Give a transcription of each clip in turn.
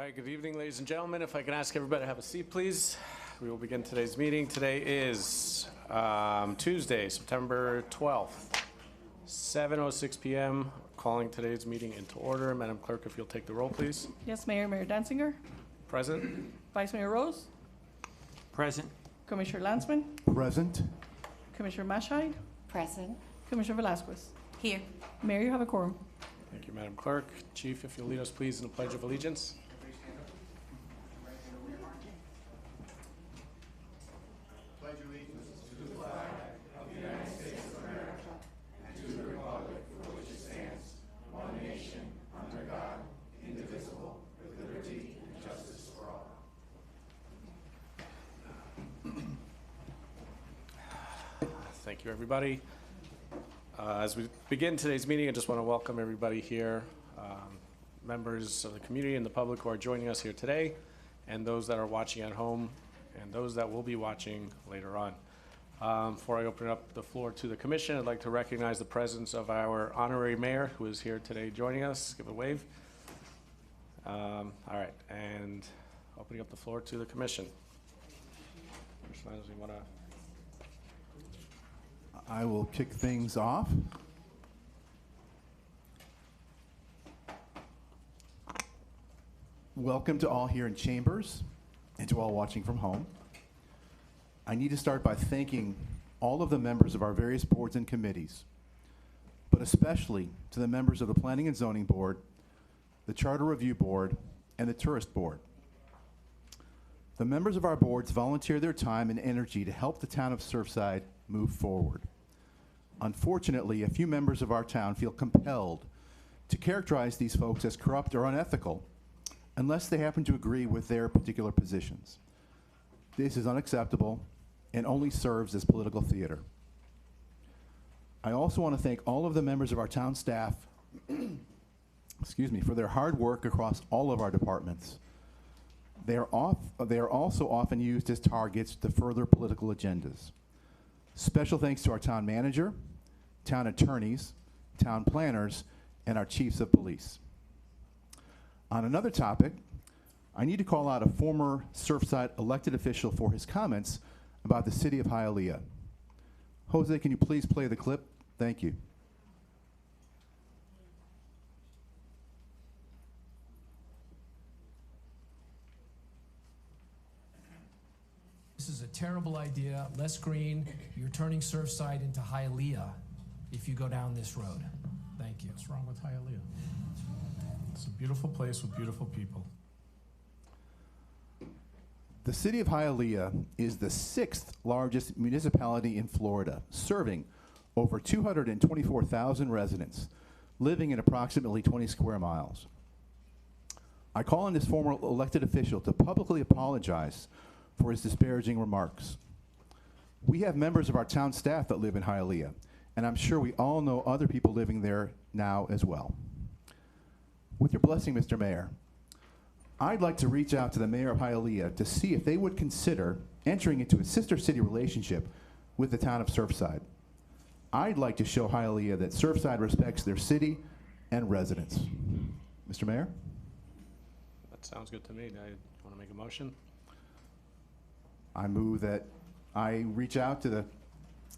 right, good evening, ladies and gentlemen. If I can ask everybody to have a seat, please. We will begin today's meeting. Today is Tuesday, September 12th, 7:06 p.m. Calling today's meeting into order. Madam Clerk, if you'll take the roll, please. Yes, Mayor. Mayor Danziger. Present. Vice Mayor Rose. Present. Commissioner Landsman. Present. Commissioner Mashide. Present. Commissioner Velasquez. Here. Mayor, you have a quorum. Thank you, Madam Clerk. Chief, if you'll lead us, please, in the Pledge of Allegiance. Thank you, everybody. As we begin today's meeting, I just want to welcome everybody here, members of the community and the public who are joining us here today, and those that are watching at home, and those that will be watching later on. Before I open up the floor to the commission, I'd like to recognize the presence of our honorary mayor who is here today joining us. Give a wave. All right, and opening up the floor to the commission. You want to? I will kick things off. Welcome to all here in chambers and to all watching from home. I need to start by thanking all of the members of our various boards and committees, but especially to the members of the Planning and Zoning Board, the Charter Review Board, and the Tourist Board. The members of our boards volunteer their time and energy to help the town of Surfside move forward. Unfortunately, a few members of our town feel compelled to characterize these folks as corrupt or unethical unless they happen to agree with their particular positions. This is unacceptable and only serves as political theater. I also want to thank all of the members of our town staff excuse me, for their hard work across all of our departments. They are also often used as targets to further political agendas. Special thanks to our town manager, town attorneys, town planners, and our chiefs of police. On another topic, I need to call out a former Surfside elected official for his comments about the city of Hialeah. Jose, can you please play the clip? Thank you. This is a terrible idea, less green. You're turning Surfside into Hialeah if you go down this road. Thank you. What's wrong with Hialeah? It's a beautiful place with beautiful people. The city of Hialeah is the 6th largest municipality in Florida, serving over 224,000 residents, living in approximately 20 square miles. I call on this former elected official to publicly apologize for his disparaging remarks. We have members of our town staff that live in Hialeah, and I'm sure we all know other people living there now as well. With your blessing, Mr. Mayor, I'd like to reach out to the mayor of Hialeah to see if they would consider entering into a sister city relationship with the town of Surfside. I'd like to show Hialeah that Surfside respects their city and residents. Mr. Mayor? That sounds good to me. I want to make a motion. I move that I reach out to the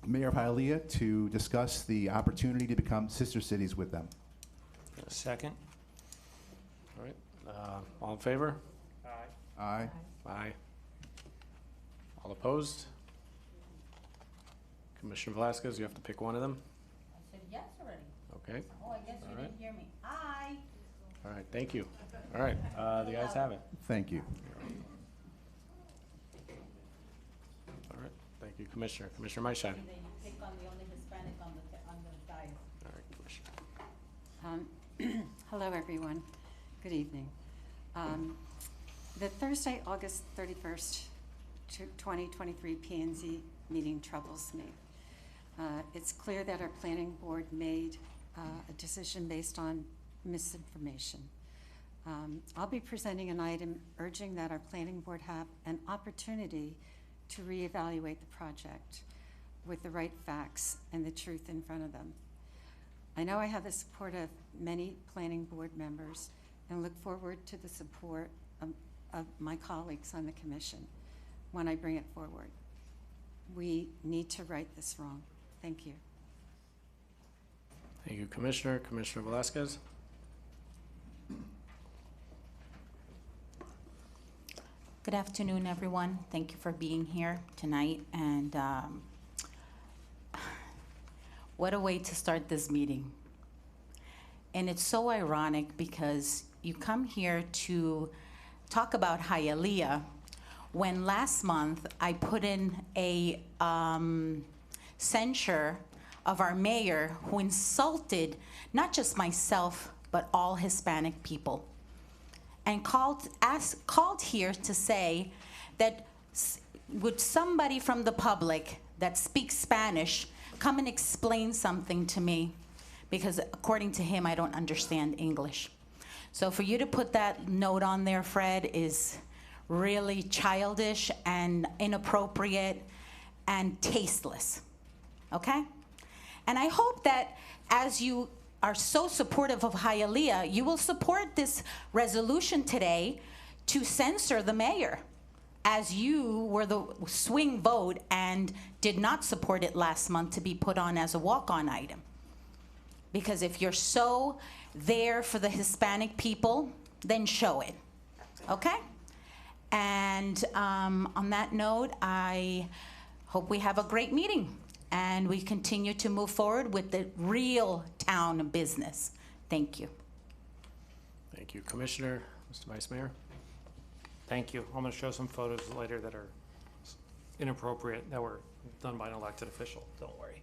mayor of Hialeah to discuss the opportunity to become sister cities with them. A second. All right. All in favor? Aye. Aye. Aye. All opposed? Commissioner Velasquez, you have to pick one of them. I said yes already. Okay. Oh, I guess you All right. didn't hear me. Aye. All right. Thank you. All right. The ayes have it. Thank you. All right. Thank you, Commissioner. Commissioner Maishai. And then you pick on the only Hispanic on the dais. All right, Commissioner. Hello, everyone. Good evening. The Thursday, August 31st, 2023 P&Z meeting troubles me. It's clear that our planning board made a decision based on misinformation. I'll be presenting an item urging that our planning board have an opportunity to reevaluate the project with the right facts and the truth in front of them. I know I have the support of many planning board members and look forward to the support of my colleagues on the commission when I bring it forward. We need to right this wrong. Thank you. Thank you, Commissioner. Commissioner Velasquez? Good afternoon, everyone. Thank you for being here tonight. And what a way to start this meeting. And it's so ironic because you come here to talk about Hialeah when last month I put in a censure of our mayor who insulted not just myself, but all Hispanic people. And called here to say that would somebody from the public that speaks Spanish come and explain something to me, because according to him, I don't understand English. So for you to put that note on there, Fred, is really childish and inappropriate and tasteless, okay? And I hope that as you are so supportive of Hialeah, you will support this resolution today to censor the mayor, as you were the swing vote and did not support it last month to be put on as a walk-on item. Because if you're so there for the Hispanic people, then show it, okay? And on that note, I hope we have a great meeting and we continue to move forward with the real town business. Thank you. Thank you, Commissioner. Mr. Vice Mayor? Thank you. I'm going to show some photos later that are inappropriate that were done by an elected official. Don't worry.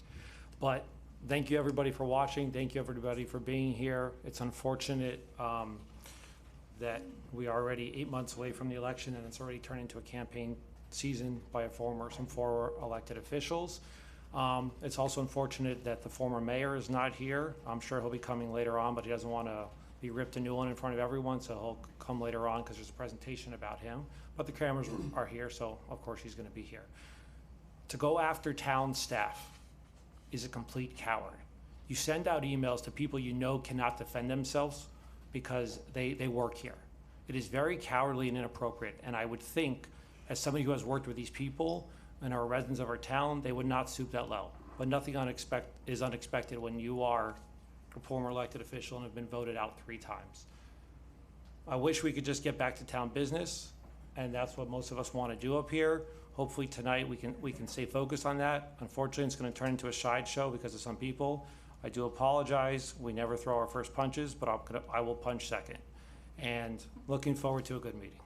But thank you, everybody, for watching. Thank you, everybody, for being here. It's unfortunate that we are already 8 months away from the election, and it's already turned into a campaign season by some former elected officials. It's also unfortunate that the former mayor is not here. I'm sure he'll be coming later on, but he doesn't want to be ripped a new one in front of everyone, so he'll come later on because there's a presentation about him. But the cameras are here, so of course he's going to be here. To go after town staff is a complete coward. You send out emails to people you know cannot defend themselves because they work here. It is very cowardly and inappropriate, and I would think, as somebody who has worked with these people and are residents of our town, they would not stoop that low. But nothing is unexpected when you are a former elected official and have been voted out 3 times. I wish we could just get back to town business, and that's what most of us want to do up here. Hopefully tonight we can stay focused on that. Unfortunately, it's going to turn into a sideshow because of some people. I do apologize. We never throw our first punches, but I will punch second. And looking forward to a good meeting.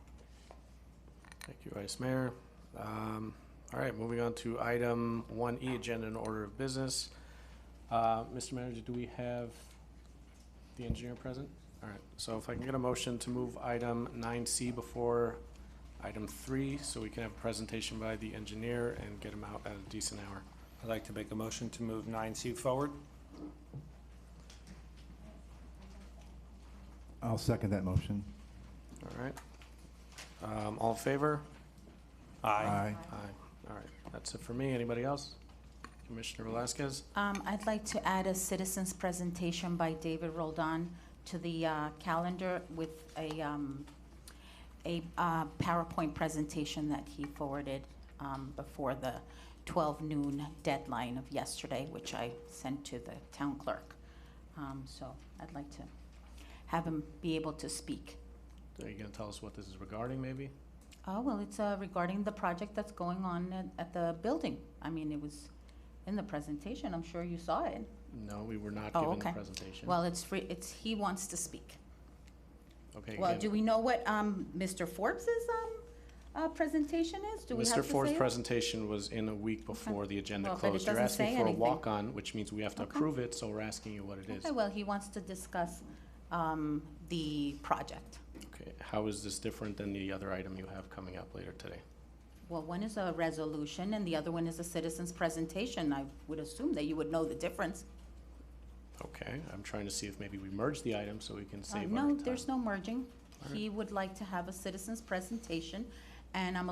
Thank you, Vice Mayor. All right, moving on to item 1E, agenda and order of business. Mr. Manager, do we have the engineer present? All right, so if I can get a motion to move item 9C before item 3, so we can have a presentation by the engineer and get him out at a decent hour. I'd like to make a motion to move 9C forward. I'll second that motion. All right. All in favor? Aye. Aye. All right, that's it for me. Anybody else? Commissioner Velasquez? I'd like to add a citizen's presentation by David Roldan to the calendar with a PowerPoint presentation that he forwarded before the 12 noon deadline of yesterday, which I sent to the town clerk. So I'd like to have him be able to speak. Are you going to tell us what this is regarding, maybe? Oh, well, it's regarding the project that's going on at the building. I mean, it was in the presentation. I'm sure you saw it. No, we were not Oh, given okay. the presentation. Well, it's free. He wants to speak. Okay. Well, again, do we know what Mr. Forbes's presentation is? Do we have Mr. to Ford's say it? presentation was in a week before the agenda Well, but it closed. You're doesn't say asking for a anything. walk-on, which means we have to Okay. approve it, so we're asking you what it is. Okay, well, he wants to discuss the project. Okay, how is this different than the other item you have coming up later today? Well, one is a resolution and the other one is a citizen's presentation. I would assume that you would know the difference. Okay, I'm trying to see if maybe we merge the items so we can save our No, time. there's no merging. All He would like to have a citizen's presentation, and I'm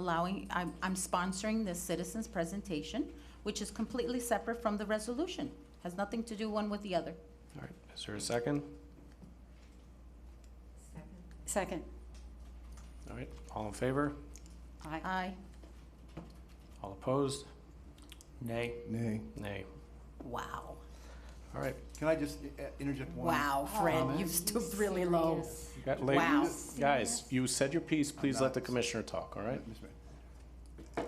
sponsoring this citizen's presentation, which is completely separate from the resolution. Has nothing to do one with the other. All right, is there a second? Second. All right, all in favor? Aye. Aye. All opposed? Nay. Nay. Nay. Wow. All right. Can I just interject one? Wow, Fred, comment? you've stooped really low. You got Wow. Guys, you said your piece. Please I'm let not- the commissioner talk, all right? Ms. Mayor.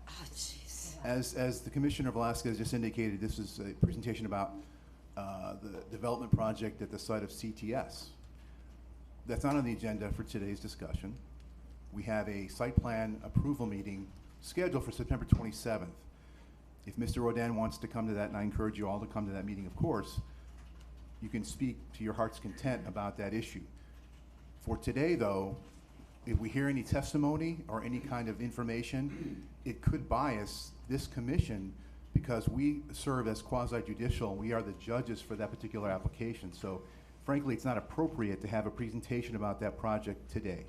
Oh, jeez. As the Commissioner Velasquez just indicated, this is a presentation about the development project at the site of CTS. That's not on the agenda for today's discussion. We have a site plan approval meeting scheduled for September 27th. If Mr. Rodan wants to come to that, and I encourage you all to come to that meeting, of course, you can speak to your heart's content about that issue. For today, though, if we hear any testimony or any kind of information, it could bias this commission because we serve as quasi-judicial, and we are the judges for that particular application. So frankly, it's not appropriate to have a presentation about that project today.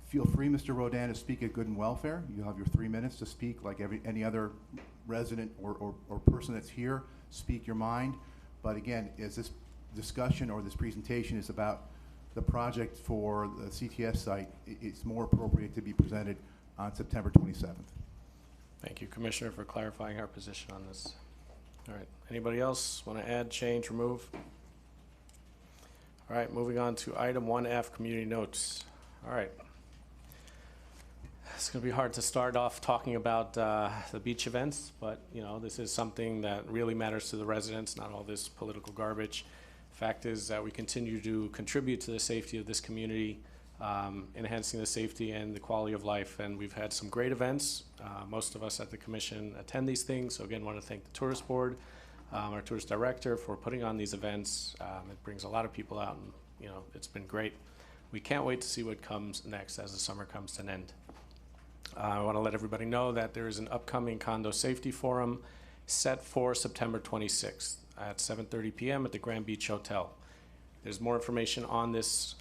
Feel free, Mr. Rodan, to speak at Good and Welfare. You have your 3 minutes to speak like any other resident or person that's here. Speak your mind. But again, as this discussion or this presentation is about the project for the CTS site, it's more appropriate to be presented on September 27th. Thank you, Commissioner, for clarifying our position on this. All right, anybody else want to add, change, remove? All right, moving on to item 1F, community notes. All right. It's going to be hard to start off talking about the beach events, but you know, this is something that really matters to the residents, not all this political garbage. Fact is that we continue to contribute to the safety of this community, enhancing the safety and the quality of life, and we've had some great events. Most of us at the commission attend these things, so again, want to thank the tourist board, our tourist director for putting on these events. It brings a lot of people out, and you know, it's been great. We can't wait to see what comes next as the summer comes to an end. I want to let everybody know that there is an upcoming condo safety forum set for September 26th at 7:30 p.m. at the Grand Beach Hotel. There's more information on this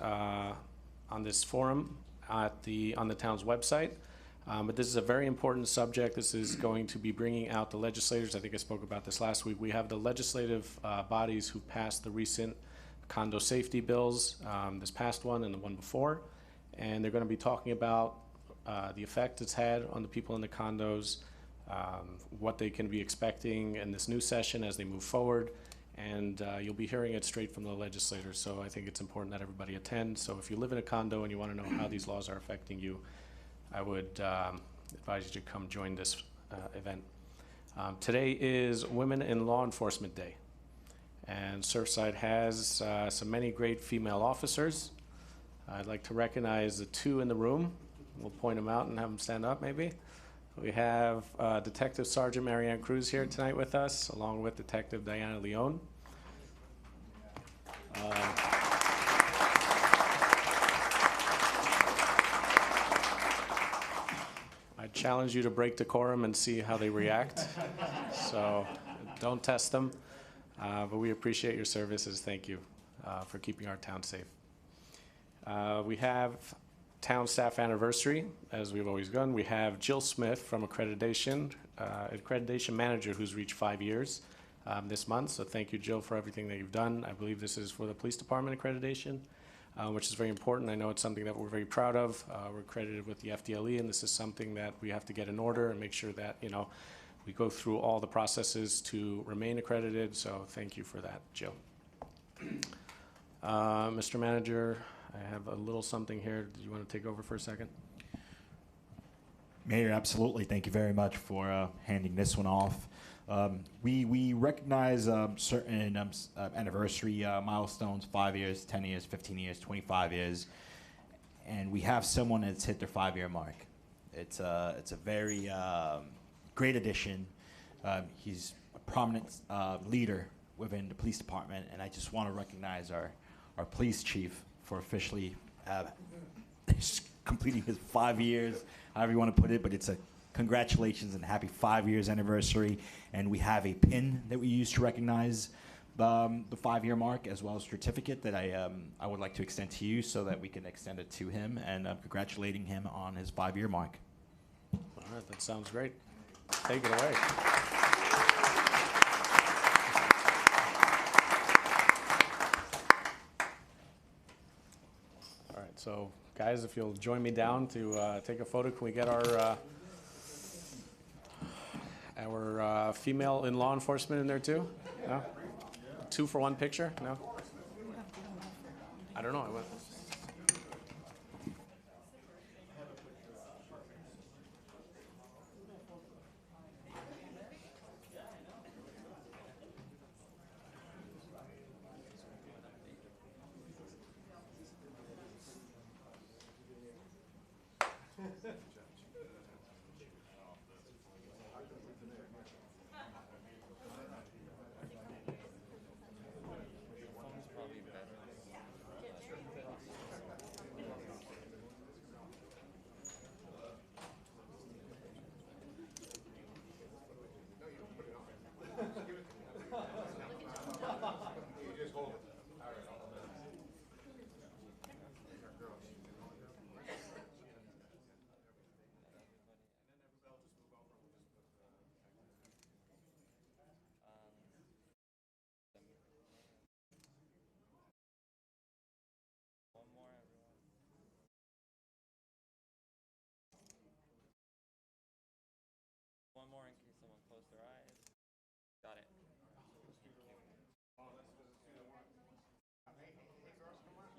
forum on the town's website, but this is a very important subject. This is going to be bringing out the legislators. I think I spoke about this last week. We have the legislative bodies who passed the recent condo safety bills, this past one and the one before, and they're going to be talking about the effect it's had on the people in the condos, what they can be expecting in this new session as they move forward, and you'll be hearing it straight from the legislators, so I think it's important that everybody attend. So if you live in a condo and you want to know how these laws are affecting you, I would advise you to come join this event. Today is Women in Law Enforcement Day, and Surfside has many great female officers. I'd like to recognize the two in the room. We'll point them out and have them stand up, maybe. We have Detective Sergeant Marianne Cruz here tonight with us, along with Detective Diana Leone. I challenge you to break decorum and see how they react. So don't test them, but we appreciate your services. Thank you for keeping our town safe. We have town staff anniversary, as we've always done. We have Jill Smith from accreditation manager who's reached 5 years this month. So thank you, Jill, for everything that you've done. I believe this is for the police department accreditation, which is very important. I know it's something that we're very proud of. We're accredited with the FDLE, and this is something that we have to get in order and make sure that, you know, we go through all the processes to remain accredited. So thank you for that, Jill. Mr. Manager, I have a little something here. Do you want to take over for a second? Mayor, absolutely. Thank you very much for handing this one off. We recognize certain anniversary milestones, 5 years, 10 years, 15 years, 25 years, and we have someone that's hit their 5-year mark. It's a very great addition. He's a prominent leader within the police department, and I just want to recognize our police chief for officially completing his 5 years, however you want to put it, but it's a congratulations and happy 5 years anniversary. And we have a pin that we use to recognize the 5-year mark, as well as a certificate that I would like to extend to you so that we can extend it to him, and congratulating him on his 5-year mark. All right, that sounds great. Take it away. So, guys, Guys, if you'll join me down to take a photo, can we get our female in law enforcement in there too? No? 2 for 1 picture? No? I don't know. I went. One more in case someone closed their eyes. Got it.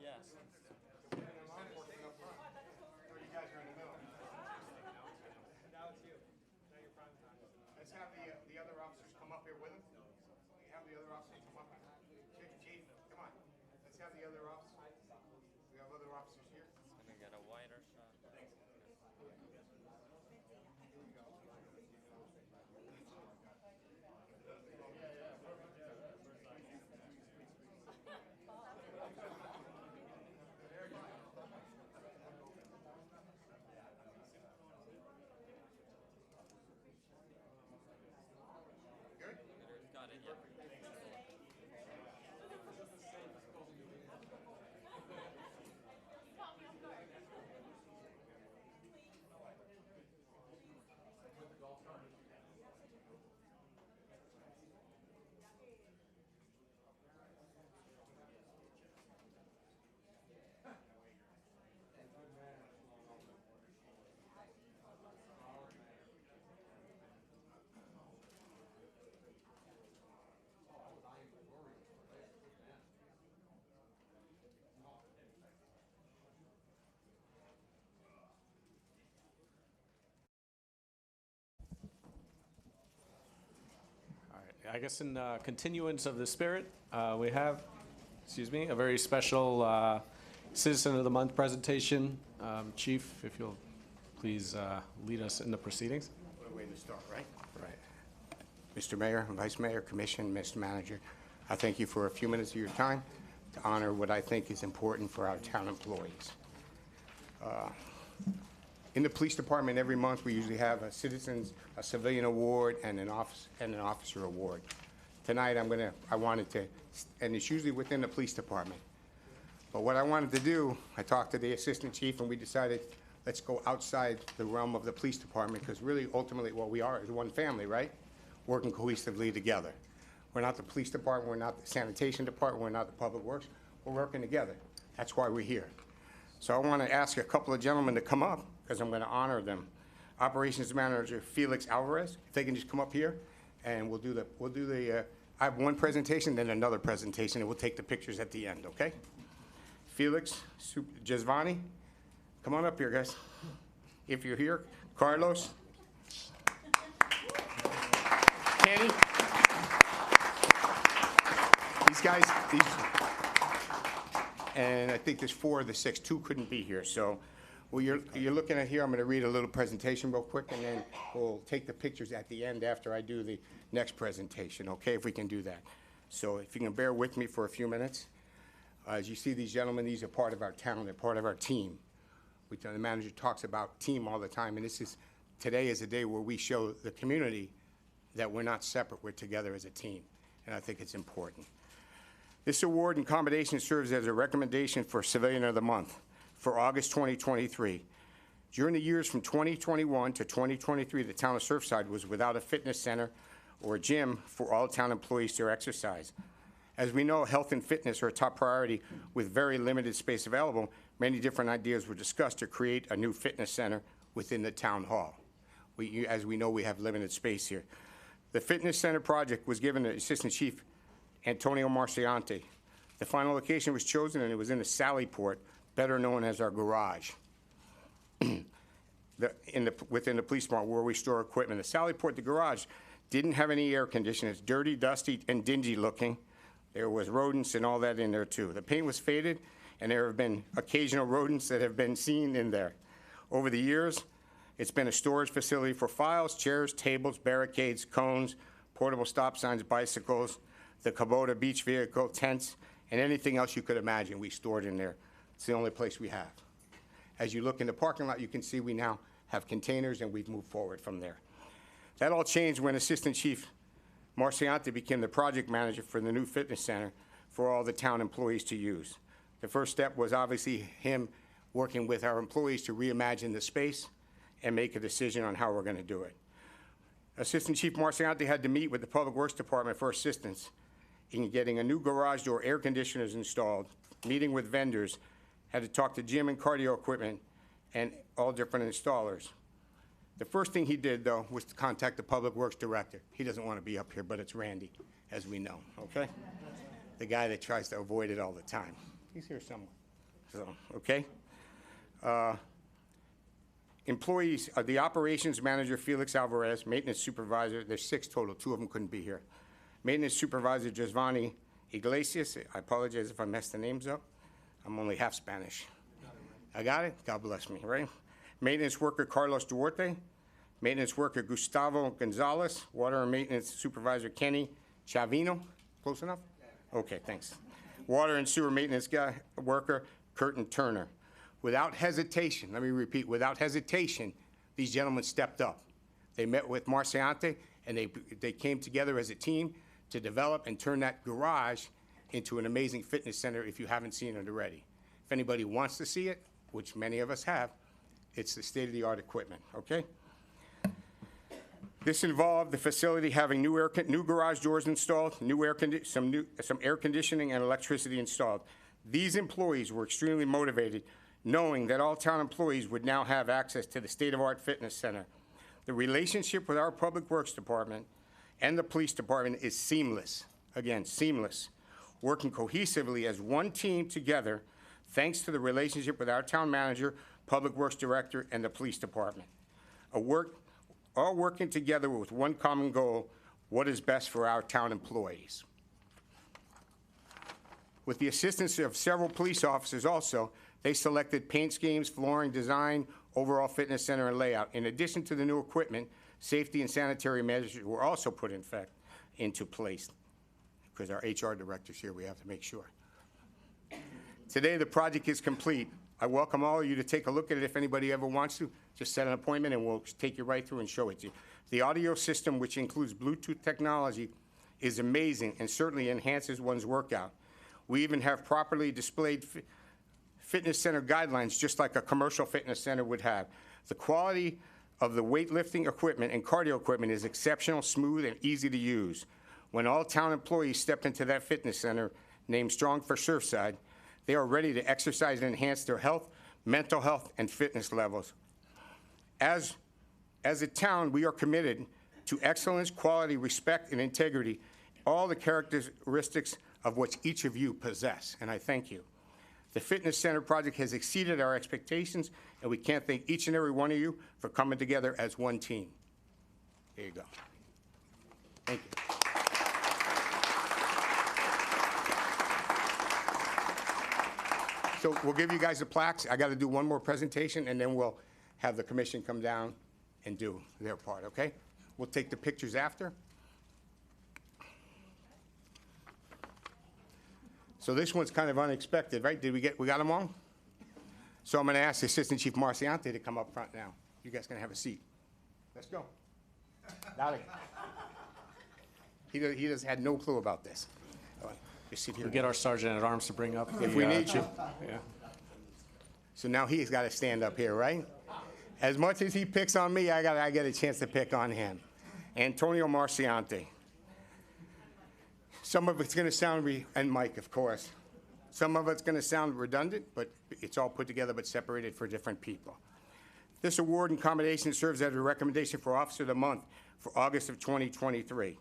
Yes. Now it's you. Now you're prime time. Let's have the other officers come up here with us. We have the other officers come up. Chief, come on. Let's have the other officers. We have other officers here. Just gonna get a wider shot. Got it, yeah. I guess in continuance of the spirit, we have, a very special Citizen of the Month presentation. Chief, if you'll please lead us in the proceedings. What a way to start, right? Right. Mr. Mayor, Vice Mayor, Commission, Mr. Manager, I thank you for a few minutes of your time to honor what I think is important for our town employees. In the police department, every month, we usually have a civilian award, and an officer award. Tonight, I wanted to, and it's usually within the police department. But what I wanted to do, I talked to the assistant chief, and we decided, let's go outside the realm of the police department, because really, ultimately, what we are is one family, right? Working cohesively together. We're not the police department, we're not the sanitation department, we're not the public works. We're working together. That's why we're here. So I want to ask a couple of gentlemen to come up, because I'm going to honor them. Operations Manager Felix Alvarez, if they can just come up here, and we'll do the, I have one presentation, then another presentation, and we'll take the pictures at the end, okay? Felix Jesvani, come on up here, guys. If you're here, Carlos. Kenny. These guys, and I think there's 4 of the 6, 2 couldn't be here, so what you're looking at here, I'm going to read a little presentation real quick, and then we'll take the pictures at the end after I do the next presentation, okay, if we can do that. So if you can bear with me for a few minutes. As you see, these gentlemen, these are part of our town, they're part of our team. The manager talks about team all the time, and today is a day where we show the community that we're not separate, we're together as a team, and I think it's important. This award and commendation serves as a recommendation for Civilian of the Month for August 2023. During the years from 2021 to 2023, the town of Surfside was without a fitness center or a gym for all town employees to exercise. As we know, health and fitness are a top priority with very limited space available. many different ideas were discussed to create a new fitness center within the town hall. As we know, we have limited space here. The fitness center project was given to Assistant Chief Antonio Marciante. The final location was chosen, and it was in the Sallyport, better known as our garage, within the police department where we store equipment. The Sallyport, the garage, didn't have any air conditioning. It's dirty, dusty, and dingy looking. There was rodents and all that in there too. The paint was faded, and there have been occasional rodents that have been seen in there. Over the years, it's been a storage facility for files, chairs, tables, barricades, cones, portable stop signs, bicycles, the Kubota beach vehicle, tents, and anything else you could imagine we stored in there. It's the only place we have. As you look in the parking lot, you can see we now have containers, and we've moved forward from there. That all changed when Assistant Chief Marciante became the project manager for the new fitness center for all the town employees to use. The first step was obviously him working with our employees to reimagine the space and make a decision on how we're going to do it. Assistant Chief Marciante had to meet with the Public Works Department for assistance in getting a new garage door, air conditioners installed, meeting with vendors, had to talk to gym and cardio equipment and all different installers. The first thing he did, though, was to contact the Public Works Director. He doesn't want to be up here, but it's Randy, as we know, okay? The guy that tries to avoid it all the time. He's here somewhere. So, okay? Employees, the operations manager, Felix Alvarez, maintenance supervisor, there's 6 total, 2 of them couldn't be here. Maintenance supervisor, Giovanni Iglesias, I apologize if I messed the names up. I'm only half Spanish. I got it? God bless me, right? Maintenance worker, Carlos Duarte. Maintenance worker, Gustavo Gonzalez. Water and maintenance supervisor, Kenny Chavino. Close enough? Okay, thanks. Water and sewer maintenance worker, Curtin Turner. Without hesitation, let me repeat, without hesitation, these gentlemen stepped up. They met with Marciante, and they came together as a team to develop and turn that garage into an amazing fitness center if you haven't seen it already. If anybody wants to see it, which many of us have, it's the state-of-the-art equipment, okay? This involved the facility having new garage doors installed, some air conditioning and electricity installed. These employees were extremely motivated, knowing that all town employees would now have access to the state-of-the-art fitness center. The relationship with our Public Works Department and the Police Department is seamless. Again, seamless. Working cohesively as one team together, thanks to the relationship with our Town Manager, Public Works Director, and the Police Department. All working together with one common goal, what is best for our town employees. With the assistance of several police officers also, they selected paint schemes, flooring design, overall fitness center, and layout. In addition to the new equipment, safety and sanitary measures were also put into place. Because our HR director's here, we have to make sure. Today, the project is complete. I welcome all of you to take a look at it if anybody ever wants to. Just set an appointment and we'll take you right through and show it to you. The audio system, which includes Bluetooth technology, is amazing and certainly enhances one's workout. We even have properly displayed fitness center guidelines, just like a commercial fitness center would have. The quality of the weightlifting equipment and cardio equipment is exceptional, smooth, and easy to use. When all town employees step into that fitness center, named Strong for Surfside, they are ready to exercise and enhance their health, mental health, and fitness levels. As a town, we are committed to excellence, quality, respect, and integrity, all the characteristics of which each of you possess, and I thank you. The fitness center project has exceeded our expectations, and we can't thank each and every one of you for coming together as one team. There you go. Thank you. So we'll give you guys the plaques. I got to do one more presentation, and then we'll have the commission come down and do their part, okay? We'll take the pictures after. So this one's kind of unexpected, right? We got them all? So I'm going to ask Assistant Chief Marciante to come up front now. You guys can have a seat. Let's go. Dale. He just had no clue about this. Just sit here. We'll get our sergeant at arms to bring up. If we need you. Yeah. So now he's got to stand up here, right? As much as he picks on me, I get a chance to pick on him. Antonio Marciante. Some of it's going to sound, and Mike, of course, Some of it's going to sound redundant, but it's all put together but separated for different people. This award and commendation serves as a recommendation for Officer of the Month for August of 2023.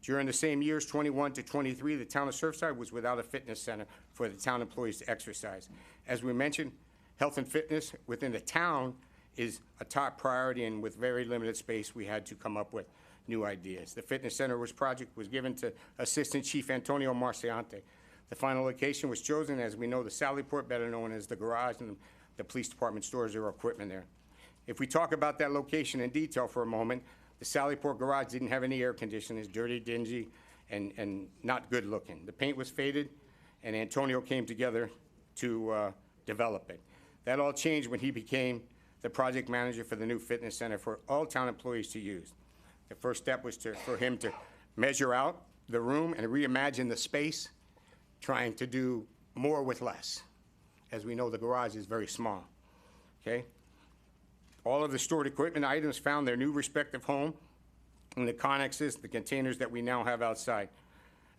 During the same years, 21 to 23, the town of Surfside was without a fitness center for the town employees to exercise. As we mentioned, health and fitness within the town is a top priority, and with very limited space, we had to come up with new ideas. The fitness center project was given to Assistant Chief Antonio Marciante. The final location was chosen, as we know, the Sallyport, better known as the garage, and the police department stores their equipment there. If we talk about that location in detail for a moment, the Sallyport garage didn't have any air conditioning. It's dirty, dingy, and not good looking. The paint was faded, and Antonio came together to develop it. That all changed when he became the project manager for the new fitness center for all town employees to use. The first step was for him to measure out the room and reimagine the space, trying to do more with less. As we know, the garage is very small, okay? All of the stored equipment items found their new respective home in the connexes, the containers that we now have outside.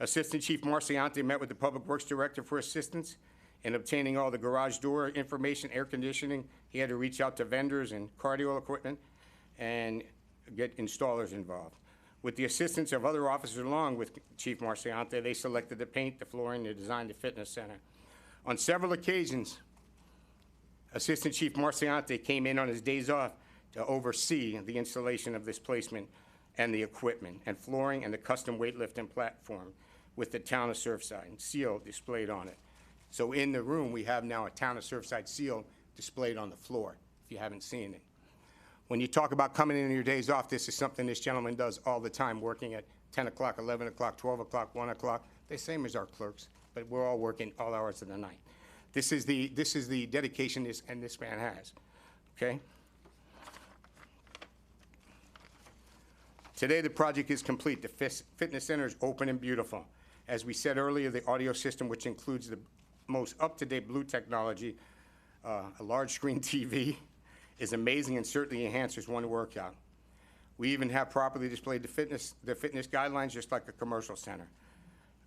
Assistant Chief Marciante met with the Public Works Director for assistance in obtaining all the garage door information, air conditioning. He had to reach out to vendors and cardio equipment and get installers involved. With the assistance of other officers along with Chief Marciante, they selected the paint, the flooring, the design, the fitness center. On several occasions, Assistant Chief Marciante came in on his days off to oversee the installation of this placement and the equipment and flooring and the custom weightlifting platform with the Town of Surfside seal displayed on it. So in the room, we have now a Town of Surfside seal displayed on the floor, if you haven't seen it. When you talk about coming in on your days off, this is something this gentleman does all the time, working at 10 o'clock, 11 o'clock, 12 o'clock, 1 o'clock. The same as our clerks, but we're all working all hours of the night. This is the dedication this man has, okay? Today, the project is complete. The fitness center is open and beautiful. As we said earlier, the audio system, which includes the most up-to-date Blue technology, a large screen TV, is amazing and certainly enhances one workout. We even have properly displayed the fitness guidelines, just like a commercial center.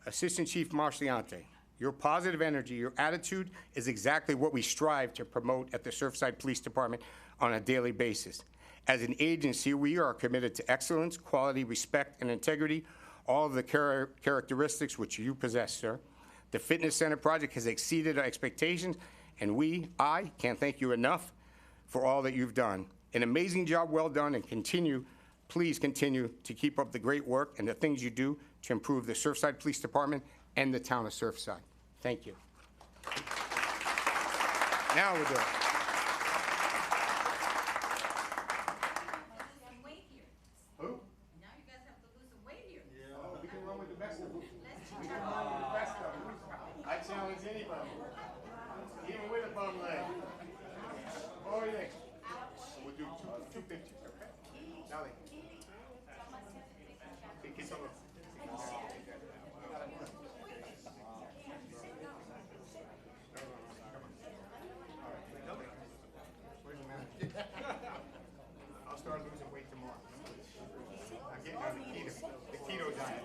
Assistant Chief Marciante, your positive energy, your attitude is exactly what we strive to promote at the Surfside Police Department on a daily basis. As an agency, we are committed to excellence, quality, respect, and integrity, all of the characteristics which you possess, sir. The fitness center project has exceeded our expectations, and I can't thank you enough for all that you've done. An amazing job, well done, and please continue to keep up the great work and the things you do to improve the Surfside Police Department and the town of Surfside. Thank you. Now we'll do it. Who? Now you guys have to lose some weight here. Yeah, we can run with the best of them. We can run with the best of them. I challenge anybody, even with a bum leg. What do you think? We'll do two pictures, okay? Now they. Get some of them. I'll start losing weight tomorrow. I'm getting on the keto diet.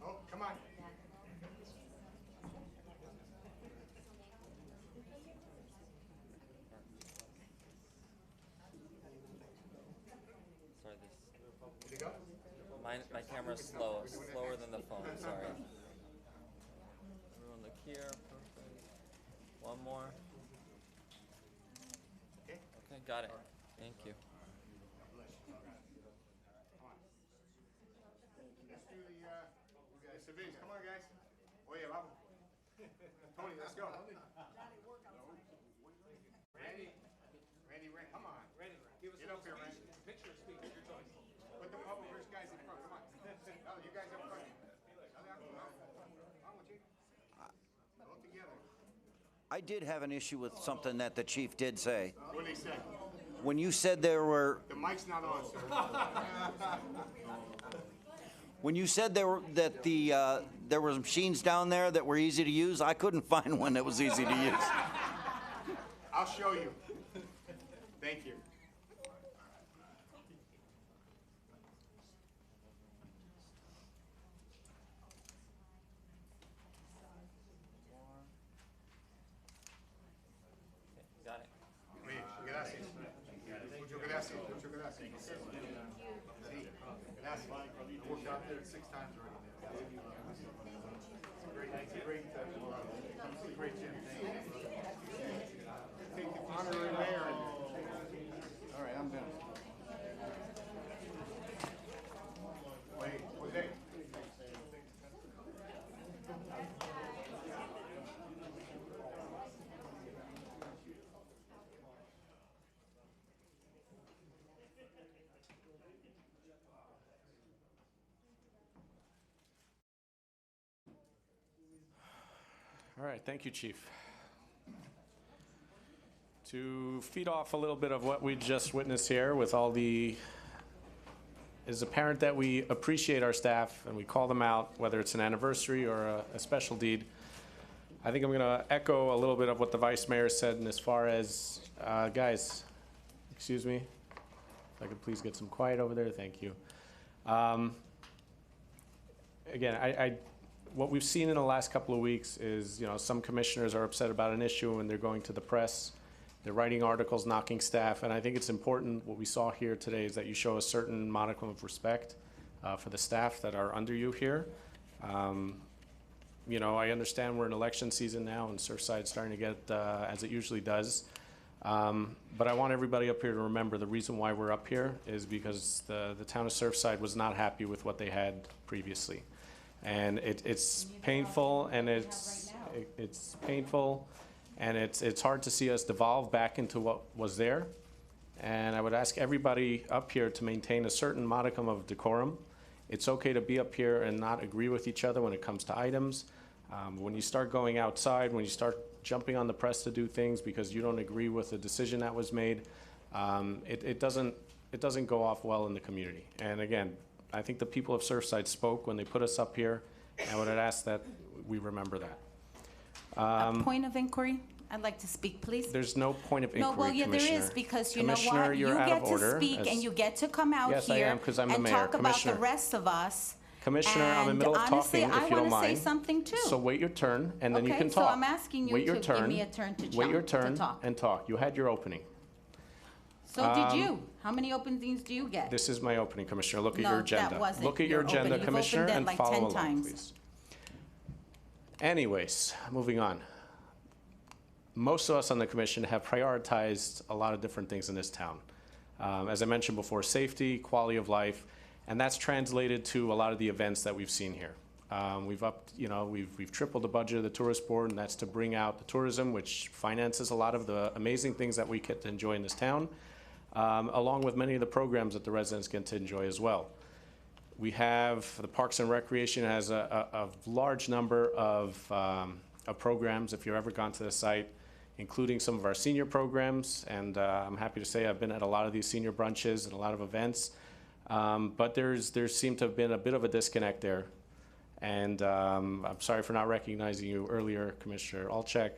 Oh, come on. Sorry, this. Did it go? My camera's slower than the phone. Sorry. Everyone look here. Perfect. One more. Okay. Okay, got it. Thank you. Let's do the civilians. Come on, guys. Oh, yeah, vamos. Tony, let's go. Randy, come on. Randy, get up here, Randy. Picture or speak, your choice. Put the public works guys in front. Come on. No, you guys up front. All together. I did have an issue with something that the chief did say. What did he say? When you said there were, The mic's not on, sir. when you said there were machines down there that were easy to use, I couldn't find one that was easy to use. I'll show you. Thank you. there 6 times already. Great gym. Take the honorary mayor. All right, I'm done. Wait, Jose. All right, thank you, Chief. To feed off a little bit of what we just witnessed here with all it is apparent that we appreciate our staff and we call them out, whether it's an anniversary or a special deed. I think I'm going to echo a little bit of what the Vice Mayor said, and as far as, guys, excuse me, if I could please get some quiet over there, thank you. Again, what we've seen in the last couple of weeks is, some commissioners are upset about an issue and they're going to the press. They're writing articles, knocking staff, and I think it's important, what we saw here today is that you show a certain modicum of respect for the staff that are under you here. I understand we're in election season now and Surfside's starting to get, as it usually does. But I want everybody up here to remember the reason why we're up here is because the town of Surfside was not happy with what they had previously. And it's painful, and it's painful, and it's hard to see us devolve back into what was there. And I would ask everybody up here to maintain a certain modicum of decorum. It's okay to be up here and not agree with each other when it comes to items. When you start going outside, when you start jumping on the press to do things because you don't agree with the decision that was made, it doesn't go off well in the community. And again, I think the people of Surfside spoke when they put us up here, and I would ask that we remember that. A point of inquiry? I'd like to speak, please. There's no point of inquiry, No, well, yeah, there Commissioner. is, because you know Commissioner, what? You you're out get of to order, speak as- and you get to come out Yes, I here am, 'cause I'm the and mayor. talk about the Commissioner. rest of us. Commissioner, I'm in the And middle of honestly, talking, if I you don't want to say mind. something too. So wait your turn, and then you Okay, can so talk. I'm asking you Wait your to give turn. me a turn to Wait your to turn talk. and talk. You had your opening. So did you. How many openings do you get? This is my opening, Commissioner. Look at No, your agenda. that wasn't Look at your your agenda, opening. You've Commissioner, opened it and like follow 10 along, times. please. Anyways, moving on. Most of us on the commission have prioritized a lot of different things in this town. As I mentioned before, safety, quality of life, and that's translated to a lot of the events that we've seen here. We've tripled the budget of the tourist board, and that's to bring out the tourism, which finances a lot of the amazing things that we get to enjoy in this town, along with many of the programs that the residents get to enjoy as well. We have, the Parks and Recreation has a large number of programs, if you've ever gone to the site, including some of our senior programs, and I'm happy to say I've been at a lot of these senior brunches and a lot of events, but there seemed to have been a bit of a disconnect there. And I'm sorry for not recognizing you earlier, Commissioner Olczek,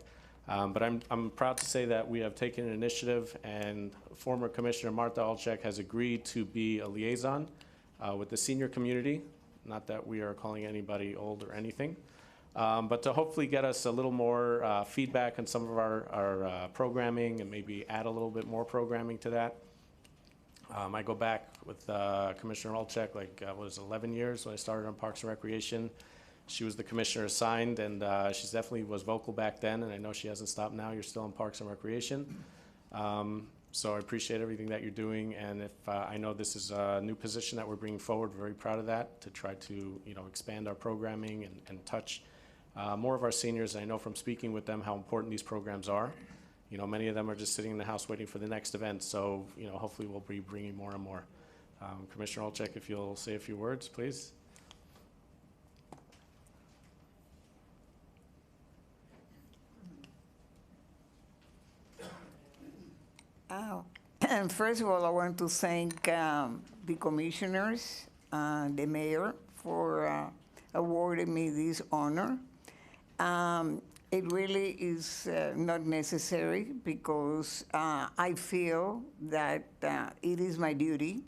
but I'm proud to say that we have taken an initiative, and former Commissioner Martha Olczek has agreed to be a liaison with the senior community. Not that we are calling anybody old or anything, but to hopefully get us a little more feedback on some of our programming and maybe add a little bit more programming to that. I go back with Commissioner Olczek, like, 11 years when I started on Parks and Recreation. She was the commissioner assigned, and she definitely was vocal back then, and I know she hasn't stopped now. You're still in Parks and Recreation. So I appreciate everything that you're doing, and if I know this is a new position that we're bringing forward, very proud of that, to try to expand our programming and touch more of our seniors. And I know from speaking with them how important these programs are. Many of them are just sitting in the house waiting for the next event, so hopefully we'll be bringing more and more. Commissioner Olczek, if you'll say a few words, please. And first of all, I want to thank the commissioners, the mayor, for awarding me this honor. It really is not necessary, because I feel that it is my duty,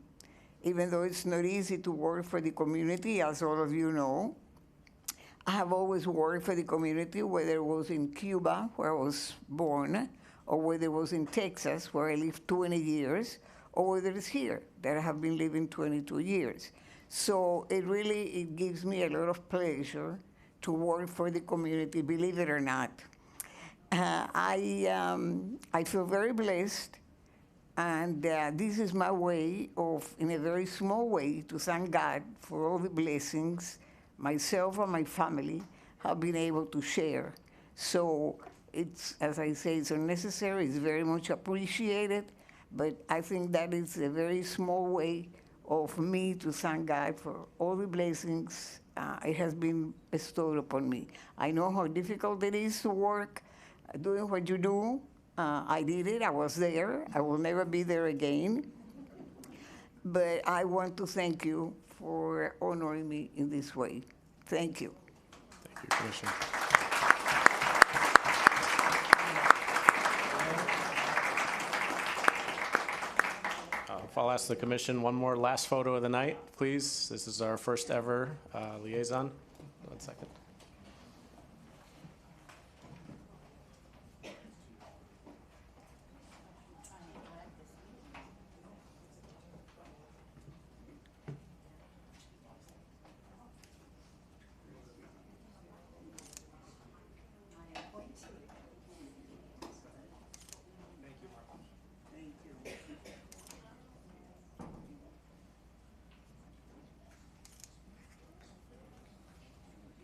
even though it's not easy to work for the community, as all of you know. I have always worked for the community, whether it was in Cuba, where I was born, or whether it was in Texas, where I lived 20 years, or whether it's here, that I have been living 22 years. So it gives me a lot of pleasure to work for the community, believe it or not. I feel very blessed, and this is my way of, in a very small way, to thank God for all the blessings myself and my family have been able to share. So it's, as I say, it's unnecessary, it's very much appreciated, but I think that is a very small way of me to thank God for all the blessings it has been bestowed upon me. I know how difficult it is to work doing what you do. I did it, I was there, I will never be there again. But I want to thank you for honoring me in this way. Thank you. Thank you, Commissioner. I'll ask the commission one more last photo of the night, please. This is our first ever liaison. 1 second.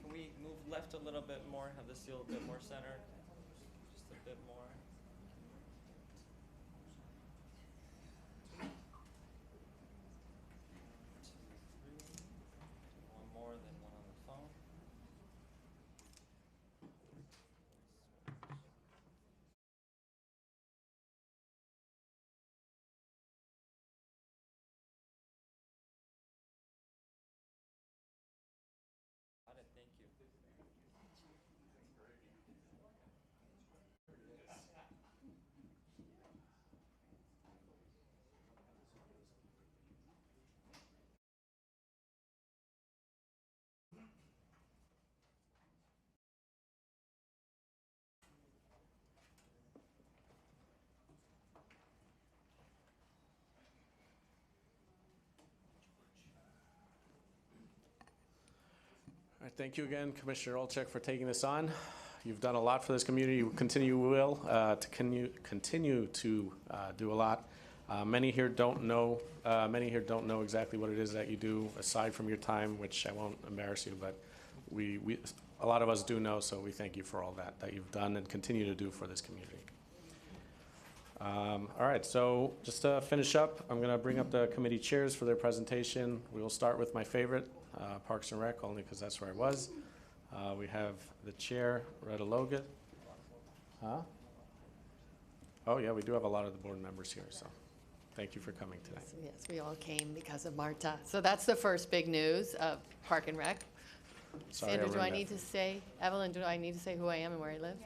Can we move left a little bit more, have the seal a bit more centered? Just a bit more. One more, then one on the phone. Got it, thank you. All right, thank you again, Commissioner Olczyk, for taking this on. You've done a lot for this community. You will continue to do a lot. Many here don't know exactly what it is that you do aside from your time, which I won't embarrass you, but a lot of us do know, so we thank you for all that you've done and continue to do for this community. All right, so just to finish up, I'm going to bring up the committee chairs for their presentation. We will start with my favorite, Parks and Rec, only because that's where I was. We have the chair, Retta Logan. Huh? Oh, yeah, we do have a lot of the board members here, so thank you for coming tonight. So, yes, we all came because of Marta. So that's the first big news of Park and Rec. Sorry, Sandra, do I ruined need that. to say, Evelyn, do I need to say who I am and where I live?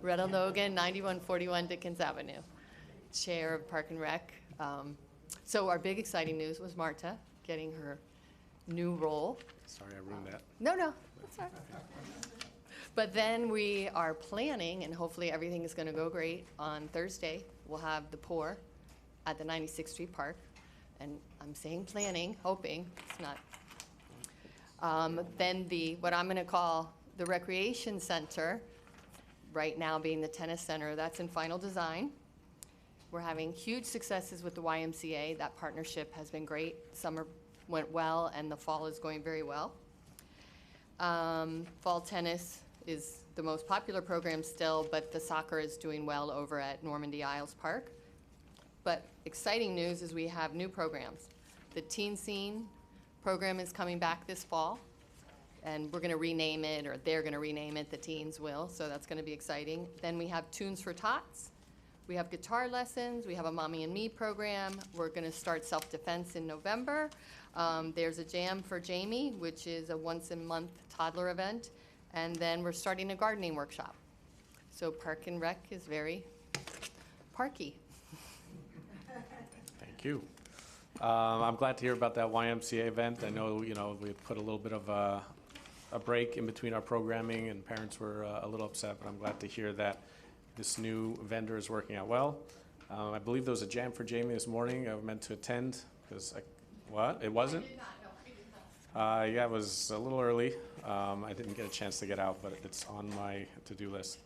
Retta Logan, 9141 Dickens Avenue, Chair of Park and Rec. So our big exciting news was Marta getting her new role. Sorry, I ruined that. No, that's all right. But then we are planning, and hopefully everything is going to go great. On Thursday, we'll have the pour at the 96th Street Park. And I'm saying planning, hoping, it's not. Then what I'm going to call the recreation center, right now being the tennis center, that's in final design. We're having huge successes with the YMCA. That partnership has been great. Summer went well, and the fall is going very well. Fall tennis is the most popular program still, but the soccer is doing well over at Normandy Isles Park. But exciting news is we have new programs. The Teen Scene program is coming back this fall, and we're going to rename it, or they're going to rename it, the teens will, so that's going to be exciting. Then we have Tunes for Tots. We have guitar lessons. We have a Mommy and Me program. We're going to start self-defense in November. There's a Jam for Jamie, which is a once-a-month toddler event. And then we're starting a gardening workshop. So Park and Rec is very parky. Thank you. I'm glad to hear about that YMCA event. I know, we put a little bit of a break in between our programming, and parents were a little upset, but I'm glad to hear that this new vendor is working out well. I believe there was a Jam for Jamie this morning. I meant to attend because, what? It wasn't? Yeah, it was a little early. I didn't get a chance to get out, but it's on my to-do list.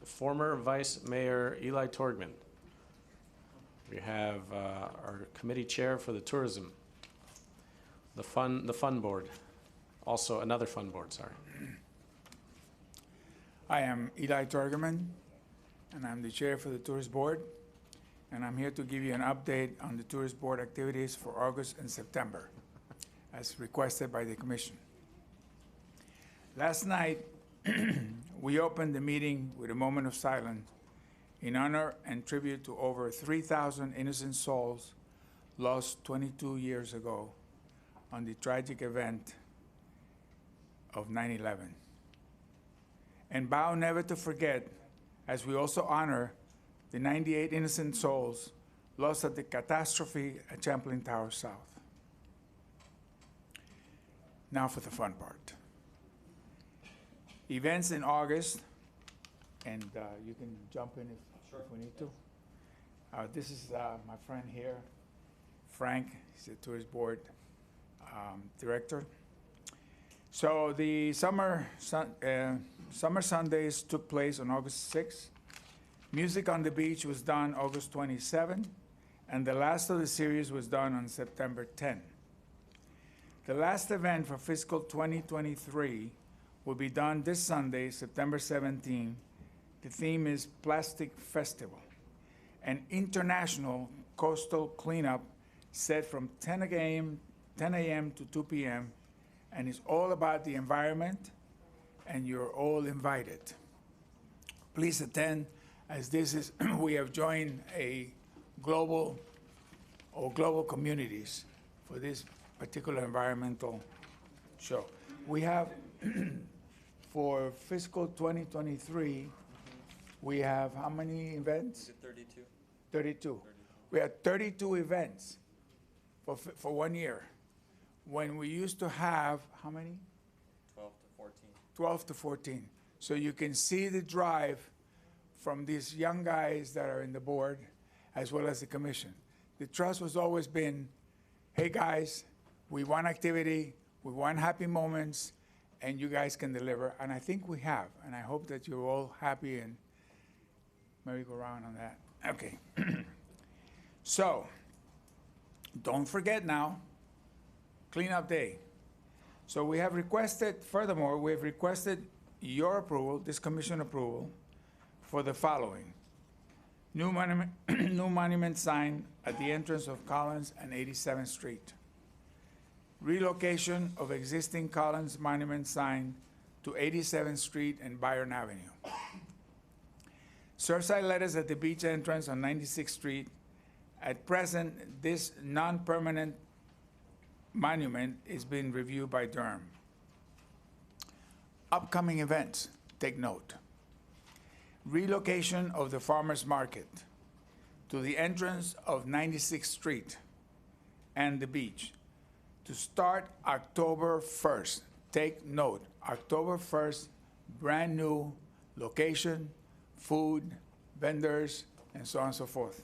Former Vice Mayor Eli Torgman. We have our committee chair for the tourism, the fun board, also another fun board, sorry. I am Eli Torgman, and I'm the chair for the Tourist Board, and I'm here to give you an update on the Tourist Board activities for August and September, as requested by the Commission. Last night, we opened the meeting with a moment of silence in honor and tribute to over 3,000 innocent souls lost 22 years ago on the tragic event of 9/11. And vow never to forget, as we also honor the 98 innocent souls lost at the catastrophe at Champlain Tower South. Now for the fun part. Events in August, and you can jump in if we need to. This is my friend here, Frank. He's the Tourist Board Director. So the Summer Sundays took place on August 6th. Music on the Beach was done August 27th, and the last of the series was done on September 10th. The last event for fiscal 2023 will be done this Sunday, September 17th. The theme is Plastic Festival, an international coastal cleanup set from 10 a.m. to 2 p.m., and it's all about the environment, and you're all invited. Please attend, as this is, we have joined a global communities for this particular environmental show. We have, for fiscal 2023, we have how many events? 32. 32. We had 32 events for 1 year. When we used to have, how many? 12 to 14. 12 to 14. So you can see the drive from these young guys that are in the board, as well as the commission. The trust has always been, hey guys, we want activity, we want happy moments, and you guys can deliver. And I think we have, and I hope that you're all happy and merry-go-round on that. Okay. So, don't forget now, Cleanup Day. So we have requested, furthermore, we have requested your approval, this commission approval, for the following. New monument sign at the entrance of Collins and 87th Street. Relocation of existing Collins monument sign to 87th Street and Byron Avenue. Surfside letters at the beach entrance on 96th Street. At present, this non-permanent monument is being reviewed by Durham. Upcoming events, take note. Relocation of the farmers market to the entrance of 96th Street and the beach to start October 1st. Take note, October 1st, brand new location, food, vendors, and so on and so forth.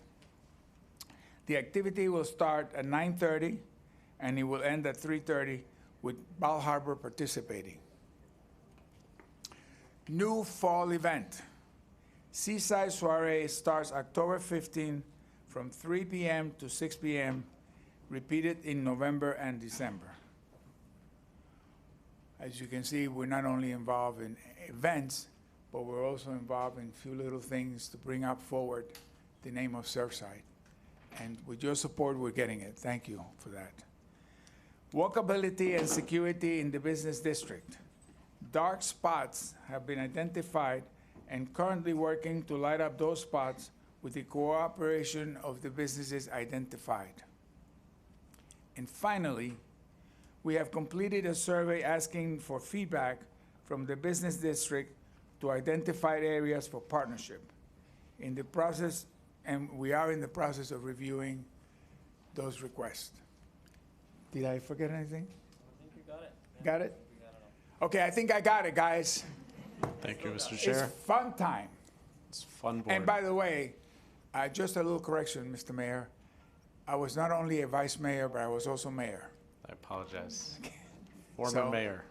The activity will start at 9:30 and it will end at 3:30 with Bal Harbor participating. New fall event. Seaside Soiree starts October 15 from 3 p.m. to 6 p.m., repeated in November and December. As you can see, we're not only involved in events, but we're also involved in a few little things to bring up forward the name of Surfside. And with your support, we're getting it. Thank you for that. Walkability and security in the business district. Dark spots have been identified and currently working to light up those spots with the cooperation of the businesses identified. And finally, we have completed a survey asking for feedback from the business district to identify areas for partnership. In the process, and we are in the process of reviewing those requests. Did I forget anything? I think you got it. Got it? We got it all. Okay, I think I got it, guys. Thank you, Mr. Chair. It's fun time. It's fun board. And by the way, just a little correction, Mr. Mayor. I was not only a vice mayor, but I was also mayor. I apologize. Former So- mayor.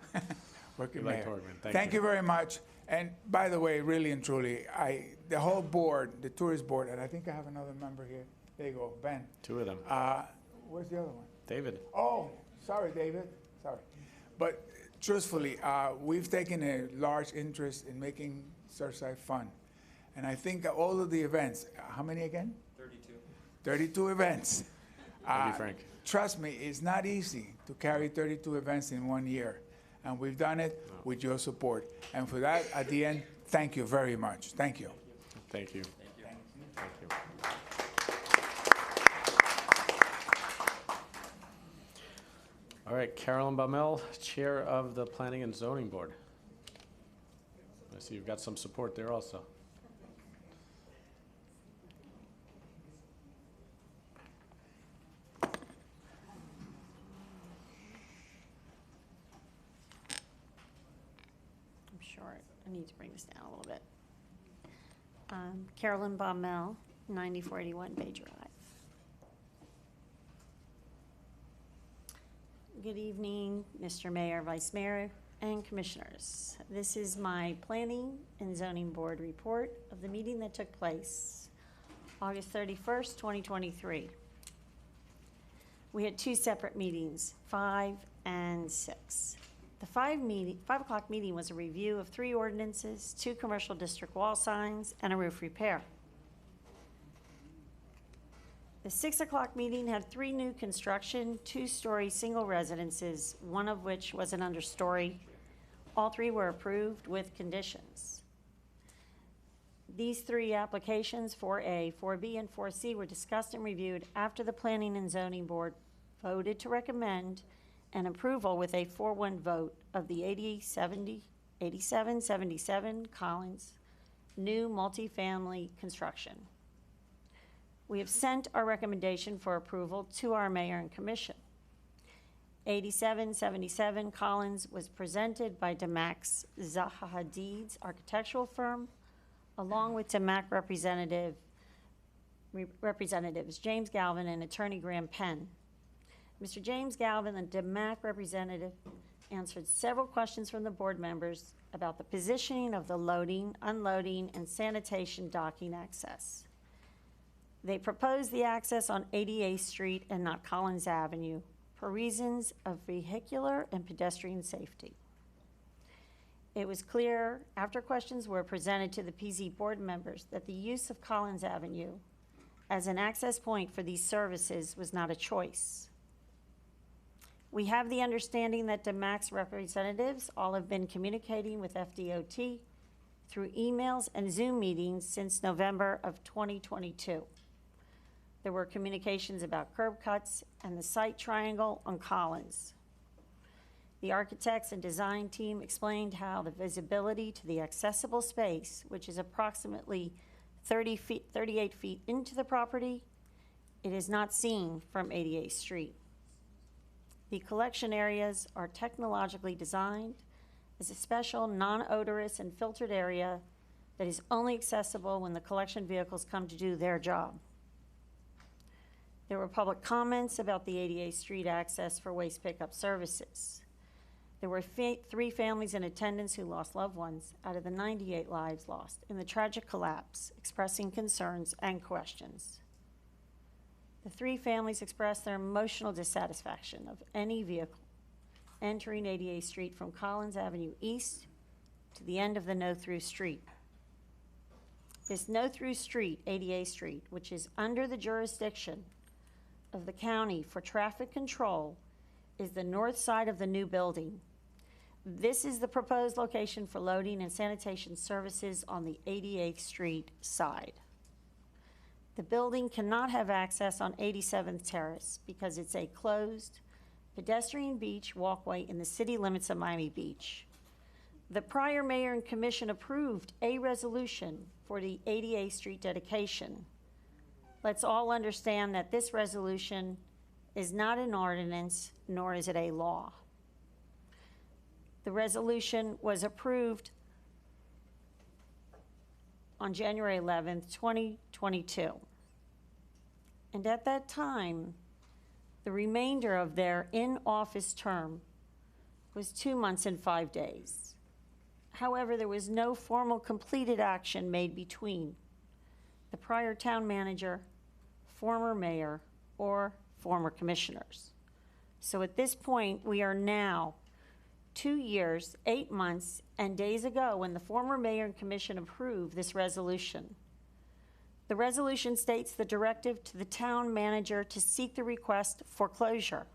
Working Eli mayor. Torgman, Thank you very much. And by the way, really and truly, the whole board, the tourist board, and I think I have another member here. There you go, Ben. Two of them. Where's the other one? David. Oh, sorry, David. Sorry. But truthfully, we've taken a large interest in making Surfside fun. And I think all of the events, how many again? 32. 32 events. Thank you, Frank. Trust me, it's not easy to carry 32 events in 1 year. And we've done it with your support. And for that, at the end, thank you very much. Thank you. Thank you. Thank you. All right, Carolyn Baumel, Chair of the Planning and Zoning Board. I see you've got some support there also. I'm short. I need to bring this down a little bit. Carolyn Baumel, 9481 Bay Drive. Good evening, Mr. Mayor, Vice Mayor, and Commissioners. This is my Planning and Zoning Board report of the meeting that took place August 31st, 2023. We had two separate meetings, 5 and 6. The 5 o'clock meeting was a review of 3 ordinances, 2 commercial district wall signs, and a roof repair. The 6 o'clock meeting had 3 new construction, 2-story single residences, one of which was an understory. All 3 were approved with conditions. These 3 applications, 4A, 4B, and 4C, were discussed and reviewed after the Planning and Zoning Board voted to recommend an approval with a 4-1 vote of the 8777 Collins new multifamily construction. We have sent our recommendation for approval to our mayor and commission. 8777 Collins was presented by DAMAC's Zaha Hadid's architectural firm, along with DAMAC representatives James Galvin and attorney Graham Penn. Mr. James Galvin, the DAMAC representative, answered several questions from the board members about the positioning of the loading, unloading, and sanitation docking access. They proposed the access on 88th Street and not Collins Avenue for reasons of vehicular and pedestrian safety. It was clear after questions were presented to the PZ board members that the use of Collins Avenue as an access point for these services was not a choice. We have the understanding that DAMAC's representatives all have been communicating with FDOT through emails and Zoom meetings since November of 2022. There were communications about curb cuts and the site triangle on Collins. The architects and design team explained how the visibility to the accessible space, which is approximately 38 feet into the property, it is not seen from 88th Street. The collection areas are technologically designed as a special non-odorous and filtered area that is only accessible when the collection vehicles come to do their job. There were public comments about the 88th Street access for waste pickup services. There were 3 families in attendance who lost loved ones out of the 98 lives lost in the tragic collapse, expressing concerns and questions. The 3 families expressed their emotional dissatisfaction of any vehicle entering 88th Street from Collins Avenue East to the end of the no-through street. This no-through street, 88th Street, which is under the jurisdiction of the county for traffic control, is the north side of the new building. This is the proposed location for loading and sanitation services on the 88th Street side. The building cannot have access on 87th Terrace because it's a closed pedestrian beach walkway in the city limits of Miami Beach. The prior mayor and commission approved a resolution for the 88th Street dedication. Let's all understand that this resolution is not an ordinance, nor is it a law. The resolution was approved on January 11th, 2022. And at that time, The remainder of their in-office term was 2 months and 5 days. However, there was no formal completed action made between the prior town manager, former mayor, or former commissioners. So at this point, we are now 2 years, 8 months, and days ago when the former mayor and commission approved this resolution. The resolution states the directive to the town manager to seek the request for closure.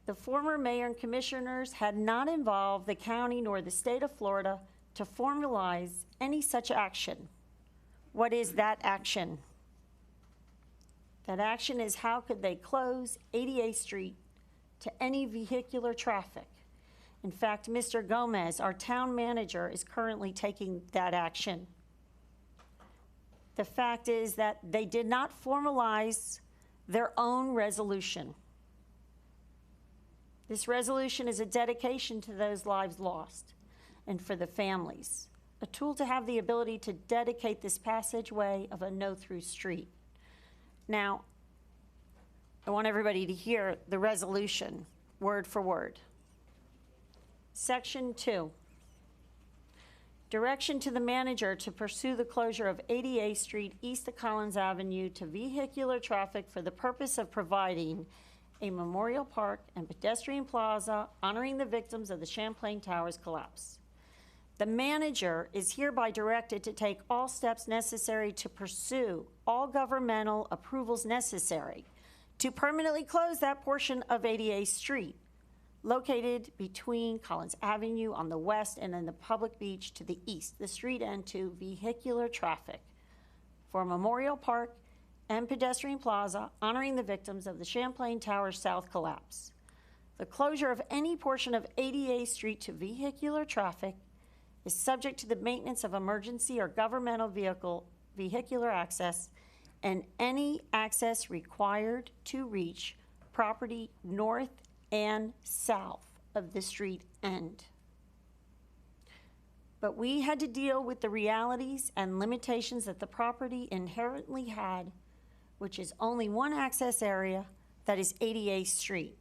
The former mayor and commissioners had not involved the county nor the state of Florida to formalize any such action. What is that action? That action is how could they close 88th Street to any vehicular traffic. In fact, Mr. Gomez, our town manager, is currently taking that action. The fact is that they did not formalize their own resolution. This resolution is a dedication to those lives lost and for the families, a tool to have the ability to dedicate this passageway of a no-through street. Now, I want everybody to hear the resolution, word for word. Section 2, direction to the manager to pursue the closure of 88th Street east of Collins Avenue to vehicular traffic for the purpose of providing a memorial park and pedestrian plaza honoring the victims of the Champlain Towers collapse. The manager is hereby directed to take all steps necessary to pursue all governmental approvals necessary to permanently close that portion of 88th Street, located between Collins Avenue on the west and in the public beach to the east, the street end to vehicular traffic for Memorial Park and pedestrian plaza honoring the victims of the Champlain Towers South collapse. The closure of any portion of 88th Street to vehicular traffic is subject to the maintenance of emergency or governmental vehicular access and any access required to reach property north and south of the street end. But we had to deal with the realities and limitations that the property inherently had, which is only one access area, that is 88th Street.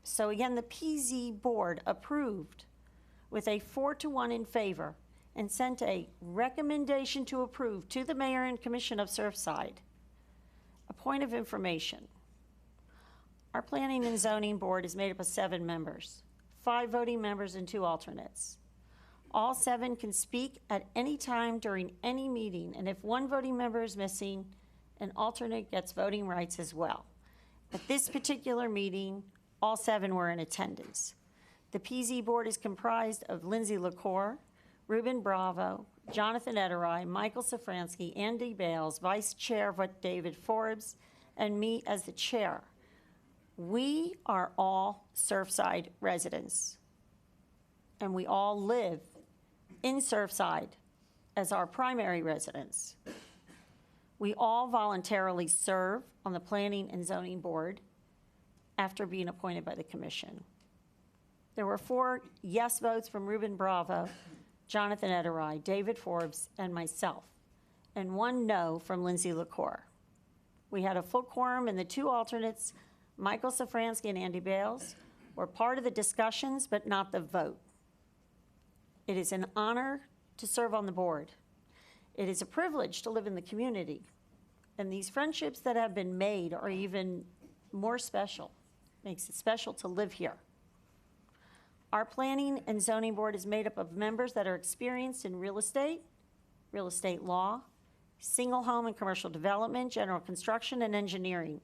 So again, the PZ board approved with a 4-1 in favor and sent a recommendation to approve to the mayor and commission of Surfside. A point of information. Our planning and zoning board is made up of 7 members, 5 voting members and 2 alternates. All 7 can speak at any time during any meeting, and if one voting member is missing, an alternate gets voting rights as well. At this particular meeting, all 7 were in attendance. The PZ board is comprised of Lindsay LaCour, Ruben Bravo, Jonathan Ederai, Michael Safransky, Andy Bales, Vice Chair David Forbes, and me as the chair. We are all Surfside residents, and we all live in Surfside as our primary residence. We all voluntarily serve on the Planning and Zoning Board after being appointed by the commission. There were 4 yes votes from Ruben Bravo, Jonathan Ederai, David Forbes, and myself, and 1 no from Lindsay LaCour. We had a full quorum, and the 2 alternates, Michael Safransky and Andy Bales, were part of the discussions, but not the vote. It is an honor to serve on the board. It is a privilege to live in the community, and these friendships that have been made are even more special. Makes it special to live here. Our planning and zoning board is made up of members that are experienced in real estate law, single home and commercial development, general construction, and engineering.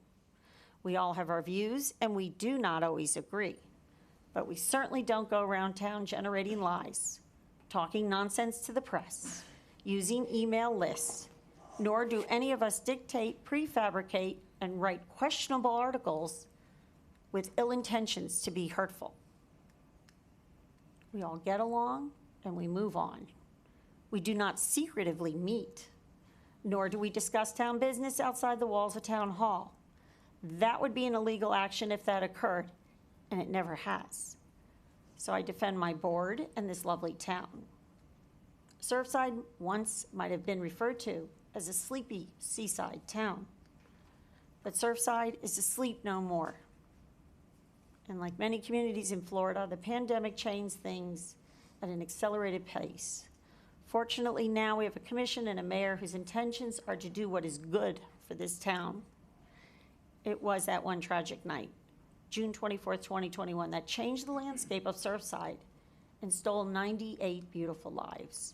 We all have our views, and we do not always agree, but we certainly don't go around town generating lies, talking nonsense to the press, using email lists, nor do any of us dictate, prefabricate, and write questionable articles with ill intentions to be hurtful. We all get along and we move on. We do not secretively meet, nor do we discuss town business outside the walls of town hall. That would be an illegal action if that occurred, and it never has. So I defend my board and this lovely town. Surfside once might have been referred to as a sleepy seaside town. but Surfside is asleep no more. And like many communities in Florida, the pandemic changed things at an accelerated pace. Fortunately, now we have a commission and a mayor whose intentions are to do what is good for this town. It was that one tragic night, June 24th, 2021, that changed the landscape of Surfside and stole 98 beautiful lives.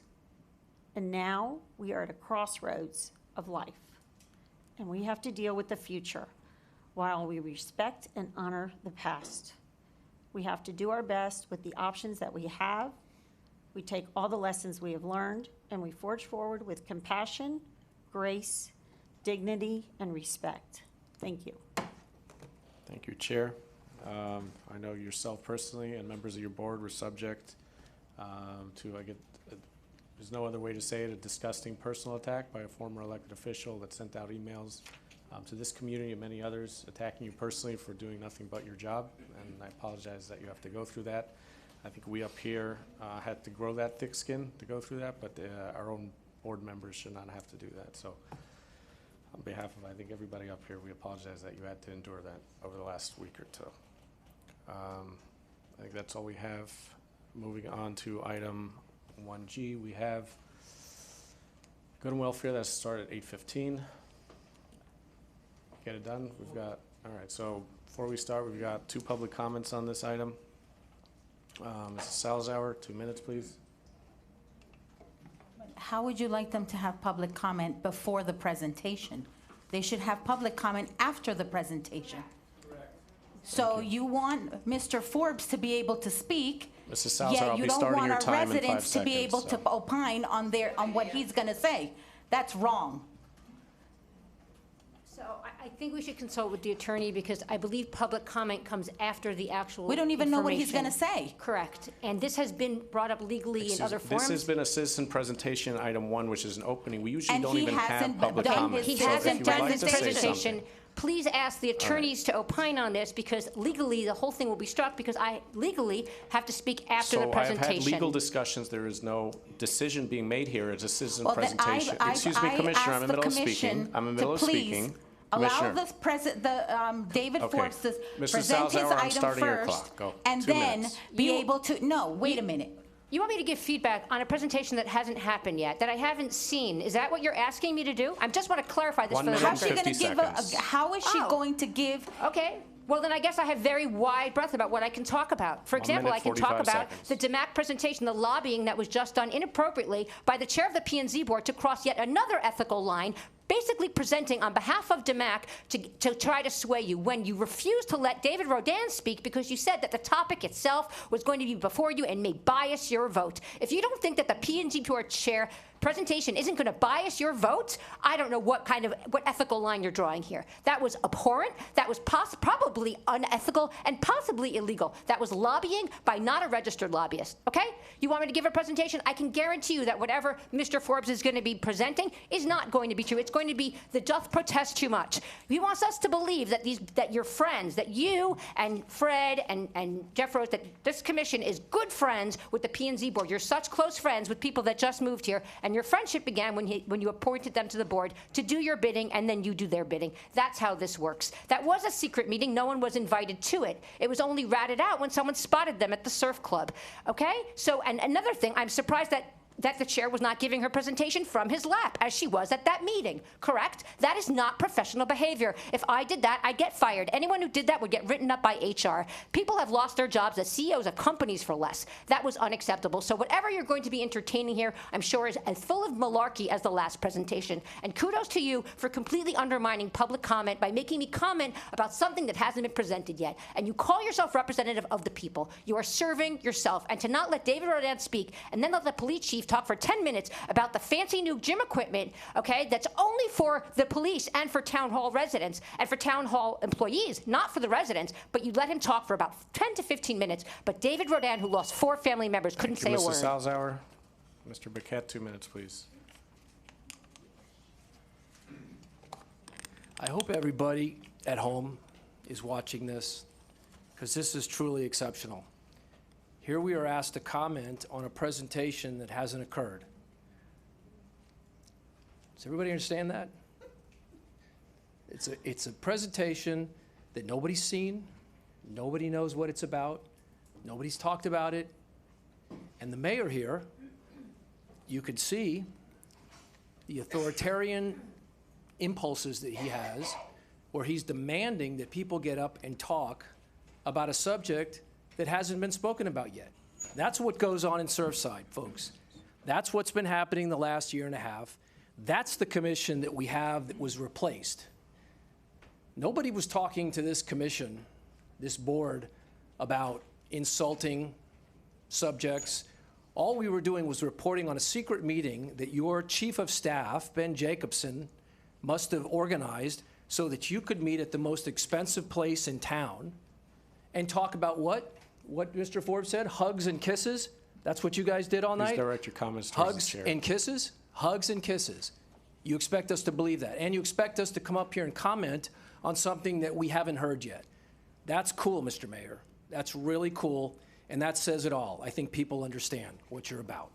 And now we are at a crossroads of life, and we have to deal with the future while we respect and honor the past. We have to do our best with the options that we have. We take all the lessons we have learned, and we forge forward with compassion, grace, dignity, and respect. Thank you. Thank you, Chair. I know yourself personally and members of your board were subject to, there's no other way to say it, a disgusting personal attack by a former elected official that sent out emails to this community and many others attacking you personally for doing nothing but your job. And I apologize that you have to go through that. I think we up here had to grow that thick skin to go through that, but our own board members should not have to do that. So on behalf of, I think, everybody up here, we apologize that you had to endure that over the last week or two. I think that's all we have. Moving on to item 1G, we have good and welfare that started at 8:15. Get it done. We've got, all right, so before we start, we've got 2 public comments on this item. Mrs. Salzauer, 2 minutes, please. How would you like them to have public comment before the presentation? They should have public comment after the presentation. So you want Mr. Forbes to be able to speak, Mrs. Salzauer, yet I'll you be don't starting want your our time in 5 residents to be seconds, able to opine on what he's gonna say. That's wrong. So I think we should consult with the attorney because I believe public comment comes after the actual We don't even know what he's information. gonna say. Correct. And this has been brought up legally in other forums. This has been a citizen presentation, item 1, which is an opening. We usually And don't he even have hasn't public done comment. his He So if hasn't you would done like his to say presentation. something. Please ask the attorneys to opine on this because legally the whole thing will be struck because I legally have to speak after the So I've presentation. had legal discussions. There is no decision being made here. It's a citizen Well, then presentation. Excuse me, Commissioner, I'm in the middle of speaking. I'm in the middle of speaking. Allow Commissioner. David Okay. Forbes to Mr. present his Salzauer, I'm item starting your first, clock. Go. and 2 then minutes. be able to, no, wait a minute. You want me to give feedback on a presentation that hasn't happened yet, that I haven't seen? Is that what you're asking me to do? I just want to clarify this 1 for the minute record. and 50 seconds. How is she Oh. going to give? Okay. Well, then I guess I have very wide breadth about what I can talk about. For 1 example, minute, I can talk 45 about seconds. the DAMAC presentation, the lobbying that was just done inappropriately by the chair of the P&Z board to cross yet another ethical line, basically presenting on behalf of DAMAC to try to sway you when you refused to let David Rodan speak because you said that the topic itself was going to be before you and may bias your vote. If you don't think that the P&Z board chair presentation isn't going to bias your vote, I don't know what ethical line you're drawing here. That was abhorrent. That was probably unethical and possibly illegal. That was lobbying by not a registered lobbyist. Okay? You want me to give a presentation? I can guarantee you that whatever Mr. Forbes is going to be presenting is not going to be true. It's going to be the doth protest too much. He wants us to believe that your friends, that you and Fred and Jeff Rose, that this commission is good friends with the P&Z board. You're such close friends with people that just moved here, and your friendship began when you appointed them to the board to do your bidding, and then you do their bidding. That's how this works. That was a secret meeting. No one was invited to it. It was only ratted out when someone spotted them at the surf club. Okay? So, and another thing, I'm surprised that the chair was not giving her presentation from his lap, as she was at that meeting, correct? That is not professional behavior. If I did that, I'd get fired. Anyone who did that would get written up by HR. People have lost their jobs as CEOs of companies for less. That was unacceptable. So whatever you're going to be entertaining here, I'm sure is as full of malarkey as the last presentation. And kudos to you for completely undermining public comment by making me comment about something that hasn't been presented yet. And you call yourself representative of the people. You are serving yourself. And to not let David Rodan speak and then let the police chief talk for 10 minutes about the fancy new gym equipment, okay, that's only for the police and for town hall residents and for town hall employees, not for the residents, but you let him talk for about 10 to 15 minutes. But David Rodan, who lost 4 family members, couldn't say a word. Mr. Salzauer. Mr. Burkett, 2 minutes, please. I hope everybody at home is watching this because this is truly exceptional. Here we are asked to comment on a presentation that hasn't occurred. Does everybody understand that? It's a presentation that nobody's seen, nobody knows what it's about, nobody's talked about it. And the mayor here, you could see the authoritarian impulses that he has, where he's demanding that people get up and talk about a subject that hasn't been spoken about yet. That's what goes on in Surfside, folks. That's what's been happening the last year and a half. That's the commission that we have that was replaced. Nobody was talking to this commission, this board, about insulting subjects. All we were doing was reporting on a secret meeting that your chief of staff, Ben Jacobson, must have organized so that you could meet at the most expensive place in town and talk about what Mr. Forbes said, hugs and kisses. That's what you guys did all night? Please direct your comments towards the Hugs chair. and kisses? Hugs and kisses. You expect us to believe that. And you expect us to come up here and comment on something that we haven't heard yet. That's cool, Mr. Mayor. That's really cool, and that says it all. I think people understand what you're about.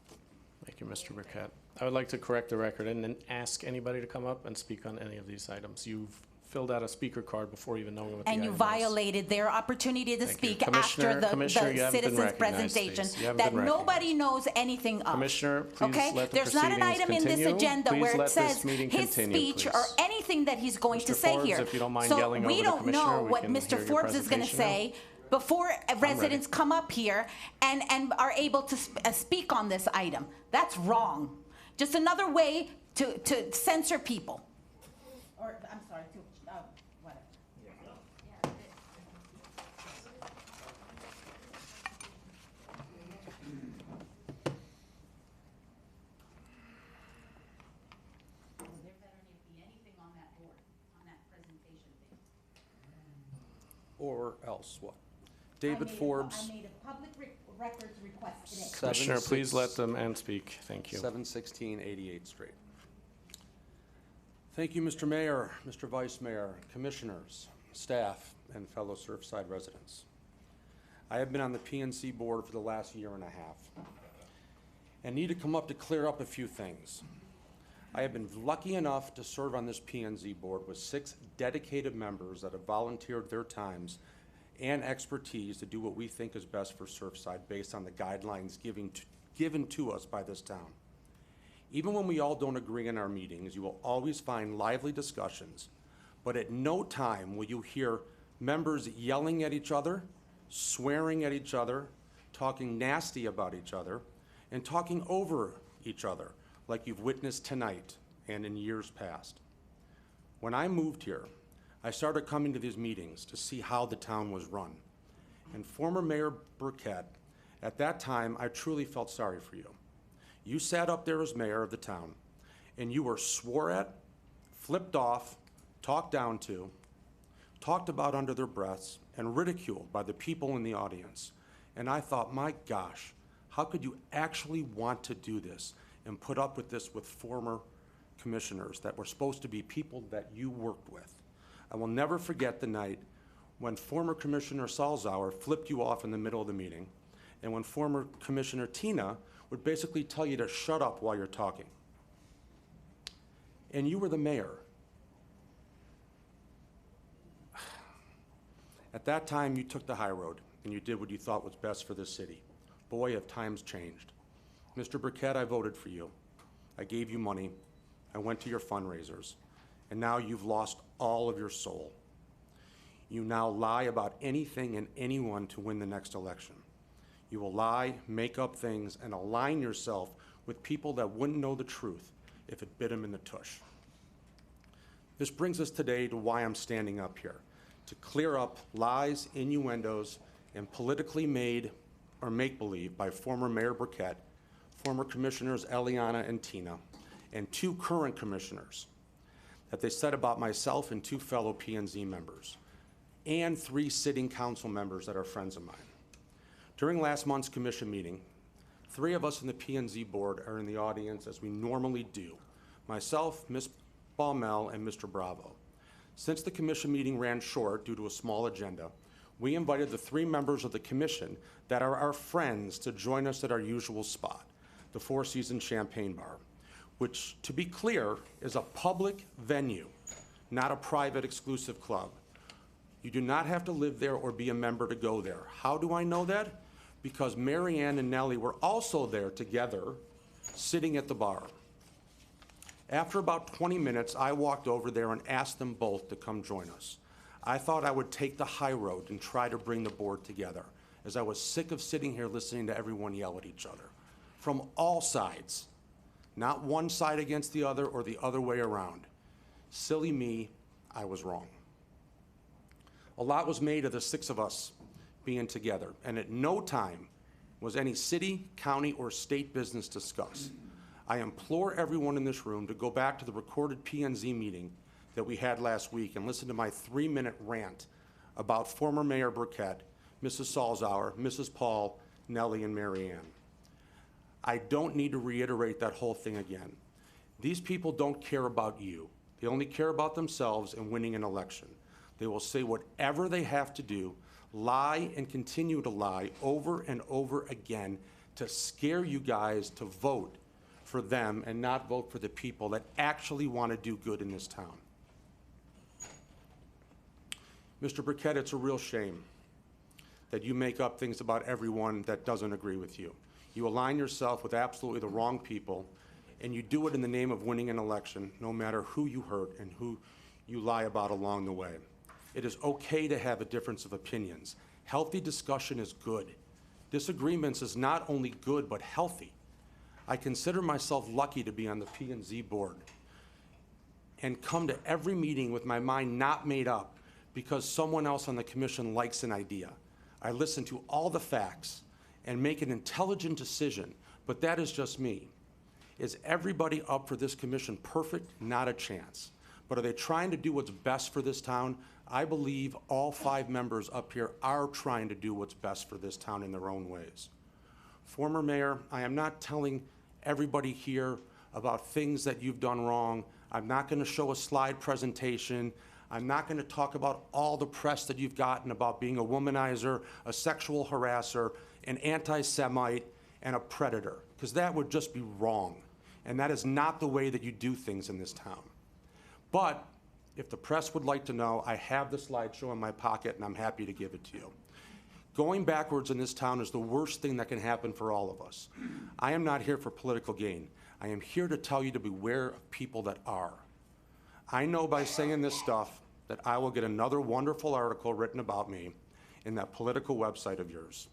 Thank you, Mr. Burkett. I would like to correct the record and then ask anybody to come up and speak on any of these items. You've filled out a speaker card before even knowing what the And you item is. violated their opportunity to Thank you. speak Commissioner- after the Commissioner, you haven't been citizens' recognized, presentation please. You haven't that been recognized. nobody knows anything of. Commissioner, please Okay? let the There's not an proceedings item in this continue. agenda Please where let it this says meeting his continue, speech please. or anything that he's going to Mr. say Forbes, here. if you don't mind So yelling we over the don't commissioner, know we what can Mr. hear your Forbes is going to presentation say before residents ready. come up here and are able to speak on this item. That's wrong. Just another way to censor people. Or, I'm sorry, whatever. There better not be anything on that board, on that presentation thing. Or else what? David I Forbes, made a public records request today. Commissioner, please let the man speak. Thank you. 716 88th Street. Thank you, Mr. Mayor, Mr. Vice Mayor, commissioners, staff, and fellow Surfside residents. I have been on the P&Z board for the last year and a half and need to come up to clear up a few things. I have been lucky enough to serve on this P&Z board with 6 dedicated members that have volunteered their times and expertise to do what we think is best for Surfside based on the guidelines given to us by this town. Even when we all don't agree in our meetings, you will always find lively discussions, but at no time will you hear members yelling at each other, swearing at each other, talking nasty about each other, and talking over each other like you've witnessed tonight and in years past. When I moved here, I started coming to these meetings to see how the town was run. And former Mayor Burkett, at that time, I truly felt sorry for you. You sat up there as mayor of the town, and you were swore at, flipped off, talked down to, talked about under their breaths, and ridiculed by the people in the audience. And I thought, my gosh, how could you actually want to do this and put up with this with former commissioners that were supposed to be people that you worked with? I will never forget the night when former Commissioner Salzauer flipped you off in the middle of the meeting, and when former Commissioner Tina would basically tell you to shut up while you're talking. And you were the mayor. At that time, you took the high road, and you did what you thought was best for this city. Boy, have times changed. Mr. Burkett, I voted for you. I gave you money. I went to your fundraisers. And now you've lost all of your soul. You now lie about anything and anyone to win the next election. You will lie, make up things, and align yourself with people that wouldn't know the truth if it bit them in the tush. This brings us today to why I'm standing up here, to clear up lies, innuendos, and politically made or make-believe by former Mayor Burkett, former Commissioners Eliana and Tina, and 2 current commissioners that they said about myself and 2 fellow P&Z members, and 3 sitting council members that are friends of mine. During last month's commission meeting, 3 of us in the P&Z board are in the audience as we normally do. Myself, Ms. Baumel, and Mr. Bravo. Since the commission meeting ran short due to a small agenda, we invited the 3 members of the commission that are our friends to join us at our usual spot, the Four Seasons Champagne Bar, which, to be clear, is a public venue, not a private exclusive club. You do not have to live there or be a member to go there. How do I know that? Because Mary Ann and Nellie were also there together, sitting at the bar. After about 20 minutes, I walked over there and asked them both to come join us. I thought I would take the high road and try to bring the board together, as I was sick of sitting here listening to everyone yell at each other. From all sides, not one side against the other or the other way around. Silly me, I was wrong. A lot was made of the six of us being together, and at no time was any city, county, or state business discussed. I implore everyone in this room to go back to the recorded P&Z meeting that we had last week and listen to my 3-minute rant about former Mayor Burkett, Mrs. Salzauer, Mrs. Paul, Nellie, and Mary Ann. I don't need to reiterate that whole thing again. These people don't care about you. They only care about themselves and winning an election. They will say whatever they have to do, lie and continue to lie over and over again to scare you guys to vote for them and not vote for the people that actually want to do good in this town. Mr. Burkett, it's a real shame that you make up things about everyone that doesn't agree with you. You align yourself with absolutely the wrong people, and you do it in the name of winning an election, no matter who you hurt and who you lie about along the way. It is okay to have a difference of opinions. Healthy discussion is good. Disagreements is not only good, but healthy. I consider myself lucky to be on the P&Z board and come to every meeting with my mind not made up because someone else on the commission likes an idea. I listen to all the facts and make an intelligent decision, but that is just me. Is everybody up for this commission perfect? Not a chance. But are they trying to do what's best for this town? I believe all 5 members up here are trying to do what's best for this town in their own ways. Former Mayor, I am not telling everybody here about things that you've done wrong. I'm not going to show a slide presentation. I'm not going to talk about all the press that you've gotten about being a womanizer, a sexual harasser, an anti-Semite, and a predator, because that would just be wrong. And that is not the way that you do things in this town. But if the press would like to know, I have the slideshow in my pocket, and I'm happy to give it to you. Going backwards in this town is the worst thing that can happen for all of us. I am not here for political gain. I am here to tell you to beware of people that are. I know by saying this stuff that I will get another wonderful article written about me in that political website of yours.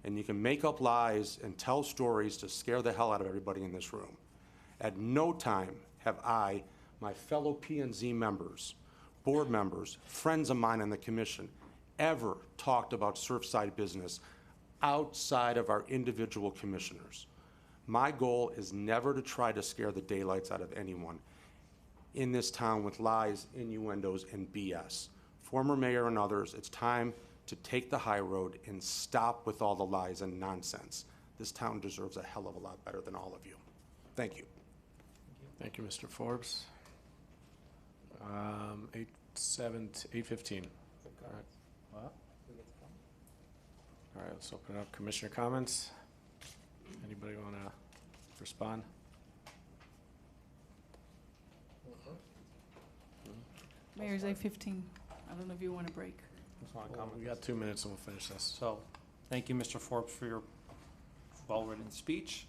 And you can make up lies and tell stories to scare the hell out of everybody in this room. At no time have I, my fellow P&Z members, board members, friends of mine on the commission, ever talked about Surfside business outside of our individual commissioners. My goal is never to try to scare the daylights out of anyone in this town with lies, innuendos, and BS. Former mayor and others, it's time to take the high road and stop with all the lies and nonsense. This town deserves a hell of a lot better than all of you. Thank you. Thank you, Mr. Forbes. 8:15. All right. What? All right, let's open it up. Commissioner comments. Anybody want to respond? Mayor's 8:15. I don't know if you want to break. Well, we got 2 minutes and we'll finish this. So, thank you, Mr. Forbes, for your well-written speech.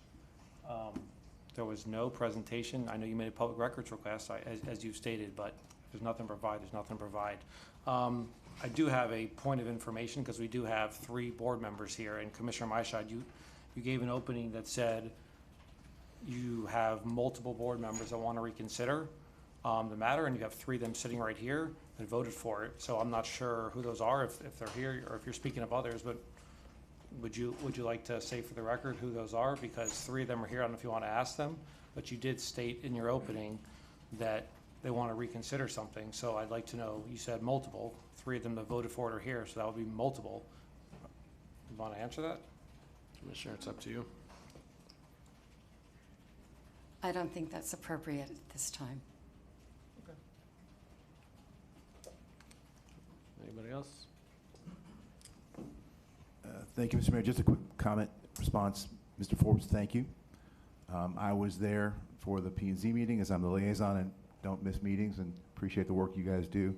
There was no presentation. I know you made a public records request, as you stated, but if there's nothing to provide, there's nothing to provide. I do have a point of information because we do have 3 board members here, and Commissioner Maishad, you gave an opening that said you have multiple board members that want to reconsider the matter, and you have 3 of them sitting right here that voted for it. So I'm not sure who those are, if they're here, or if you're speaking of others, but would you like to say for the record who those are? Because 3 of them are here. I don't know if you want to ask them, but you did state in your opening that they want to reconsider something. So I'd like to know, you said multiple, 3 of them that voted for it are here, so that would be multiple. You want to answer that? Commissioner, it's up to you. I don't think that's appropriate at this time. Anybody else? Thank you, Mr. Mayor. Just a quick comment response. Mr. Forbes, thank you. I was there for the P&Z meeting as I'm the liaison, and don't miss meetings and appreciate the work you guys do.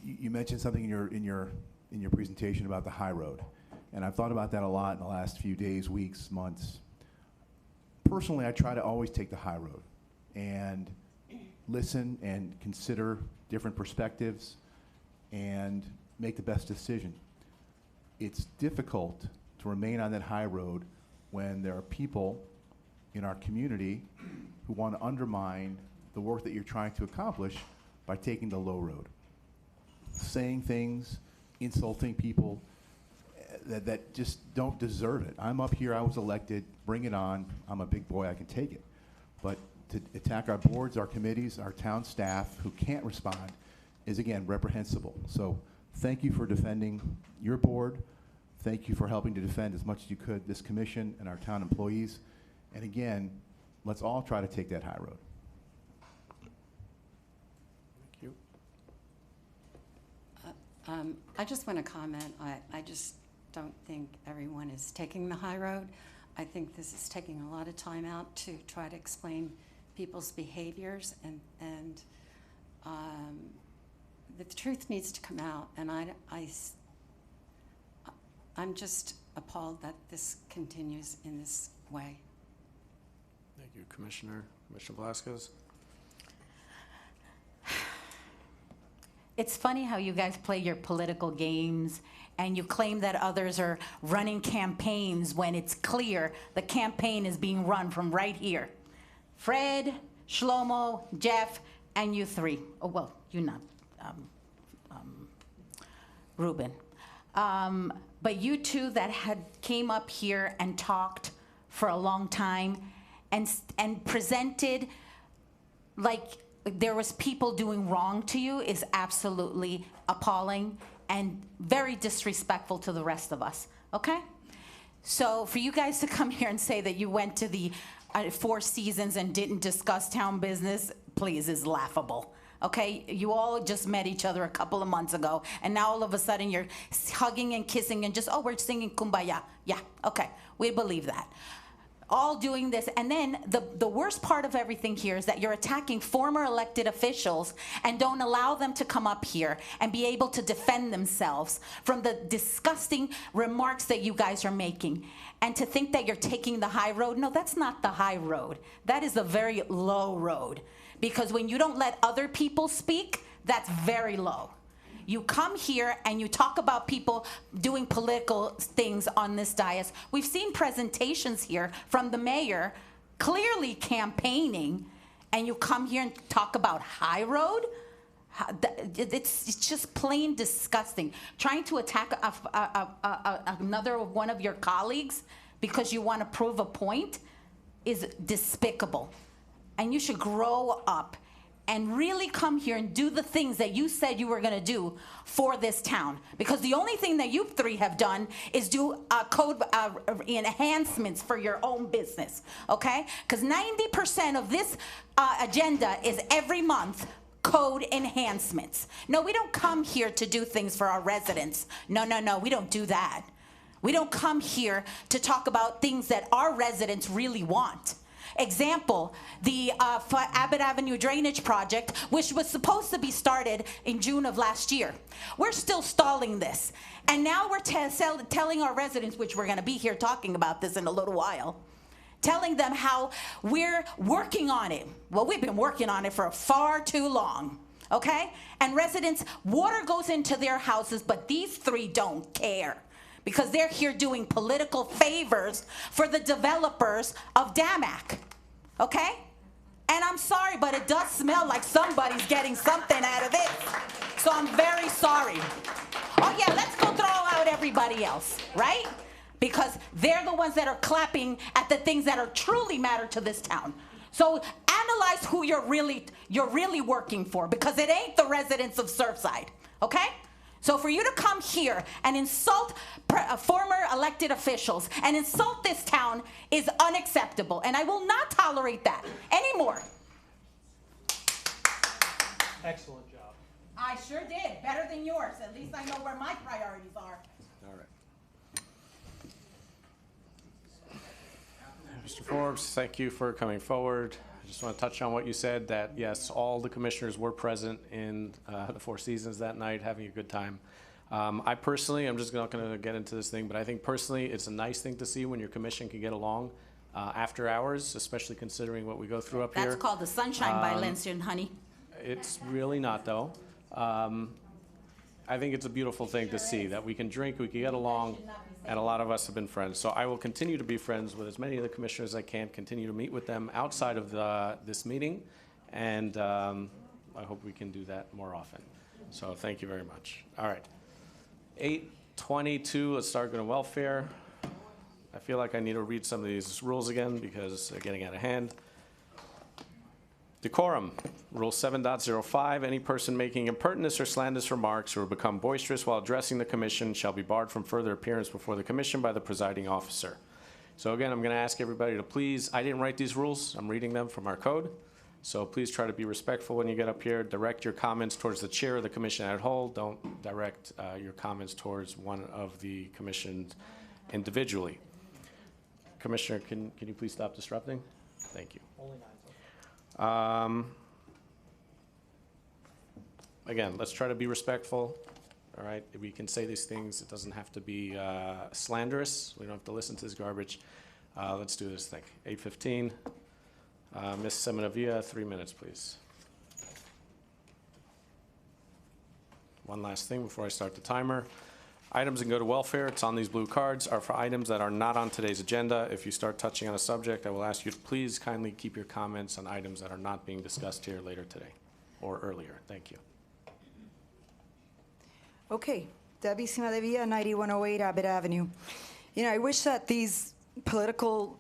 You mentioned something in your presentation about the high road, and I've thought about that a lot in the last few days, weeks, months. Personally, I try to always take the high road and listen and consider different perspectives and make the best decision. It's difficult to remain on that high road when there are people in our community who want to undermine the work that you're trying to accomplish by taking the low road. Saying things, insulting people that just don't deserve it. I'm up here, I was elected, bring it on, I'm a big boy, I can take it. But to attack our boards, our committees, our town staff who can't respond is, again, reprehensible. So thank you for defending your board. Thank you for helping to defend as much as you could this commission and our town employees. And again, let's all try to take that high road. Thank you. I just want to comment. I just don't think everyone is taking the high road. I think this is taking a lot of time out to try to explain people's behaviors, and the truth needs to come out. And I'm just appalled that this continues in this way. Thank you, Commissioner Velasquez. It's funny how you guys play your political games and you claim that others are running campaigns when it's clear the campaign is being run from right here. Fred, Shlomo, Jeff, and you three. Oh, well, you not, Ruben. But you two that had came up here and talked for a long time and presented like there was people doing wrong to you is absolutely appalling and very disrespectful to the rest of us, okay? So for you guys to come here and say that you went to the Four Seasons and didn't discuss town business, please, is laughable. Okay, you all just met each other a couple of months ago, and now all of a sudden you're hugging and kissing and just, oh, we're singing Kumbaya. Yeah, okay, we believe that. All doing this, and then the worst part of everything here is that you're attacking former elected officials and don't allow them to come up here and be able to defend themselves from the disgusting remarks that you guys are making. And to think that you're taking the high road, no, that's not the high road. That is a very low road. Because when you don't let other people speak, that's very low. You come here and you talk about people doing political things on this dais. We've seen presentations here from the mayor clearly campaigning, and you come here and talk about high road? It's just plain disgusting. Trying to attack another one of your colleagues because you want to prove a point is despicable. And you should grow up and really come here and do the things that you said you were going to do for this town. Because the only thing that you three have done is do code enhancements for your own business, okay? Because 90% of this agenda is every month code enhancements. No, we don't come here to do things for our residents. No, we don't do that. We don't come here to talk about things that our residents really want. Example, the Abbott Avenue Drainage Project, which was supposed to be started in June of last year. We're still stalling this. And now we're telling our residents, which we're going to be here talking about this in a little while, telling them how we're working on it. Well, we've been working on it for far too long, okay? And residents, water goes into their houses, but these three don't care, because they're here doing political favors for the developers of DAMAC, okay? And I'm sorry, but it does smell like somebody's getting something out of this. So I'm very sorry. Oh yeah, let's go throw out everybody else, right? Because they're the ones that are clapping at the things that are truly matter to this town. So analyze who you're really working for, because it ain't the residents of Surfside, okay? So for you to come here and insult former elected officials and insult this town is unacceptable, and I will not tolerate that anymore. Excellent job. I sure did. Better than yours. At least I know where my priorities are. All right. Mr. Forbes, thank you for coming forward. just want to touch on what you said, that yes, all the commissioners were present in the Four Seasons that night, having a good time. I personally, I'm just not going to get into this thing, but I think personally it's a nice thing to see when your commission can get along after hours, especially considering what we go through up here. That's called the sunshine violation, honey. It's really not, though. I think it's a beautiful thing to see, that we can drink, we can get along, and a lot of us have been friends. So I will continue to be friends with as many of the commissioners as I can, continue to meet with them outside of this meeting, and I hope we can do that more often. So thank you very much. All right. 8:22, let's start going to welfare. I feel like I need to read some of these rules again because they're getting out of hand. Decorum, Rule 7.05, any person making impertinent or slanderous remarks or will become boisterous while addressing the commission shall be barred from further appearance before the commission by the presiding officer. So again, I'm going to ask everybody to please, I didn't write these rules, I'm reading them from our code. So please try to be respectful when you get up here. Direct your comments towards the chair of the commission as a whole. Don't direct your comments towards one of the commissions individually. Commissioner, can you please stop disrupting? Thank you. Again, let's try to be respectful. All right, we can say these things. It doesn't have to be slanderous. We don't have to listen to this garbage. Let's do this thing. 8:15. Ms. Semenavia, 3 minutes, please. One last thing before I start the timer. Items that go to welfare, it's on these blue cards, are for items that are not on today's agenda. If you start touching on a subject, I will ask you to please kindly keep your comments on items that are not being discussed here later today or earlier. Thank you. Okay, Debbie Semenavia, 9108 Abbott Avenue. You know, I wish that these political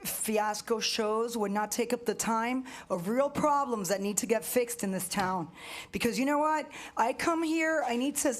fiasco shows would not take up the time of real problems that need to get fixed in this town. Because you know what? I come here, I need to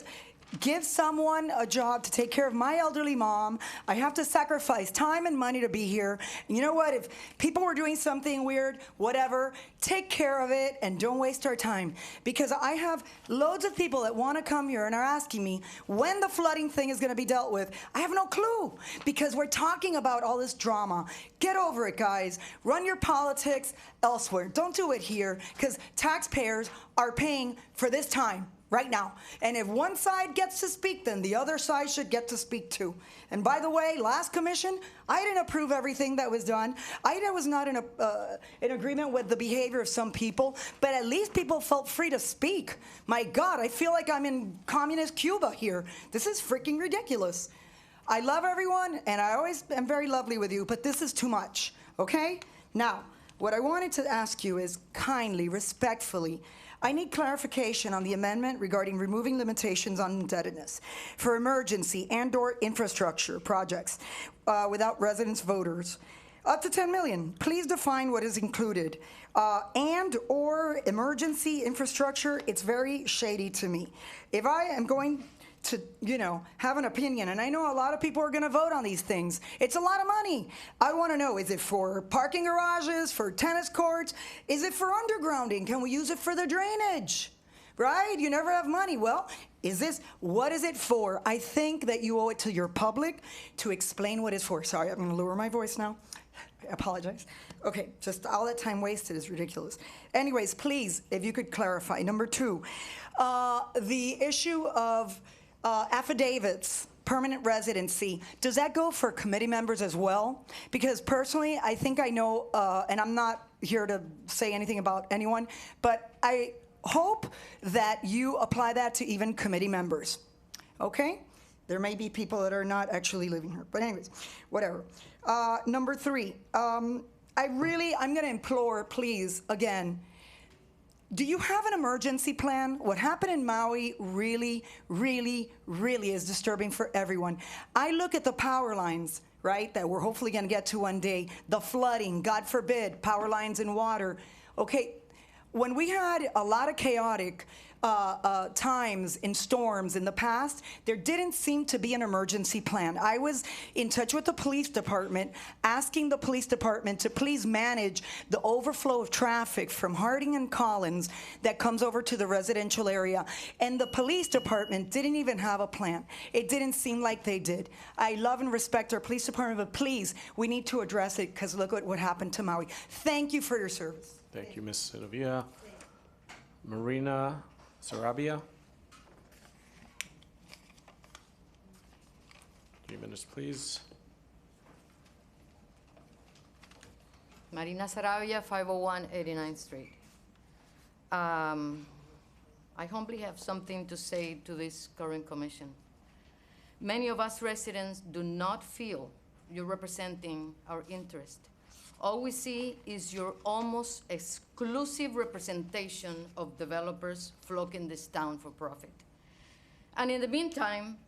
give someone a job to take care of my elderly mom. I have to sacrifice time and money to be here. And you know what? If people were doing something weird, whatever, take care of it and don't waste our time. Because I have loads of people that want to come here and are asking me when the flooding thing is going to be dealt with. I have no clue because we're talking about all this drama. Get over it, guys. Run your politics elsewhere. Don't do it here because taxpayers are paying for this time right now. And if one side gets to speak, then the other side should get to speak too. And by the way, last commission, I didn't approve everything that was done. I was not in agreement with the behavior of some people, but at least people felt free to speak. My God, I feel like I'm in communist Cuba here. This is freaking ridiculous. I love everyone, and I always am very lovely with you, but this is too much, okay? Now, what I wanted to ask you is kindly, respectfully, I need clarification on the amendment regarding removing limitations on indebtedness for emergency and/or infrastructure projects without residents' voters. Up to 10 million. Please define what is included. And/or emergency infrastructure, it's very shady to me. If I am going to, have an opinion, and I know a lot of people are going to vote on these things. It's a lot of money. I want to know, is it for parking garages, for tennis courts? Is it for undergrounding? Can we use it for the drainage? Right? You never have money. Well, what is it for? I think that you owe it to your public to explain what it's for. Sorry, I'm going to lower my voice now. I apologize. Okay, just all that time wasted is ridiculous. Anyways, please, if you could clarify. Number 2, the issue of affidavits, permanent residency, does that go for committee members as well? Because personally, I think I know, and I'm not here to say anything about anyone, but I hope that you apply that to even committee members, okay? There may be people that are not actually living here, but anyways, whatever. Number 3, I'm gonna implore, please, again, do you have an emergency plan? What happened in Maui really, really, really is disturbing for everyone. I look at the power lines, right, that we're hopefully going to get to one day, the flooding, God forbid, power lines and water. Okay, when we had a lot of chaotic times in storms in the past, there didn't seem to be an emergency plan. I was in touch with the police department, asking the police department to please manage the overflow of traffic from Harding and Collins that comes over to the residential area. And the police department didn't even have a plan. It didn't seem like they did. I love and respect our police department, but please, we need to address it because look at what happened to Maui. Thank you for your service. Thank you, Ms. Silvia. Marina Sarabia. 3 minutes, please. Marina Sarabia, 501 89th Street. I humbly have something to say to this current commission. Many of us residents do not feel you're representing our interest. All we see is your almost exclusive representation of developers flocking this town for profit. And in the meantime,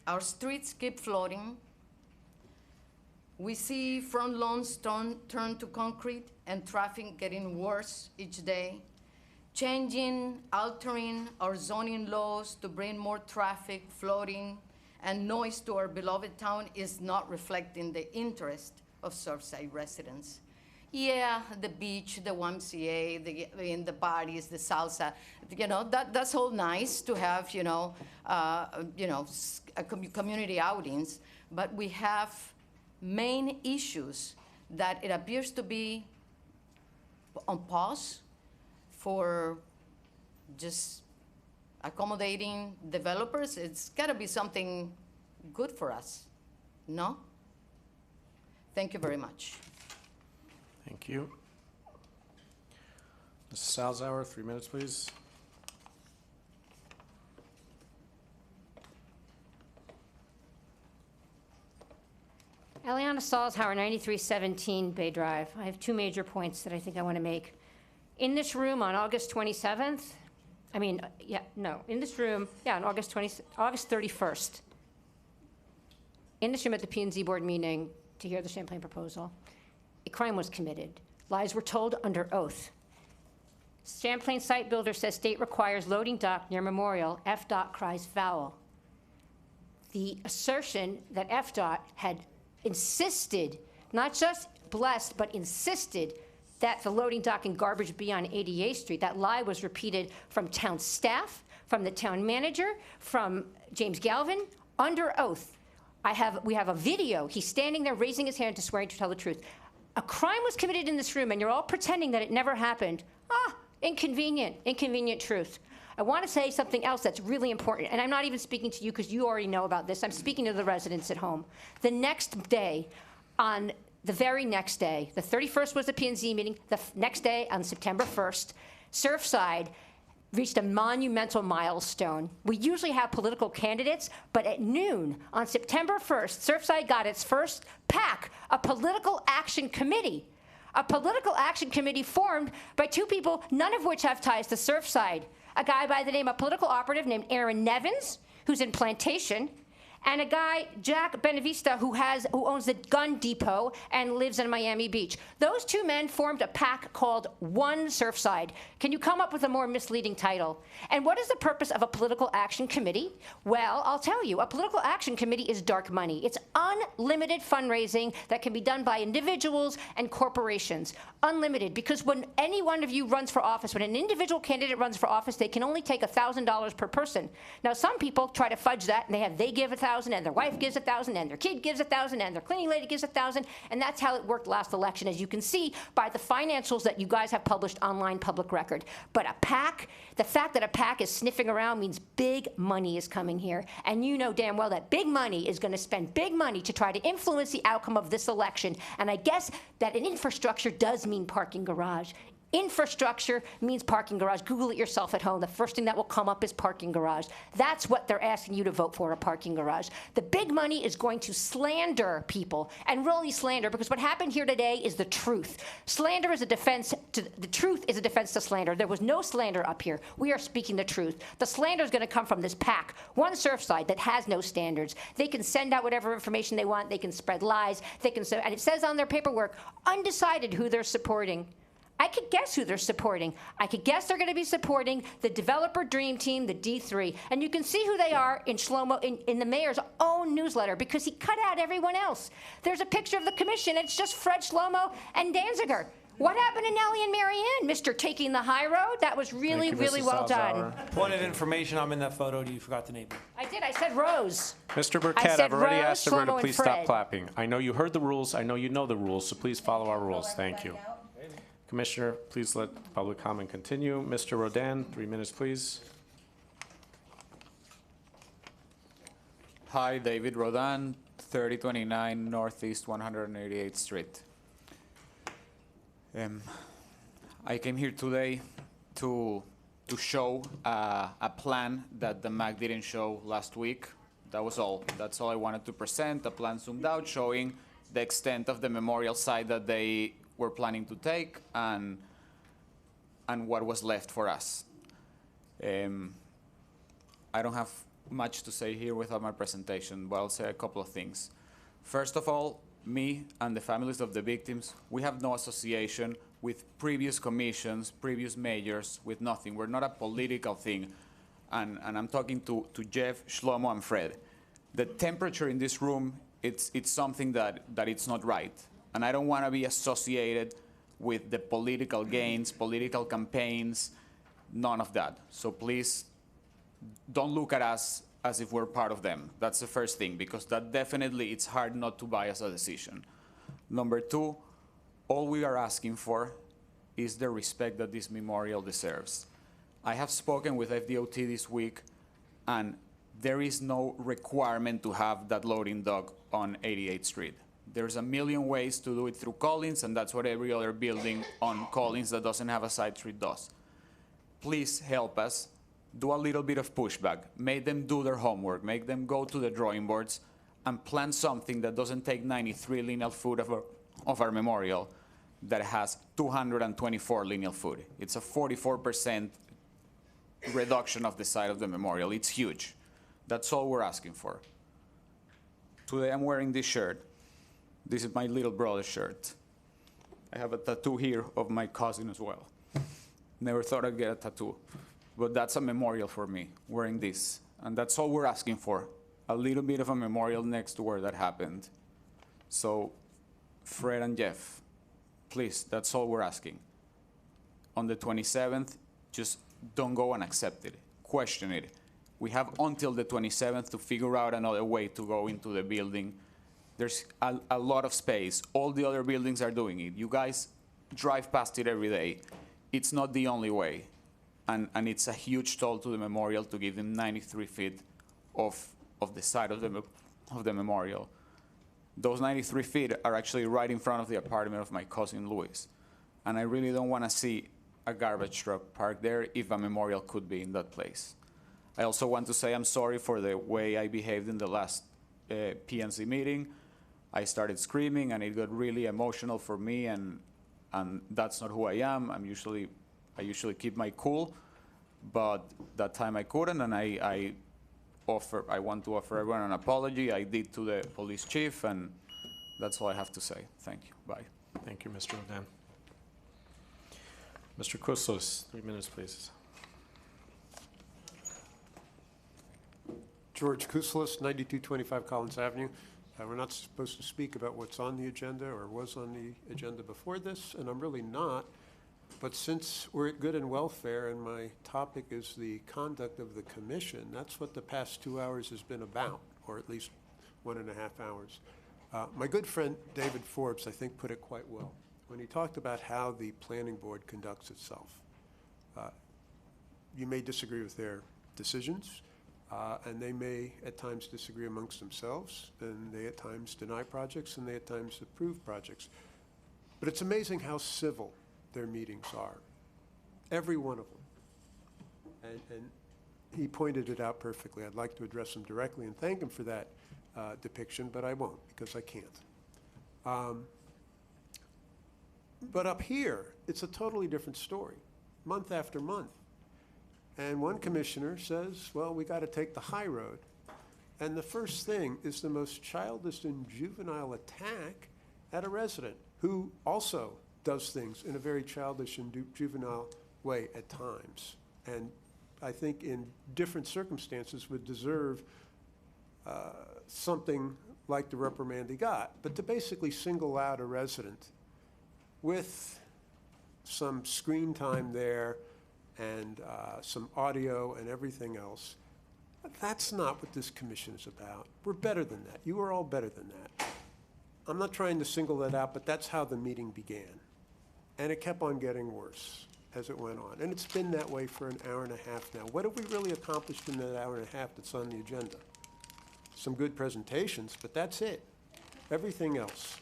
our streets keep flooding. We see front lawns turn to concrete and traffic getting worse each day, changing, altering our zoning laws to bring more traffic, flooding, and noise to our beloved town is not reflecting the interest of Surfside residents. Yeah, the beach, the YMCA, the parties, the salsa, that's all nice to have, community outings, but we have main issues that it appears to be on pause for just accommodating developers. It's gotta be something good for us, no? Thank you very much. Thank you. Mrs. Salzauer, 3 minutes, please. Eliana Salzhauer, 9317 Bay Drive. I have two major points that I think I want to make. In this room on August 27th, on August 31st, in this room at the P&Z board meeting to hear the Champlain proposal, a crime was committed. Lies were told under oath. Champlain site builder says state requires loading dock near Memorial. FDOT cries foul. The assertion that FDOT had insisted, not just blessed, but insisted that the loading dock and garbage be on 88th Street. That lie was repeated from town staff, from the town manager, from James Galvin, under oath. We have a video. He's standing there raising his hand to swearing to tell the truth. A crime was committed in this room, and you're all pretending that it never happened. Inconvenient truth. I want to say something else that's really important, and I'm not even speaking to you because you already know about this. I'm speaking to the residents at home. The next day, on the very next day, the 31st was the P&Z meeting, the next day, on September 1st, Surfside reached a monumental milestone. We usually have political candidates, but at noon on September 1st, Surfside got its first PAC, a political action committee. A political action committee formed by two people, none of which have ties to Surfside. A guy by the name of political operative named Aaron Nevins, who's in Plantation, and a guy, Jack Benavista, who owns the gun depot and lives in Miami Beach. Those two men formed a PAC called One Surfside. Can you come up with a more misleading title? And what is the purpose of a political action committee? Well, I'll tell you, a political action committee is dark money. It's unlimited fundraising that can be done by individuals and corporations. Unlimited, because when any one of you runs for office, when an individual candidate runs for office, they can only take $1,000 per person. Now, some people try to fudge that, and they give $1,000, and their wife gives $1,000, and their kid gives $1,000, and their cleaning lady gives $1,000, and that's how it worked last election, as you can see by the financials that you guys have published online public record. But a PAC, the fact that a PAC is sniffing around means big money is coming here, and you know damn well that big money is going to spend big money to try to influence the outcome of this election, and I guess that an infrastructure does mean parking garage. Infrastructure means parking garage. Google it yourself at home. The first thing that will come up is parking garage. That's what they're asking you to vote for, a parking garage. The big money is going to slander people, and really slander, because what happened here today is the truth. Slander is a defense to, the truth is a defense to slander. There was no slander up here. We are speaking the truth. The slander is going to come from this PAC, One Surfside, that has no standards. They can send out whatever information they want. They can spread lies. And it says on their paperwork, undecided who they're supporting. I could guess who they're supporting. I could guess they're going to be supporting the developer dream team, the D3. And you can see who they are in Shlomo, in the mayor's own newsletter, because he cut out everyone else. There's a picture of the commission. It's just Fred, Shlomo, and Danziger. What happened to Nellie and Mary Ann, Mr. Taking the High Road? That was really, really well done. Point of information, I'm in that photo. You forgot to name me. I did. I said Rose. Mr. I Burkett, said I've already Rose, asked everyone to Shlomo, please and stop Fred. clapping. I know you heard the rules. I know you know the rules, so please follow our rules. Thank you. Commissioner, please let public comment continue. Mr. Rodan, 3 minutes, please. Hi, David Rodan, 3029 Northeast 188th Street. I came here today to show a plan that the MAC didn't show last week. That was all. That's all I wanted to present, a plan zoomed out showing the extent of the memorial site that they were planning to take and what was left for us. I don't have much to say here without my presentation, but I'll say a couple of things. First of all, me and the families of the victims, we have no association with previous commissions, previous mayors, with nothing. We're not a political thing. And I'm talking to Jeff, Shlomo, and Fred. The temperature in this room, it's something that it's not right. And I don't want to be associated with the political gains, political campaigns, none of that. So please, don't look at us as if we're part of them. That's the first thing, because that definitely, it's hard not to bias a decision. Number two, all we are asking for is the respect that this memorial deserves. I have spoken with FDOT this week, and there is no requirement to have that loading dock on 88th Street. There's a million ways to do it through Collins, and that's what every other building on Collins that doesn't have a side street does. Please help us. Do a little bit of pushback. Make them do their homework. Make them go to the drawing boards and plan something that doesn't take 93 lineal foot of our memorial, that has 224 lineal foot. It's a 44% reduction of the side of the memorial. It's huge. That's all we're asking for. Today I'm wearing this shirt. This is my little brother's shirt. I have a tattoo here of my cousin as well. Never thought I'd get a tattoo, but that's a memorial for me, wearing this. And that's all we're asking for, a little bit of a memorial next to where that happened. So, Fred and Jeff, please, that's all we're asking. On the 27th, just don't go and accept it. Question it. We have until the 27th to figure out another way to go into the building. There's a lot of space. All the other buildings are doing it. You guys drive past it every day. It's not the only way. And it's a huge toll to the memorial to give them 93 feet of the side of the memorial. Those 93 feet are actually right in front of the apartment of my cousin Luis. And I really don't want to see a garbage truck parked there if a memorial could be in that place. I also want to say I'm sorry for the way I behaved in the last P&Z meeting. I started screaming and it got really emotional for me, and that's not who I am. I usually keep my cool, but that time I couldn't, and I want to offer everyone an apology. I did to the police chief, and that's all I have to say. Thank you. Bye. Thank you, Mr. Rodan. Mr. Kouslos, 3 minutes, please. George Kouslos, 9225 Collins Avenue. We're not supposed to speak about what's on the agenda or was on the agenda before this, and I'm really not. But since we're at good and welfare and my topic is the conduct of the commission, that's what the past 2 hours has been about, or at least 1.5 hours. My good friend David Forbes, I think, put it quite well when he talked about how the planning board conducts itself. You may disagree with their decisions, and they may at times disagree amongst themselves, and they at times deny projects, and they at times approve projects. But it's amazing how civil their meetings are, every one of them. And he pointed it out perfectly. I'd like to address him directly and thank him for that depiction, but I won't because I can't. But up here, it's a totally different story, month after month. And one commissioner says, well, we got to take the high road. And the first thing is the most childish and juvenile attack at a resident who also does things in a very childish and juvenile way at times. And I think in different circumstances would deserve something like the reprimand he got. But to basically single out a resident with some screen time there and some audio and everything else, that's not what this commission is about. We're better than that. You are all better than that. I'm not trying to single that out, but that's how the meeting began. And it kept on getting worse as it went on. And it's been that way for an hour and a half now. What have we really accomplished in that hour and a half that's on the agenda? Some good presentations, but that's it. Everything else.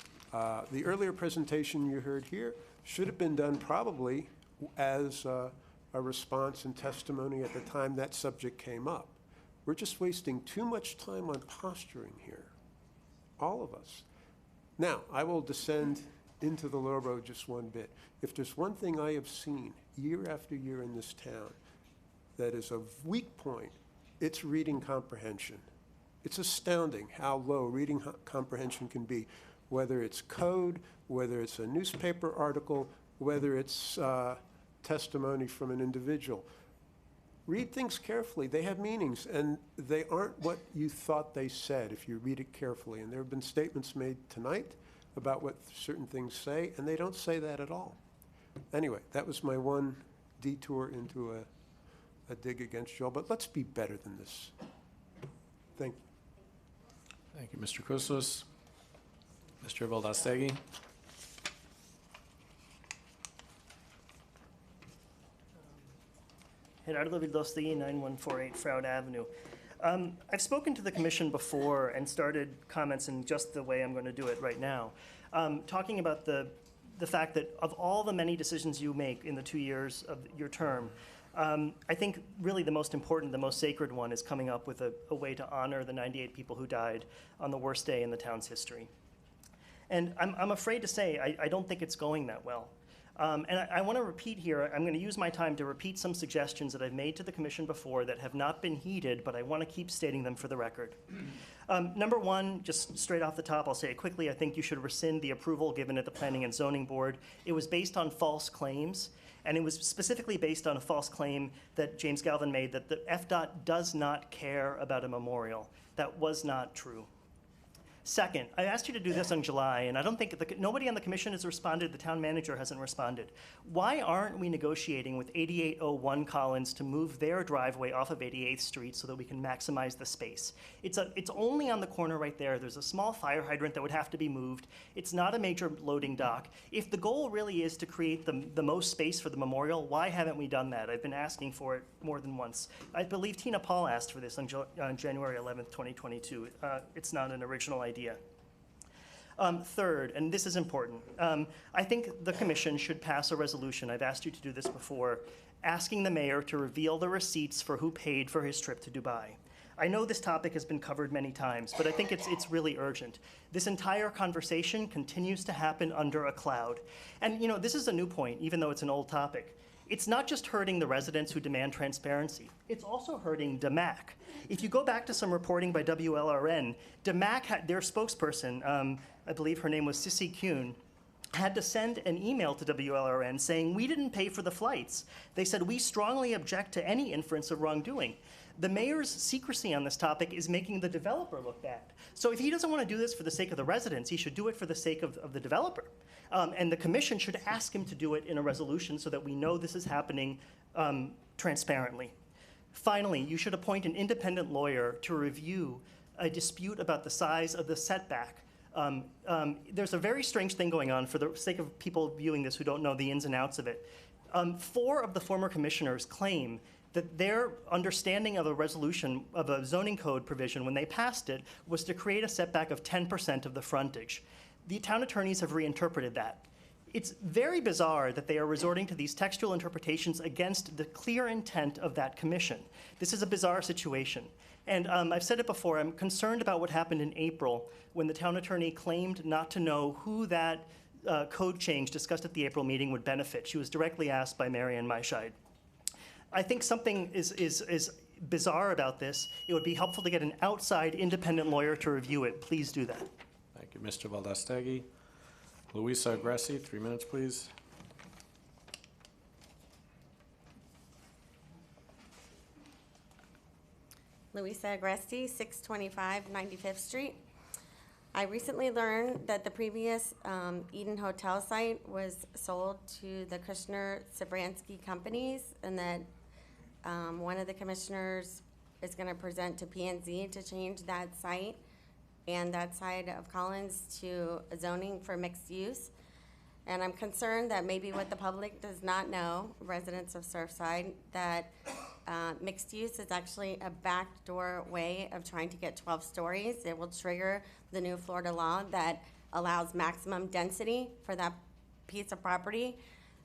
The earlier presentation you heard here should have been done probably as a response and testimony at the time that subject came up. We're just wasting too much time on posturing here, all of us. Now, I will descend into the low road just one bit. If there's one thing I have seen year after year in this town that is a weak point, it's reading comprehension. It's astounding how low reading comprehension can be, whether it's code, whether it's a newspaper article, whether it's testimony from an individual. Read things carefully. They have meanings, and they aren't what you thought they said if you read it carefully. And there have been statements made tonight about what certain things say, and they don't say that at all. Anyway, that was my one detour into a dig against you all, but let's be better than this. Thank you. Thank you, Mr. Koussos. Mr. Velasquez. Gerardo Vildostegui, 9148 Froud Avenue. I've spoken to the commission before and started comments in just the way I'm going to do it right now, talking about the fact that of all the many decisions you make in the 2 years of your term, I think really the most important, the most sacred one is coming up with a way to honor the 98 people who died on the worst day in the town's history. And I'm afraid to say I don't think it's going that well. And I want to repeat here, I'm going to use my time to repeat some suggestions that I've made to the commission before that have not been heeded, but I want to keep stating them for the record. Number one, just straight off the top, I'll say it quickly, I think you should rescind the approval given at the Planning and Zoning Board. It was based on false claims, and it was specifically based on a false claim that James Galvin made that the FDOT does not care about a memorial. That was not true. Second, I asked you to do this in July, and I don't think nobody on the commission has responded. The town manager hasn't responded. Why aren't we negotiating with 8801 Collins to move their driveway off of 88th Street so that we can maximize the space? It's only on the corner right there. There's a small fire hydrant that would have to be moved. It's not a major loading dock. If the goal really is to create the most space for the memorial, why haven't we done that? I've been asking for it more than once. I believe Tina Paul asked for this on January 11th, 2022. It's not an original idea. Third, and this is important, I think the commission should pass a resolution, I've asked you to do this before, asking the mayor to reveal the receipts for who paid for his trip to Dubai. I know this topic has been covered many times, but I think it's really urgent. This entire conversation continues to happen under a cloud. And you know, this is a new point, even though it's an old topic. It's not just hurting the residents who demand transparency. It's also hurting DAMAC. If you go back to some reporting by WLRN, DAMAC had their spokesperson, I believe her name was Sissy Kuhn, had to send an email to WLRN saying, we didn't pay for the flights. They said, we strongly object to any inference of wrongdoing. The mayor's secrecy on this topic is making the developer look bad. So if he doesn't want to do this for the sake of the residents, he should do it for the sake of the developer. And the commission should ask him to do it in a resolution so that we know this is happening transparently. Finally, you should appoint an independent lawyer to review a dispute about the size of the setback. There's a very strange thing going on for the sake of people viewing this who don't know the ins and outs of it. 4 of the former commissioners claim that their understanding of a resolution of a zoning code provision when they passed it was to create a setback of 10% of the frontage. The town attorneys have reinterpreted that. It's very bizarre that they are resorting to these textual interpretations against the clear intent of that commission. This is a bizarre situation. And I've said it before, I'm concerned about what happened in April when the town attorney claimed not to know who that code change discussed at the April meeting would benefit. She was directly asked by Marianne Maischeid. I think something is bizarre about this. It would be helpful to get an outside independent lawyer to review it. Please do that. Thank you, Mr. Velasquez. Luisa Agressi, 3 minutes, please. Luisa Agresti, 625 95th Street. I recently learned that the previous Eden Hotel site was sold to the Kushner Savransky companies, and that one of the commissioners is going to present to P&Z to change that site and that side of Collins to zoning for mixed use. And I'm concerned that maybe what the public does not know, residents of Surfside, that mixed use is actually a backdoor way of trying to get 12 stories. It will trigger the new Florida law that allows maximum density for that piece of property.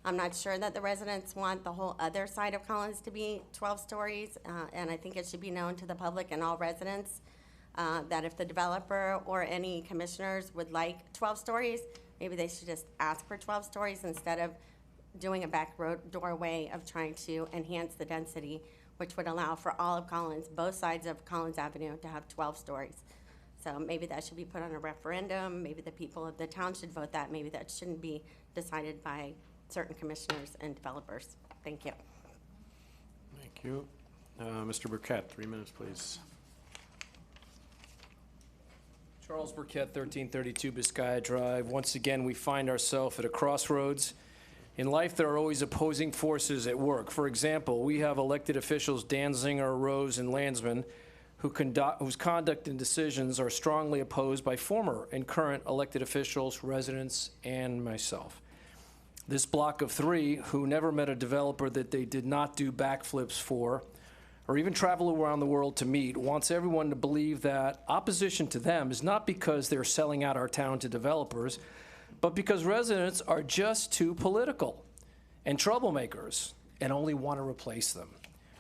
I'm not sure that the residents want the whole other side of Collins to be 12 stories, and I think it should be known to the public and all residents that if the developer or any commissioners would like 12 stories, maybe they should just ask for 12 stories instead of doing a back doorway of trying to enhance the density, which would allow for all of Collins, both sides of Collins Avenue, to have 12 stories. So maybe that should be put on a referendum. Maybe the people of the town should vote that. Maybe that shouldn't be decided by certain commissioners and developers. Thank you. Thank you. Mr. Burkett, 3 minutes, please. Charles Burkett, 1332 Biscaya Drive. Once again, we find ourselves at a crossroads. In life, there are always opposing forces at work. For example, we have elected officials Danziger, Rose, and Landsman whose conduct and decisions are strongly opposed by former and current elected officials, residents, and myself. This block of three, who never met a developer that they did not do backflips for, or even travel around the world to meet, wants everyone to believe that opposition to them is not because they're selling out our town to developers, but because residents are just too political and troublemakers and only want to replace them.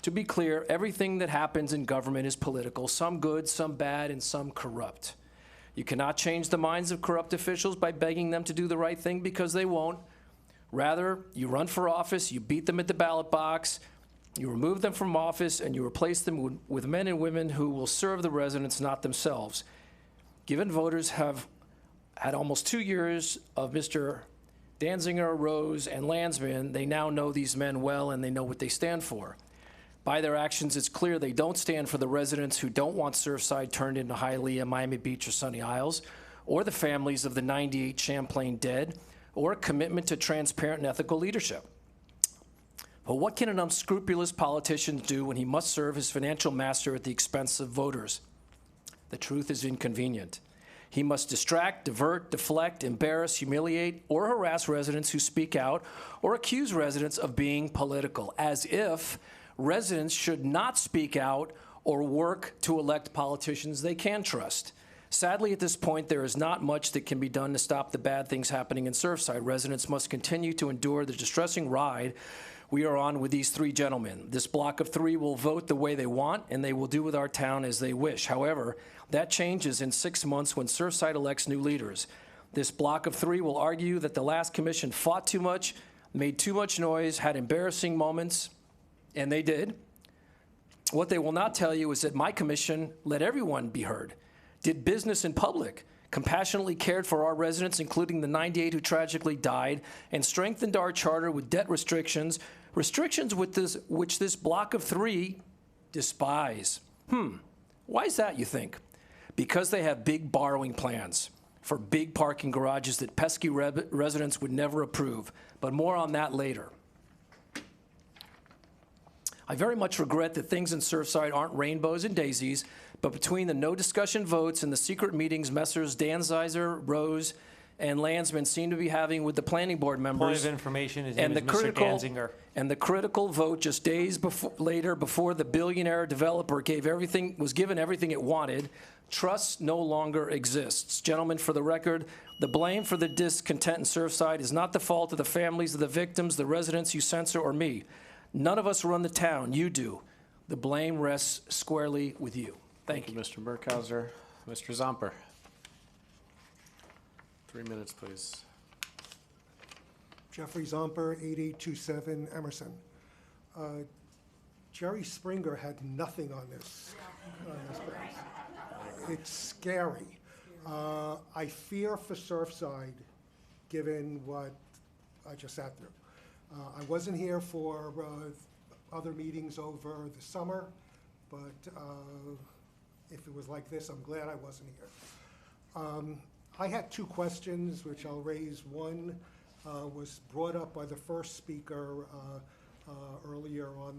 To be clear, everything that happens in government is political, some good, some bad, and some corrupt. You cannot change the minds of corrupt officials by begging them to do the right thing, because they won't. Rather, you run for office, you beat them at the ballot box, you remove them from office, and you replace them with men and women who will serve the residents, not themselves. Given voters have had almost 2 years of Mr. Danziger, Rose, and Landsman, they now know these men well and they know what they stand for. By their actions, it's clear they don't stand for the residents who don't want Surfside turned into Hialeah, Miami Beach, or Sunny Isles, or the families of the 98 Champlain dead, or a commitment to transparent and ethical leadership. But what can an unscrupulous politician do when he must serve his financial master at the expense of voters? The truth is inconvenient. He must distract, divert, deflect, embarrass, humiliate, or harass residents who speak out, or accuse residents of being political, as if residents should not speak out or work to elect politicians they can trust. Sadly, at this point, there is not much that can be done to stop the bad things happening in Surfside. Residents must continue to endure the distressing ride we are on with these three gentlemen. This block of three will vote the way they want, and they will do with our town as they wish. However, that changes in 6 months when Surfside elects new leaders. This block of three will argue that the last commission fought too much, made too much noise, had embarrassing moments, and they did. What they will not tell you is that my commission let everyone be heard, did business in public, compassionately cared for our residents, including the 98 who tragically died, and strengthened our charter with debt restrictions which this block of three despise. Why is that, you think? Because they have big borrowing plans for big parking garages that pesky residents would never approve, but more on that later. I very much regret that things in Surfside aren't rainbows and daisies, but between the no discussion votes and the secret meetings Messrs. Danziger, Rose, and Landsman seem to be having with the planning board members. Point of information, his name is Mr. Danziger. And the critical vote just days later, before the billionaire developer was given everything it wanted, trust no longer exists. Gentlemen, for the record, the blame for the discontent in Surfside is not the fault of the families of the victims, the residents you censor, or me. None of us run the town. You do. The blame rests squarely with you. Thank you. Mr. Burkhauser. Mr. Zomper. 3 minutes, please. Jeffrey Zomper, 8827 Emerson. Jerry Springer had nothing on this place. It's scary. I fear for Surfside given what I just sat through. I wasn't here for other meetings over the summer, but if it was like this, I'm glad I wasn't here. I had two questions, which I'll raise. One was brought up by the first speaker earlier on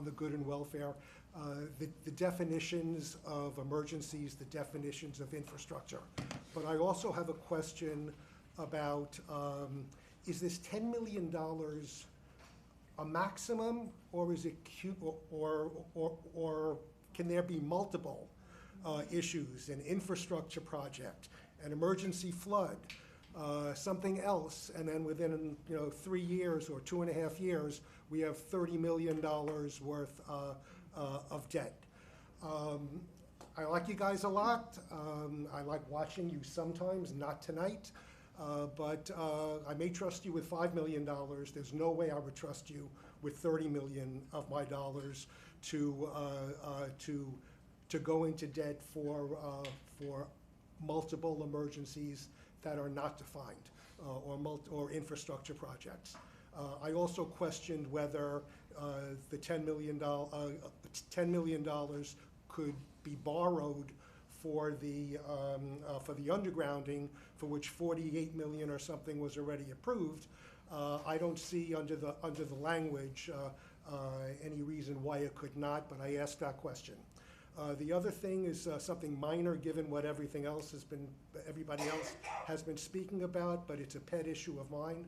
the good and welfare. The definitions of emergencies, the definitions of infrastructure. But I also have a question about, is this $10 million a maximum, or is it or can there be multiple issues, an infrastructure project, an emergency flood, something else, and then within 3 years or 2.5 years, we have $30 million worth of debt. I like you guys a lot. I like watching you sometimes, not tonight. But I may trust you with $5 million. There's no way I would trust you with $30 million of my dollars to go into debt for multiple emergencies that are not defined, or infrastructure projects. I also questioned whether the $10 million could be borrowed for the undergrounding, for which 48 million or something was already approved. I don't see under the language any reason why it could not, but I asked that question. The other thing is something minor, given what everybody else has been speaking about, but it's a pet issue of mine.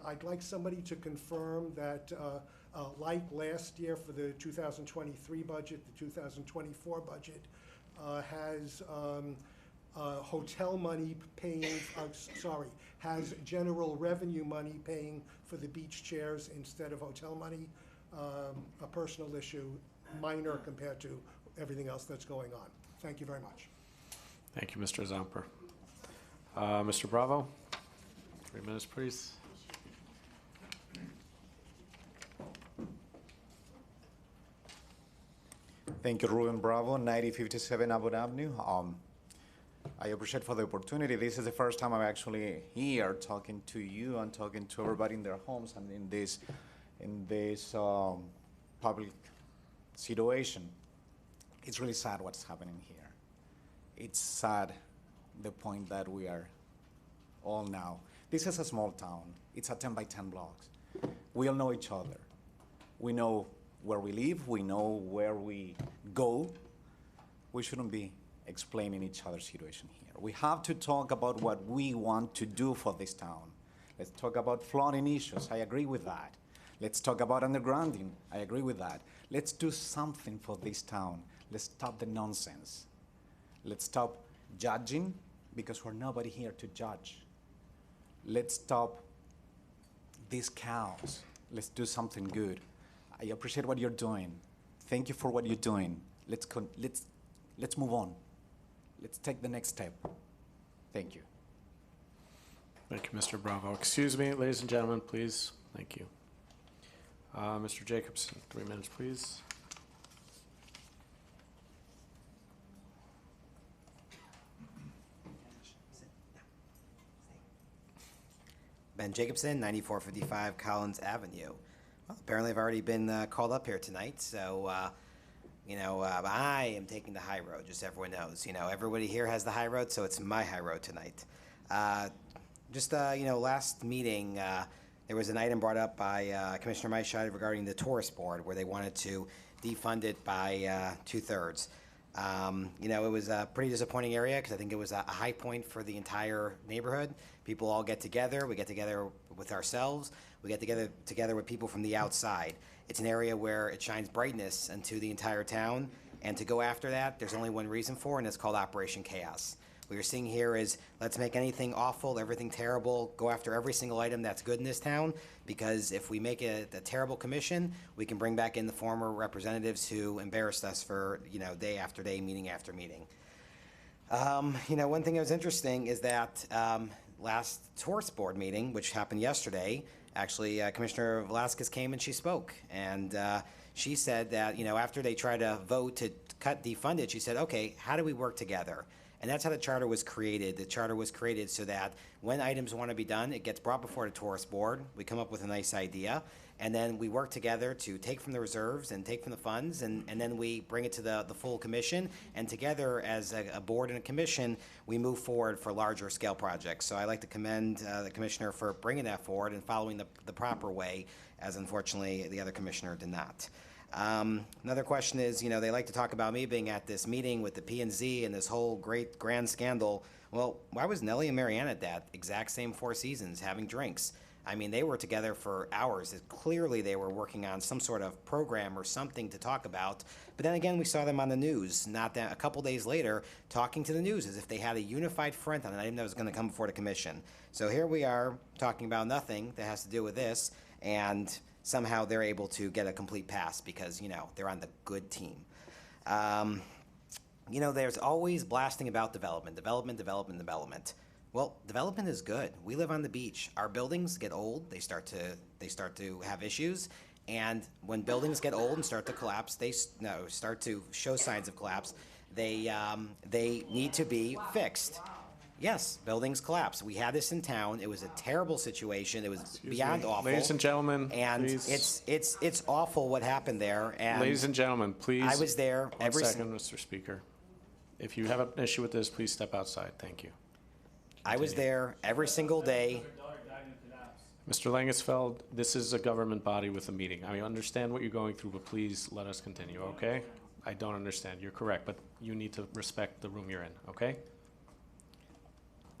I'd like somebody to confirm that, like last year for the 2023 budget, the 2024 budget has hotel money paying, has general revenue money paying for the beach chairs instead of hotel money. A personal issue, minor compared to everything else that's going on. Thank you very much. Thank you, Mr. Zamper. Mr. Bravo, 3 minutes, please. Thank you, Ruben Bravo, 9057 Abbott Avenue. I appreciate for the opportunity. This is the first time I'm actually here talking to you and talking to everybody in their homes and in this public situation. It's really sad what's happening here. It's sad the point that we are all now. This is a small town. It's a 10 by 10 blocks. We all know each other. We know where we live. We know where we go. We shouldn't be explaining each other's situation here. We have to talk about what we want to do for this town. Let's talk about flooding issues. I agree with that. Let's talk about undergrounding. I agree with that. Let's do something for this town. Let's stop the nonsense. Let's stop judging, because we're nobody here to judge. Let's stop this chaos. Let's do something good. I appreciate what you're doing. Thank you for what you're doing. Let's move on. Let's take the next step. Thank you. Thank you, Mr. Bravo. Excuse me, ladies and gentlemen, please. Thank you. Mr. Jacobson, 3 minutes, please. Ben Jacobson, 9455 Collins Avenue. Well, apparently I've already been called up here tonight, so I am taking the high road, just so everyone knows. Everybody here has the high road, so it's my high road tonight. Last meeting, there was an item brought up by Commissioner Maischide regarding the tourist board, where they wanted to defund it by 2/3. It was a pretty disappointing area, because I think it was a high point for the entire neighborhood. People all get together. We get together with ourselves. We get together with people from the outside. It's an area where it shines brightness into the entire town, and to go after that, there's only one reason for it, and it's called Operation Chaos. What you're seeing here is, let's make anything awful, everything terrible, go after every single item that's good in this town, because if we make it a terrible commission, we can bring back in the former representatives who embarrassed us for, day after day, meeting after meeting. One thing that was interesting is that last tourist board meeting, which happened yesterday, actually, Commissioner Velasquez came and she spoke, and she said that, after they tried to vote to defund it, she said, okay, how do we work together? And that's how the charter was created. The charter was created so that when items want to be done, it gets brought before the tourist board. We come up with a nice idea, and then we work together to take from the reserves and take from the funds, and then we bring it to the full commission. And together, as a board and a commission, we move forward for larger scale projects. So I like to commend the commissioner for bringing that forward and following the proper way, as unfortunately the other commissioner did not. Another question is, they like to talk about me being at this meeting with the P&Z and this whole great grand scandal. Well, why was Nellie and Marianne at that exact same Four Seasons having drinks? I mean, they were together for hours. Clearly, they were working on some sort of program or something to talk about. But then again, we saw them on the news, a couple days later, talking to the news as if they had a unified front on an item that was going to come before the commission. So here we are talking about nothing that has to do with this, and somehow they're able to get a complete pass because, they're on the good team. There's always blasting about development. Well, development is good. We live on the beach. Our buildings get old. They start to have issues. And when buildings get old and start to collapse, start to show signs of collapse, they need to be fixed. Yes, buildings collapse. We had this in town. It was a terrible situation. It was beyond awful. Ladies and gentlemen, and please. It's awful what happened there. And Ladies and gentlemen, please. I was there every second, Mr. Speaker. If you have an issue with this, please step outside. Thank you. I was there every single day. Mr. Langesfeld, this is a government body with a meeting. I understand what you're going through, but please let us continue, okay? I don't understand. You're correct, but you need to respect the room you're in, okay?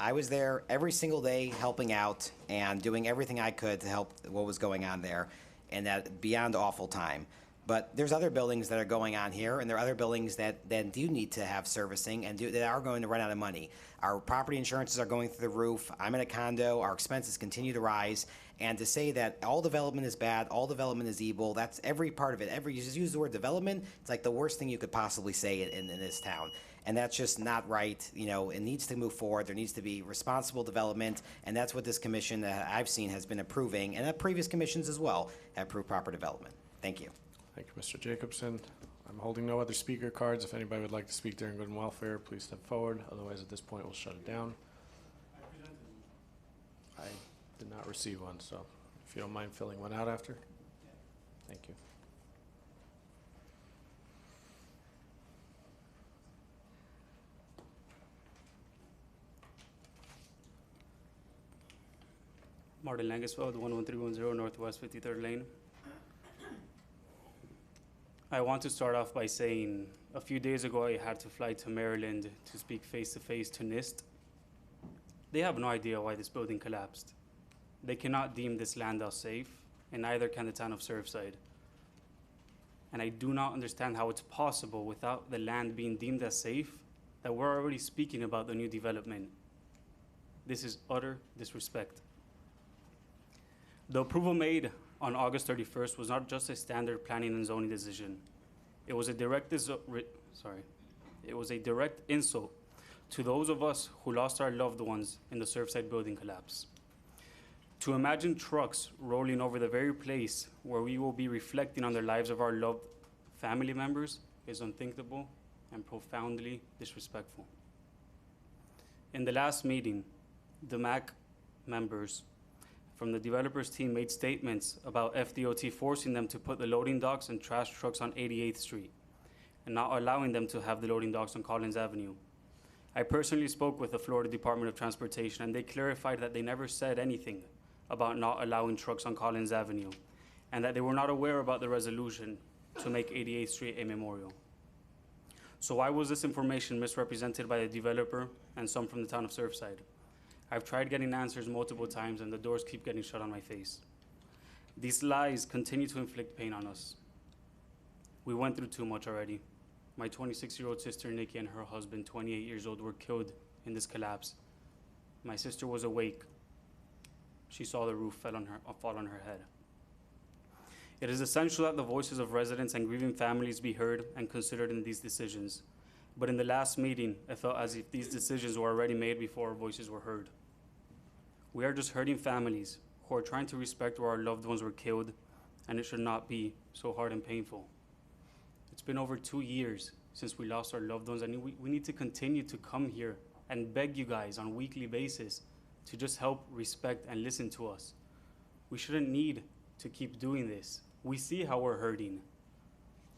I was there every single day helping out and doing everything I could to help what was going on there, and that beyond awful time. But there's other buildings that are going on here, and there are other buildings that do need to have servicing and that are going to run out of money. Our property insurances are going through the roof. I'm in a condo. Our expenses continue to rise. And to say that all development is bad, all development is evil, that's every part of it. You just use the word development, it's like the worst thing you could possibly say in this town. And that's just not right. It needs to move forward. There needs to be responsible development, and that's what this commission that I've seen has been approving, and previous commissions as well have approved proper development. Thank you. Thank you, Mr. Jacobson. I'm holding no other speaker cards. If anybody would like to speak during good and welfare, please step forward. Otherwise, at this point, we'll shut it down. I did not receive one, so if you don't mind filling one out after. Thank you. Martin Langesfeld, 11310 Northwest 53rd Lane. I want to start off by saying a few days ago I had to fly to Maryland to speak face-to-face to NIST. They have no idea why this building collapsed. They cannot deem this land as safe, and neither can the town of Surfside. And I do not understand how it's possible without the land being deemed as safe that we're already speaking about the new development. This is utter disrespect. The approval made on August 31st was not just a standard planning and zoning decision. It was a direct insult to those of us who lost our loved ones in the Surfside building collapse. To imagine trucks rolling over the very place where we will be reflecting on the lives of our loved family members is unthinkable and profoundly disrespectful. In the last meeting, DAMAC members from the developers team made statements about FDOT forcing them to put the loading docks and trash trucks on 88th Street and not allowing them to have the loading docks on Collins Avenue. I personally spoke with the Florida Department of Transportation, and they clarified that they never said anything about not allowing trucks on Collins Avenue, and that they were not aware about the resolution to make 88th Street a memorial. So why was this information misrepresented by the developer and some from the town of Surfside? I've tried getting answers multiple times, and the doors keep getting shut on my face. These lies continue to inflict pain on us. We went through too much already. My 26-year-old sister, Nikki, and her husband, 28 years old, were killed in this collapse. My sister was awake. She saw the roof fall on her head. It is essential that the voices of residents and grieving families be heard and considered in these decisions. But in the last meeting, it felt as if these decisions were already made before our voices were heard. We are just hurting families who are trying to respect where our loved ones were killed, and it should not be so hard and painful. It's been over 2 years since we lost our loved ones. And we need to continue to come here and beg you guys on a weekly basis to just help, respect, and listen to us. We shouldn't need to keep doing this. We see how we're hurting.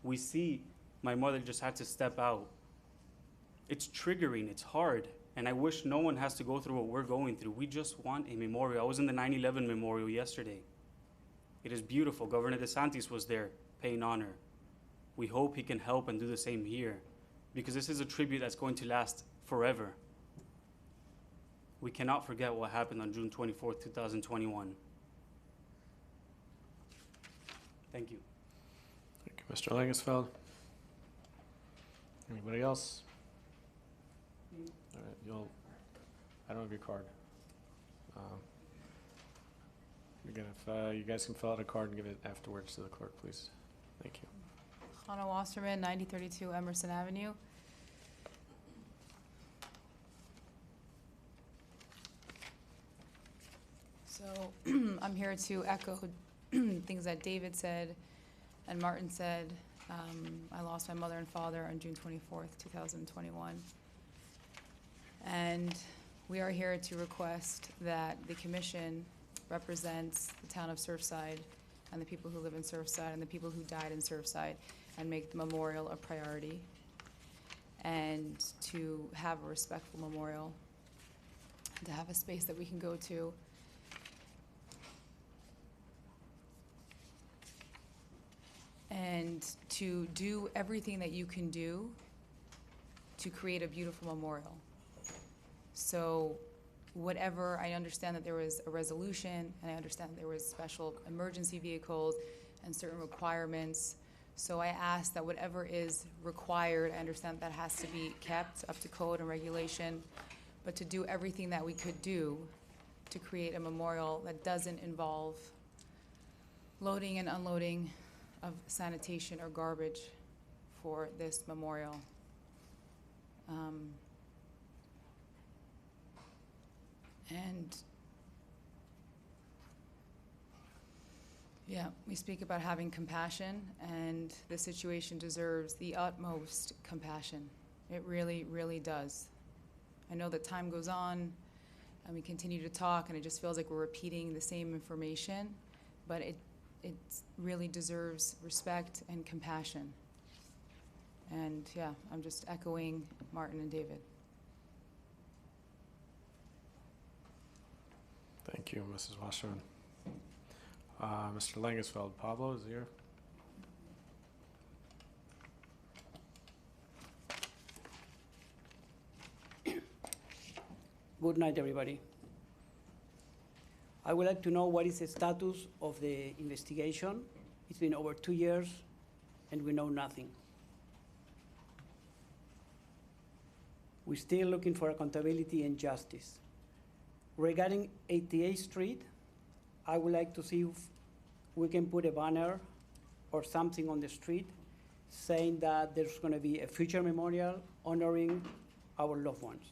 We see my mother just had to step out. It's triggering, it's hard, and I wish no one has to go through what we're going through. We just want a memorial. I was in the 9/11 memorial yesterday. It is beautiful. Governor DeSantis was there paying honor. We hope he can help and do the same here, because this is a tribute that's going to last forever. We cannot forget what happened on June 24th, 2021. Thank you. Thank you, Mr. Langesfeld. Anybody else? All right, I don't have your card. If you guys can fill out a card and give it afterwards to the clerk, please. Thank you. Hannah Wasserman, 9032 Emerson Avenue. So I'm here to echo things that David said and Martin said. I lost my mother and father on June 24th, 2021. And we are here to request that the commission represents the town of Surfside and the people who live in Surfside and the people who died in Surfside, and make the memorial a priority, and to have a respectful memorial, to have a space that we can go to. And to do everything that you can do to create a beautiful memorial. So whatever, I understand that there was a resolution, and I understand that there was special emergency vehicles and certain requirements. So I ask that whatever is required, I understand that has to be kept up to code and regulation, but to do everything that we could do to create a memorial that doesn't involve loading and unloading of sanitation or garbage for this memorial. And yeah, we speak about having compassion, and the situation deserves the utmost compassion. It really, really does. I know that time goes on and we continue to talk, and it just feels like we're repeating the same information, but it really deserves respect and compassion. And yeah, I'm just echoing Martin and David. Thank you, Mrs. Wasserman. Mr. Langesfeld, Pablo is here. Good night, everybody. I would like to know what is the status of the investigation. It's been over 2 years, and we know nothing. We're still looking for accountability and justice. Regarding 88th Street, I would like to see if we can put a banner or something on the street saying that there's going to be a future memorial honoring our loved ones.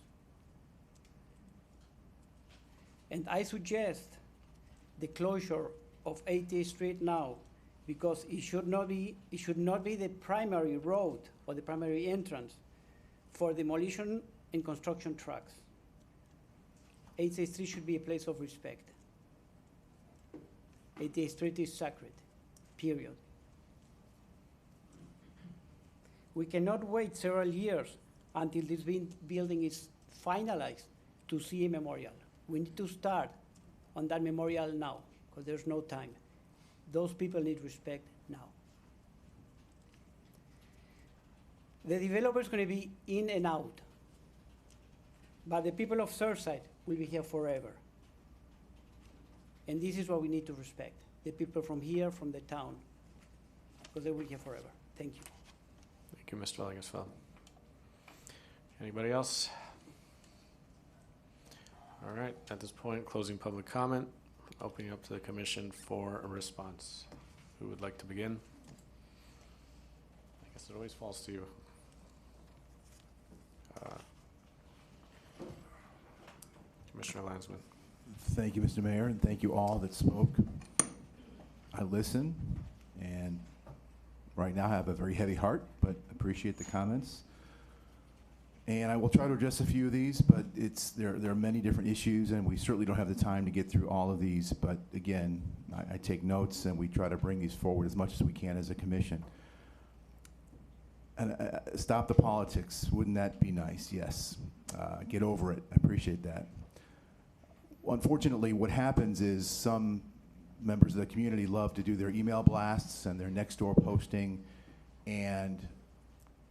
And I suggest the closure of 88th Street now, because it should not be the primary road or the primary entrance for demolition and construction trucks. 88th Street should be a place of respect. 88th Street is sacred, period. We cannot wait several years until this building is finalized to see a memorial. We need to start on that memorial now, because there's no time. Those people need respect now. The developer is going to be in and out, but the people of Surfside will be here forever. And this is what we need to respect, the people from here, from the town, because they will be here forever. Thank you. Thank you, Mr. Langesfeld. Anybody else? All right, at this point, closing public comment, opening up to the commission for a response. Who would like to begin? I guess it always falls to you. Commissioner Lansman. Thank you, Mr. Mayor, and thank you all that spoke. I listen, and right now I have a very heavy heart, but appreciate the comments. And I will try to address a few of these, but there are many different issues, and we certainly don't have the time to get through all of these. But again, I take notes, and we try to bring these forward as much as we can as a commission. And stop the politics. Wouldn't that be nice? Yes. Get over it. I appreciate that. Unfortunately, what happens is some members of the community love to do their email blasts and their next door posting, and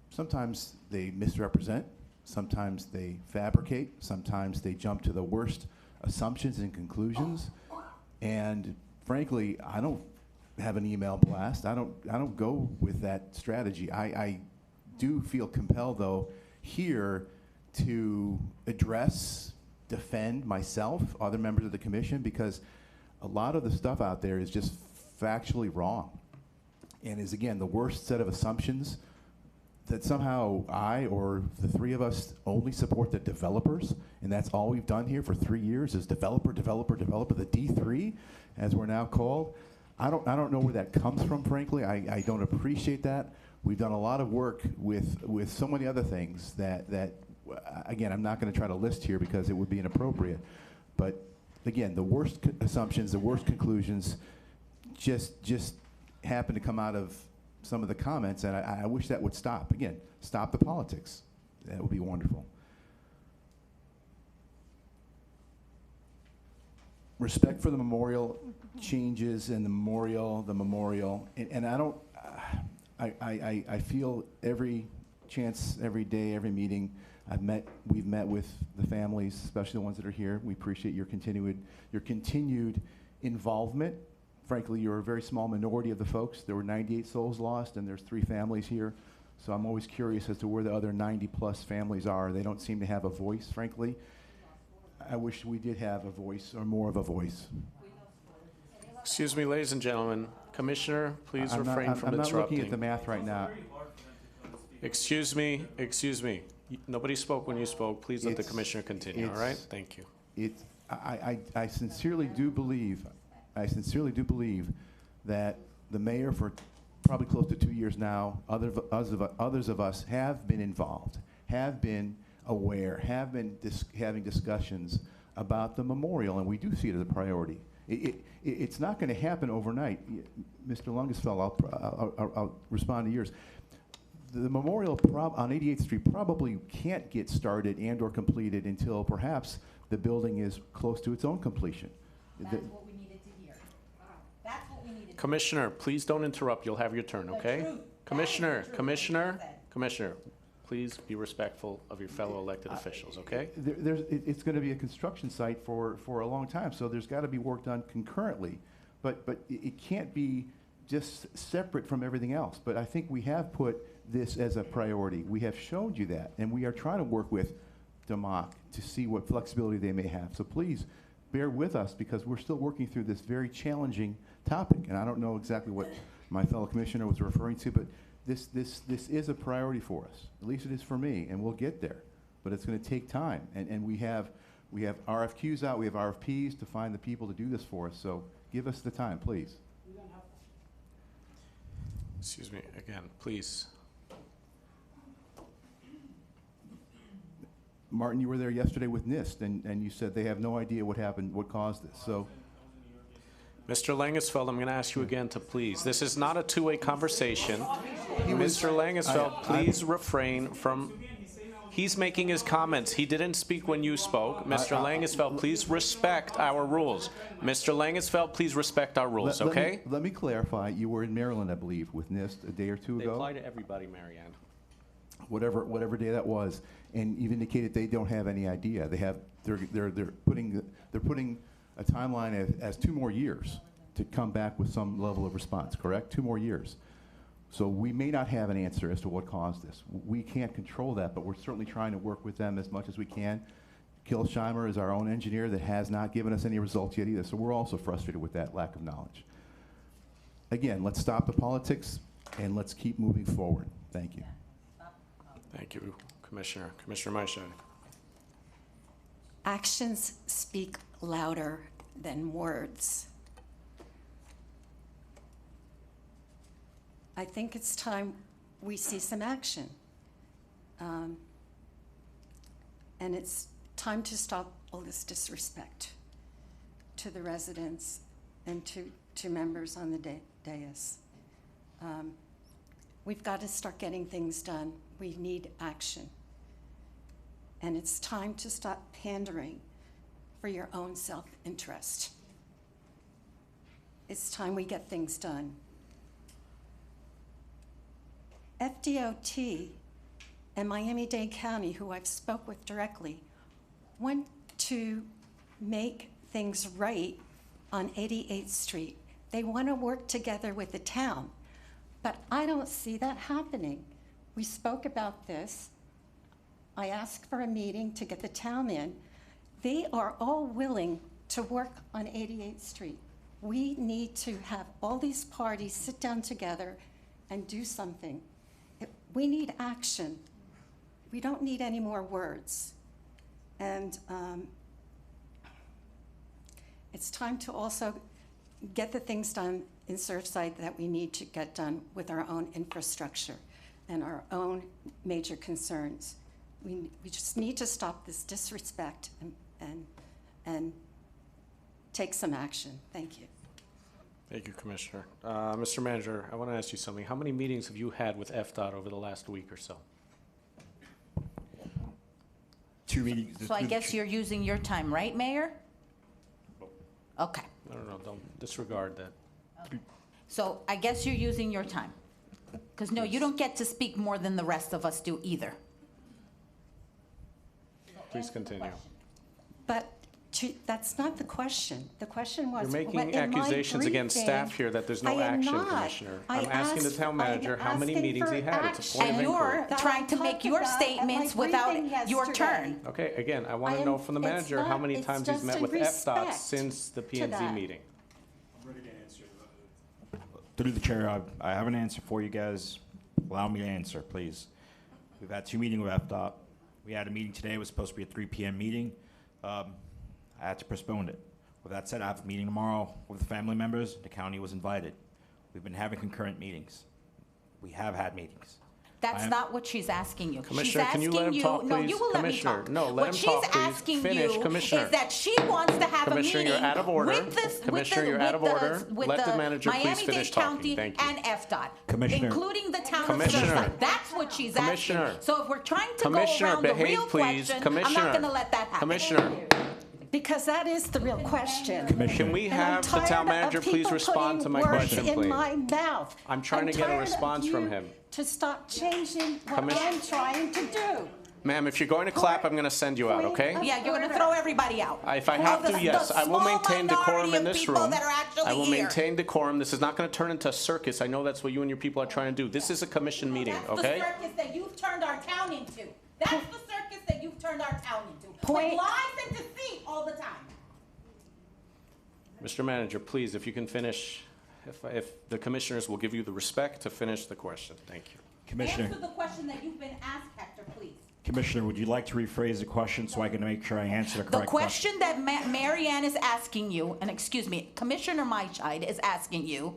sometimes they misrepresent, sometimes they fabricate, sometimes they jump to the worst assumptions and conclusions. And frankly, I don't have an email blast. I don't go with that strategy. I do feel compelled, though, here to address, defend myself, other members of the commission, because a lot of the stuff out there is just factually wrong and is, again, the worst set of assumptions that somehow I or the three of us only support the developers, and that's all we've done here for 3 years is developer, developer, developer, the D3, as we're now called. I don't know where that comes from, frankly. I don't appreciate that. We've done a lot of work with so many other things that again, I'm not going to try to list here because it would be inappropriate. But again, the worst assumptions, the worst conclusions just happen to come out of some of the comments, and I wish that would stop. Again, stop the politics. That would be wonderful. Respect for the memorial changes and the memorial, and I don't, I feel every chance, every day, every meeting we've met with the families, especially the ones that are here. We appreciate your continued involvement. Frankly, you're a very small minority of the folks. There were 98 souls lost, and there's 3 families here. So I'm always curious as to where the other 90-plus families are. They don't seem to have a voice, frankly. I wish we did have a voice, or more of a voice. Excuse me, ladies and gentlemen. Commissioner, please refrain from interrupting. I'm not looking at the math right now. Excuse me. Nobody spoke when you spoke. Please let the commissioner continue, all right? Thank you. I sincerely do believe that the mayor, for probably close to 2 years now, others of us have been involved, have been aware, have been having discussions about the memorial, and we do see it as a priority. It's not going to happen overnight. Mr. Lungesfeld, I'll respond to yours. The memorial on 88th Street probably can't get started and or completed until perhaps the building is close to its own completion. That's what we needed to hear. That's what we needed to hear. Commissioner, please don't interrupt. You'll have your turn, okay? Commissioner, please be respectful of your fellow elected officials, okay? It's going to be a construction site for a long time, so there's got to be work done concurrently. But it can't be just separate from everything else. But I think we have put this as a priority. We have shown you that, and we are trying to work with DAMAC to see what flexibility they may have. So please bear with us, because we're still working through this very challenging topic. And I don't know exactly what my fellow commissioner was referring to, but this is a priority for us. At least it is for me, and we'll get there. But it's going to take time, and we have RFQs out, we have RFPs to find the people to do this for us. So give us the time, please. Excuse me, again, please. Martin, you were there yesterday with NIST, and you said they have no idea what happened, what caused this. So, Mr. Langesfeld, I'm going to ask you again to please. This is not a two-way conversation. Mr. Langesfeld, please refrain from. He's making his comments. He didn't speak when you spoke. Mr. Langesfeld, please respect our rules. Mr. Langesfeld, please respect our rules, okay? Let me clarify. You were in Maryland, I believe, with NIST a day or two ago. They apply to everybody, Marianne. Whatever day that was, and you've indicated they don't have any idea. They're putting a timeline as 2 more years to come back with some level of response. Correct? 2 more years. So we may not have an answer as to what caused this. We can't control that, but we're certainly trying to work with them as much as we can. Kilsheimer is our own engineer that has not given us any results yet either, so we're also frustrated with that lack of knowledge. Again, let's stop the politics and let's keep moving forward. Thank you. Thank you, Commissioner. Commissioner Maisha. Actions speak louder than words. I think it's time we see some action. And it's time to stop all this disrespect to the residents and to members on the dais. We've got to start getting things done. We need action. And it's time to stop pandering for your own self-interest. It's time we get things done. FDOT and Miami-Dade County, who I've spoke with directly, want to make things right on 88th Street. They want to work together with the town, but I don't see that happening. We spoke about this. I asked for a meeting to get the town in. They are all willing to work on 88th Street. We need to have all these parties sit down together and do something. We need action. We don't need any more words. And it's time to also get the things done in Surfside that we need to get done with our own infrastructure and our own major concerns. We just need to stop this disrespect and take some action. Thank you. Thank you, Commissioner. Mr. Manager, I want to ask you something. How many meetings have you had with FDOT over the last week or so? 2 meetings. So I guess you're using your time, right, Mayor? Okay. No, don't disregard that. So I guess you're using your time. Because no, you don't get to speak more than the rest of us do either. Please continue. But that's not the question. The question was, You're making accusations against staff here that there's no action, Commissioner. I'm asking the town manager how many meetings he had. It's a point of And inquiry. you're trying to make your statements without your turn. Okay, again, I want to know from the manager how many times he's met with FDOT since the P&Z that. meeting. Through the chair, I have an answer for you guys. Allow me to answer, please. We've had 2 meetings with FDOT. We had a meeting today. It was supposed to be a 3 p.m. meeting. I had to postpone it. With that said, I have a meeting tomorrow with the family members. The county was invited. We've been having concurrent meetings. We have had meetings. That's not what she's asking you. Commissioner, she's can you let him asking talk, No, please? you will let me Commissioner, talk. no, let what him she's talk, please. asking Finish, you Commissioner. is that she wants to have Commissioner, a meeting you're out of order. with this, Commissioner, you're out of order. Let the manager please Miami-Dade finish talking. County Thank you. and FDOT, Commissioner. including the town Commissioner. of Surfside. That's what she's Commissioner. asking. So if we're trying to Commissioner, go around the behave, real please. question, I'm Commissioner. not going to let that happen. Commissioner, Because that is the real question. can we And I'm have the town tired manager of please people respond to my putting words question, in please? my mouth. I'm trying to get a tired of response from you him. To stop changing what Commis- I'm trying to do. Ma'am, if you're going to clap, I'm going to send you out, okay? Yeah, you're going to throw everybody out. If I have to, yes, I will maintain decorum in this room. That are actually I will here. maintain decorum. This is not going to turn into a circus. I know that's what you and your people are trying to do. This is a commission meeting, That's okay? the circus that you've turned our town into. That's the circus that you've turned our town into. Point- With lies and deceit all the time. Mr. Manager, please, if you can finish, if the commissioners will give you the respect to finish the question. Thank you. Commissioner, Answer the question that you've been asked, Hector, please. Commissioner, would you like to rephrase the question so I can make sure I answer the The correct question? question that Mary Ann is asking you, and excuse me, Commissioner Maischeid is asking you,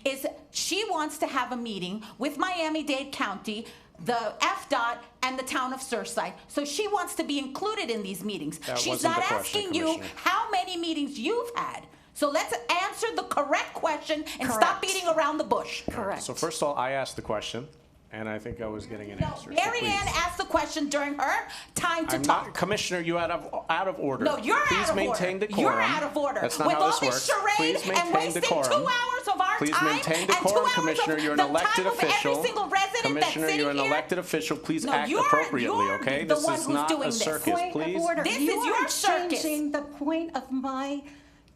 is she wants to have a meeting with Miami-Dade County, the FDOT, and the town of Surfside. So she wants to be included in these meetings. That She's wasn't not the question, asking you Commissioner. how many meetings you've had. So let's answer the correct question and stop Correct. beating around the bush. Correct. So first of all, I asked the question, and I think I was getting an answer. so Mary please. Ann asked the question during her time to I'm talk. not, Commissioner, you out of order. No, you're Please out of maintain order. decorum. You're out of order. That's not With how all this this works. charade Please and maintain wasting decorum. 2 hours of our Please time maintain and 2 decorum, hours Commissioner. of You're an the elected time official. of every single resident Commissioner, that's you're sitting an here. elected official. Please No, act you're appropriately, okay? the This one is who's not doing a this. circus, Point please. of order. This You is your are circus. changing the point of my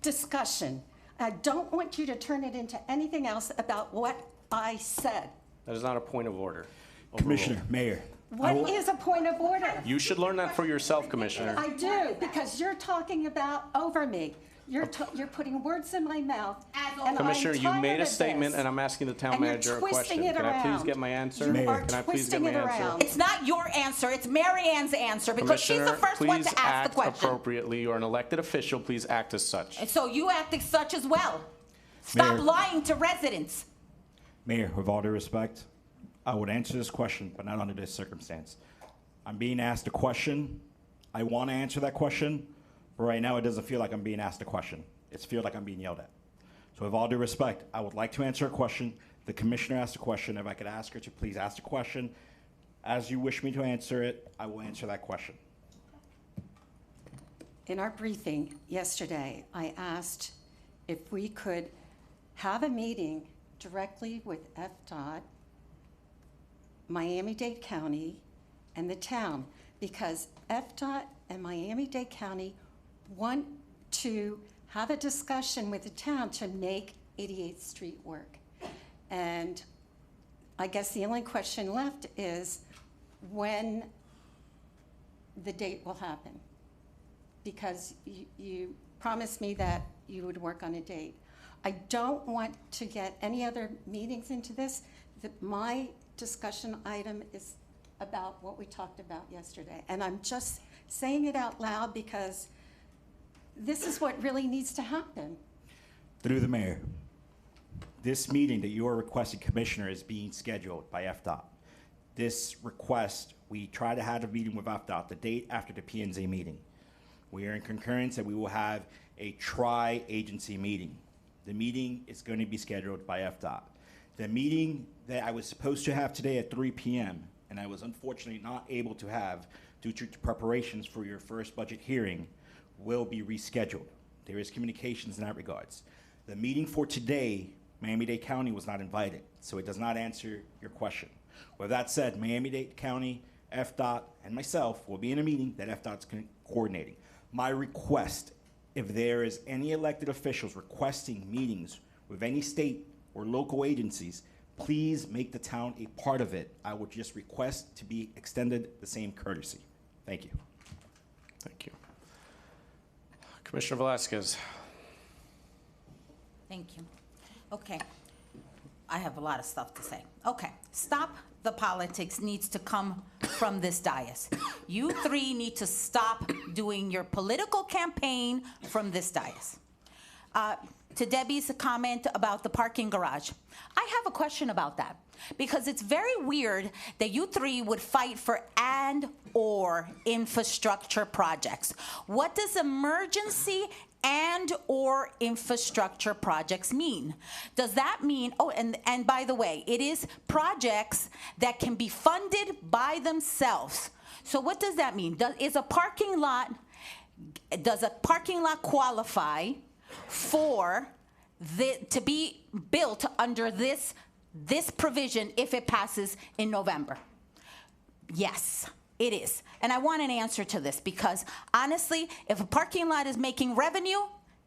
discussion. I don't want you to turn it into anything else about what I said. That is not a point of order. Commissioner, Mayor. What is a point of order? You should learn that for yourself, Commissioner. I do, because you're talking about over me. You're putting words in my mouth. and I'm Commissioner, you tired made a of statement, this. and I'm asking the town And you're manager a twisting question. it Can I please around. get my answer? You are Can I please get twisting my it answer? around. It's not your answer, it's Mary Ann's answer, because she's the Commissioner, first one please to ask act the question. appropriately. You're an elected official. Please act as such. And so you act as such as well. Stop Mayor. lying to residents. Mayor, with all due respect, I would answer this question, but not under this circumstance. I'm being asked a question. I want to answer that question, but right now it doesn't feel like I'm being asked a question. It feels like I'm being yelled at. So with all due respect, I would like to answer a question. The commissioner asked a question. If I could ask her to please ask the question. As you wish me to answer it, I will answer that question. In our briefing yesterday, I asked if we could have a meeting directly with FDOT, Miami-Dade County, and the town, because FDOT and Miami-Dade County want to have a discussion with the town to make 88th Street work. And I guess the only question left is when the date will happen. Because you promised me that you would work on a date. I don't want to get any other meetings into this. My discussion item is about what we talked about yesterday. And I'm just saying it out loud because this is what really needs to happen. Through the mayor, this meeting that you are requesting, Commissioner, is being scheduled by FDOT. This request, we try to have a meeting with FDOT the date after the P&Z meeting. We are in concurrence that we will have a tri-agency meeting. The meeting is going to be scheduled by FDOT. The meeting that I was supposed to have today at 3 p.m., and I was unfortunately not able to have due to preparations for your first budget hearing, will be rescheduled. There is communications in that regards. The meeting for today, Miami-Dade County was not invited, so it does not answer your question. With that said, Miami-Dade County, FDOT, and myself will be in a meeting that FDOT's coordinating. My request, if there is any elected officials requesting meetings with any state or local agencies, please make the town a part of it. I would just request to be extended the same courtesy. Thank you. Thank you. Commissioner Velasquez. Thank you. Okay. I have a lot of stuff to say. Okay. Stop the politics needs to come from this dais. You three need to stop doing your political campaign from this dais. To Debbie's comment about the parking garage, I have a question about that because it's very weird that you three would fight for and/or infrastructure projects. What does emergency and/or infrastructure projects mean? Does that mean, oh, and by the way, it is projects that can be funded by themselves. So what does that mean? Does a parking lot qualify for to be built under this provision if it passes in November? Yes, it is. And I want an answer to this because honestly, if a parking lot is making revenue,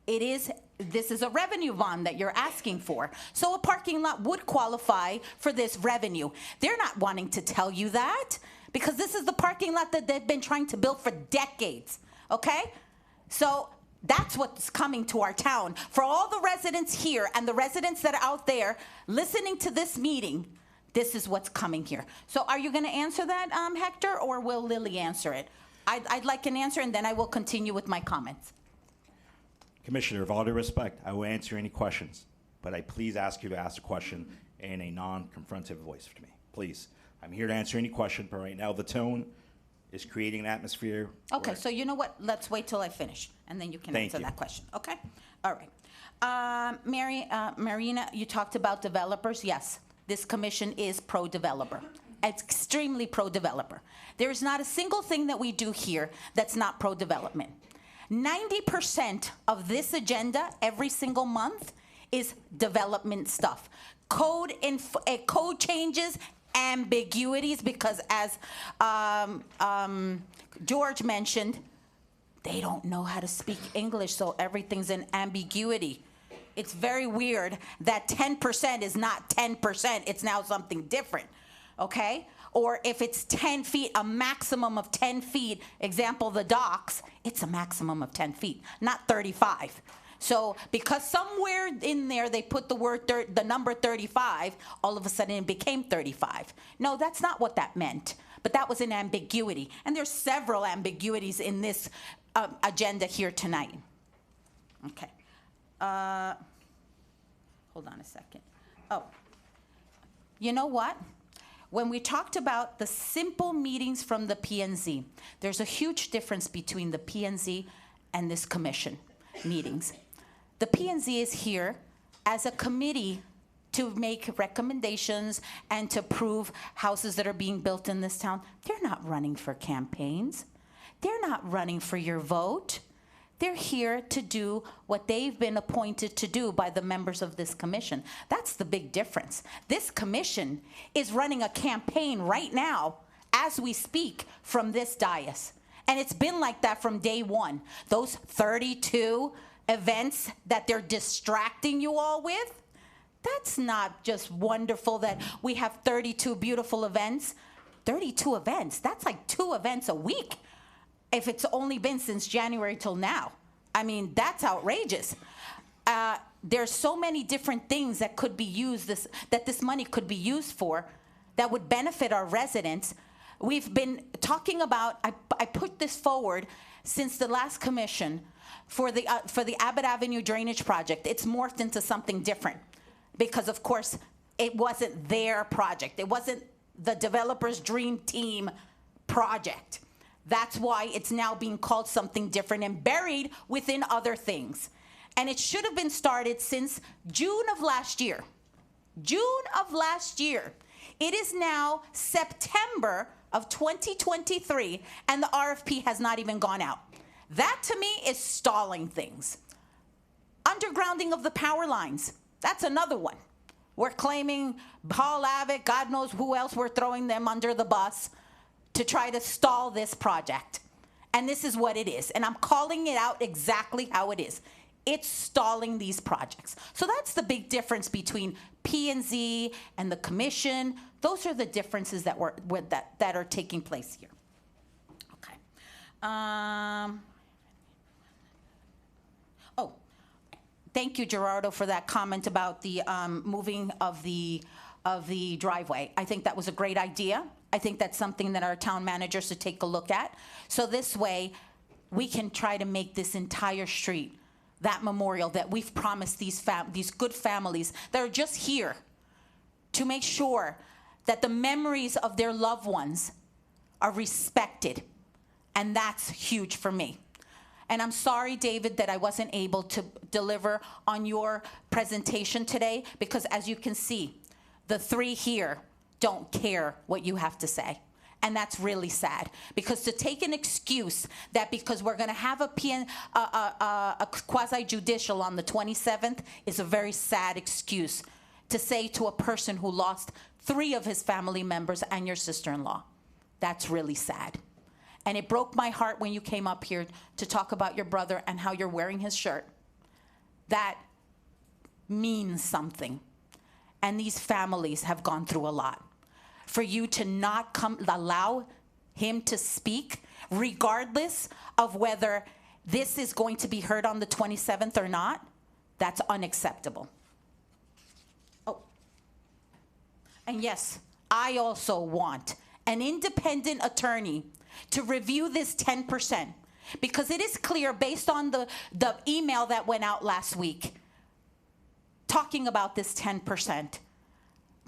this is a revenue bond that you're asking for. So a parking lot would qualify for this revenue. They're not wanting to tell you that because this is the parking lot that they've been trying to build for decades, okay? So that's what's coming to our town. For all the residents here and the residents that are out there listening to this meeting, this is what's coming here. So are you going to answer that, Hector, or will Lily answer it? I'd like an answer, and then I will continue with my comments. Commissioner, with all due respect, I will answer any questions, but I please ask you to ask a question in a non-confrontive voice to me. Please. I'm here to answer any question, but right now the tone is creating an atmosphere. Okay, so you know what? Let's wait till I finish, and then you can answer that question. Okay? All right. Marina, you talked about developers. Yes, this commission is pro-developer. It's extremely pro-developer. There is not a single thing that we do here that's not pro-development. 90% of this agenda every single month is development stuff. Code changes, ambiguities, because as George mentioned, they don't know how to speak English, so everything's in ambiguity. It's very weird that 10% is not 10%, it's now something different, okay? Or if it's 10 feet, a maximum of 10 feet, example, the docks, it's a maximum of 10 feet, not 35. So because somewhere in there they put the number 35, all of a sudden it became 35. No, that's not what that meant, but that was an ambiguity. And there's several ambiguities in this agenda here tonight. Okay. Hold on a second. Oh, you know what? when we talked about the simple meetings from the P&Z, there's a huge difference between the P&Z and this commission meetings. The P&Z is here as a committee to make recommendations and to approve houses that are being built in this town. They're not running for campaigns. They're not running for your vote. They're here to do what they've been appointed to do by the members of this commission. That's the big difference. This commission is running a campaign right now as we speak from this dais. And it's been like that from day one. Those 32 events that they're distracting you all with, that's not just wonderful that we have 32 beautiful events. 32 events, that's like 2 events a week if it's only been since January till now. I mean, that's outrageous. There's so many different things that could be used, that this money could be used for that would benefit our residents. We've been talking about, I put this forward since the last commission for the Abbott Avenue Drainage Project. It's morphed into something different because, of course, it wasn't their project. It wasn't the developer's dream team project. That's why it's now being called something different and buried within other things. And it should have been started since June of last year. June of last year. It is now September of 2023, and the RFP has not even gone out. That, to me, is stalling things. Undergrounding of the power lines. That's another one. We're claiming Paul Abbott, God knows who else, we're throwing them under the bus to try to stall this project. And this is what it is. And I'm calling it out exactly how it is. It's stalling these projects. So that's the big difference between P&Z and the commission. Those are the differences that are taking place here. Okay. Oh, thank you, Gerardo, for that comment about the moving of the driveway. I think that was a great idea. I think that's something that our town manager should take a look at. So this way, we can try to make this entire street that memorial that we've promised these good families that are just here to make sure that the memories of their loved ones are respected. And that's huge for me. And I'm sorry, David, that I wasn't able to deliver on your presentation today, because as you can see, the 3 here don't care what you have to say. And that's really sad, because to take an excuse that because we're going to have a quasi-judicial on the 27th is a very sad excuse to say to a person who lost 3 of his family members and your sister-in-law. That's really sad. And it broke my heart when you came up here to talk about your brother and how you're wearing his shirt. That means something. And these families have gone through a lot. For you to not allow him to speak, regardless of whether this is going to be heard on the 27th or not, that's unacceptable. Oh. And yes, I also want an independent attorney to review this 10%, because it is clear based on the email that went out last week talking about this 10%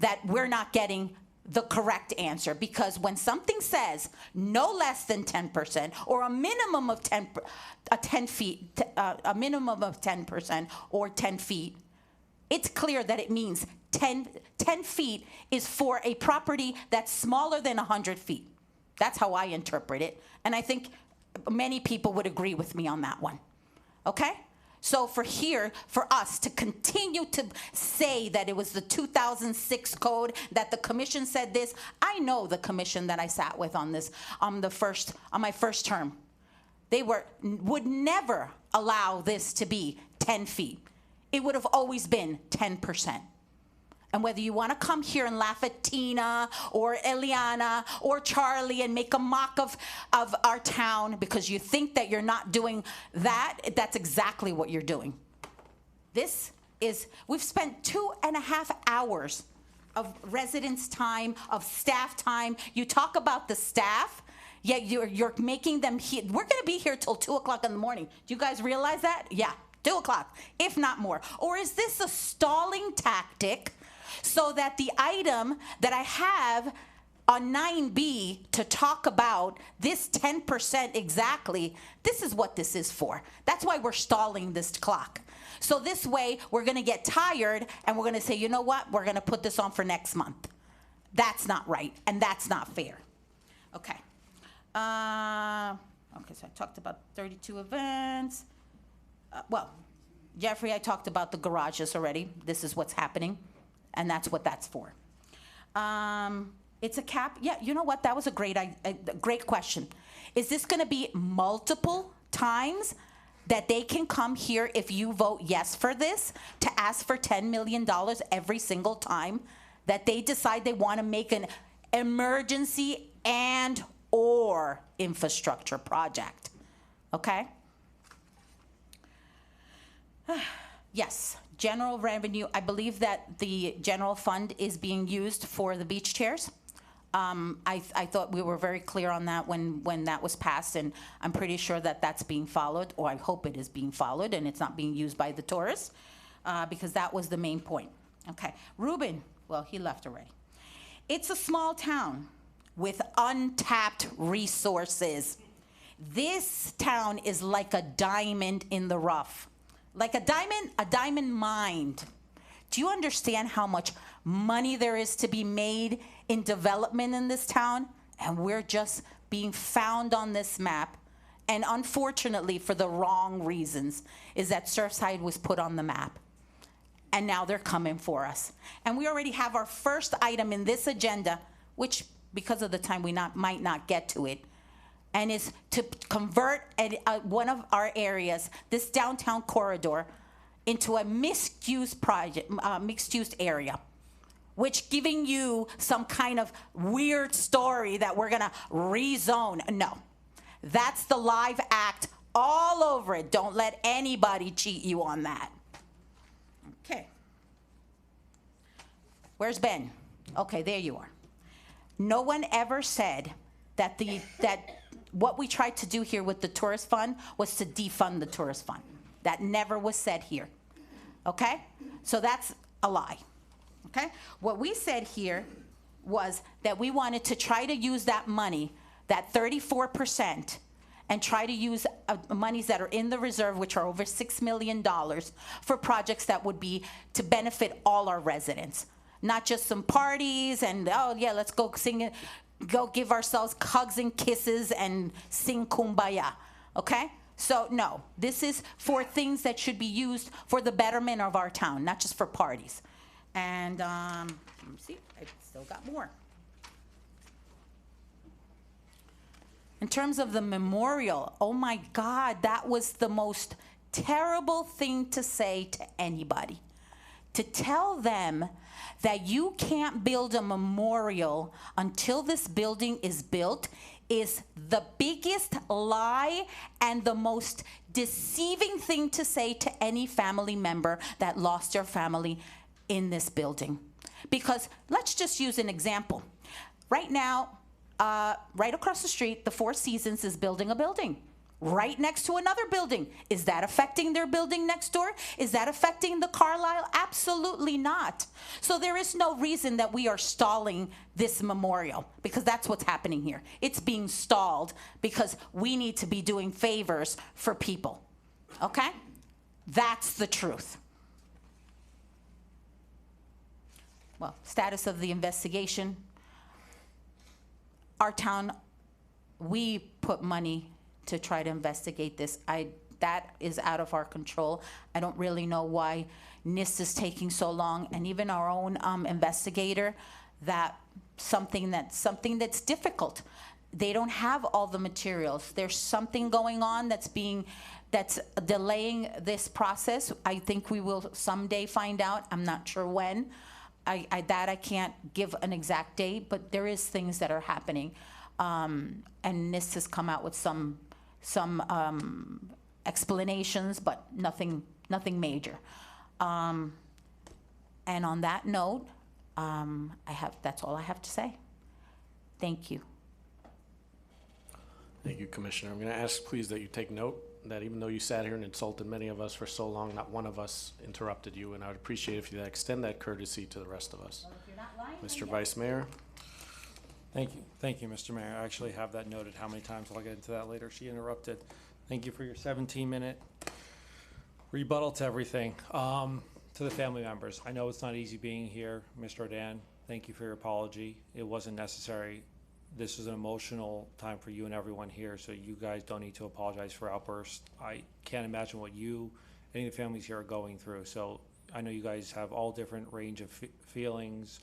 that we're not getting the correct answer, because when something says no less than 10% or a minimum of 10 feet, a minimum of 10% or 10 feet, it's clear that it means 10 feet is for a property that's smaller than 100 feet. That's how I interpret it. And I think many people would agree with me on that one. Okay? So for us to continue to say that it was the 2006 code, that the commission said this, I know the commission that I sat with on this, on my first term. They would never allow this to be 10 feet. It would have always been 10%. And whether you want to come here and laugh at Tina or Eliana or Charlie and make a mock of our town because you think that you're not doing that, that's exactly what you're doing. We've spent 2.5 hours of residents' time, of staff time. You talk about the staff, yet you're making them here. We're going to be here till 2 o'clock in the morning. Do you guys realize that? Yeah, 2 o'clock, if not more. Or is this a stalling tactic so that the item that I have on 9B to talk about this 10% exactly, this is what this is for. That's why we're stalling this clock. So this way, we're going to get tired, and we're going to say, you know what, we're going to put this on for next month. That's not right, and that's not fair. Okay. Okay, so I talked about 32 events. Well, Jeffrey, I talked about the garages already. This is what's happening, and that's what that's for. It's a cap. Yeah, you know what? That was a great question. Is this going to be multiple times that they can come here if you vote yes for this to ask for $10 million every single time that they decide they want to make an emergency and or infrastructure project? Okay? Yes, general revenue. I believe that the general fund is being used for the beach chairs. I thought we were very clear on that when that was passed, and I'm pretty sure that that's being followed, or I hope it is being followed, and it's not being used by the tourists, because that was the main point. Okay, Ruben, well, he left already. It's a small town with untapped resources. This town is like a diamond in the rough. Like a diamond mine. Do you understand how much money there is to be made in development in this town? And we're just being found on this map. And unfortunately, for the wrong reasons, is that Surfside was put on the map. And now they're coming for us. And we already have our first item in this agenda, which, because of the time, we might not get to it, and is to convert one of our areas, this downtown corridor, into a mixed-use project, mixed-use area, which giving you some kind of weird story that we're gonna rezone. No, that's the live act all over it. Don't let anybody cheat you on that. Okay. Where's Ben? Okay, there you are. No one ever said that what we tried to do here with the tourist fund was to defund the tourist fund. That never was said here. Okay? So that's a lie. Okay? What we said here was that we wanted to try to use that money, that 34%, and try to use monies that are in the reserve, which are over $6 million, for projects that would be to benefit all our residents. Not just some parties and, oh yeah, let's go sing it. Go give ourselves hugs and kisses and sing Kumbaya, okay? So no, this is for things that should be used for the betterment of our town, not just for parties. And let me see, I still got more. In terms of the memorial, oh my God, that was the most terrible thing to say to anybody. To tell them that you can't build a memorial until this building is built is the biggest lie and the most deceiving thing to say to any family member that lost their family in this building. Because let's just use an example. Right now, right across the street, the Four Seasons is building a building. Right next to another building. Is that affecting their building next door? Is that affecting the Carlisle? Absolutely not. So there is no reason that we are stalling this memorial, because that's what's happening here. It's being stalled because we need to be doing favors for people. Okay? That's the truth. Well, status of the investigation. Our town, we put money to try to investigate this. That is out of our control. I don't really know why NIST is taking so long, and even our own investigator, something that's difficult. They don't have all the materials. There's something going on that's delaying this process. I think we will someday find out. I'm not sure when. I can't give an exact date, but there is things that are happening. And NIST has come out with some explanations, but nothing major. And on that note, that's all I have to say. Thank you. Thank you, Commissioner. I'm going to ask, please, that you take note that even though you sat here and insulted many of us for so long, not one of us interrupted you, and I would appreciate if you extend that courtesy to the rest of us. Well, if you're not lying, Mr. Vice Mayor. Thank you, Mr. Mayor. I actually have that noted, how many times, I'll get into that later. She interrupted. Thank you for your 17-minute rebuttal to everything. To the family members, I know it's not easy being here. Mr. Odan, thank you for your apology. It wasn't necessary. This is an emotional time for you and everyone here, so you guys don't need to apologize for outbursts. I can't imagine what you, any of the families here are going through. So I know you guys have all different range of feelings.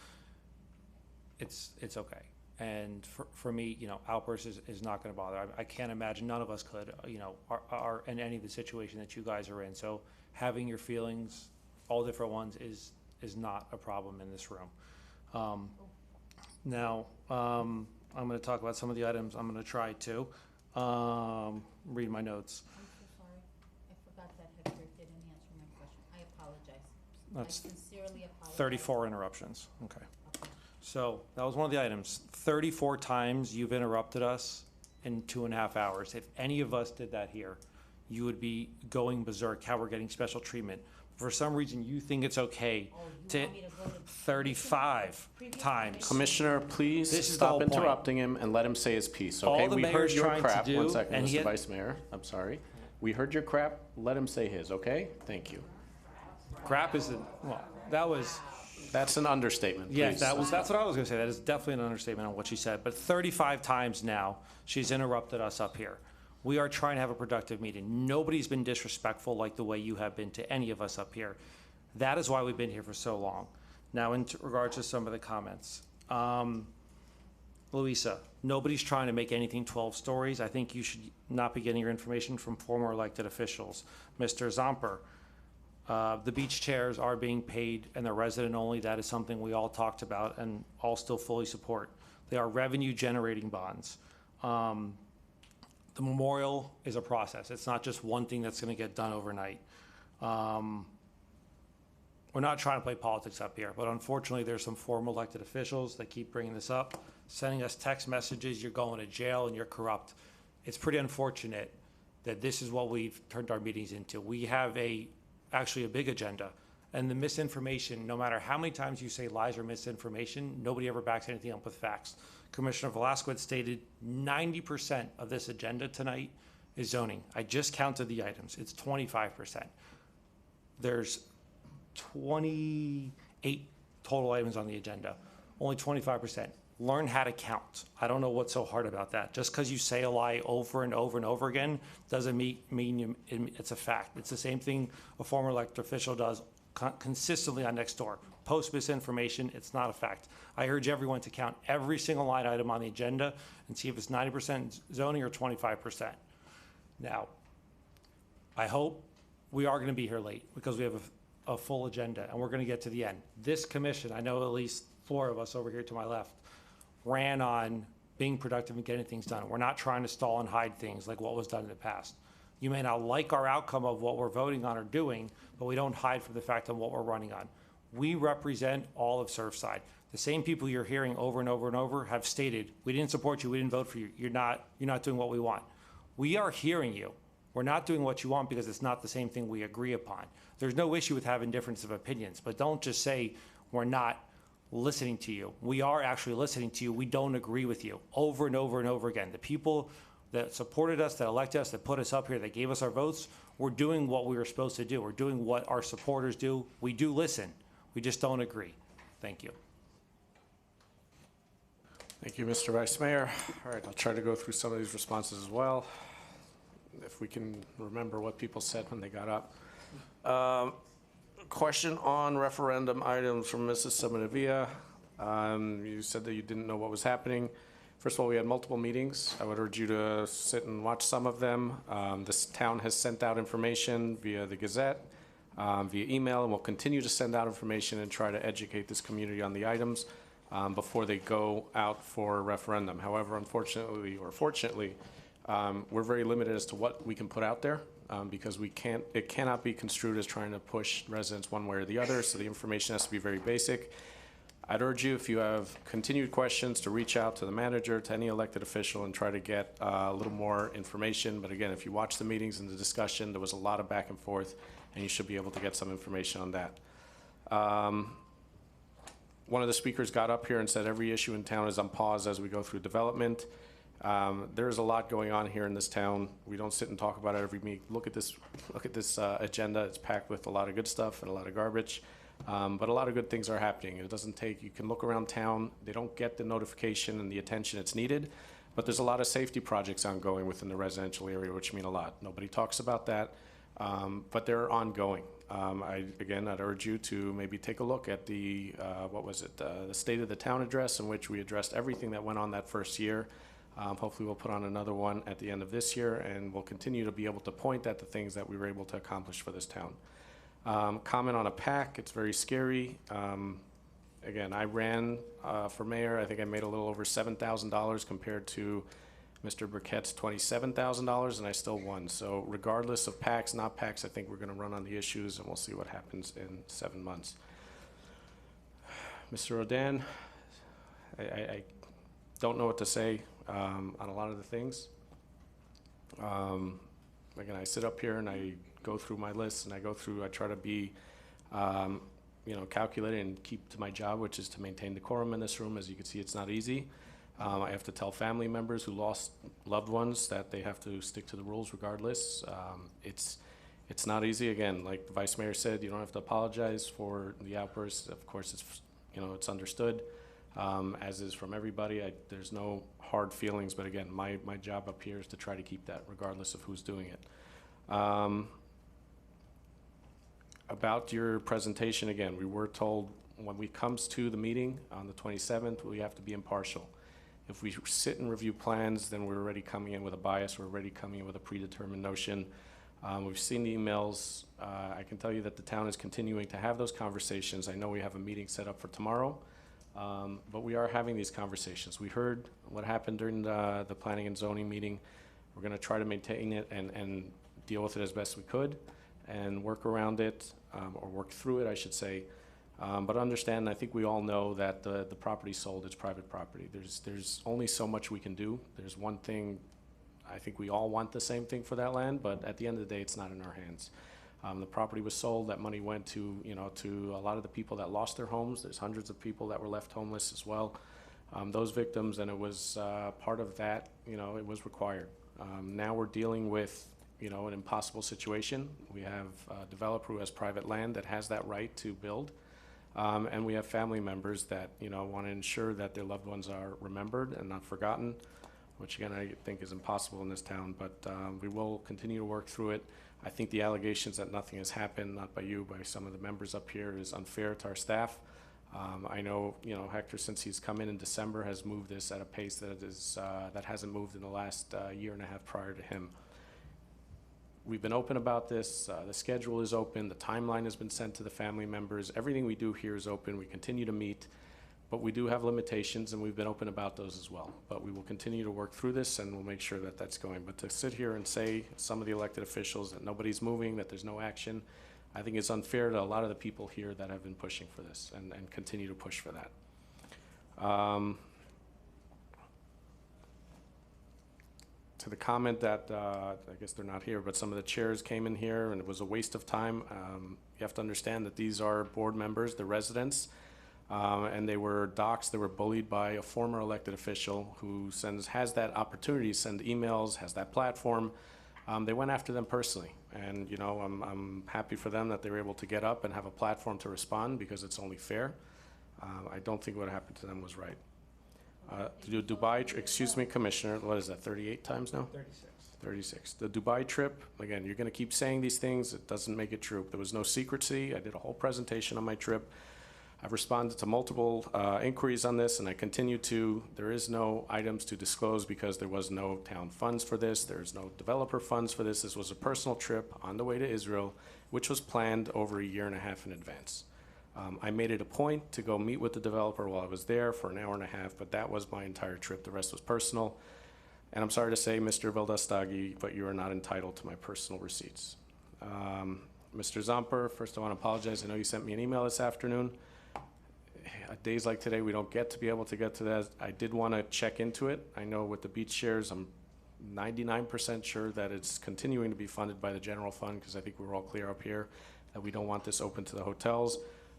It's okay. And for me, you know, outbursts is not going to bother. I can't imagine, none of us could, you know, are in any of the situation that you guys are in. So having your feelings, all different ones, is not a problem in this room. Now, I'm going to talk about some of the items. I'm going to try to read my notes. I'm so sorry. I forgot that Hector didn't answer my question. I apologize. That's I sincerely apologize. 34 interruptions. Okay. So that was one of the items. 34 times you've interrupted us in 2.5 hours. If any of us did that here, you would be going berserk how we're getting special treatment. For some reason, you think it's okay to 35 times. Commissioner, please This is the stop whole point. interrupting him and let him say his piece, All okay? the We heard mayor's your trying to crap. do, One second, and he Mr. had- Vice Mayor, I'm sorry. We heard your crap, let him say his, okay? Thank you. Crap is, well, that was, That's an understatement, please. yes, that's what I was gonna say. That is definitely an understatement on what she said. But 35 times now, she's interrupted us up here. We are trying to have a productive meeting. Nobody's been disrespectful like the way you have been to any of us up here. That is why we've been here for so long. Now, in regards to some of the comments. Louisa, nobody's trying to make anything 12 stories. I think you should not be getting your information from former elected officials. Mr. Zomper, the beach chairs are being paid and they're resident only. That is something we all talked about and all still fully support. They are revenue generating bonds. The memorial is a process. It's not just one thing that's gonna get done overnight. We're not trying to play politics up here, but unfortunately, there's some former elected officials that keep bringing this up, sending us text messages, you're going to jail and you're corrupt. It's pretty unfortunate that this is what we've turned our meetings into. We have actually a big agenda, and the misinformation, no matter how many times you say lies or misinformation, nobody ever backs anything up with facts. Commissioner Velasquez stated 90% of this agenda tonight is zoning. I just counted the items. It's 25%. There's 28 total items on the agenda, only 25%. Learn how to count. I don't know what's so hard about that. Just because you say a lie over and over and over again doesn't mean it's a fact. It's the same thing a former elected official does consistently on Nextdoor. Post misinformation, it's not a fact. I urge everyone to count every single line item on the agenda and see if it's 90% zoning or 25%. Now, I hope we are going to be here late because we have a full agenda and we're going to get to the end. This commission, I know at least 4 of us over here to my left, ran on being productive and getting things done. We're not trying to stall and hide things like what was done in the past. You may not like our outcome of what we're voting on or doing, but we don't hide from the fact of what we're running on. We represent all of Surfside. The same people you're hearing over and over and over have stated, we didn't support you, we didn't vote for you, you're not doing what we want. We are hearing you. We're not doing what you want because it's not the same thing we agree upon. There's no issue with having difference of opinions, but don't just say we're not listening to you. We are actually listening to you. We don't agree with you over and over and over again. The people that supported us, that elected us, that put us up here, that gave us our votes, we're doing what we were supposed to do. We're doing what our supporters do. We do listen. We just don't agree. Thank you. Thank you, Mr. Vice Mayor. All right, I'll try to go through some of these responses as well, if we can remember what people said when they got up. Question on referendum items from Mrs. Semenavia. You said that you didn't know what was happening. First of all, we had multiple meetings. I would urge you to sit and watch some of them. This town has sent out information via the Gazette, via email, and will continue to send out information and try to educate this community on the items before they go out for a referendum. However, unfortunately or fortunately, we're very limited as to what we can put out there because it cannot be construed as trying to push residents one way or the other, so the information has to be very basic. I'd urge you, if you have continued questions, to reach out to the manager, to any elected official, and try to get a little more information. But again, if you watch the meetings and the discussion, there was a lot of back and forth, and you should be able to get some information on that. One of the speakers got up here and said every issue in town is on pause as we go through development. There's a lot going on here in this town. We don't sit and talk about it every meeting. Look at this agenda. It's packed with a lot of good stuff and a lot of garbage. But a lot of good things are happening. It doesn't take, you can look around town, they don't get the notification and the attention it's needed, but there's a lot of safety projects ongoing within the residential area, which mean a lot. Nobody talks about that, but they're ongoing. I'd urge you to maybe take a look at the State of the Town address, in which we addressed everything that went on that first year. Hopefully we'll put on another one at the end of this year, and we'll continue to be able to point at the things that we were able to accomplish for this town. Comment on a PAC, it's very scary. Again, I ran for mayor. I think I made a little over $7,000 compared to Mr. Burkett's $27,000, and I still won. So regardless of PACs, not PACs, I think we're going to run on the issues, and we'll see what happens in 7 months. Mr. Rodan, I don't know what to say on a lot of the things. Again, I sit up here and I go through my list, and I try to be calculated and keep to my job, which is to maintain decorum in this room. As you can see, it's not easy. I have to tell family members who lost loved ones that they have to stick to the rules regardless. It's not easy. Again, like the Vice Mayor said, you don't have to apologize for the outbursts. Of course, it's understood, as is from everybody. There's no hard feelings, but again, my job up here is to try to keep that regardless of who's doing it. About your presentation, again, we were told when it comes to the meeting on the 27th, we have to be impartial. If we sit and review plans, then we're already coming in with a bias, we're already coming in with a predetermined notion. We've seen the emails. I can tell you that the town is continuing to have those conversations. I know we have a meeting set up for tomorrow, but we are having these conversations. We heard what happened during the planning and zoning meeting. We're gonna try to maintain it and deal with it as best we could and work around it, or work through it, I should say. But understand, I think we all know that the property sold, it's private property. There's only so much we can do. There's one thing, I think we all want the same thing for that land, but at the end of the day, it's not in our hands. The property was sold, that money went to a lot of the people that lost their homes. There's hundreds of people that were left homeless as well. Those victims, and it was part of that, it was required. Now we're dealing with an impossible situation. We have a developer who has private land that has that right to build. And we have family members that, want to ensure that their loved ones are remembered and not forgotten, which again, I think is impossible in this town, but we will continue to work through it. I think the allegations that nothing has happened, not by you, by some of the members up here, is unfair to our staff. I know, Hector, since he's come in December, has moved this at a pace that hasn't moved in the last year and a half prior to him. We've been open about this. The schedule is open. The timeline has been sent to the family members. Everything we do here is open. We continue to meet, but we do have limitations, and we've been open about those as well. But we will continue to work through this, and we'll make sure that that's going. But to sit here and say, some of the elected officials, that nobody's moving, that there's no action, I think it's unfair to a lot of the people here that have been pushing for this and continue to push for that. To the comment that, I guess they're not here, but some of the chairs came in here and it was a waste of time. You have to understand that these are board members, the residents, and they were doxxed, they were bullied by a former elected official who has that opportunity to send emails, has that platform. They went after them personally. And I'm happy for them that they were able to get up and have a platform to respond, because it's only fair. I don't think what happened to them was right. To do Dubai, excuse me, Commissioner, what is that, 38 times now? 36. 36. The Dubai trip, again, you're going to keep saying these things. It doesn't make it true. There was no secrecy. I did a whole presentation on my trip. I've responded to multiple inquiries on this, and I continue to. There is no items to disclose because there was no town funds for this. There's no developer funds for this. This was a personal trip on the way to Israel, which was planned over a year and a half in advance. I made it a point to go meet with the developer while I was there for an hour and a half, but that was my entire trip. The rest was personal. And I'm sorry to say, Mr. Velasquez, but you are not entitled to my personal receipts. Mr. Zomper, first I want to apologize. I know you sent me an email this afternoon. Days like today, we don't get to be able to get to that. I did want to check into it. I know with the beach shares, I'm 99% sure that it's continuing to be funded by the general fund, because I think we're all clear up here that we don't want this open to the hotels.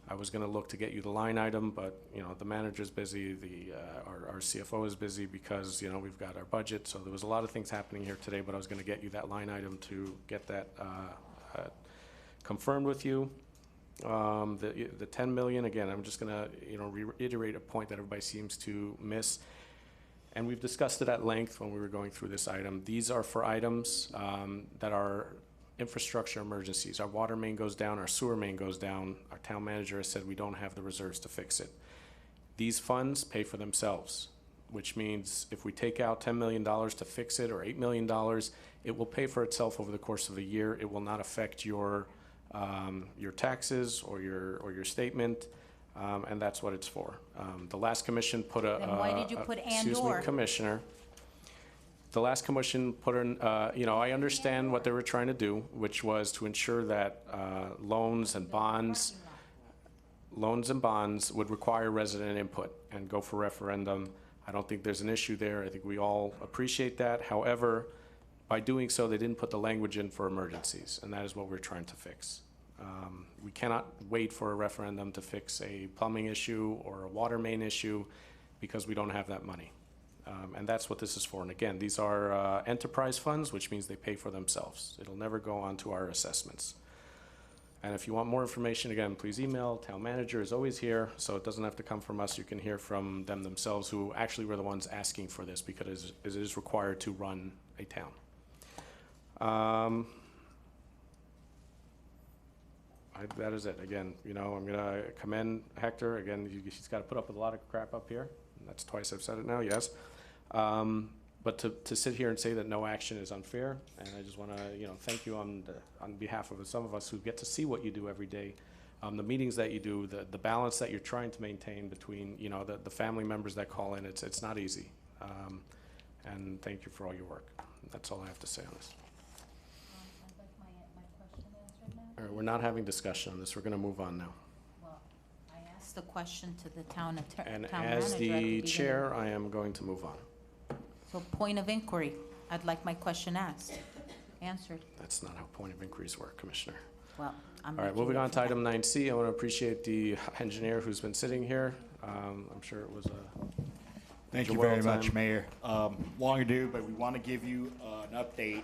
I was gonna look to get you the line item, but, you know, the manager's busy, our CFO is busy because, you know, we've got our budget, so there was a lot of things happening here today, but I was gonna get you that line item to get that confirmed with you. The 10 million, again, I'm just gonna, you know, reiterate a point that everybody seems to miss. And we've discussed it at length when we were going through this item. These are for items that are infrastructure emergencies. Our water main goes down, our sewer main goes down. Our town manager has said we don't have the reserves to fix it. These funds pay for themselves, which means if we take out $10 million to fix it or $8 million, it will pay for itself over the course of a year. It will not affect your taxes or your statement, and that's what it's for. The last commission put a. Then why did you put Excuse me, and/or? Commissioner. The last commission put in, you know, I understand what they were trying to do, which was to ensure that loans and bonds would require resident input and go for referendum. I don't think there's an issue there. I think we all appreciate that. However, by doing so, they didn't put the language in for emergencies, and that is what we're trying to fix. We cannot wait for a referendum to fix a plumbing issue or a water main issue because we don't have that money. And that's what this is for. And again, these are enterprise funds, which means they pay for themselves. It'll never go onto our assessments. And if you want more information, again, please email. Town manager is always here, so it doesn't have to come from us. You can hear from them themselves, who actually were the ones asking for this because it is required to run a town. That is it. Again, you know, I'm gonna commend Hector. Again, he's got to put up with a lot of crap up here. That's twice I've said it now, yes. But to sit here and say that no action is unfair, and I just want to, you know, thank you on behalf of some of us who get to see what you do every day, the meetings that you do, the balance that you're trying to maintain between, you know, the family members that call in. It's not easy. And thank you for all your work. That's all I have to say on this. All right, we're not having discussion on this. We're going to move on now. Well, I asked the question to the town And town as manager at the beginning. chair, I am going to move on. So point of inquiry, I'd like my question asked, answered. That's not how point of inquiries work, Commissioner. Well, I'm. All right, moving on to item 9C, I want to appreciate the engineer who's been sitting here. I'm sure it was a. Thank you enjoyable very much, time. Mayor. Long ado, but we want to give you an update.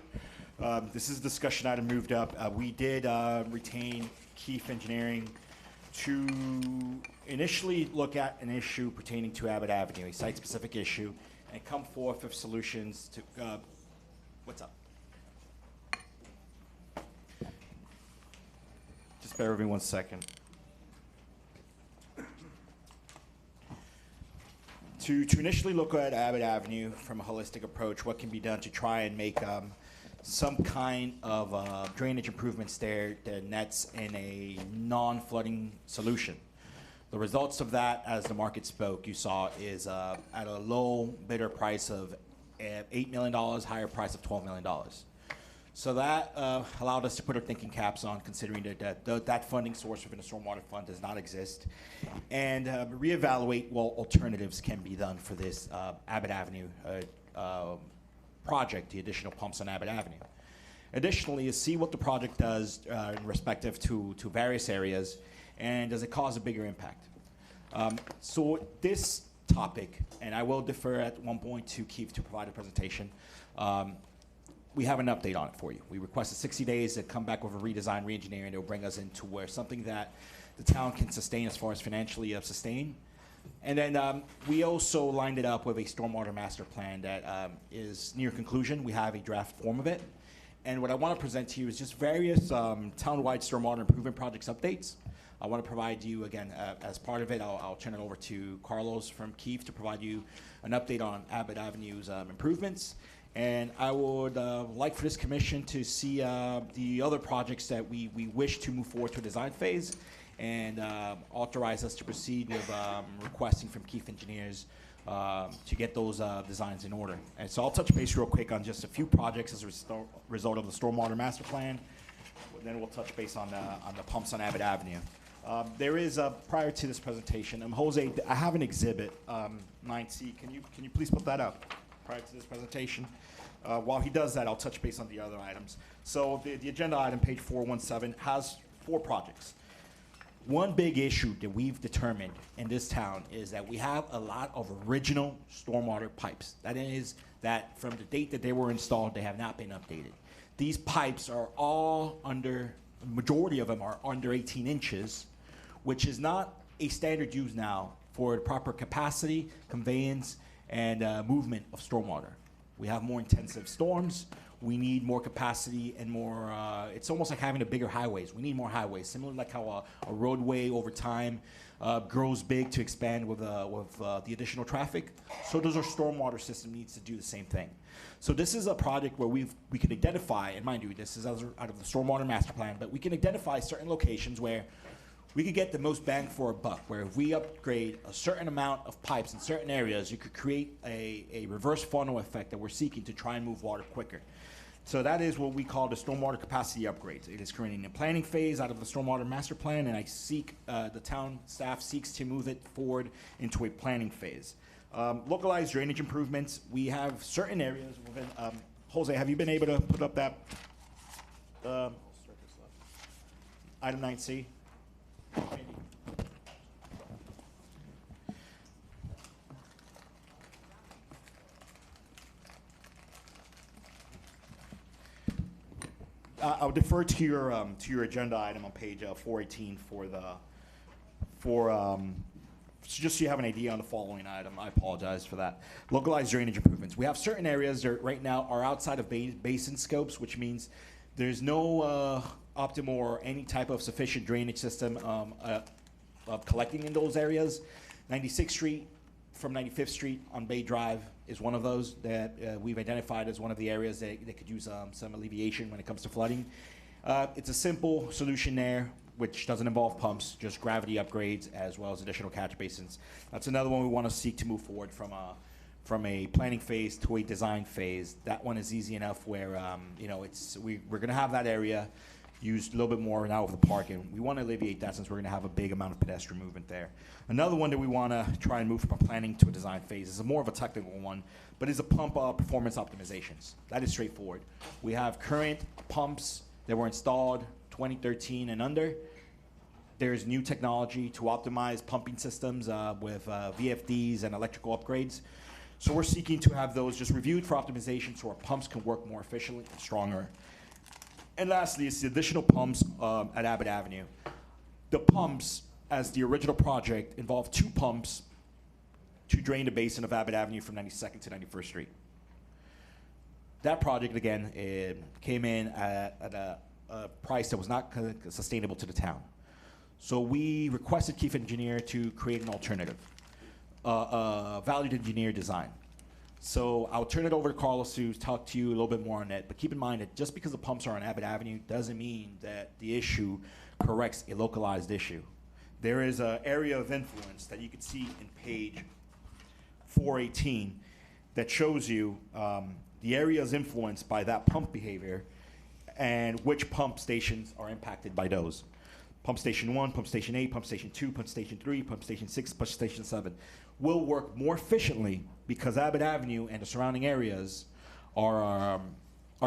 This is a discussion item moved up. We did retain Keefe Engineering to initially look at an issue pertaining to Abbott Avenue, a site-specific issue, and come forth with solutions to, what's up? Just bear with me 1 second. To initially look at Abbott Avenue from a holistic approach, what can be done to try and make some kind of drainage improvements there that nets in a non-flooding solution. The results of that, as the market spoke, you saw, is at a low bidder price of $8 million, higher price of $12 million. So that allowed us to put our thinking caps on, considering that funding source within the stormwater fund does not exist, and reevaluate what alternatives can be done for this Abbott Avenue project, the additional pumps on Abbott Avenue. Additionally, is see what the project does in respective to various areas, and does it cause a bigger impact. So this topic, and I will defer at one point to Keith to provide a presentation, we have an update on it for you. We requested 60 days to come back with a redesign, re-engineering. It will bring us into where something that the town can sustain as far as financially sustaining. And then we also lined it up with a stormwater master plan that is near conclusion. We have a draft form of it. And what I want to present to you is just various town-wide stormwater improvement projects updates. I want to provide you, again, as part of it, I'll turn it over to Carlos from Keefe to provide you an update on Abbott Avenue's improvements. And I would like for this commission to see the other projects that we wish to move forward to a design phase, and authorize us to proceed with requesting from Keefe Engineers to get those designs in order. And so I'll touch base real quick on just a few projects as a result of the Stormwater Master Plan. Then we'll touch base on the pumps on Abbott Avenue. There is, prior to this presentation, Jose, I have an exhibit, 9C. Can you please put that up prior to this presentation? While he does that, I'll touch base on the other items. So the agenda item, page 417, has 4 projects. one big issue that we've determined in this town is that we have a lot of original stormwater pipes. That is, that from the date that they were installed, they have not been updated. These pipes are all under, the majority of them are under 18 inches, which is not a standard use now for the proper capacity, conveyance, and movement of stormwater. We have more intensive storms. We need more capacity and more, it's almost like having a bigger highways. We need more highways, similar like how a roadway over time grows big to expand with the additional traffic. So does our stormwater system needs to do the same thing. So this is a project where we can identify, and mind you, this is out of the stormwater master plan, but we can identify certain locations where we could get the most bang for a buck, where if we upgrade a certain amount of pipes in certain areas, you could create a reverse funnel effect that we're seeking to try and move water quicker. So that is what we call the stormwater capacity upgrades. It is currently in the planning phase out of the stormwater master plan, and the town staff seeks to move it forward into a planning phase. Localized drainage improvements, we have certain areas within, Jose, have you been able to put up that item 9C? I'll defer to your agenda item on page 418 just so you have an idea on the following item. I apologize for that. Localized drainage improvements. We have certain areas that right now are outside of basin scopes, which means there's no optimal or any type of sufficient drainage system of collecting in those areas. 96th Street from 95th Street on Bay Drive is one of those that we've identified as one of the areas that could use some alleviation when it comes to flooding. It's a simple solution there, which doesn't involve pumps, just gravity upgrades as well as additional catch basins. That's another one we want to seek to move forward from a planning phase to a design phase. That one is easy enough where we're going to have that area used a little bit more now with the park, and we want to alleviate that since we're going to have a big amount of pedestrian movement there. Another one that we want to try and move from a planning to a design phase is more of a technical one, but is a pump performance optimizations. That is straightforward. We have current pumps that were installed 2013 and under. There's new technology to optimize pumping systems with VFDs and electrical upgrades. So we're seeking to have those just reviewed for optimization so our pumps can work more efficiently and stronger. And lastly, it's the additional pumps at Abbott Avenue. The pumps, as the original project, involved 2 pumps to drain the basin of Abbott Avenue from 92nd to 91st Street. That project, again, came in at a price that was not sustainable to the town. So we requested Chief Engineer to create an alternative, valued engineer design. So I'll turn it over to Carlos to talk to you a little bit more on that. But keep in mind that just because the pumps are on Abbott Avenue doesn't mean that the issue corrects a localized issue. There is an area of influence that you can see in page 418 that shows you the areas influenced by that pump behavior and which pump stations are impacted by those. Pump station 1, pump station 8, pump station 2, pump station 3, pump station 6, pump station 7 will work more efficiently because Abbott Avenue and the surrounding areas are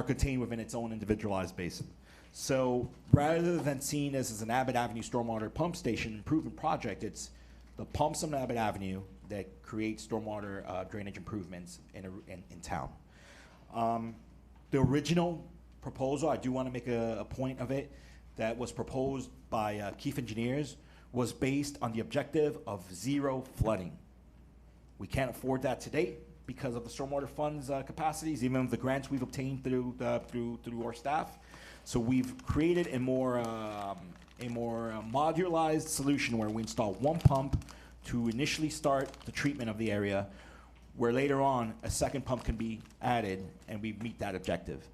contained within its own individualized basin. So rather than seeing this as an Abbott Avenue stormwater pump station improvement project, it's the pumps on Abbott Avenue that create stormwater drainage improvements in town. The original proposal, I do want to make a point of it, that was proposed by Keefe Engineers was based on the objective of 0 flooding. We can't afford that to date because of the stormwater funds capacities, even with the grants we've obtained through our staff. So we've created a more modularized solution where we install 1 pump to initially start the treatment of the area, where later on a 2nd pump can be added and we meet that objective.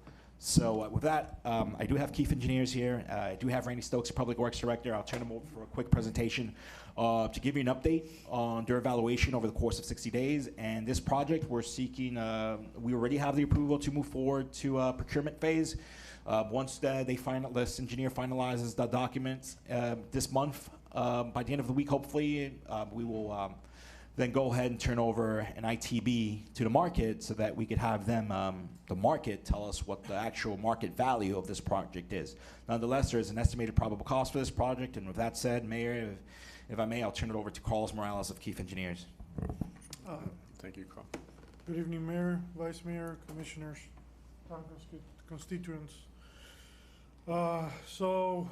So with that, I do have Keefe Engineers here. I do have Randy Stokes, Public Works Director. I'll turn him over for a quick presentation to give you an update on their evaluation over the course of 60 days. And this project, we're seeking, we already have the approval to move forward to procurement phase. Once this engineer finalizes the documents this month, by the end of the week, hopefully, we will then go ahead and turn over an ITB to the market so that we could have them, the market, tell us what the actual market value of this project is. Nonetheless, there is an estimated probable cost for this project, and with that said, Mayor, if I may, I'll turn it over to Carlos Morales of Keefe Engineers. Thank you, Carl. Good evening, Mayor, Vice Mayor, Commissioners, constituents. So,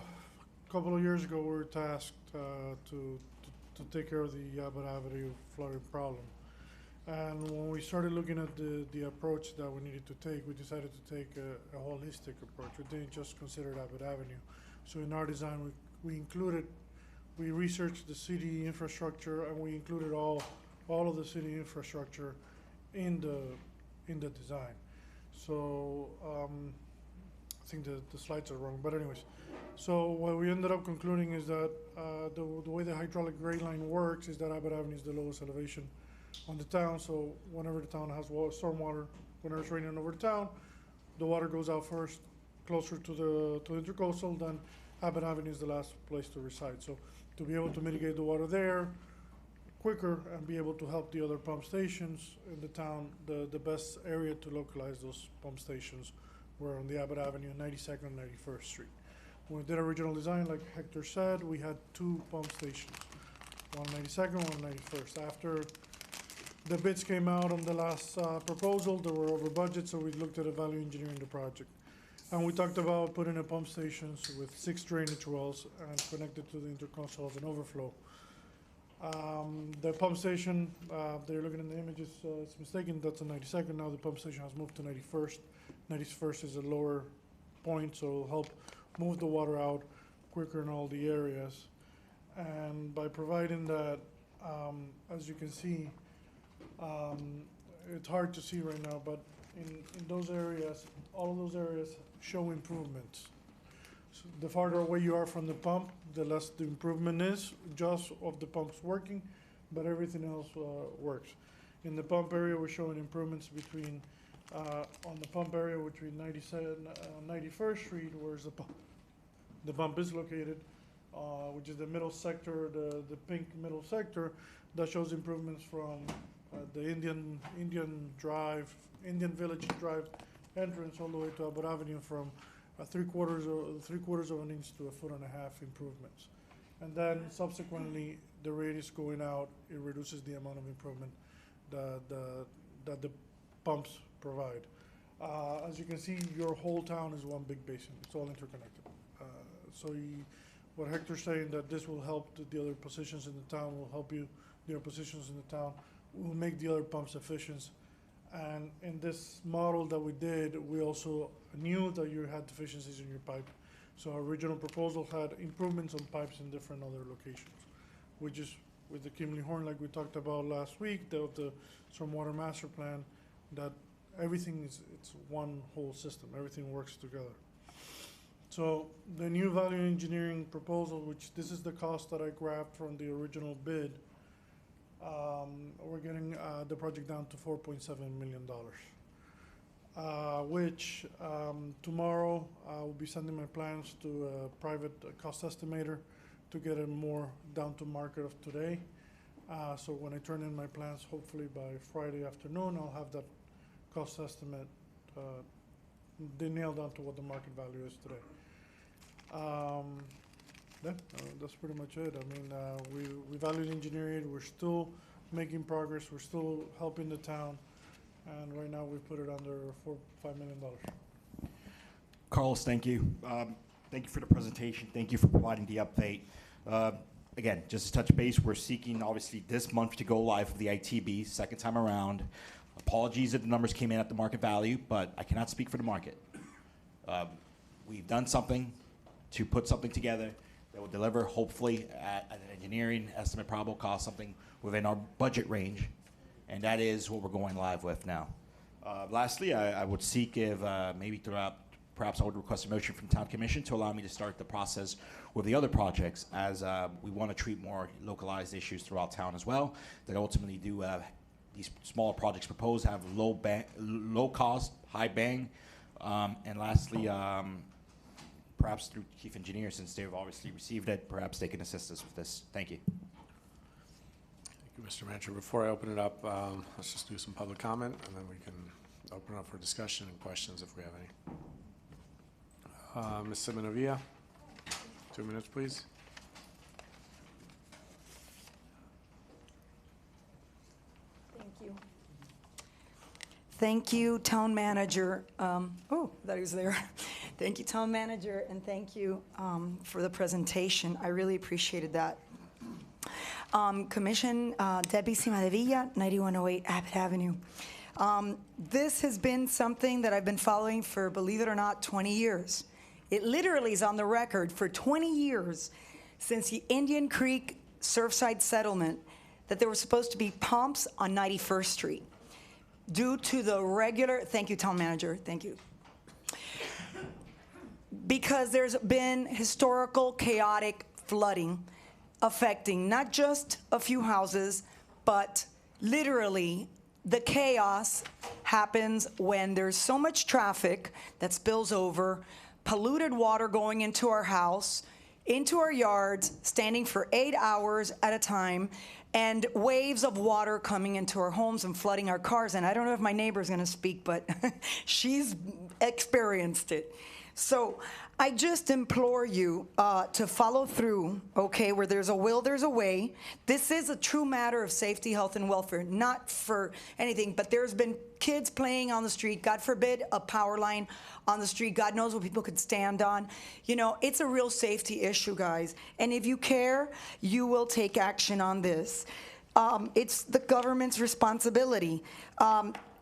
a couple of years ago, we were tasked to take care of the Abbott Avenue flooding problem. And when we started looking at the approach that we needed to take, we decided to take a holistic approach. We didn't just consider Abbott Avenue. So in our design, we researched the city infrastructure, and we included all of the city infrastructure in the design. So I think the slides are wrong, but anyways. So what we ended up concluding is that the way the hydraulic grade line works is that Abbott Avenue is the lowest elevation on the town. So whenever the town has stormwater, whenever it's raining over the town, the water goes out first, closer to the intercoastal. Then Abbott Avenue is the last place to reside. So to be able to mitigate the water there quicker and be able to help the other pump stations in the town, the best area to localize those pump stations were on the Abbott Avenue, 92nd and 91st Street. When we did original design, like Hector said, we had 2 pump stations, one 92nd, one 91st. After the bids came out on the last proposal, they were over budget, so we looked at value engineering the project. And we talked about putting in pump stations with 6 drainage wells and connected to the intercoastal as an overflow. The pump station, they're looking at the images, it's mistaken, that's a 92nd. Now the pump station has moved to 91st. 91st is a lower point, so it'll help move the water out quicker in all the areas. And by providing that, as you can see, it's hard to see right now, but in those areas, all of those areas show improvements. So the farther away you are from the pump, the less the improvement is, just of the pumps working, but everything else works. In the pump area, we're showing improvements between, on the pump area between 91st Street, where the pump is located, which is the middle sector, the pink middle sector, that shows improvements from the Indian Village Drive entrance all the way to Abbott Avenue, from 3/4 of an inch to 1.5 feet improvements. And then subsequently, the radius going out, it reduces the amount of improvement that the pumps provide. As you can see, your whole town is one big basin. It's all interconnected. What Hector's saying, that this will help the other positions in the town, will help you, the other positions in the town, will make the other pumps efficient. And in this model that we did, we also knew that you had deficiencies in your pipe. So our original proposal had improvements on pipes in different other locations, which is with the Kimley Horn, like we talked about last week, the stormwater master plan, that everything it's one whole system, everything works together. So the new value engineering proposal, which this is the cost that I grabbed from the original bid, we're getting the project down to $4.7 million, which tomorrow I will be sending my plans to a private cost estimator to get it more down to market of today. So when I turn in my plans, hopefully by Friday afternoon, I'll have that cost estimate nailed down to what the market value is today. That's pretty much it. I mean, we value engineered. We're still making progress. We're still helping the town, and right now we put it under $5 million. Carlos, thank you. Thank you for the presentation. Thank you for providing the update. Again, just to touch base, we're seeking obviously this month to go live with the ITB, second time around. Apologies if the numbers came in at the market value, but I cannot speak for the market. We've done something to put something together that will deliver, hopefully, at an engineering estimate probable cost, something within our budget range, and that is what we're going live with now. Lastly, I would seek if maybe throughout, perhaps I would request a motion from Town Commission to allow me to start the process with the other projects, as we want to treat more localized issues throughout town as well, that ultimately do these smaller projects proposed have low cost, high bang, and lastly, perhaps through Chief Engineer, since they've obviously received it, perhaps they can assist us with this. Thank you. Thank you, Mr. Manager. Before I open it up, let's just do some public comment, and then we can open up for discussion and questions if we have any. Ms. Simonavia, 2 minutes, please. Thank you. Thank you, Town Manager. That he was there. Thank you, Town Manager, and thank you for the presentation. I really appreciated that. Commission, Debbie Simadevilla, 9108 Abbott Avenue. This has been something that I've been following for, believe it or not, 20 years. It literally is on the record for 20 years since the Indian Creek Surfside settlement that there were supposed to be pumps on 91st Street. Due to the regular, thank you, Town Manager, thank you. Because there's been historical, chaotic flooding affecting not just a few houses, but literally the chaos happens when there's so much traffic that spills over, polluted water going into our house, into our yards, standing for 8 hours at a time, and waves of water coming into our homes and flooding our cars. And I don't know if my neighbor's gonna speak, but she's experienced it. So I just implore you to follow through, okay? Where there's a will, there's a way. This is a true matter of safety, health, and welfare, not for anything, but there's been kids playing on the street, God forbid, a power line on the street. God knows what people could stand on. You know, it's a real safety issue, guys. And if you care, you will take action on this. It's the government's responsibility.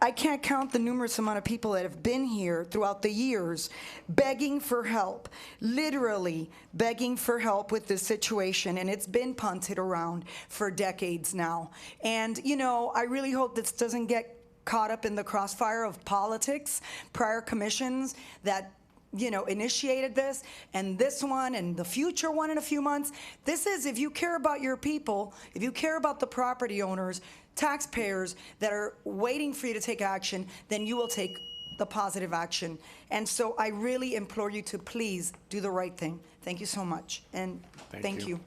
I can't count the numerous amount of people that have been here throughout the years begging for help, literally begging for help with this situation, and it's been punted around for decades now. And, you know, I really hope this doesn't get caught up in the crossfire of politics, prior commissions that, you know, initiated this, and this one, and the future one in a few months. This is, if you care about your people, if you care about the property owners, taxpayers that are waiting for you to take action, then you will take the positive action. And so I really implore you to please do the right thing. Thank you so much, and thank you.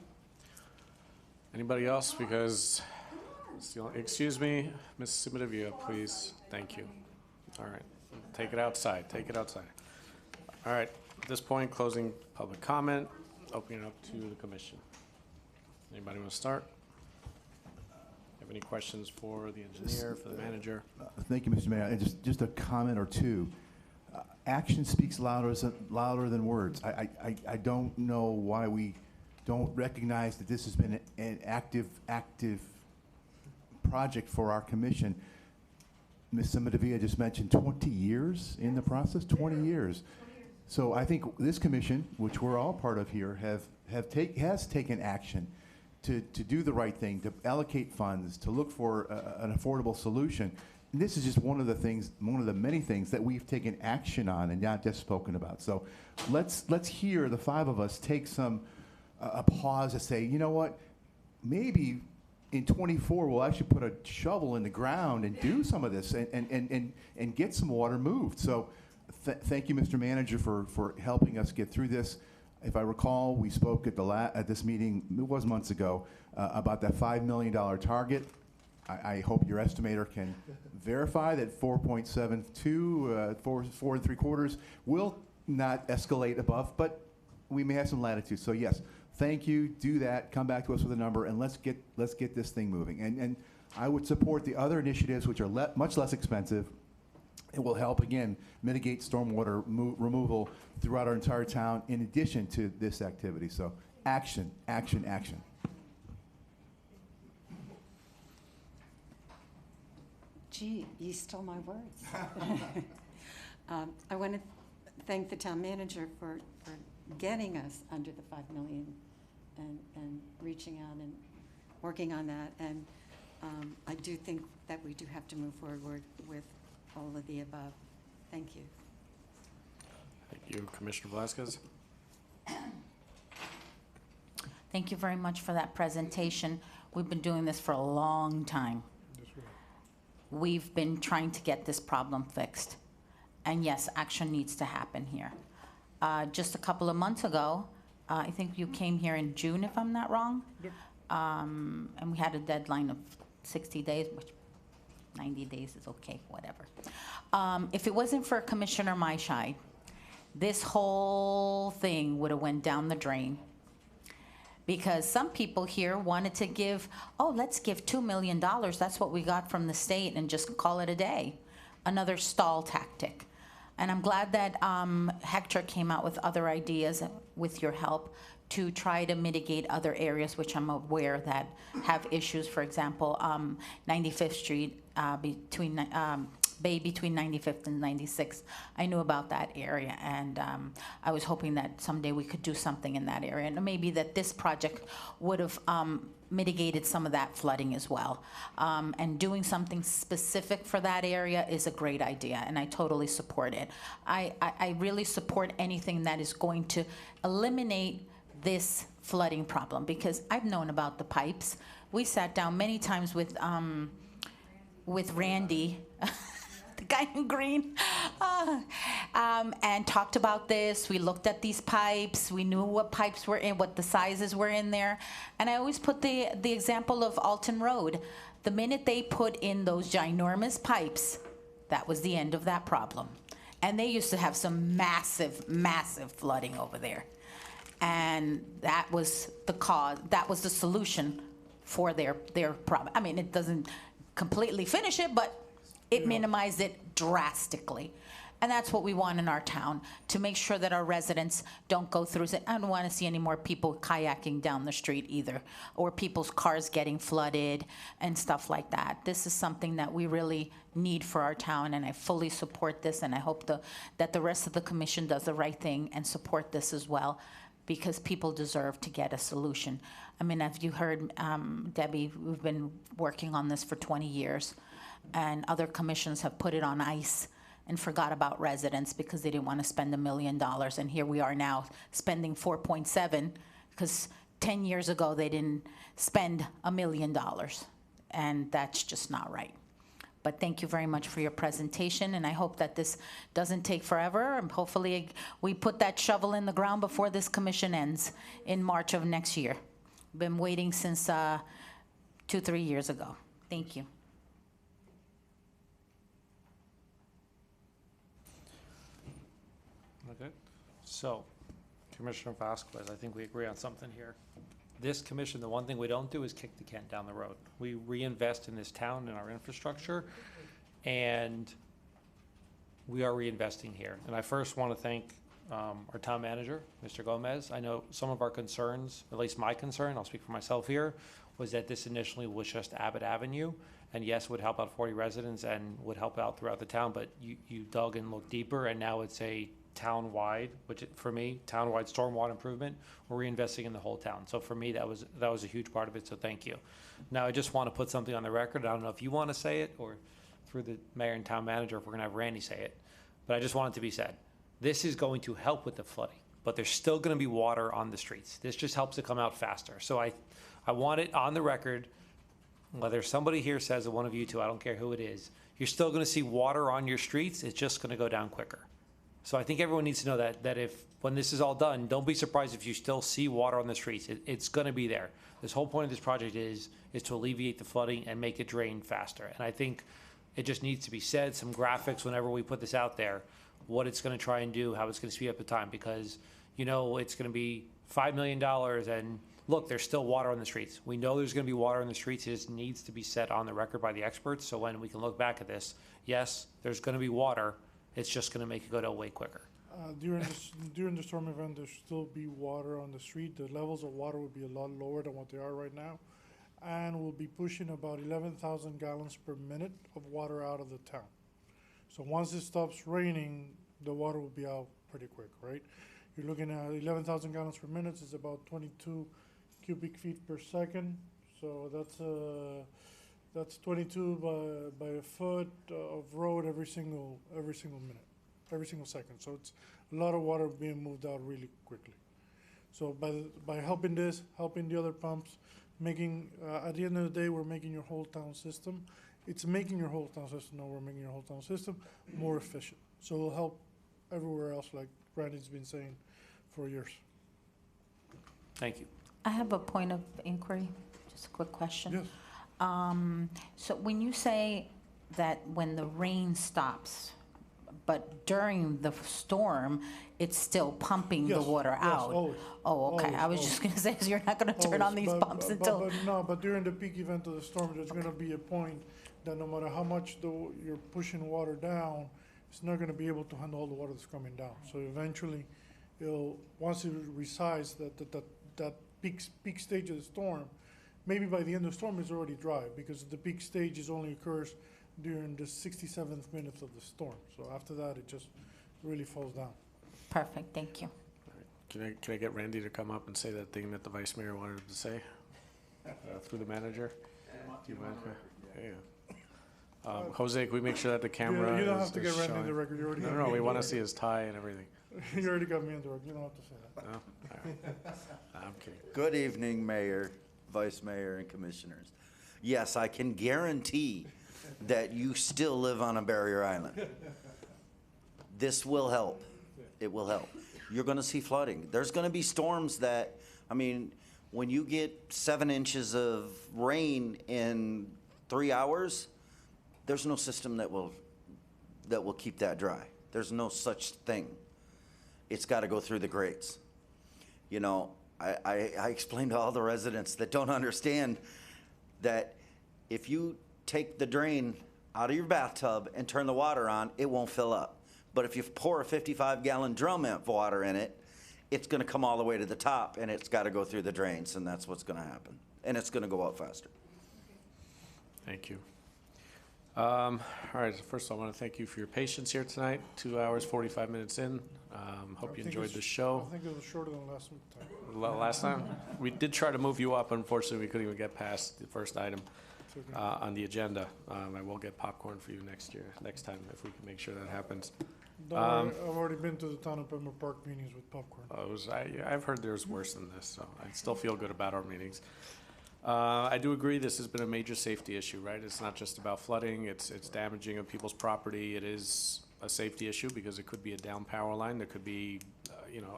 Anybody else? Because, excuse me, Ms. Simadevilla, please. Thank you. All right, take it outside, take it outside. All right, at this point, closing public comment, opening it up to the commission. Anybody want to start? Have any questions for the engineer, for the manager? Thank you, Mr. Mayor. And just a comment or two. Action speaks louder than words. I don't know why we don't recognize that this has been an active project for our commission. Ms. Simadevilla just mentioned 20 years in the process, 20 years. So I think this commission, which we're all part of here, has taken action to do the right thing, to allocate funds, to look for an affordable solution. And this is just one of the things, one of the many things that we've taken action on and not just spoken about. So let's hear the five of us take a pause to say, you know what, maybe in 24 we'll actually put a shovel in the ground and do some of this and get some water moved. So thank you, Mr. Manager, for helping us get through this. If I recall, we spoke at this meeting, it was months ago, about that $5 million target. I hope your estimator can verify that 4.72, 4 3/4 will not escalate above, but we may have some latitude. So yes, thank you. Do that. Come back to us with a number, and let's get this thing moving. And I would support the other initiatives, which are much less expensive. It will help, again, mitigate stormwater removal throughout our entire town in addition to this activity. So action, action, action. Gee, you stole my words. I want to thank the town manager for getting us under the 5 million and reaching out and working on that. And I do think that we do have to move forward with all of the above. Thank you. Thank you, Commissioner Velasquez. Thank you very much for that presentation. We've been doing this for a long time. We've been trying to get this problem fixed. And yes, action needs to happen here. Just a couple of months ago, I think you came here in June, if I'm not wrong. Yep. And we had a deadline of 60 days, which 90 days is okay, whatever. If it wasn't for Commissioner Maishai, this whole thing would have went down the drain. Because some people here wanted to give, oh, let's give $2 million. That's what we got from the state and just call it a day. Another stall tactic. And I'm glad that Hector came out with other ideas with your help to try to mitigate other areas which I'm aware that have issues. For example, 95th Street between 95th and 96th. I knew about that area, and I was hoping that someday we could do something in that area, and maybe that this project would have mitigated some of that flooding as well. And doing something specific for that area is a great idea, and I totally support it. I really support anything that is going to eliminate this flooding problem, because I've known about the pipes. We sat down many times with Randy, the guy in green, and talked about this. We looked at these pipes. We knew what pipes were in, what the sizes were in there. And I always put the example of Alton Road. The minute they put in those ginormous pipes, that was the end of that problem. And they used to have some massive, massive flooding over there. And that was the cause, that was the solution for their problem. I mean, it doesn't completely finish it, but it minimized it drastically. And that's what we want in our town, to make sure that our residents don't go through it. I don't want to see any more people kayaking down the street either, or people's cars getting flooded and stuff like that. This is something that we really need for our town, and I fully support this, and I hope that the rest of the commission does the right thing and support this as well, because people deserve to get a solution. I mean, as you heard, Debbie, we've been working on this for 20 years, and other commissions have put it on ice and forgot about residents because they didn't want to spend $1 million. And here we are now spending 4.7, because 10 years ago they didn't spend $1 million, and that's just not right. But thank you very much for your presentation, and I hope that this doesn't take forever, and hopefully we put that shovel in the ground before this commission ends in March of next year. Been waiting since 2-3 years ago. Thank you. Okay, so Commissioner Velasquez, I think we agree on something here. This commission, the one thing we don't do is kick the can down the road. We reinvest in this town and our infrastructure, and we are reinvesting here. And I first want to thank our town manager, Mr. Gomez. I know some of our concerns, at least my concern, I'll speak for myself here, was that this initially was just Abbott Avenue, and yes, would help out 40 residents and would help out throughout the town, but you dug and looked deeper, and now it's a town-wide, which for me, town-wide stormwater improvement. We're reinvesting in the whole town. So for me, that was a huge part of it, so thank you. Now, I just want to put something on the record. I don't know if you want to say it, or through the mayor and town manager, if we're going to have Randy say it, but I just want it to be said. This is going to help with the flooding, but there's still going to be water on the streets. This just helps it come out faster. So I want it on the record, whether somebody here says, one of you two, I don't care who it is, you're still going to see water on your streets. It's just going to go down quicker. So I think everyone needs to know that if, when this is all done, don't be surprised if you still see water on the streets. It's going to be there. This whole point of this project is to alleviate the flooding and make it drain faster. And I think it just needs to be said, some graphics whenever we put this out there, what it's going to try and do, how it's going to speed up the time, because it's going to be $5 million, and look, there's still water on the streets. We know there's going to be water on the streets. It just needs to be set on the record by the experts, so when we can look back at this, yes, there's going to be water. It's just going to make it go down way quicker. During the storm event, there should still be water on the street. The levels of water will be a lot lower than what they are right now, and we'll be pushing about 11,000 gallons per minute of water out of the town. So once it stops raining, the water will be out pretty quick, right? You're looking at 11,000 gallons per minute. Is about 22 cubic feet per second. So that's 22 by a foot of road every single minute, every single second. So it's a lot of water being moved out really quickly. So by helping the other pumps, making at the end of the day, we're making your whole town system. It's making your whole town system. No, we're making your whole town system more efficient. So it'll help everywhere else, like Randy's been saying for years. Thank you. I have a point of inquiry, just a quick question. Yes. So when you say that when the rain stops, but during the storm, it's still pumping the Yes, water yes, out? always. Oh, okay. I was Always, just gonna say, 'cause you're not gonna turn on Always, these but- pumps but- until. But during the peak event of the storm, there's gonna be a point that no matter how much you're pushing water down, it's not gonna be able to handle all the water that's coming down. So eventually, once it resides, that peak stage of the storm, maybe by the end of the storm, it's already dry, because the peak stage only occurs during the 67th minute of the storm. So after that, it just really falls down. Perfect, thank you. Can I get Randy to come up and say that thing that the vice mayor wanted him to say through the manager? Do you mind? Yeah. Jose, can we make sure that the camera You don't is have to get Randy in showing? the record. You already got No, me we in want the to see his tie and everything. You already got me in the record. You don't have to say that. No? All right. I'm kidding. Good evening, Mayor, Vice Mayor, and Commissioners. Yes, I can guarantee that you still live on a barrier island. This will help. It will help. You're gonna see flooding. There's gonna be storms that, I mean, when you get 7 inches of rain in 3 hours, there's no system that will keep that dry. There's no such thing. It's gotta go through the grates. You know, I explained to all the residents that don't understand that if you take the drain out of your bathtub and turn the water on, it won't fill up. But if you pour a 55-gallon drum of water in it, it's gonna come all the way to the top, and it's gotta go through the drains, and that's what's gonna happen. And it's gonna go out faster. Thank you. All right, first of all, I want to thank you for your patience here tonight. 2 hours, 45 minutes in. Hope you enjoyed the show. I think it was shorter than last time. Last time, we did try to move you up. Unfortunately, we couldn't even get past the first item on the agenda. I will get popcorn for you next time, if we can make sure that happens. Don't worry, I've already been to the town of Pembroke Park meetings with popcorn. I've heard there's worse than this, so I still feel good about our meetings. I do agree this has been a major safety issue, right? It's not just about flooding, it's damaging of people's property. It is a safety issue because it could be a down power line. There could be,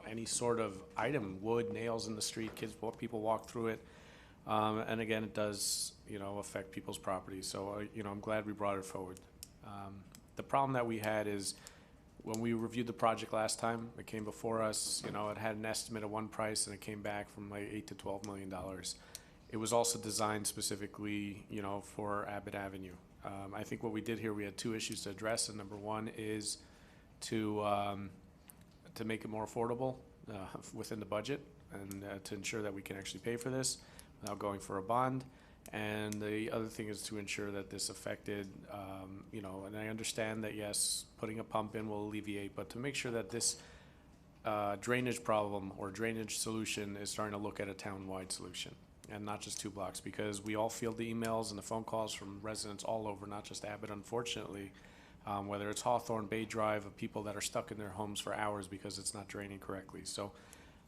any sort of item, wood, nails in the street, people walk through it. And again, it does, affect people's property. So, I'm glad we brought it forward. The problem that we had is when we reviewed the project last time, it came before us, it had an estimate of one price and it came back from like $8 to $12 million. It was also designed specifically, for Abbott Avenue. I think what we did here, we had two issues to address, and number one is to make it more affordable within the budget, and to ensure that we can actually pay for this without going for a bond. And the other thing is to ensure that this affected, and I understand that yes, putting a pump in will alleviate, but to make sure that this drainage problem or drainage solution is starting to look at a town-wide solution, and not just 2 blocks, because we all field the emails and the phone calls from residents all over, not just Abbott, unfortunately, whether it's Hawthorne, Bay Drive, of people that are stuck in their homes for hours because it's not draining correctly. So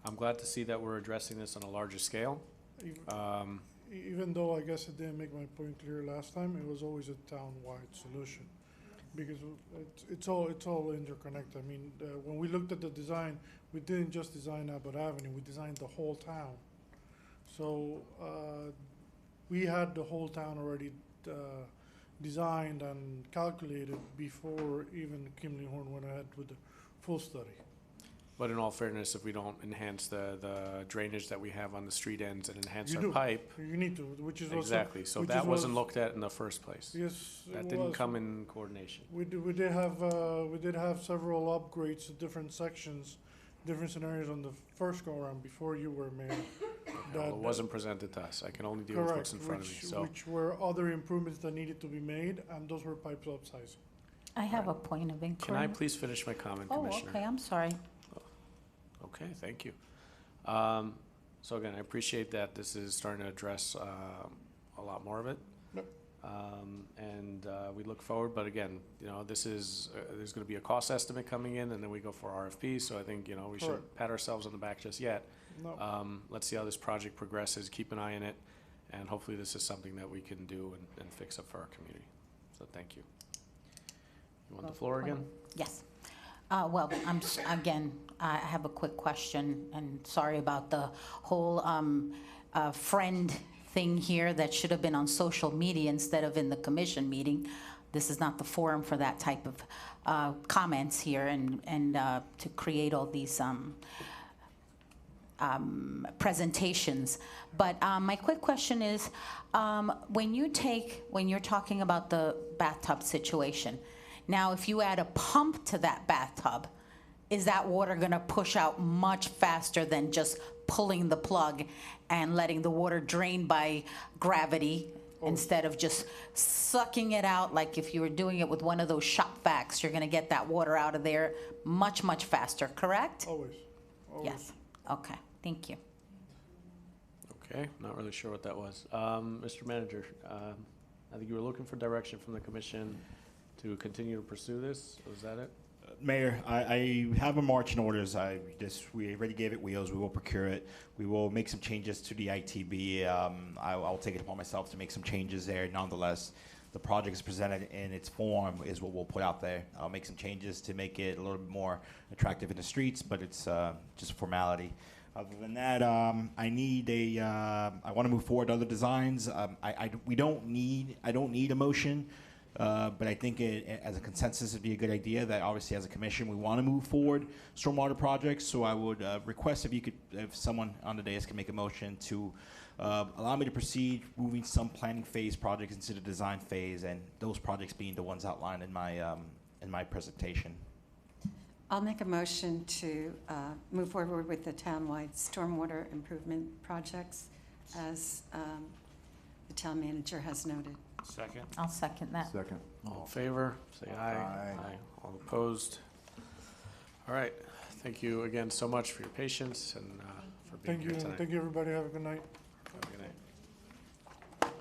I'm glad to see that we're addressing this on a larger scale. Even though I guess I didn't make my point clear last time, it was always a town-wide solution. Because it's all interconnected. I mean, when we looked at the design, we didn't just design Abbott Avenue, we designed the whole town. So we had the whole town already designed and calculated before even Kimley Horn went ahead with the full study. But in all fairness, if we don't enhance the drainage that we have on the street ends and enhance You our do. pipe. You need to, which is also. Exactly, so which that is wasn't was- looked at in the first place. Yes, it That didn't was. come in coordination. We did have several upgrades to different sections, different scenarios on the first go-around before you were mayor. Well, it wasn't presented to us. I can only deal with what's in front of me, so. Which were other improvements that needed to be made, and those were pipes upsizing. I have a point of inquiry. Can I please finish my comment, Oh, Commissioner? okay, I'm sorry. Okay, thank you. So again, I appreciate that this is starting to address a lot more of it. Yep. And we look forward, but again, this is, there's gonna be a cost estimate coming in, and then we go for RFP, so I think, we Correct. shouldn't pat ourselves on the back just yet. No. Let's see how this project progresses, keep an eye on it, and hopefully this is something that we can do and fix up for our community. So thank you. You want the floor again? Yes. Well, again, I have a quick question, and sorry about the whole friend thing here that should have been on social media instead of in the commission meeting. This is not the forum for that type of comments here and to create all these presentations. But my quick question is, when you're talking about the bathtub situation, now if you add a pump to that bathtub, is that water gonna push out much faster than just pulling the plug and letting the water drain by gravity instead of just sucking it out? Like if you were doing it with one of those shop vacs, you're gonna get that water out of there much, much faster, correct? Always. Yes, okay, thank you. Okay, not really sure what that was. Mr. Manager, I think you were looking for direction from the commission to continue to pursue this. Was that it? Mayor, I have a marching orders. We already gave it wheels. We will procure it. We will make some changes to the ITB. I'll take it upon myself to make some changes there. Nonetheless, the project is presented in its form is what we'll put out there. I'll make some changes to make it a little bit more attractive in the streets, but it's just a formality. Other than that, I want to move forward other designs. I don't need a motion. But I think as a consensus, it'd be a good idea that obviously as a commission, we want to move forward stormwater projects. So I would request if someone on the dais can make a motion to allow me to proceed moving some planning phase projects into the design phase, and those projects being the ones outlined in my presentation. I'll make a motion to move forward with the townwide stormwater improvement projects as the town manager has noted. Second. I'll second that. Second. All in favor, say aye. Aye. All opposed? All right, thank you again so much for your patience and for being Thank here you. tonight. Thank you, everybody. Have a good night. Have a good night.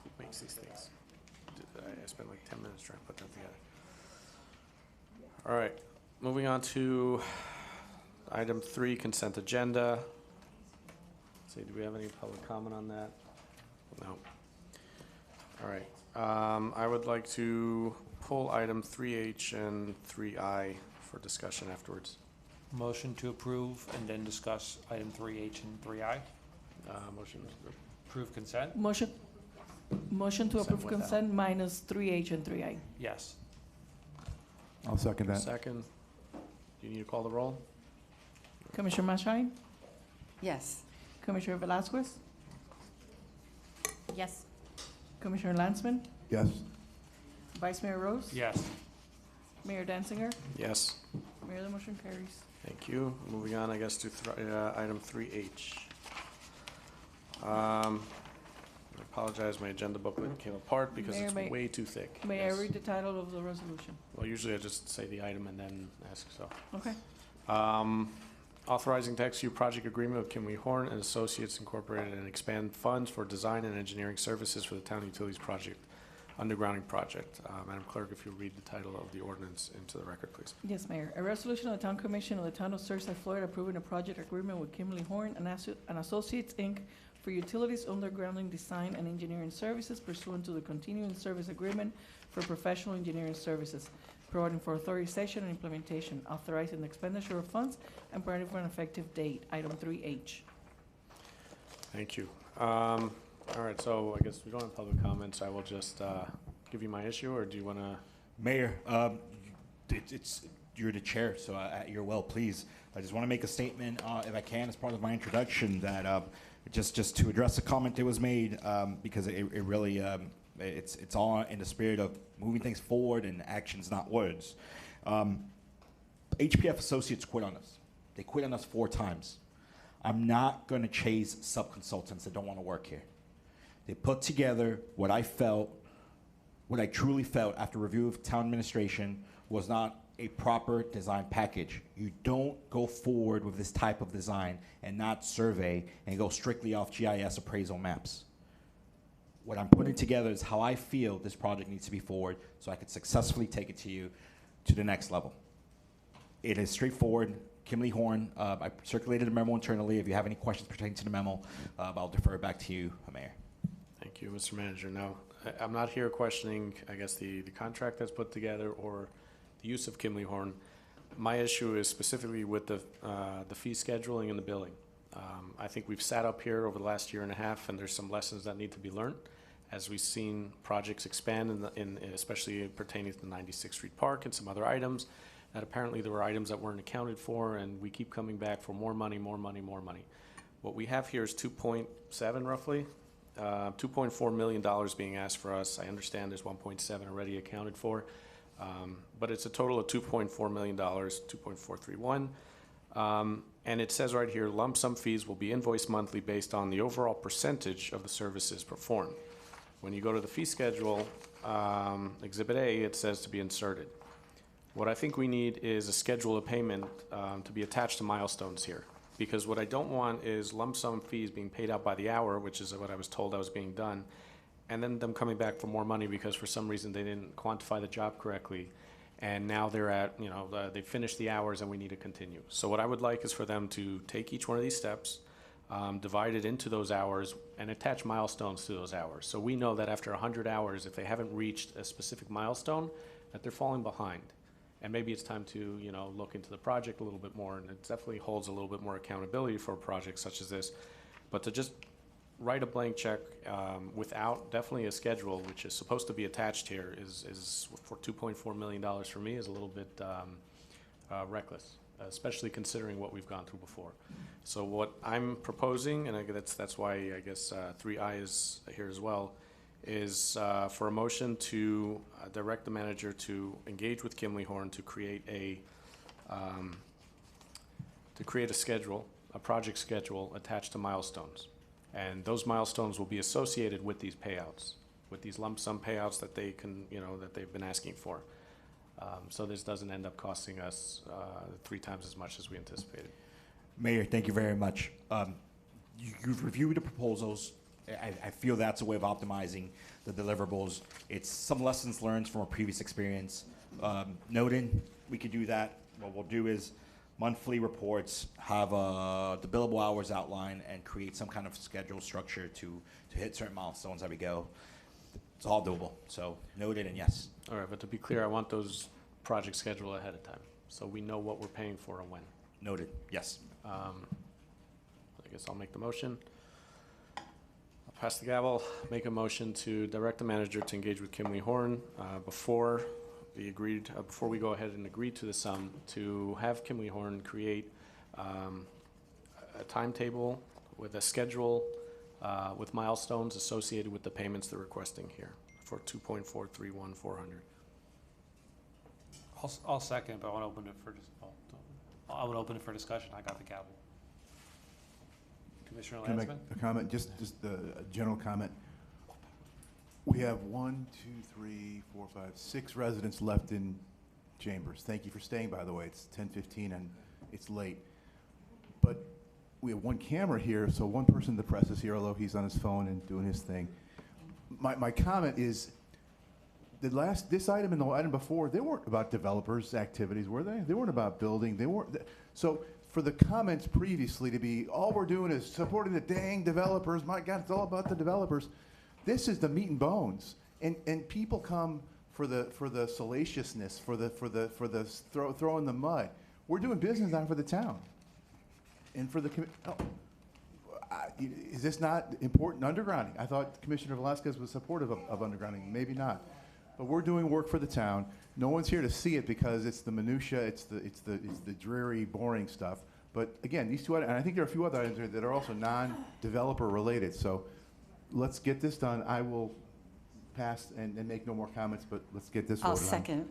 Who makes these things? I spent like 10 minutes trying to put them together. All right, moving on to item 3, consent agenda. Let's see, do we have any public comment on that? No. All right, I would like to pull item 3H and 3I for discussion afterwards. Motion to approve and then discuss item 3H and 3I. Motion Approve consent? Motion to approve without. consent minus 3H and 3I. Yes. I'll second that. Second. Do you need to call the roll? Commissioner Mashine? Yes. Commissioner Velasquez? Yes. Commissioner Landsman? Yes. Vice Mayor Rose? Yes. Mayor Danziger? Yes. Mayor, the motion carries. Thank you. Moving on, I guess, to item 3H. I apologize, my agenda booklet came apart because Mayor, it's may- way too thick. May Yes. I read the title of the resolution? Well, usually I just say the item and then ask, so. Okay. Authorizing to execute project agreement with Kimley Horn and Associates Incorporated and expand funds for design and engineering services for the town utilities project, undergrounding project. Madam Clerk, if you'll read the title of the ordinance into the record, please. Yes, Mayor. A resolution of the Town Commission of the Town of Surfside, Florida, approving a project agreement with Kimley Horn and Associates, Inc. for utilities undergrounding design and engineering services pursuant to the continuing service agreement for professional engineering services, providing for authorization and implementation, authorizing the expenditure of funds, and providing for an effective date. Item 3H. Thank you. All right, so I guess we don't have public comments. I will just give you my issue, or do you want to? Mayor, you're the chair, so you're well pleased. I just want to make a statement, if I can, as part of my introduction, that just to address a comment that was made, because it really, it's all in the spirit of moving things forward and actions, not words. HPF Associates quit on us. They quit on us 4 times. I'm not going to chase sub-consultants that don't want to work here. They put together what I truly felt after review of town administration was not a proper design package. You don't go forward with this type of design and not survey and go strictly off GIS appraisal maps. What I'm putting together is how I feel this project needs to be forward so I could successfully take it to you to the next level. It is straightforward. Kimley Horn, I circulated a memo internally. If you have any questions pertaining to the memo, I'll defer it back to you, Mayor. Thank you, Mr. Manager. Now, I'm not here questioning, I guess, the contract that's put together or the use of Kimley Horn. My issue is specifically with the fee scheduling and the billing. I think we've sat up here over the last year and a half, and there's some lessons that need to be learned as we've seen projects expand, especially pertaining to the 96th Street Park and some other items, that apparently there were items that weren't accounted for, and we keep coming back for more money, more money, more money. What we have here is 2.7 roughly, $2.4 million being asked for us. I understand there's 1.7 already accounted for, but it's a total of $2.4 million, 2.431. And it says right here, lump sum fees will be invoiced monthly based on the overall percentage of the services performed. When you go to the fee schedule, Exhibit A, it says to be inserted. What I think we need is a schedule of payment to be attached to milestones here. Because what I don't want is lump sum fees being paid out by the hour, which is what I was told that was being done, and then them coming back for more money because for some reason they didn't quantify the job correctly. And now they're at, they finished the hours and we need to continue. So what I would like is for them to take each one of these steps, divide it into those hours, and attach milestones to those hours. So we know that after 100 hours, if they haven't reached a specific milestone, that they're falling behind. And maybe it's time to, look into the project a little bit more, and it definitely holds a little bit more accountability for a project such as this. But to just write a blank check without definitely a schedule, which is supposed to be attached here, is for $2.4 million for me is a little bit reckless, especially considering what we've gone through before. So what I'm proposing, and that's why I guess 3I is here as well, is for a motion to direct the manager to engage with Kimley Horn to create a schedule, a project schedule attached to milestones. And those milestones will be associated with these payouts, with these lump sum payouts that they can, that they've been asking for. So this doesn't end up costing us 3 times as much as we anticipated. Mayor, thank you very much. You've reviewed the proposals. I feel that's a way of optimizing the deliverables. It's some lessons learned from a previous experience. Noted, we could do that. What we'll do is monthly reports, have the billable hours outline, and create some kind of schedule structure to hit certain milestones as we go. It's all doable. So noted and yes. All right, but to be clear, I want those project schedule ahead of time, so we know what we're paying for and when. Noted, yes. I guess I'll make the motion. I'll pass the gavel, make a motion to direct the manager to engage with Kimley Horn before we go ahead and agree to the sum, to have Kimley Horn create a timetable with a schedule with milestones associated with the payments they're requesting here for $2.431,400. I'll second, but I want to open it for I would open it for discussion. I got the gavel. Commissioner Can I make Lansman? a comment? Just a general comment. We have 1, 2, 3, 4, 5, 6 residents left in chambers. Thank you for staying, by the way. It's 10:15 and it's late. But we have 1 camera here, so 1 person in the press is here, although he's on his phone and doing his thing. My comment is, this item and the item before, they weren't about developers' activities, were they? They weren't about building. They weren't. So for the comments previously to be, all we're doing is supporting the dang developers. My God, it's all about the developers. This is the meat and bones, and people come for the salaciousness, for the throw in the mud. We're doing business now for the town, and for the is this not important undergrounding? I thought Commissioner Velasquez was supportive of undergrounding. Maybe not, but we're doing work for the town. No one's here to see it because it's the minutia, it's the dreary, boring stuff. But again, these 2 items, and I think there are a few other items here that are also non-developer related. So let's get this done. I will pass and make no more comments, but let's get this voted I'll on. second.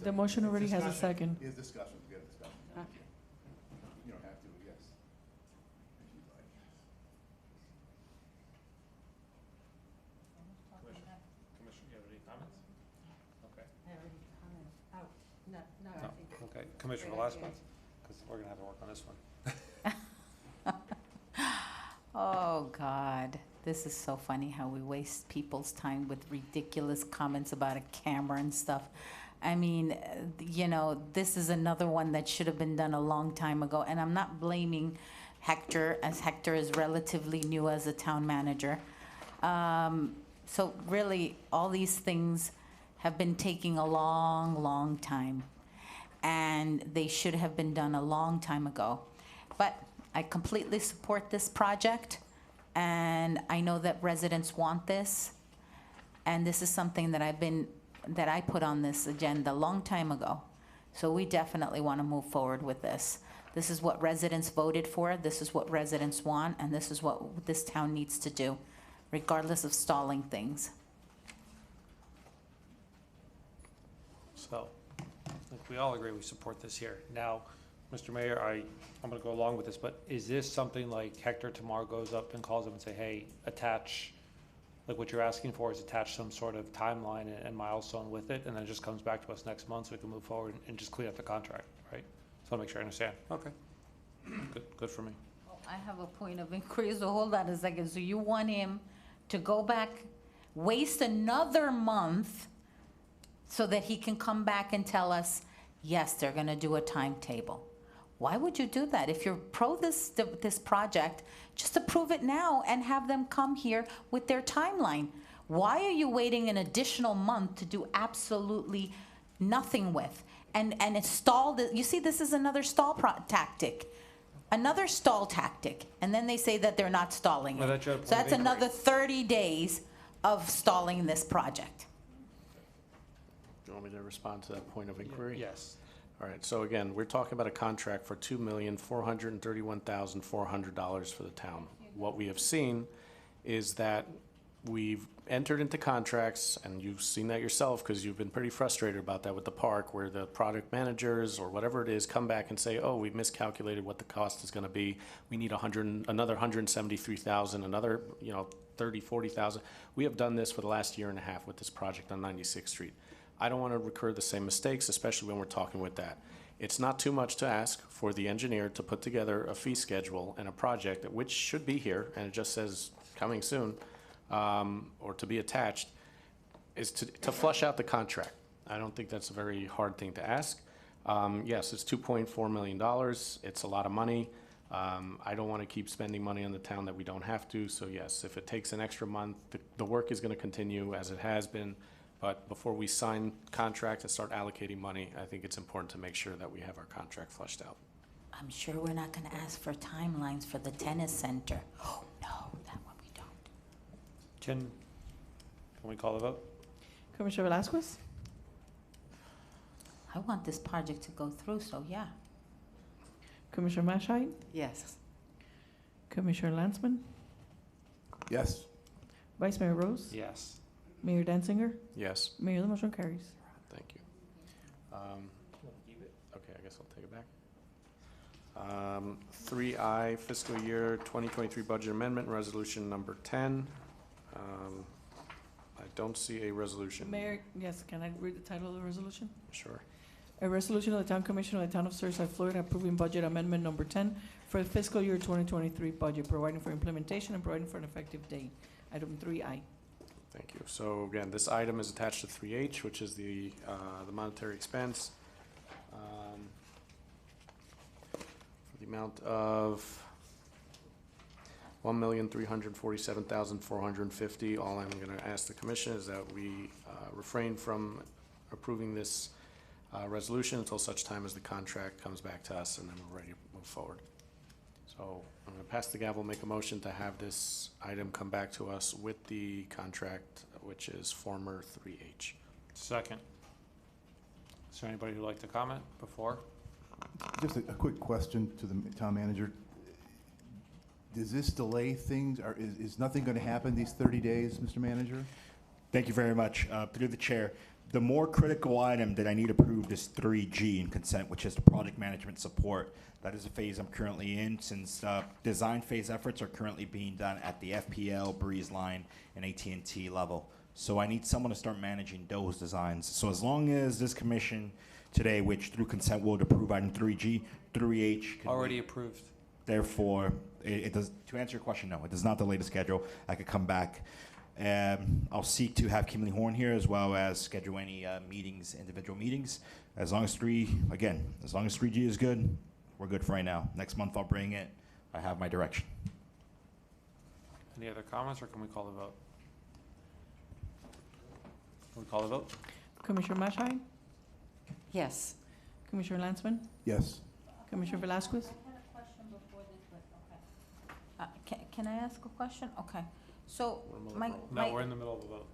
The motion already has a second. Is discussion. We have discussion. Okay. You don't have to, yes. If you'd like. Commissioner, you have any comments? Okay. I already commented. Oh, no, No. Okay, Commissioner Velasquez, because we're going to have to work on this one. Oh, God. This is so funny how we waste people's time with ridiculous comments about a camera and stuff. I mean, this is another one that should have been done a long time ago. And I'm not blaming Hector, as Hector is relatively new as a town manager. So really, all these things have been taking a long, long time. And they should have been done a long time ago. But I completely support this project, and I know that residents want this. And this is something that I put on this agenda a long time ago. So we definitely want to move forward with this. This is what residents voted for, this is what residents want, and this is what this town needs to do, regardless of stalling things. So, I think we all agree we support this here. Now, Mr. Mayor, I'm gonna go along with this, but is this something like Hector tomorrow goes up and calls them and say, hey, attach, like what you're asking for is attach some sort of timeline and milestone with it, and then it just comes back to us next month so we can move forward and just clean up the contract, right? So I'll make sure I understand. Okay. Good for me. I have a point of inquiry, so hold on a second. So you want him to go back, waste another month so that he can come back and tell us, yes, they're gonna do a timetable? Why would you do that? If you're pro this project, just approve it now and have them come here with their timeline. Why are you waiting an additional month to do absolutely nothing with? And install the, you see, this is another tactic. Another stall tactic. And then they say that they're not stalling it. Well, that's your point So of that's inquiry. another 30 days of stalling this project. Do you want me to respond to that point of inquiry? Yes. All right, so again, we're talking about a contract for $2,431,400 for the town. What we have seen is that we've entered into contracts, and you've seen that yourself because you've been pretty frustrated about that with the park, where the product managers or whatever it is come back and say, oh, we miscalculated what the cost is going to be. We need another $173,000, another 30, 40,000. We have done this for the last year and a half with this project on 96th Street. I don't want to recur the same mistakes, especially when we're talking with that. It's not too much to ask for the engineer to put together a fee schedule and a project, which should be here, and it just says coming soon, or to be attached, is to flush out the contract. I don't think that's a very hard thing to ask. Yes, it's $2.4 million. It's a lot of money. I don't want to keep spending money on the town that we don't have to. So yes, if it takes an extra month, the work is going to continue as it has been. But before we sign contract and start allocating money, I think it's important to make sure that we have our contract flushed out. I'm sure we're not going to ask for timelines for the tennis center. Oh, no, that one we don't. Can we call the vote? Commissioner Velasquez? I want this project to go through, so yeah. Commissioner Mashite? Yes. Commissioner Landsman? Yes. Vice Mayor Rose? Yes. Mayor Danziger? Yes. Mayor, the motion carries. Thank you. Okay, I guess I'll take it back. 3I, fiscal year 2023 budget amendment, resolution number 10. I don't see a resolution. Mayor, yes, can I read the title of the resolution? Sure. A resolution of the Town Commission of the Town of Surfside, Florida, approving budget amendment number 10 for the fiscal year 2023 budget, providing for implementation and providing for an effective date. Item 3I. Thank you. So again, this item is attached to 3H, which is the monetary expense, for the amount of $1,347,450. All I'm going to ask the commission is that we refrain from approving this resolution until such time as the contract comes back to us, and then we're ready to move forward. So I'm going to pass the gavel, make a motion to have this item come back to us with the contract, which is former 3H. Second. Is there anybody who'd like to comment before? Just a quick question to the town manager. Does this delay things, or is nothing going to happen these 30 days, Mr. Manager? Thank you very much. Through the chair, the more critical item that I need approved is 3G in consent, which is the project management support. That is a phase I'm currently in, since design phase efforts are currently being done at the FPL, Breeze Line, and AT&T level. So I need someone to start managing those designs. So as long as this commission today, which through consent will approve item 3G, 3H. Already approved. Therefore, it does, to answer your question, no, it does not delay the schedule. I could come back. I'll seek to have Kimberly Horn here, as well as schedule any meetings, individual meetings. As long as 3G is good, we're good for right now. Next month I'll bring it. I have my direction. Any other comments, or can we call the vote? Can we call the vote? Commissioner Mashite? Yes. Commissioner Landsman? Yes. Commissioner Velasquez? I had a question before can I ask a question? Okay, so my, No, we're in the middle of a vote.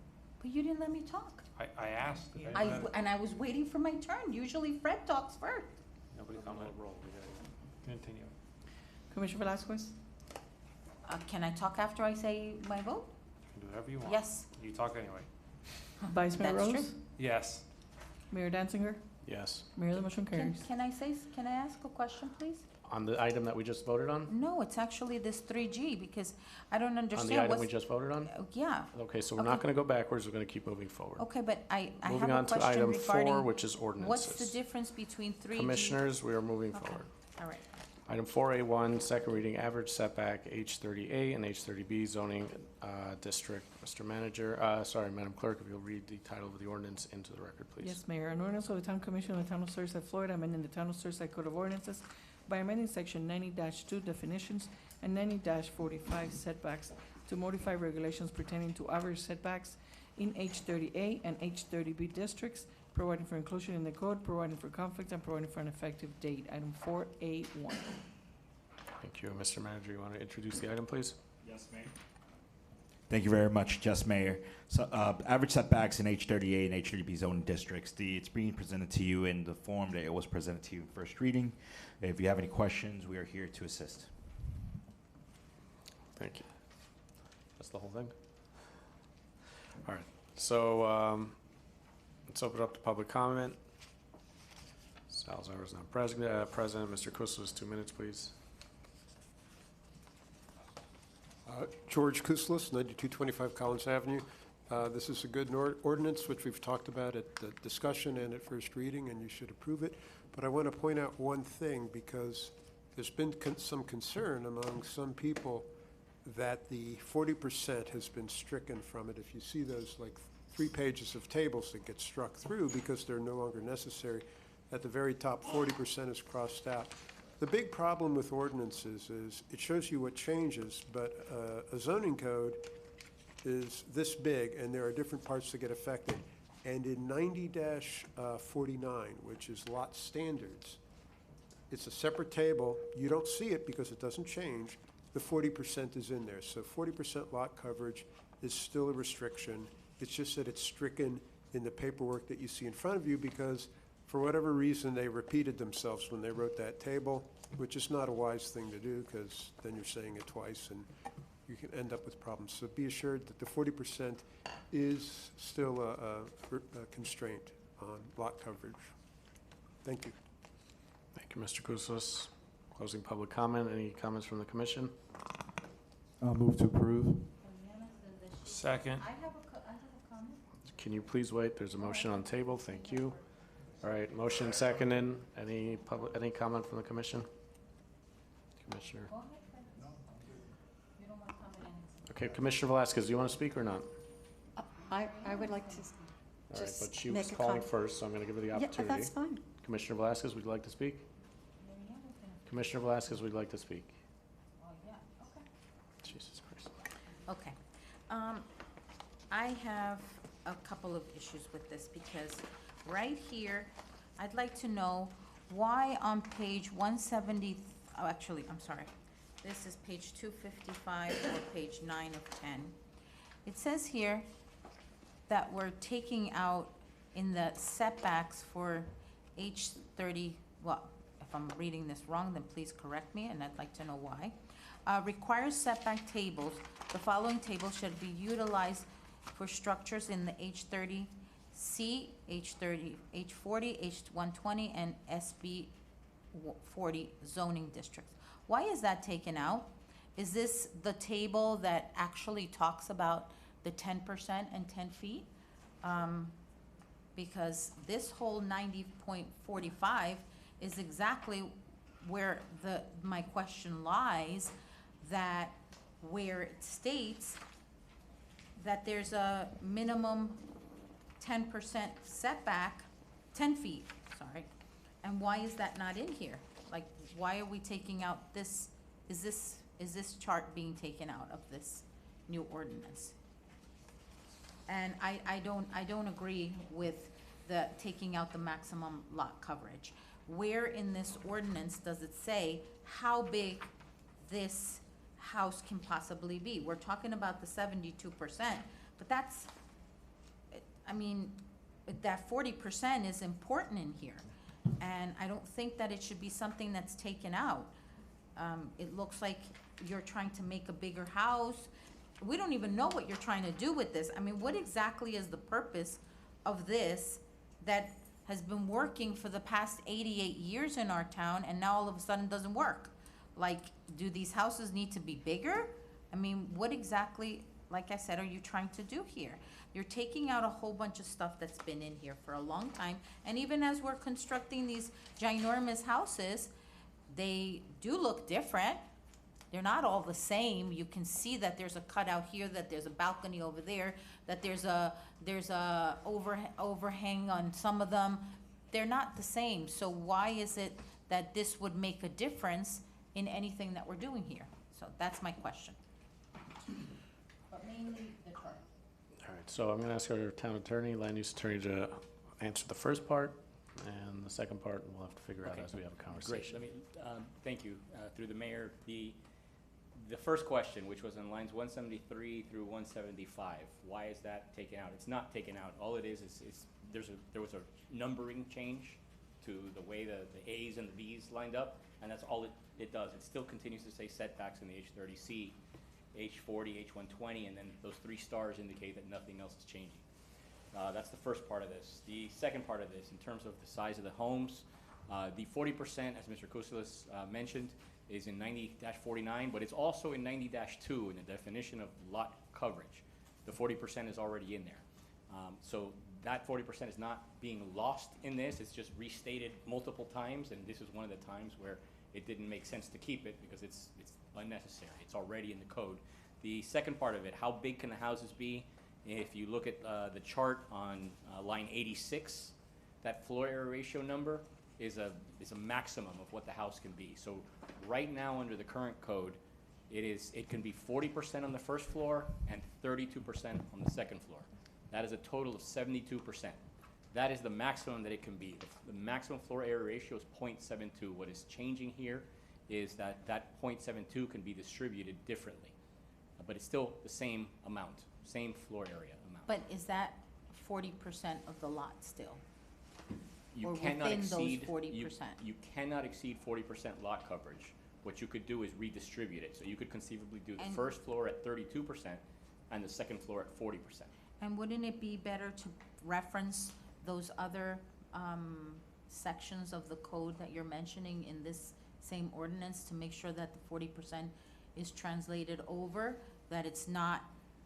but you didn't let me talk. I asked. if I, anybody- and I was waiting for my turn. Usually Fred talks first. Nobody commented. Roll. We gotta continue. Commissioner Velasquez? Can I talk after I say my vote? Do whatever you want. Yes. You talk anyway. Vice Mayor That's Rose? true. Yes. Mayor Danziger? Yes. Mayor, the motion carries. Can I ask a question, please? On the item that we just voted on? No, it's actually this 3G, because I don't On understand the item what's. we just voted on? Yeah, Okay, so we're not Okay. going to go backwards, we're going to keep moving forward. okay, but I have Moving a on to question item 4, regarding, which is what's the ordinances. difference between 3G? Commissioners, we are moving Okay. forward. All right. Item 4A1, second reading, average setback, H30A and H30B zoning district. Mr. Manager, Madam Clerk, if you'll read the title of the ordinance into the record, please. Yes, Mayor. An ordinance of the Town Commission of the Town of Surfside, Florida, amending the Town of Surfside Code of Ordinances by amending section 90-2 definitions and 90-45 setbacks to modify regulations pertaining to average setbacks in H30A and H30B districts, providing for inclusion in the code, providing for conflict, and providing for an effective date. Item 4A1. Thank you. Mr. Manager, you want to introduce the item, please? Yes, Mayor. Thank you very much, Just Mayor. So, average setbacks in H30A and H30B zoning districts. It's being presented to you in the form that it was presented to you in first reading. If you have any questions, we are here to assist. Thank you. That's the whole thing? All right, so let's open up to public comment. Salazar is not present. Mr. Kuslis, 2 minutes, please. George Kuslis, 9225 Collins Avenue. This is a good ordinance, which we've talked about at the discussion and at first reading, and you should approve it. But I want to point out one thing, because there's been some concern among some people that the 40% has been stricken from it. If you see those, like, 3 pages of tables that get struck through because they're no longer necessary, at the very top, 40% is crossed out. The big problem with ordinances is it shows you what changes, but a zoning code is this big, and there are different parts that get affected. And in 90-49, which is lot standards, it's a separate table. You don't see it because it doesn't change. The 40% is in there. So 40% lot coverage is still a restriction. It's just that it's stricken in the paperwork that you see in front of you because for whatever reason, they repeated themselves when they wrote that table, which is not a wise thing to do because then you're saying it twice and you can end up with problems. So be assured that the 40% is still a constraint on lot coverage. Thank you. Thank you, Mr. Kuslis. Closing public comment. Any comments from the commission? I'll move to approve. Second. I have a comment. Can you please wait? There's a motion on the table. Thank you. All right, motion seconded. Any comment from the commission? Commissioner? Go ahead, Fred. You don't want to comment anything. Okay, Commissioner Velasquez, do you want to speak or not? I would like to All right, just but she make was a calling comment. first, so I'm going to give her the Yeah, opportunity. that's fine. Commissioner Velasquez, would you like to speak? Commissioner Velasquez, would you like to speak? Oh, yeah, okay. Jesus Christ. Okay. I have a couple of issues with this because right here, I'd like to know why on page 170, oh, actually, I'm sorry. This is page 255 or page 9 of 10. It says here that we're taking out in the setbacks for H30, well, if I'm reading this wrong, then please correct me, and I'd like to know why. Requires setback tables. The following tables should be utilized for structures in the H30C, H30, H40, H120, and SB40 zoning districts. Why is that taken out? Is this the table that actually talks about the 10% and 10 feet? Because this whole 90.45 is exactly where my question lies, that where it states that there's a minimum 10% setback, 10 feet, sorry. And why is that not in here? Like, why are we taking out this, is this chart being taken out of this new ordinance? And I don't agree with the taking out the maximum lot coverage. Where in this ordinance does it say how big this house can possibly be. We're talking about the 72%, but that's, I mean, that 40% is important in here. And I don't think that it should be something that's taken out. It looks like you're trying to make a bigger house. We don't even know what you're trying to do with this. I mean, what exactly is the purpose of this that has been working for the past 88 years in our town and now all of a sudden doesn't work? Like, do these houses need to be bigger? I mean, what exactly, like I said, are you trying to do here? You're taking out a whole bunch of stuff that's been in here for a long time. And even as we're constructing these ginormous houses, they do look different. They're not all the same. You can see that there's a cutout here, that there's a balcony over there, that there's a overhang on some of them. They're not the same. So why is it that this would make a difference in anything that we're doing here? So that's my question. But mainly the chart. All right, so I'm gonna ask our town attorney, land use attorney, to answer the first part, and the second part we'll have to figure out as we have a conversation. Great, thank you, through the mayor. The first question, which was in lines 173 through 175, why is that taken out? It's not taken out. All it is there was a numbering change to the way the A's and the B's lined up, and that's all it does. It still continues to say setbacks in the H30C, H40, H120, and then those 3 stars indicate that nothing else is changing. That's the first part of this. The second part of this, in terms of the size of the homes, the 40%, as Mr. Kusilis mentioned, is in 90-49, but it's also in 90-2 in the definition of lot coverage. The 40% is already in there. So that 40% is not being lost in this. It's just restated multiple times, and this is one of the times where it didn't make sense to keep it because it's unnecessary. It's already in the code. The second part of it, how big can the houses be? If you look at the chart on line 86, that floor area ratio number is a maximum of what the house can be. So right now under the current code, it can be 40% on the first floor and 32% on the second floor. That is a total of 72%. That is the maximum that it can be. The maximum floor area ratio is 0.72. What is changing here is that 0.72 can be distributed differently, but it's still the same amount, same floor area amount. But is that 40% of the lot still? You Or cannot within those exceed 40%? You cannot exceed 40% lot coverage. What you could do is redistribute it. So you could conceivably do the And- first floor at 32% and the second floor at 40%. And wouldn't it be better to reference those other sections of the code that you're mentioning in this same ordinance to make sure that the 40% is translated over, that it's not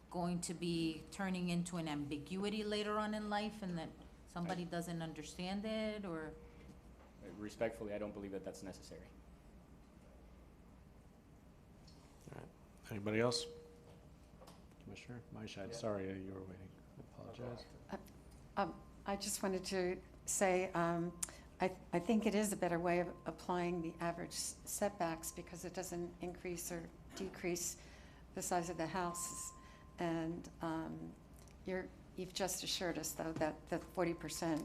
going to be turning into an ambiguity later on in life and that somebody doesn't understand it, or? Respectfully, I don't believe that that's necessary. All right, anybody else? Commissioner Maishad, sorry you were waiting. I apologize. I just wanted to say, I think it is a better way of applying the average setbacks because it doesn't increase or decrease the size of the houses. And you've just assured us, though, that the 40%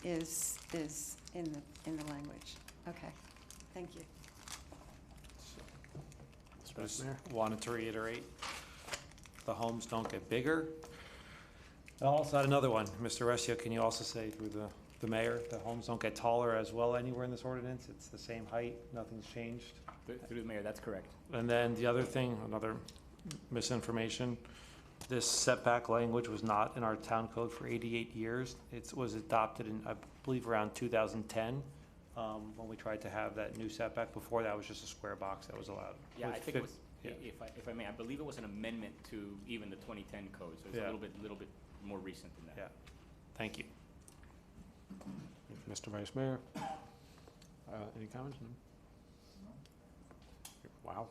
is in the language. Okay, thank you. Just wanted to reiterate, the homes don't get bigger. I'll also add another one. Mr. Resio, can you also say through the mayor, the homes don't get taller as well anywhere in this ordinance? It's the same height, nothing's changed? Through the mayor, that's correct. And then the other thing, another misinformation, this setback language was not in our town code for 88 years. It was adopted in, I believe, around 2010, when we tried to have that new setback. Before that was just a square box that was allowed. Yeah, I think it was, Yeah. if I may, I believe it was an amendment to even the 2010 code, so it's Yeah. a little bit more recent than that. Yeah, thank you. Mr. Vice Mayor, any comments? No? Wow.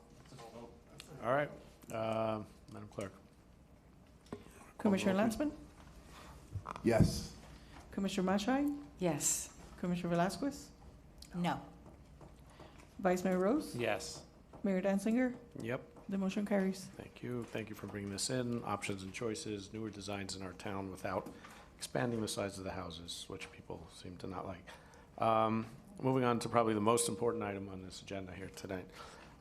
All right, Madam Clerk. Commissioner Lansman? Yes. Commissioner Mashai? Yes. Commissioner Velasquez? No. Vice Mayor Rose? Yes. Mayor Danziger? Yep. The motion carries. Thank you. Thank you for bringing this in. Options and choices, newer designs in our town without expanding the size of the houses, which people seem to not like. Moving on to probably the most important item on this agenda here tonight.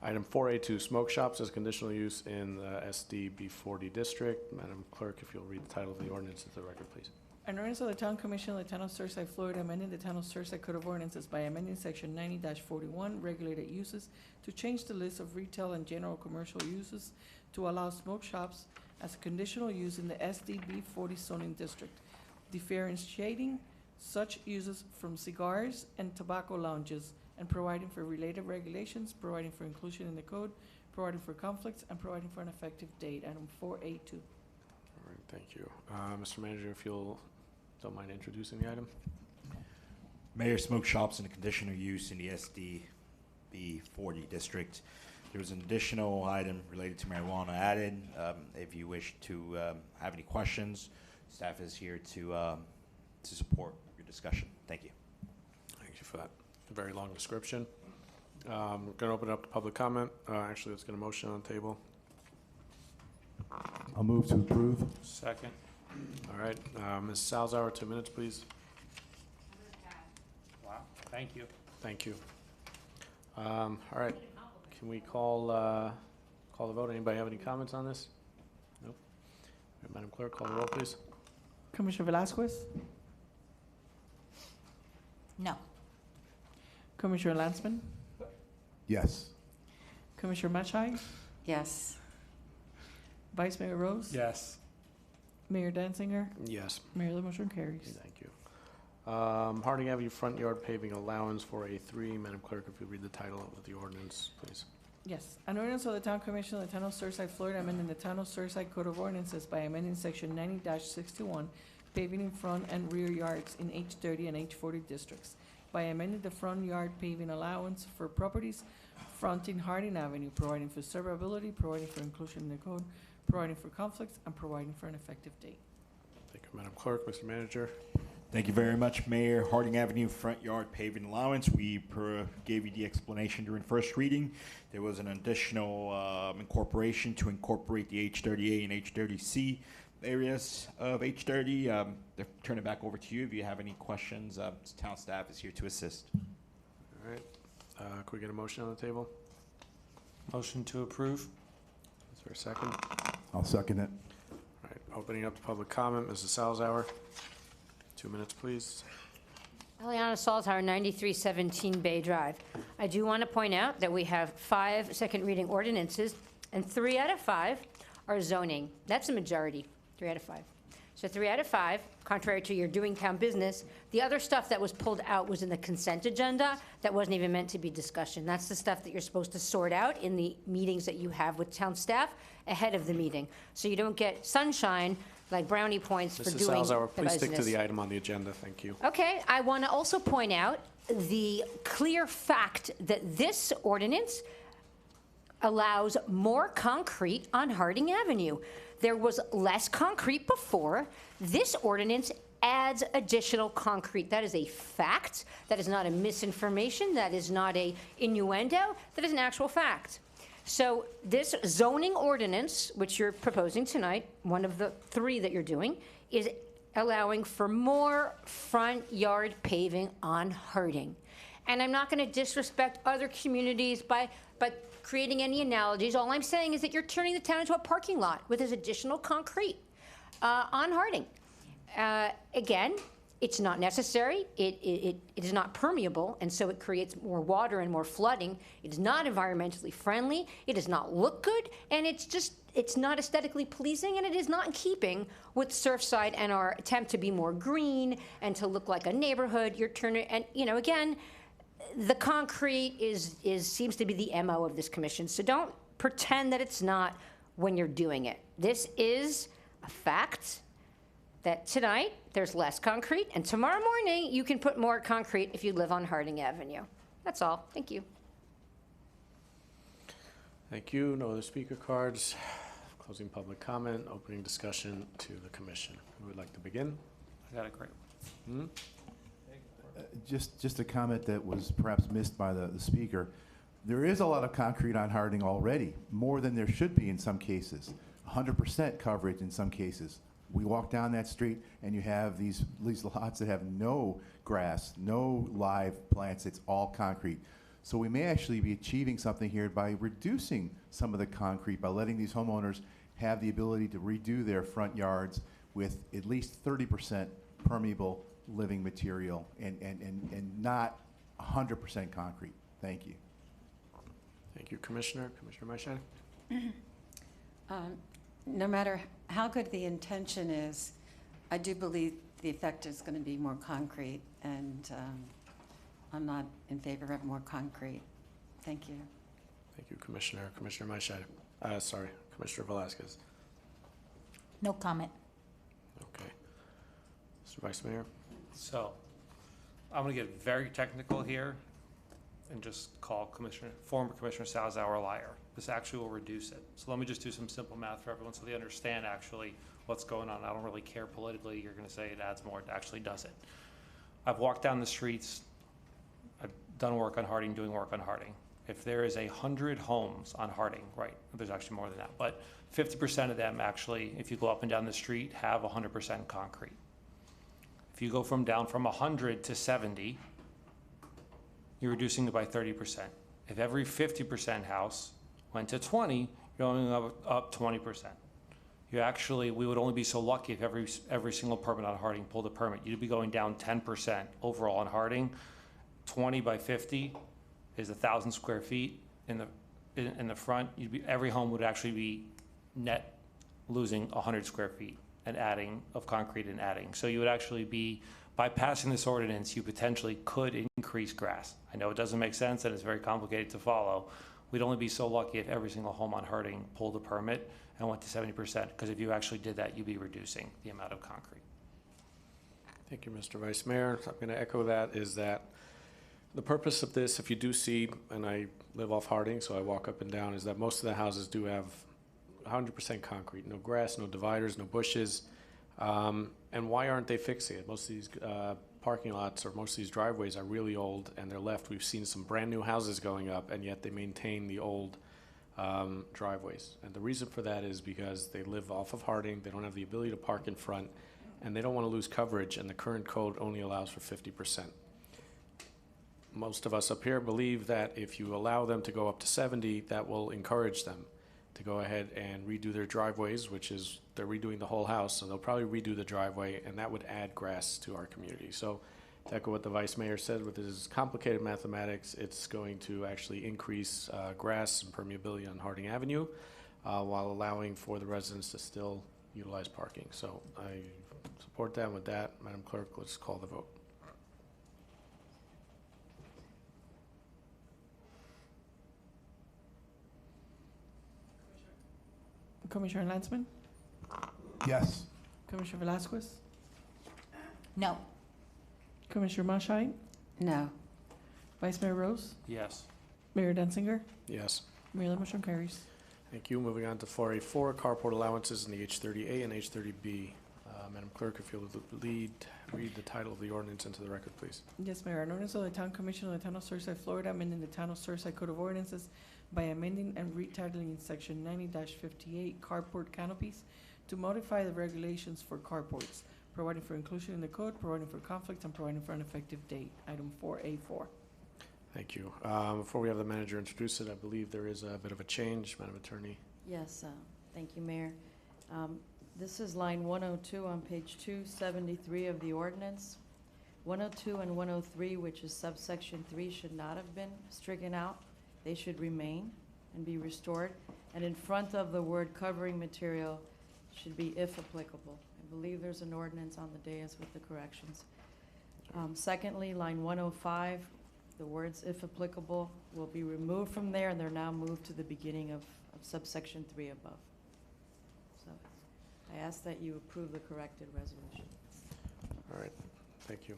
Item 4A2, smoke shops as conditional use in the SDB 40 district. Madam Clerk, if you'll read the title of the ordinance into the record, please. An ordinance of the Town Commission of the Town of Surfside, Florida, amending the Town of Surfside Code of Ordinances by amending section 90-41, regulated uses, to change the list of retail and general commercial uses to allow smoke shops as a conditional use in the SDB 40 zoning district, differentiating such uses from cigars and tobacco lounges, and providing for related regulations, providing for inclusion in the code, providing for conflicts, and providing for an effective date. Item 4A2. All right, thank you. Mr. Manager, if you'll don't mind introducing the item. Mayor, smoke shops in a conditional use in the SDB 40 district. There was an additional item related to marijuana added. If you wish to have any questions, staff is here to support your discussion. Thank you. Thank you for that very long description. We're going to open up to public comment. Actually, let's get a motion on the table. I'll move to approve. Second. All right, Ms. Salzauer, 2 minutes, please. Wow, thank you. Thank you. All right, can we call the vote? Anybody have any comments on this? Nope. All right, Madam Clerk, call the roll, please. Commissioner Velasquez? No. Commissioner Lansman? Yes. Commissioner Machai? Yes. Vice Mayor Rose? Yes. Mayor Danziger? Yes. Mayor, the motion carries. Thank you. Harding Avenue Front Yard Paving Allowance for A3. Madam Clerk, if you read the title of the ordinance, please. Yes, an ordinance of the Town Commission of the Town of Surfside, Florida, amending the Town of Surfside Code of Ordinances by amending section 90-61, paving in front and rear yards in H30 and H40 districts, by amending the front yard paving allowance for properties fronting Harding Avenue, providing for severability, providing for inclusion in the code, providing for conflicts, and providing for an effective date. Thank you, Madam Clerk. Mr. Manager. Thank you very much, Mayor. Harding Avenue front yard paving allowance. We gave you the explanation during first reading. There was an additional incorporation to incorporate the H30A and H30C areas of H30. Turn it back over to you if you have any questions. Town staff is here to assist. All right. Could we get a motion on the table? Motion to approve. Is there a second? I'll second it. All right, opening up to public comment, Mrs. Salzauer. 2 minutes, please. Eliana Salzauer, 9317 Bay Drive. I do want to point out that we have 5 second reading ordinances, and 3 out of 5 are zoning. That's a majority, 3 out of 5. So 3 out of 5, contrary to your doing town business. The other stuff that was pulled out was in the consent agenda that wasn't even meant to be discussion. That's the stuff that you're supposed to sort out in the meetings that you have with town staff ahead of the meeting. So you don't get sunshine like brownie points for Mrs. doing Salzauer, the please stick to business. the item on the agenda. Thank you. Okay, I want to also point out the clear fact that this ordinance allows more concrete on Harding Avenue. There was less concrete before. This ordinance adds additional concrete. That is a fact. That is not a misinformation. That is not a innuendo. That is an actual fact. So this zoning ordinance, which you're proposing tonight, one of the 3 that you're doing, is allowing for more front yard paving on Harding. And I'm not going to disrespect other communities by creating any analogies. All I'm saying is that you're turning the town into a parking lot with this additional concrete on Harding. Again, it's not necessary. It is not permeable, and so it creates more water and more flooding. It is not environmentally friendly. It does not look good, and it's not aesthetically pleasing, and it is not in keeping with Surfside and our attempt to be more green and to look like a neighborhood. You're turning, and again, the concrete seems to be the MO of this commission. So don't pretend that it's not when you're doing it. This is a fact that tonight there's less concrete, and tomorrow morning you can put more concrete if you live on Harding Avenue. That's all. Thank you. Thank you. No other speaker cards. Closing public comment, opening discussion to the commission. Who would like to begin? I got a great. Just a comment that was perhaps missed by the speaker. There is a lot of concrete on Harding already, more than there should be in some cases. 100% coverage in some cases. We walk down that street and you have these lots that have no grass, no live plants. It's all concrete. So we may actually be achieving something here by reducing some of the concrete, by letting these homeowners have the ability to redo their front yards with at least 30% permeable living material and not 100% concrete. Thank you. Thank you, Commissioner. Commissioner Maishad? No matter how good the intention is, I do believe the effect is going to be more concrete, and I'm not in favor of more concrete. Thank you. Thank you, Commissioner. Commissioner Maishad. Sorry, Commissioner Velasquez. No comment. Okay. Mr. Vice Mayor? So, I'm gonna get very technical here and just call former Commissioner Salazar a liar. This actually will reduce it. So let me just do some simple math for everyone so they understand actually what's going on. I don't really care politically. You're gonna say it adds more, it actually doesn't. I've walked down the streets, I've done work on Harding, doing work on Harding. If there is 100 homes on Harding, right, there's actually more than that, but 50% of them actually, if you go up and down the street, have 100% concrete. If you go down from 100 to 70, you're reducing it by 30%. If every 50% house went to 20, you're only up 20%. We would only be so lucky if every single permit on Harding pulled a permit. You'd be going down 10% overall on Harding. 20 by 50 is 1,000 square feet in the front. Every home would actually be net losing 100 square feet and adding of concrete and adding. So you would actually be, by passing this ordinance, you potentially could increase grass. I know it doesn't make sense and it's very complicated to follow. We'd only be so lucky if every single home on Harding pulled a permit and went to 70%, because if you actually did that, you'd be reducing the amount of concrete. Thank you, Mr. Vice Mayor. I'm going to echo that, is that the purpose of this, if you do see, and I live off Harding, so I walk up and down, is that most of the houses do have 100% concrete, no grass, no dividers, no bushes. And why aren't they fixing it? Most of these parking lots or most of these driveways are really old and they're left. We've seen some brand new houses going up, and yet they maintain the old driveways. And the reason for that is because they live off of Harding, they don't have the ability to park in front, and they don't want to lose coverage, and the current code only allows for 50%. Most of us up here believe that if you allow them to go up to 70, that will encourage them to go ahead and redo their driveways, which is, they're redoing the whole house, so they'll probably redo the driveway, and that would add grass to our community. So to echo what the Vice Mayor said, with his complicated mathematics, it's going to actually increase grass and permeability on Harding Avenue, while allowing for the residents to still utilize parking. So I support that. With that, Madam Clerk, let's call the vote. Commissioner Landsman? Yes. Commissioner Velasquez? No. Commissioner Maishad? No. Vice Mayor Rose? Yes. Mayor Denzinger? Yes. Mayor, the motion carries. Thank you. Moving on to 4A4, carport allowances in the H30A and H30B. Madam Clerk, if you'll read the title of the ordinance into the record, please. Yes, Mayor. An ordinance of the Town Commission of the Town of Surfside, Florida, amending the Town of Surfside Code of Ordinances by amending and retitling section 90-58 carport canopies to modify the regulations for carports, providing for inclusion in the code, providing for conflicts, and providing for an effective date. Item 4A4. Thank you. Before we have the manager introduce it, I believe there is a bit of a change. Madam Attorney. Yes, thank you, Mayor. This is line 102 on page 273 of the ordinance. 102 and 103, which is subsection 3, should not have been stricken out. They should remain and be restored. And in front of the word covering material should be if applicable. I believe there's an ordinance on the dais with the corrections. Secondly, line 105, the words if applicable will be removed from there, and they're now moved to the beginning of subsection 3 above. So I ask that you approve the corrected resolution. All right. Thank you.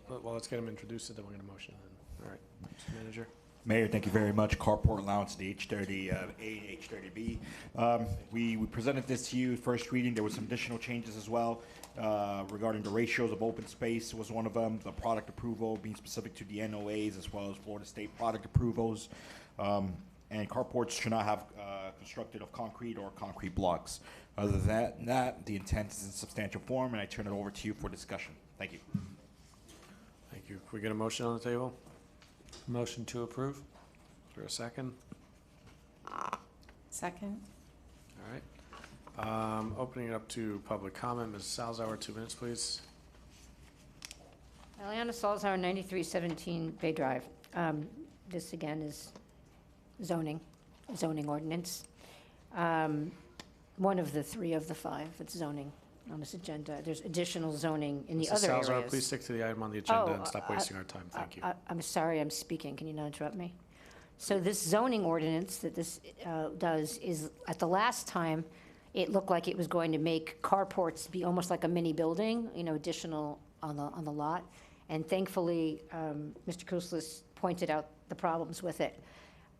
Well, let's get him introduced, and then we're going to motion. All right. Mr. Manager. Mayor, thank you very much. Carport allowance, the H30A and H30B. We presented this to you first reading. There were some additional changes as well regarding the ratios of open space was one of them. The product approval being specific to the NOAs as well as Florida State product approvals. And carports should not have constructed of concrete or concrete blocks. Other than that, the intent is in substantial form, and I turn it over to you for discussion. Thank you. Thank Thank you. Can we get a motion on the table? Motion to approve? Is there a second? Second? All right. Opening it up to public comment, Ms. Salzauer, 2 minutes, please. Eliana Salzauer, 9317 Bay Drive. This again is zoning ordinance. One of the 3 of the 5, it's zoning on this agenda. There's additional zoning in the Mrs. other Salzauer, areas. please stick to the item on the agenda and stop wasting our time. Thank you. I'm sorry, I'm speaking. Can you not interrupt me? So this zoning ordinance that this does is, at the last time, it looked like it was going to make carports be almost like a mini building, additional on the lot. And thankfully, Mr. Kouslis pointed out the problems with it.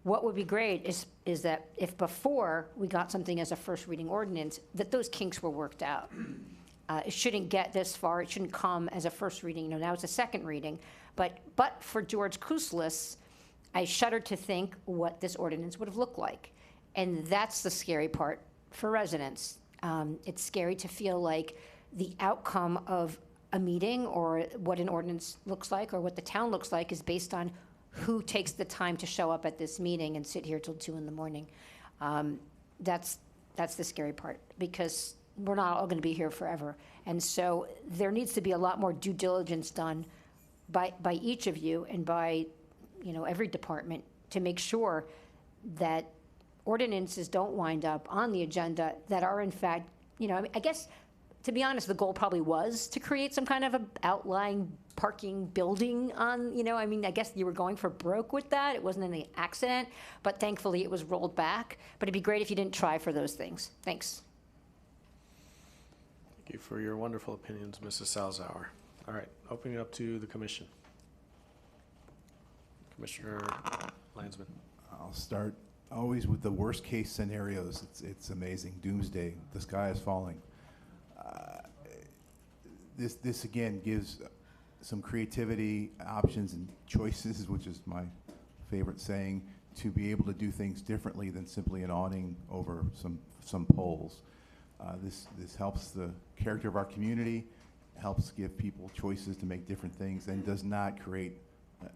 What would be great is that if before we got something as a first reading ordinance, that those kinks were worked out. It shouldn't get this far. It shouldn't come as a first reading. Now it's a second reading. But for George Kouslis, I shudder to think what this ordinance would have looked like. And that's the scary part for residents. It's scary to feel like the outcome of a meeting or what an ordinance looks like or what the town looks like is based on who takes the time to show up at this meeting and sit here till 2 in the morning. That's the scary part, because we're not all gonna be here forever. And so there needs to be a lot more due diligence done by each of you and by, every department to make sure that ordinances don't wind up on the agenda that are in fact, I guess, to be honest, the goal probably was to create some kind of a outlying parking building on, I guess you were going for broke with that. It wasn't any accident, but thankfully it was rolled back. But it'd be great if you didn't try for those things. Thanks. Thank you for your wonderful opinions, Mrs. Salzauer. All right, opening it up to the commission. Commissioner Landsman. I'll start always with the worst case scenarios. It's amazing. Doomsday. The sky is falling. This again gives some creativity, options, and choices, which is my favorite saying, to be able to do things differently than simply an awning over some poles. This helps the character of our community, helps give people choices to make different things, and does not create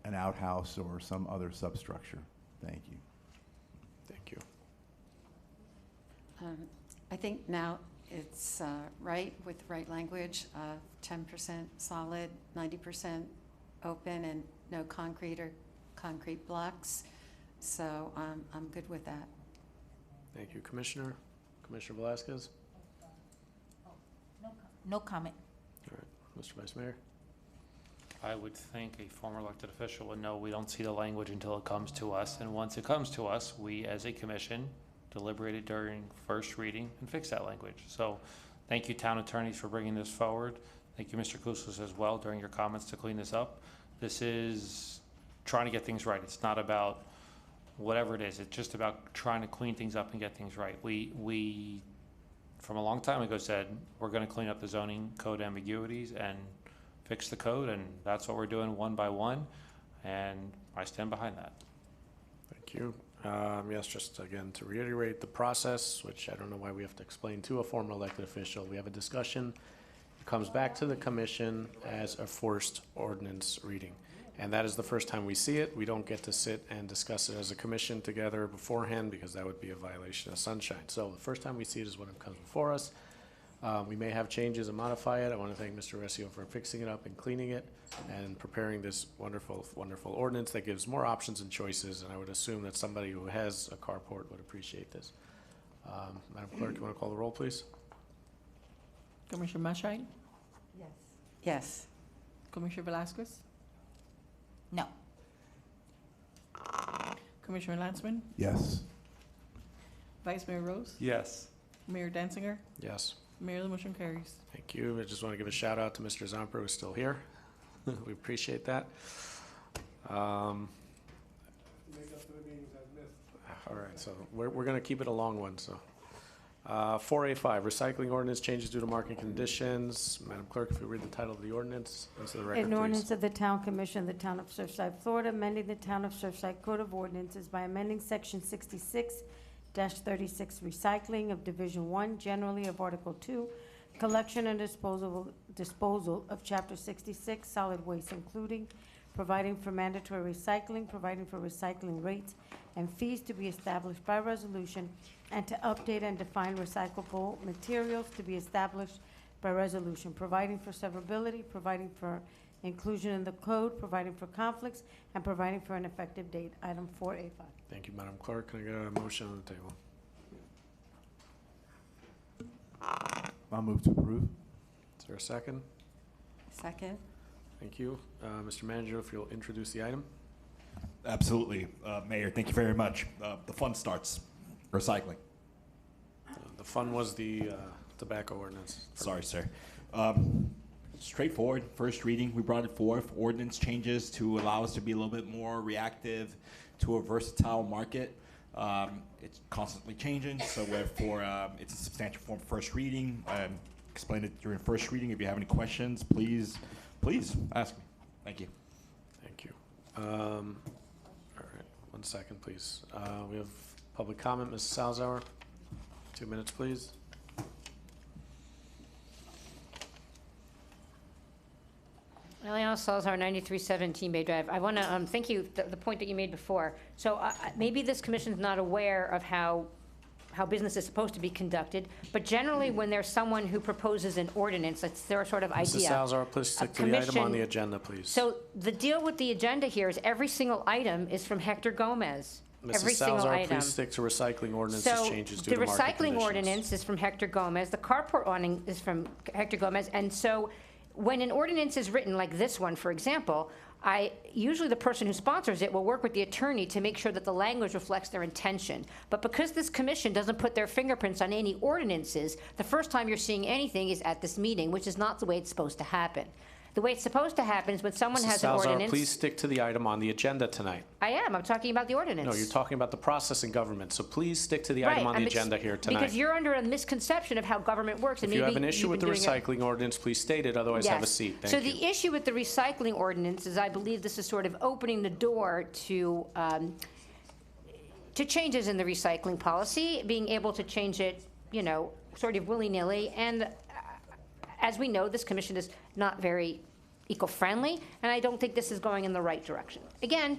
an outhouse or some other substructure. Thank you. Thank you. I think now it's right with the right language, 10% solid, 90% open, and no concrete or concrete blocks. So I'm good with that. Thank you, Commissioner. Commissioner Velasquez. No comment. All right, Mr. Vice Mayor. I would think a former elected official would know we don't see the language until it comes to us. And once it comes to us, we as a commission deliberated during first reading and fix that language. So thank you, town attorneys, for bringing this forward. Thank you, Mr. Kouslis, as well, during your comments to clean this up. This is trying to get things right. It's not about whatever it is. It's just about trying to clean things up and get things right. We from a long time ago said we're going to clean up the zoning code ambiguities and fix the code, and that's what we're doing one by one, and I stand behind that. Thank you. Yes, just again to reiterate the process, which I don't know why we have to explain to a former elected official. We have a discussion. It comes back to the commission as a first ordinance reading. And that is the first time we see it. We don't get to sit and discuss it as a commission together beforehand because that would be a violation of sunshine. So the first time we see it is when it comes before us. We may have changes and modify it. I want to thank Mr. Resio for fixing it up and cleaning it and preparing this wonderful, wonderful ordinance that gives more options and choices. And I would assume that somebody who has a carport would appreciate this. Madam Clerk, you want to call the roll, please? Commissioner Mashite? Yes. Yes. Commissioner Velasquez? No. Commissioner Landsman? Yes. Vice Mayor Rose? Yes. Mayor Danziger? Yes. Mayor, the motion carries. Thank you. I just want to give a shout out to Mr. Zomper, who's still here. We appreciate that. Make up for the meetings I've missed. All right, so we're going to keep it a long one. So 4A5, recycling ordinance changes due to market conditions. Madam Clerk, if you read the title of the ordinance into the record, An ordinance of the Town Commission of the Town of Surfside, Florida, amending the Town of Surfside Code of Ordinances by amending Section 66-36 recycling of Division 1 generally of Article 2 collection and disposal of Chapter 66 solid waste, including providing for mandatory recycling, providing for recycling rates and fees to be established by resolution, and to update and define recyclable materials to be established by resolution, providing for severability, providing for inclusion in the code, providing for conflicts, and providing for an effective date. Item 4A5. Thank you, Madam Clerk. Can I get a motion on the table? I'll move to approve. Is there a second? Second. Thank you. Mr. Manager, if you'll introduce the item. Absolutely. Mayor, thank you very much. The fun starts. Recycling. The fun was the tobacco ordinance. Sorry, sir. Straightforward, first reading, we brought it forth. Ordinance changes to allow us to be a little bit more reactive to a versatile market. It's constantly changing, so therefore it's a substantial form of first reading. Explain it during first reading. If you have any questions, please ask me. Thank you. Thank you. All right, 1 second, please. We have public comment. Mrs. Salzauer, 2 minutes, please. Eliana Salazar, 9317 Bay Drive. I want to thank you, the point that you made before. So maybe this commission's not aware of how business is supposed to be conducted, but generally when there's someone who proposes an ordinance, it's their sort of idea. Mrs. Salazar, please stick to the item on the agenda, please. So the deal with the agenda here is every single item is from Hector Gomez. Every Mrs. single Salazar, item. please stick to recycling ordinances changes due to The market recycling conditions. ordinance is from Hector Gomez, the carport awning is from Hector Gomez, and so when an ordinance is written, like this one, for example, usually the person who sponsors it will work with the attorney to make sure that the language reflects their intention. But because this commission doesn't put their fingerprints on any ordinances, the first time you're seeing anything is at this meeting, which is not the way it's supposed to happen. The way it's supposed to happen is when someone Mrs. has an Salazar, ordinance. please stick to the item on the agenda tonight. I'm talking about the ordinance. No, you're talking about the process in government, so please stick to the item on the agenda here tonight. Because you're under a misconception of how government works. If And you maybe have an issue you've with the been doing it- recycling ordinance, please state it, otherwise have a Yes. seat. Thank So you. the issue with the recycling ordinance is I believe this is sort of opening the door to changes in the recycling policy, being able to change it, sort of willy-nilly. And as we know, this commission is not very eco-friendly, and I don't think this is going in the right direction. Again,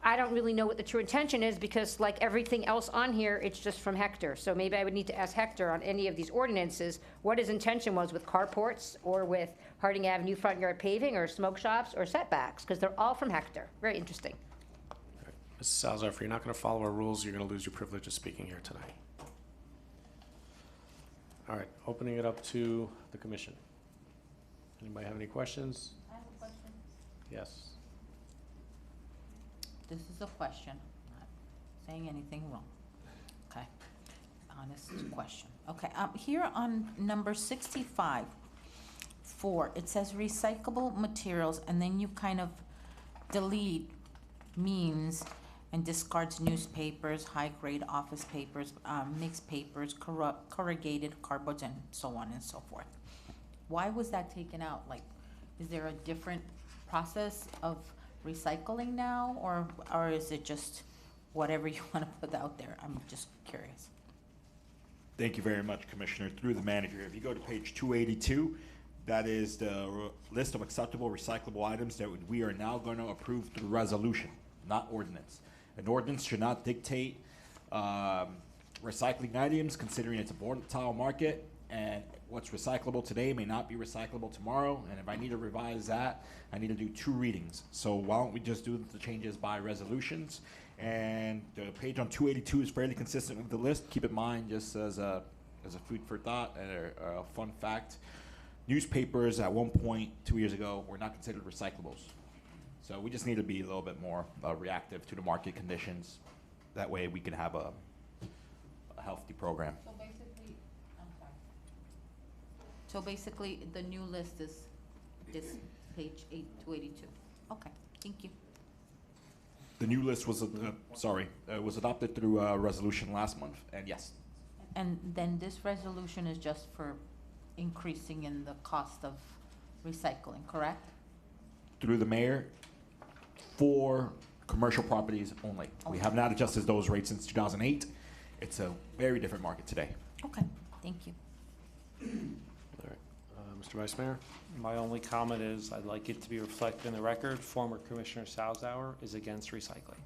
I don't really know what the true intention is because like everything else on here, it's just from Hector. So maybe I would need to ask Hector on any of these ordinances, what his intention was with carports or with Harding Avenue front yard paving or smoke shops or setbacks, because they're all from Hector. Very interesting. Mrs. Salazar, if you're not going to follow our rules, you're going to lose your privilege of speaking here tonight. All right, opening it up to the commission. Anybody have any questions? I have a question. Yes. This is a question, not saying anything wrong. Okay, honest question. Okay, here on number 65, 4, it says recyclable materials, and then you kind of delete means and discards newspapers, high-grade office papers, mixed papers, corrugated cardboards, and so on and so forth. Why was that taken out? Like, is there a different process of recycling now, or is it just whatever you want to put out there? I'm just curious. Thank you very much, Commissioner. Through the manager, if you go to page 282, that is the list of acceptable recyclable items that we are now going to approve through resolution, not ordinance. An ordinance should not dictate recycling items, considering it's a volatile market, and what's recyclable today may not be recyclable tomorrow, and if I need to revise that, I need to do 2 readings. So why don't we just do the changes by resolutions? And the page on 282 is fairly consistent with the list. Keep in mind, just as a food for thought and a fun fact, newspapers at one point 2 years ago were not considered recyclables. So we just need to be a little bit more reactive to the market conditions. That way we can have a healthy program. So basically, I'm sorry. So basically, the new list is this page 282. Okay, thank you. The new list was, was adopted through a resolution last month, and yes. And then this resolution is just for increasing in the cost of recycling, correct? Through the mayor, for commercial properties only. We have not adjusted those rates since 2008. It's a very different market today. Okay, thank you. Mr. Vice Mayor? My only comment is I'd like it to be reflected in the record. Former Commissioner Salzauer is against recycling.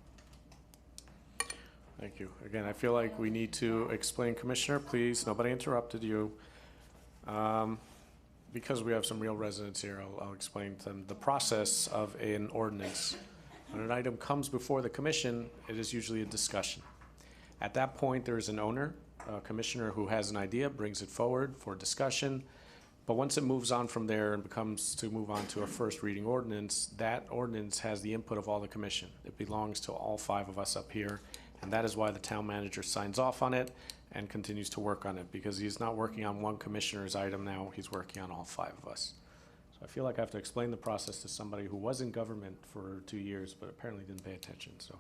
Thank you. Again, I feel like we need to explain, Commissioner, please, nobody interrupted you. Because we have some real residents here, I'll explain to them the process of an ordinance. When an item comes before the commission, it is usually a discussion. At that point, there is an owner, a commissioner who has an idea, brings it forward for discussion. But once it moves on from there and becomes to move on to a first reading ordinance, that ordinance has the input of all the commission. It belongs to all 5 of us up here. And that is why the town manager signs off on it and continues to work on it, because he's not working on one commissioner's item now, he's working on all 5 of us. So I feel like I have to explain the process to somebody who was in government for 2 years, but apparently didn't pay attention, so.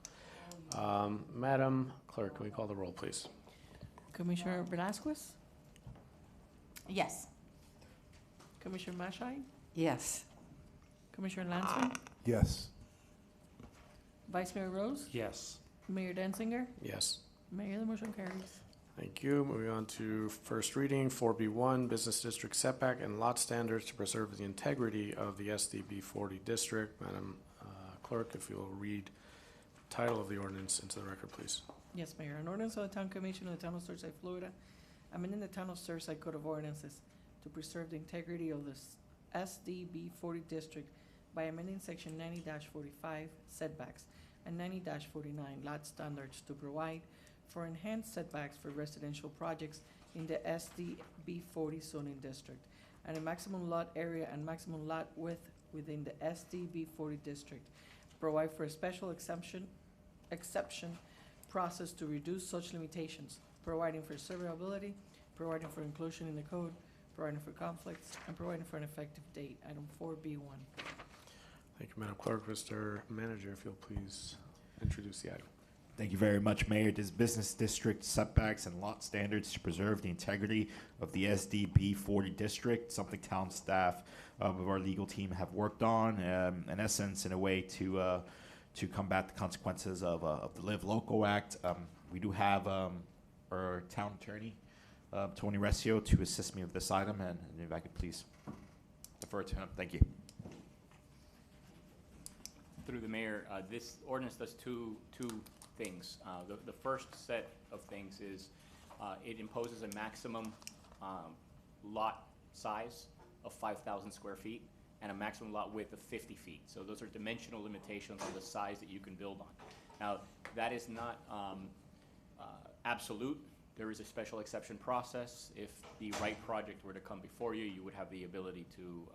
Madam Clerk, can we call the roll, please? Commissioner Velasquez? Yes. Commissioner Mashai? Yes. Commissioner Lansman? Yes. Vice Mayor Rose? Yes. Mayor Denzinger? Yes. Mayor, the motion carries. Thank you. Moving on to first reading, 4B1, Business District Setback and Lot Standards to preserve the integrity of the SDB 40 District. Madam Clerk, if you'll read the title of the ordinance into the record, please. Yes, Mayor. An ordinance of the Town Commission of the Town of Surfside, Florida, amending the Town of Surfside Code of Ordinances to preserve the integrity of the SDB 40 District by amending Section 90-45 setbacks and 90-49 lot standards to provide for enhanced setbacks for residential projects in the SDB 40 zoning district, and a maximum lot area and maximum lot width within the SDB 40 district. Provide for a special exception process to reduce such limitations, providing for surveyability, providing for inclusion in the code, providing for conflicts, and providing for an effective date. Item 4B1. Thank you, Madam Clerk. Mr. Manager, if you'll please introduce the item. Thank you very much, Mayor. This business district setbacks and lot standards to preserve the integrity of the SDB 40 district, something town staff of our legal team have worked on, in essence, in a way to combat the consequences of the Live Local Act. We do have our town attorney, Tony Rescio, to assist me with this item, and if I could please defer to him. Thank you. Through the mayor, this ordinance does two things. The first set of things is it imposes a maximum lot size of 5,000 square feet and a maximum lot width of 50 feet. So those are dimensional limitations on the size that you can build on. Now, that is not absolute. There is a special exception process. If the right project were to come before you, you would have the ability to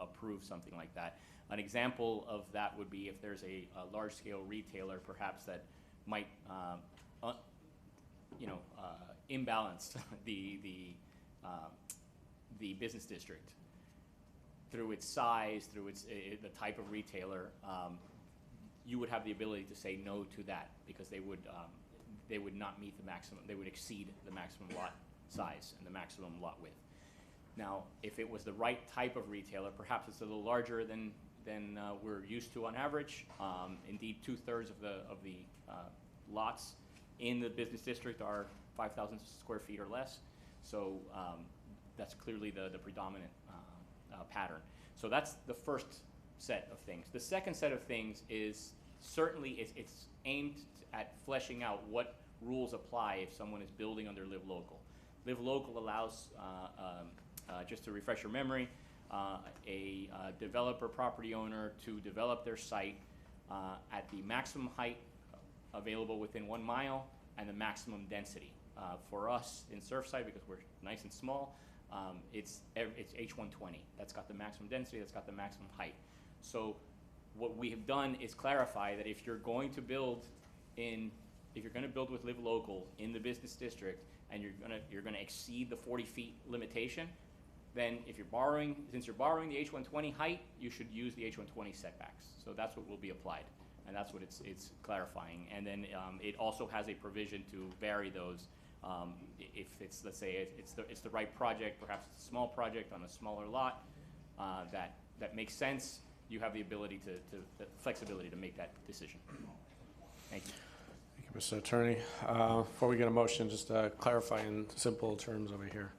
approve something like that. An example of that would be if there's a large-scale retailer, perhaps that might, imbalance the business district through its size, through its the type of retailer. You would have the ability to say no to that because they would not meet the maximum. They would exceed the maximum lot size and the maximum lot width. Now, if it was the right type of retailer, perhaps it's a little larger than we're used to on average. Indeed, 2/3 of the lots in the business district are 5,000 square feet or less. So that's clearly the predominant pattern. So that's the first set of things. The second set of things is certainly it's aimed at fleshing out what rules apply if someone is building under Live Local. Live Local allows, just to refresh your memory, a developer property owner to develop their site at the maximum height available within 1 mile and the maximum density. For us in Surfside, because we're nice and small, it's H120. That's got the maximum density, that's got the maximum height. So what we have done is clarify that if you're going to build with Live Local in the business district and you're gonna exceed the 40 feet limitation, then since you're borrowing the H120 height, you should use the H120 setbacks. So that's what will be applied, and that's what it's clarifying. And then it also has a provision to vary those if it's, let's say, it's the right project, perhaps it's a small project on a smaller lot that makes sense. You have the ability the flexibility to make that decision. Thank you. Thank you, Mr. Attorney. Before we get a motion, just clarify in simple terms over here.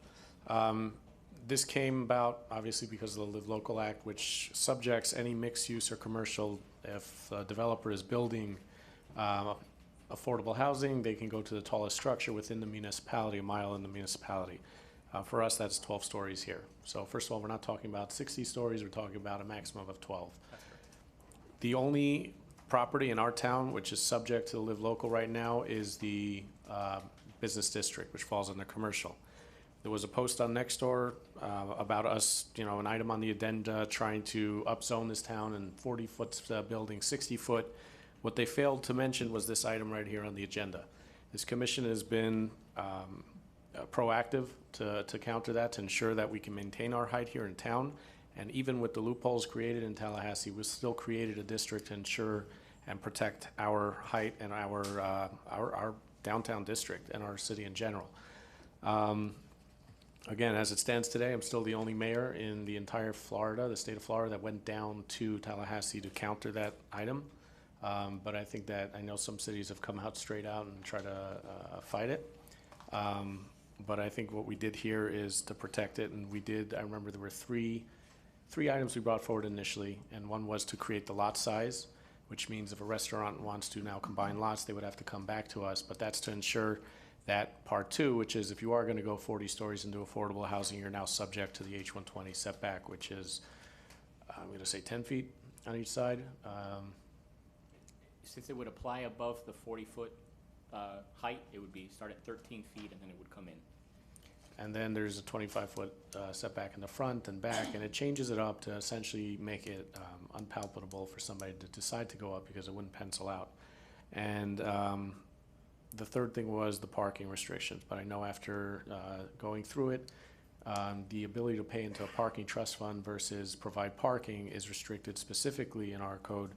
This came about obviously because of the Live Local Act, which subjects any mixed use or commercial, if a developer is building affordable housing, they can go to the tallest structure within the municipality, a mile in the municipality. For us, that's 12 stories here. So first of all, we're not talking about 60 stories, we're talking about a maximum of 12. The only property in our town which is subject to the Live Local right now is the business district, which falls under commercial. There was a post on Nextdoor about us, an item on the addenda trying to upzone this town and 40-foot building, 60-foot. What they failed to mention was this item right here on the agenda. This commission has been proactive to counter that, to ensure that we can maintain our height here in town. And even with the loopholes created in Tallahassee, we still created a district to ensure and protect our height and our downtown district and our city in general. Again, as it stands today, I'm still the only mayor in the entire Florida, the state of Florida, that went down to Tallahassee to counter that item. But I think that I know some cities have come out straight out and try to fight it. But I think what we did here is to protect it, and we did. I remember there were three items we brought forward initially, and one was to create the lot size, which means if a restaurant wants to now combine lots, they would have to come back to us. But that's to ensure that part two, which is if you are going to go 40 stories into affordable housing, you're now subject to the H120 setback, which is, I'm going to say 10 feet on each side. Since it would apply above the 40-foot height, it would be start at 13 feet and then it would come in. And then there's a 25-foot setback in the front and back, and it changes it up to essentially make it unpalpable for somebody to decide to go up because it wouldn't pencil out. And the third thing was the parking restrictions. But I know after going through it, the ability to pay into a parking trust fund versus provide parking is restricted specifically in our code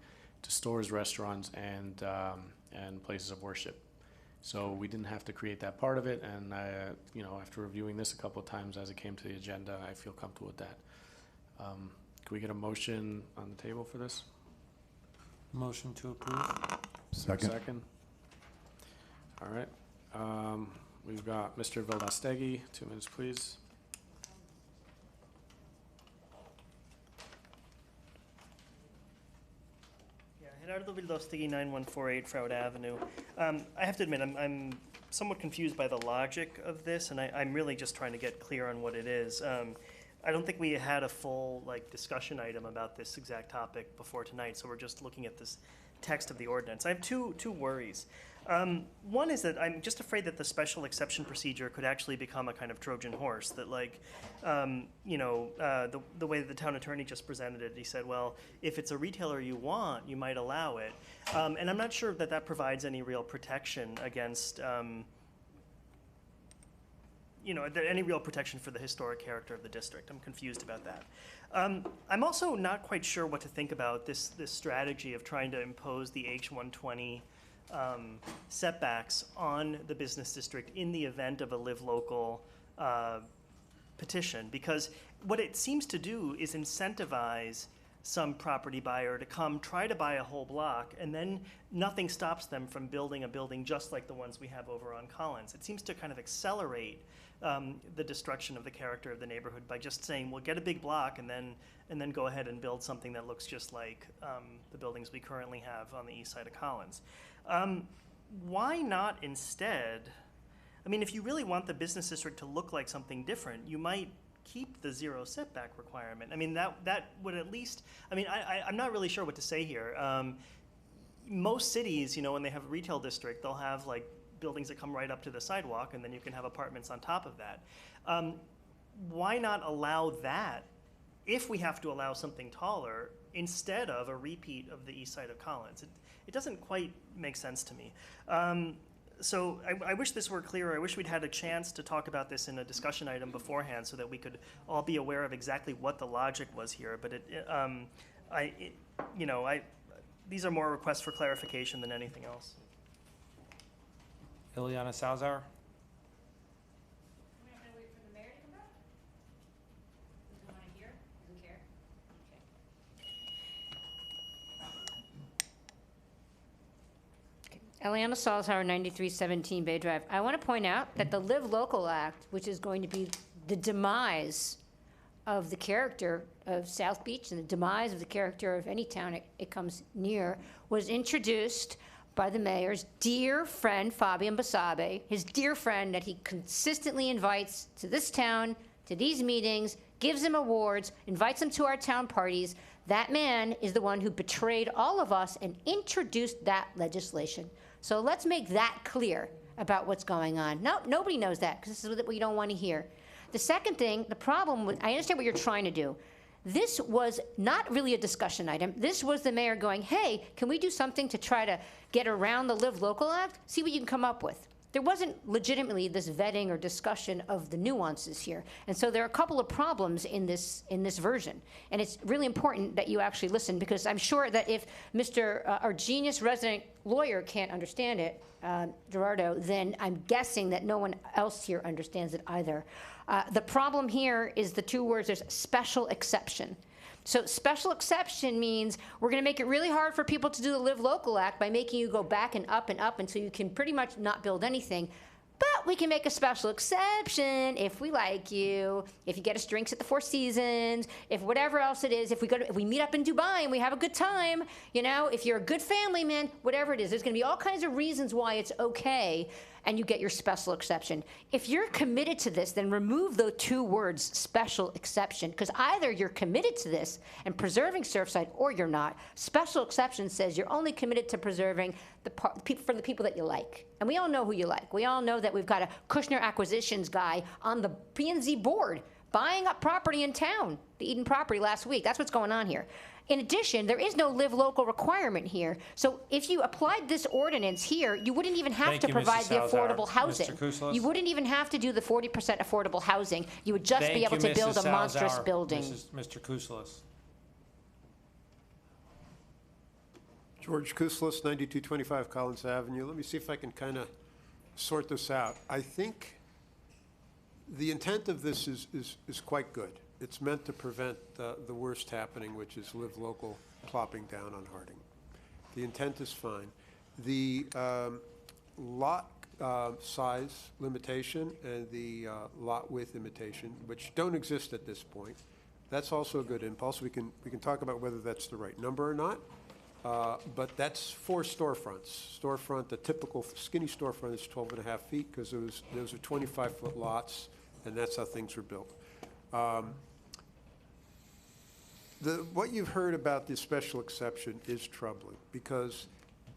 to stores, restaurants, and places of worship. So we didn't have to create that part of it, and after reviewing this a couple of times as it came to the agenda, I feel comfortable with that. Can we get a motion on the table for this? Motion to approve. Second. All right. We've got Mr. Velasquez, 2 minutes, please. Gerardo Vildostegui, 9148 Froud Avenue. I have to admit, I'm somewhat confused by the logic of this, and I'm really just trying to get clear on what it is. I don't think we had a full discussion item about this exact topic before tonight, so we're just looking at this text of the ordinance. I have two worries. One is that I'm just afraid that the special exception procedure could actually become a kind of Trojan horse, that the way that the town attorney just presented it, he said, well, if it's a retailer you want, you might allow it. And I'm not sure that that provides any real protection against, any real protection for the historic character of the district. I'm confused about that. I'm also not quite sure what to think about this strategy of trying to impose the H120 setbacks on the business district in the event of a Live Local petition, because what it seems to do is incentivize some property buyer to come try to buy a whole block, and then nothing stops them from building a building just like the ones we have over on Collins. It seems to kind of accelerate the destruction of the character of the neighborhood by just saying, well, get a big block and then go ahead and build something that looks just like the buildings we currently have on the east side of Collins. Why not instead, if you really want the business district to look like something different, you might keep the 0 setback requirement. That would at least, I'm not really sure what to say here. Most cities, when they have a retail district, they'll have buildings that come right up to the sidewalk, and then you can have apartments on top of that. Why not allow that if we have to allow something taller instead of a repeat of the east side of Collins? It doesn't quite make sense to me. So I wish this were clearer. I wish we'd had a chance to talk about this in a discussion item beforehand so that we could all be aware of exactly what the logic was here. But these are more requests for clarification than anything else. Ileana Salazar. Eliana Salazar, 9317 Bay Drive. I want to point out that the Live Local Act, which is going to be the demise of the character of South Beach and the demise of the character of any town it comes near was introduced by the mayor's dear friend, Fabian Basabe, his dear friend that he consistently invites to this town, to these meetings, gives him awards, invites him to our town parties. That man is the one who betrayed all of us and introduced that legislation. So let's make that clear about what's going on. No, nobody knows that, because this is what we don't want to hear. The second thing, the problem with, I understand what you're trying to do. This was not really a discussion item. This was the mayor going, hey, can we do something to try to get around the Live Local Act? See what you can come up with. There wasn't legitimately this vetting or discussion of the nuances here. And so there are a couple of problems in this version. And it's really important that you actually listen, because I'm sure that if our genius resident lawyer can't understand it, Gerardo, then I'm guessing that no one else here understands it either. The problem here is the two words, there's special exception. So special exception means we're going to make it really hard for people to do the Live Local Act by making you go back and up until you can pretty much not build anything. But we can make a special exception if we like you, if you get us drinks at the Four Seasons, if whatever else it is, if we meet up in Dubai and we have a good time, you know, if you're a good family man, whatever it is, there's going to be all kinds of reasons why it's okay, and you get your special exception. If you're committed to this, then remove the two words special exception, because either you're committed to this and preserving Surfside or you're not. Special exception says you're only committed to preserving for the people that you like. And we all know who you like. We all know that we've got a Kushner Acquisitions guy on the P&Z board buying up property in town, the Eden property last week. That's what's going on here. In addition, there is no Live Local requirement here. So if you applied this ordinance here, you wouldn't even have to provide the affordable housing. You wouldn't even have to do the 40% affordable housing. You would just be able to build a monstrous building. Mr. Kouslis. George Kouslis, 9225 Collins Avenue. Let me see if I can kind of sort this out. I think the intent of this is quite good. It's meant to prevent the worst happening, which is Live Local plopping down on Harding. The intent is fine. The lot size limitation and the lot width limitation, which don't exist at this point, that's also a good impulse. We can talk about whether that's the right number or not. But that's for storefronts. Storefront, the typical skinny storefront is 12.5 feet, because those are 25-foot lots, and that's how things were built. What you've heard about the special exception is troubling, because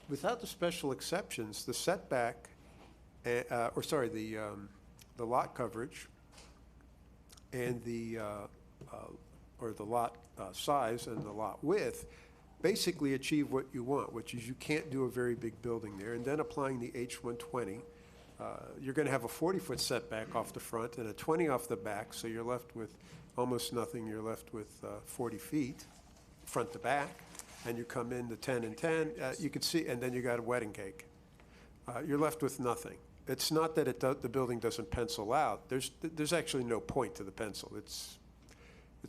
without the special exceptions, the setback, the lot coverage and the lot size and the lot width basically achieve what you want, which is you can't do a very big building there. And then applying the H120, you're going to have a 40-foot setback off the front and a 20 off the back, so you're left with almost nothing. You're left with 40 feet front to back, and you come in to 10 and 10. You can see, and then you got a wedding cake. You're left with nothing. It's not that the building doesn't pencil out. There's actually no point to the pencil. It's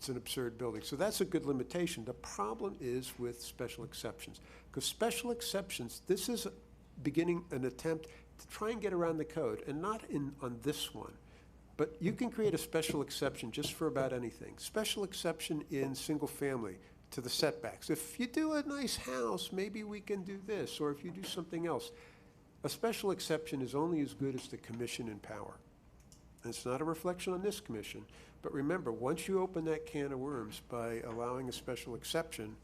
an absurd building. So that's a good limitation. The problem is with special exceptions, because special exceptions, this is beginning an attempt to try and get around the code, and not on this one. But you can create a special exception just for about anything. Special exception in single family to the setbacks. If you do a nice house, maybe we can do this, or if you do something else. A special exception is only as good as the commission in power. And it's not a reflection on this commission, but remember, once you open that can of worms by allowing a special exception,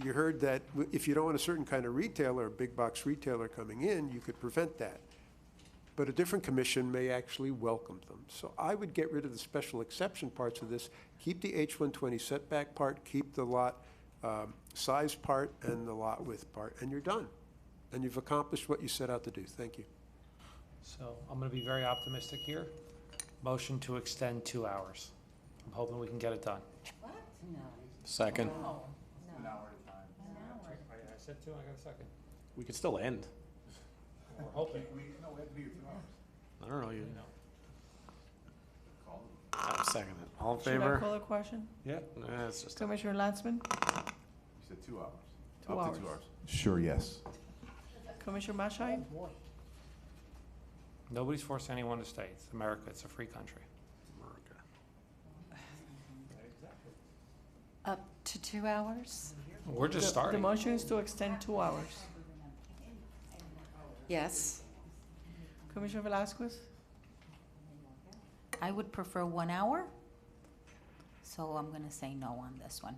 you heard that if you don't want a certain kind of retailer, a big box retailer coming in, you could prevent that. But a different commission may actually welcome them. So I would get rid of the special exception parts of this, keep the H120 setback part, keep the lot size part and the lot width part, and you're done. And you've accomplished what you set out to do. Thank you. So I'm going to be very optimistic here. Motion to extend 2 hours. I'm hoping we can get it done. What? No. Second. No. An hour at a time. An hour. I said 2, I got a second. We could still end. We're hoping. No, we have to be here 2 hours. I don't know. I'll second it. All in Should I favor? call a question? Yeah. Nah, it's just Commissioner Lansman? You said 2 hours. 2 Up hours. to 2 hours. Sure, yes. Commissioner Mashai? Nobody's forcing anyone to stay. It's America. It's a free country. America. Up to 2 hours? We're just The starting. motion is to extend 2 hours. Yes. Commissioner Velasquez? I would prefer 1 hour, so I'm gonna say no on this one.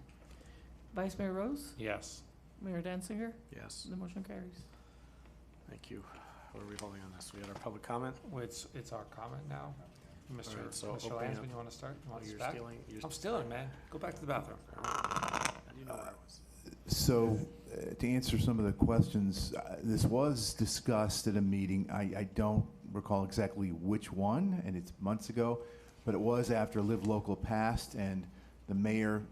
Vice Mayor Rose? Yes. Mayor Danziger? Yes, The motion carries. thank you. What are we holding on this? We had our public comment? It's our comment now. Mr. Alright, so Mr. opening Lansman, up- you wanna start? You want us You're back? stealing, I'm stealing, man. Go back to the bathroom. you know where it was. So, to answer some of the questions, this was discussed at a meeting. I don't recall exactly which one, and it's months ago, but it was after Live Local passed, and the mayor,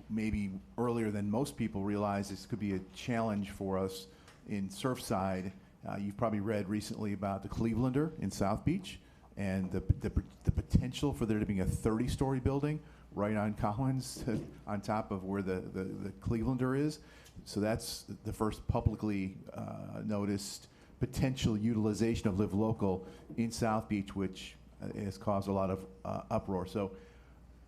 maybe earlier than most people realized, this could be a challenge for us in Surfside. You've probably read recently about the Clevelander in South Beach, and the potential for there to be a 30-story building right on Collins, on top of where the Clevelander is. So that's the first publicly noticed potential utilization of Live Local in South Beach, which has caused a lot of uproar. So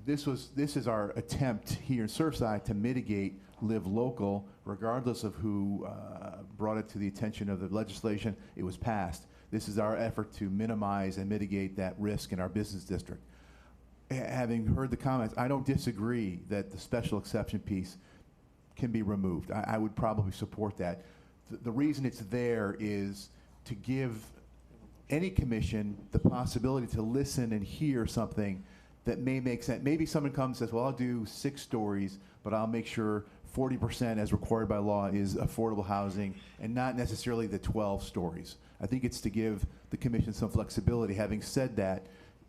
this is our attempt here in Surfside to mitigate Live Local, regardless of who brought it to the attention of the legislation. It was passed. This is our effort to minimize and mitigate that risk in our business district. Having heard the comments, I don't disagree that the special exception piece can be removed. I would probably support that. The reason it's there is to give any commission the possibility to listen and hear something that may make sense. Maybe someone comes and says, well, I'll do 6 stories, but I'll make sure 40% as required by law is affordable housing and not necessarily the 12 stories. I think it's to give the commission some flexibility. Having said that,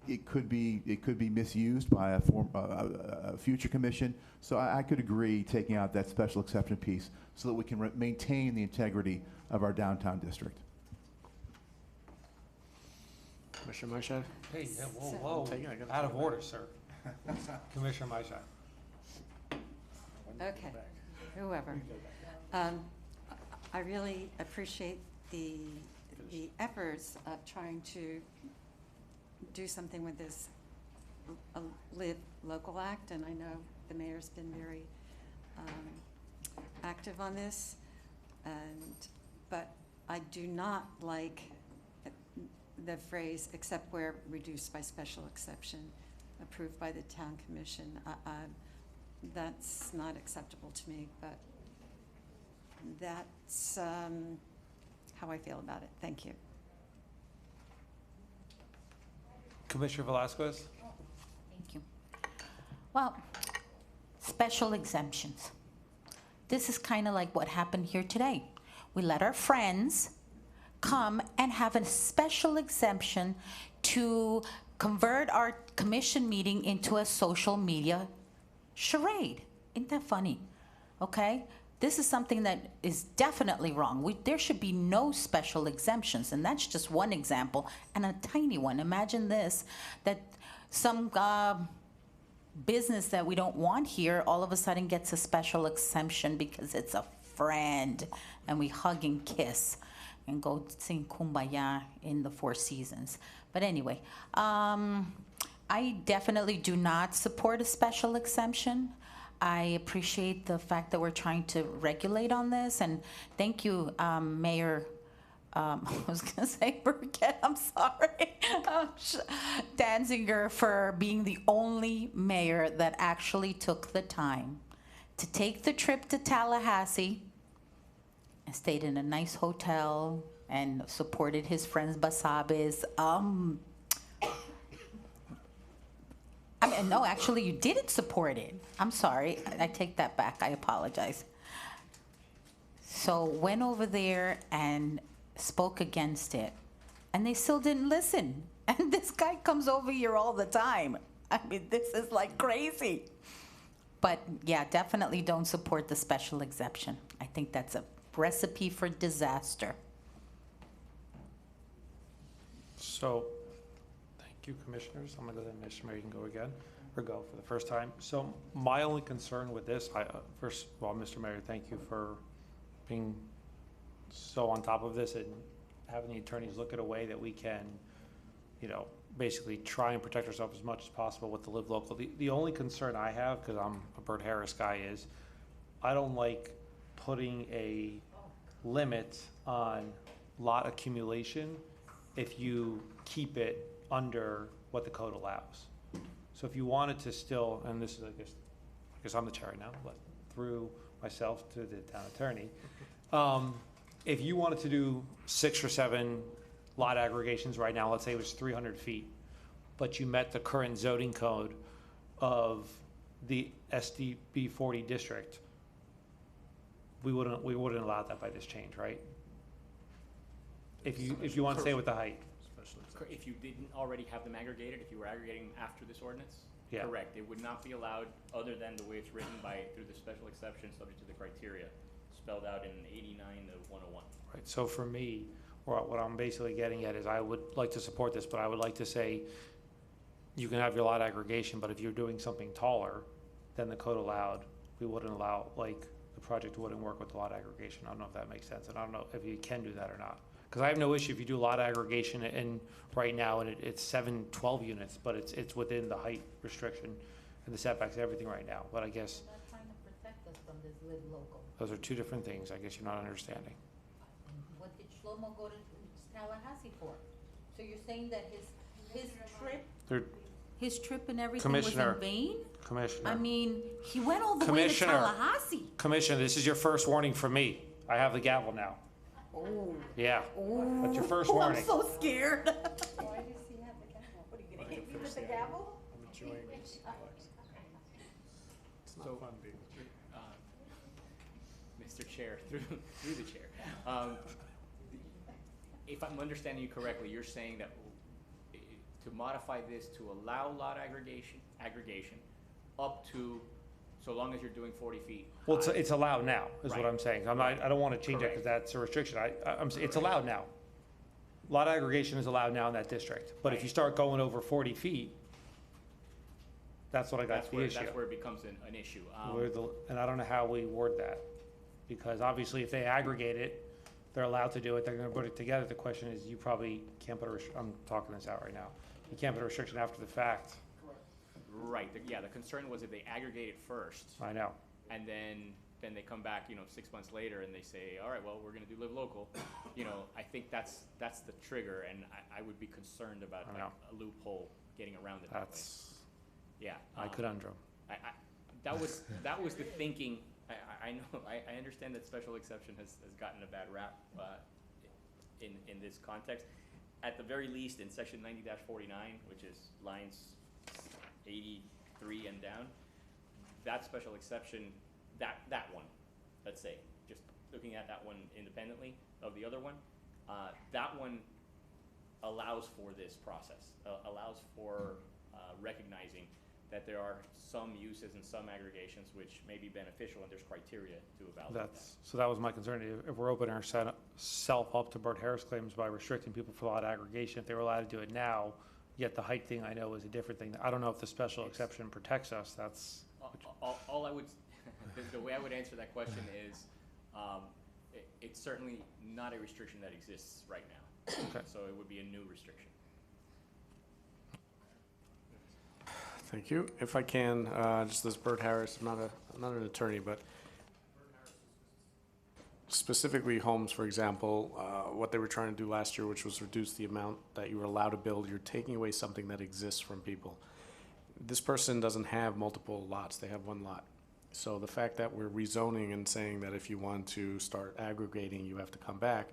it could be misused by a future commission. So I could agree taking out that special exception piece so that we can maintain the integrity of our downtown district. Commissioner Maisha? Hey, yeah, So- whoa, Take it, I gotta out take of it order, sir. Commissioner Maisha. Okay, whoever. I really appreciate the efforts of trying to do something with this Live Local Act, and I know the mayor's been very active on this, but I do not like the phrase "except where reduced by special exception," approved by the town commission. That's not acceptable to me, but that's how I feel about it. Thank you. Commissioner Velasquez? Thank you. Well, special exemptions. This is kind of like what happened here today. We let our friends come and have a special exemption to convert our commission meeting into a social media charade. Isn't that funny? Okay? This is something that is definitely wrong. There should be no special exemptions, and that's just one example, and a tiny one. Imagine this, that some business that we don't want here all of a sudden gets a special exemption because it's a friend, and we hug and kiss and go sing Kumbaya in the Four Seasons. But anyway, I definitely do not support a special exemption. I appreciate the fact that we're trying to regulate on this, and thank you, Mayor, I was gonna say Burkett, I'm sorry, Danziger, for being the only mayor that actually took the time to take the trip to Tallahassee and stayed in a nice hotel and supported his friends Basabes. I mean, no, actually, you didn't support it. I'm sorry. I take that back. I apologize. So went over there and spoke against it, and they still didn't listen. And this guy comes over here all the time. I mean, this is like crazy. But yeah, definitely don't support the special exception. I think that's a recipe for disaster. So, thank you, commissioners. I'm gonna let Mr. Mayor, you can go again, or go for the first time. So my only concern with this, first of all, Mr. Mayor, thank you for being so on top of this and having the attorneys look at a way that we can, basically try and protect ourselves as much as possible with the live local. The only concern I have, because I'm a Burt Harris guy, is I don't like putting a limit on lot accumulation if you keep it under what the code allows. So if you wanted to still, and this is, I guess I'm the chair right now, but through myself to the town attorney, if you wanted to do 6 or 7 lot aggregations right now, let's say it was 300 feet, but you met the current zoning code of the SDB 40 district, we wouldn't allow that by this change, right? If you want to stay with the height. If you didn't already have them aggregated, if you were aggregating after this ordinance, Yeah. correct, it would not be allowed other than the way it's written through the special exception subject to the criteria spelled out in 89 to 101. Right, so for me, what I'm basically getting at is I would like to support this, but I would like to say you can have your lot aggregation, but if you're doing something taller than the code allowed, we wouldn't allow, like, the project wouldn't work with the lot aggregation. I don't know if that makes sense, and I don't know if you can do that or not. Because I have no issue if you do lot aggregation and right now, and it's 7, 12 units, but it's within the height restriction and the setbacks, everything right now. But I guess Not trying to protect us from this live local. those are two different things. I guess you're not understanding. What did Shlomo go to Tallahassee for? So you're saying that his trip, They're- His trip and everything was Commissioner. in vain? Commissioner. I mean, he went all the way to Commissioner. Tallahassee. Commissioner, this is your first warning from me. I have the gavel now. Oh. Yeah. Oh. That's your first Oh, warning. I'm so scared. why does he have the gavel? What are you gonna hit me with the gavel? I'm enjoying this. It's not fun being. Mr. Chair, through the chair. If I'm understanding you correctly, you're saying that to modify this to allow lot aggregation up to, so long as you're doing 40 feet. Well, high. it's allowed now, is what Right. I'm saying. I don't want to change it because that's a restriction. It's allowed now. Lot aggregation is allowed now in that district. But if you start going over 40 feet, that's what I got the issue. That's where it becomes an issue. And I don't know how we word that. Because obviously if they aggregate it, they're allowed to do it, they're gonna put it together. The question is, you probably can't put I'm talking this out right now. You can't put a restriction after the fact. Right, the concern was if they aggregate it first. I know. And then they come back, 6 months later and they say, all right, well, we're gonna do live local. I think that's the trigger, and I would be concerned about I like know. a loophole getting around it that way. That's Yeah. my conundrum. That was the thinking. I know, I understand that special exception has gotten a bad rap in this context. At the very least, in section 90-49, which is lines 83 and down, that special exception, that one, let's say, just looking at that one independently of the other one, that one allows for this process, allows for recognizing that there are some uses and some aggregations which may be beneficial, and there's criteria to evaluate that. So that was my concern. If we're opening ourselves up to Burt Harris claims by restricting people for lot aggregation, if they were allowed to do it now, yet the height thing I know is a different thing. I don't know if the special exception protects us. That's All I would, the way I would answer that question is, it's certainly not a restriction that exists right now. Okay. So it would be a new restriction. Thank you. If I can, just as Burt Harris, I'm not an attorney, but specifically homes, for example, what they were trying to do last year, which was reduce the amount that you were allowed to build, you're taking away something that exists from people. This person doesn't have multiple lots, they have one lot. So the fact that we're rezoning and saying that if you want to start aggregating, you have to come back,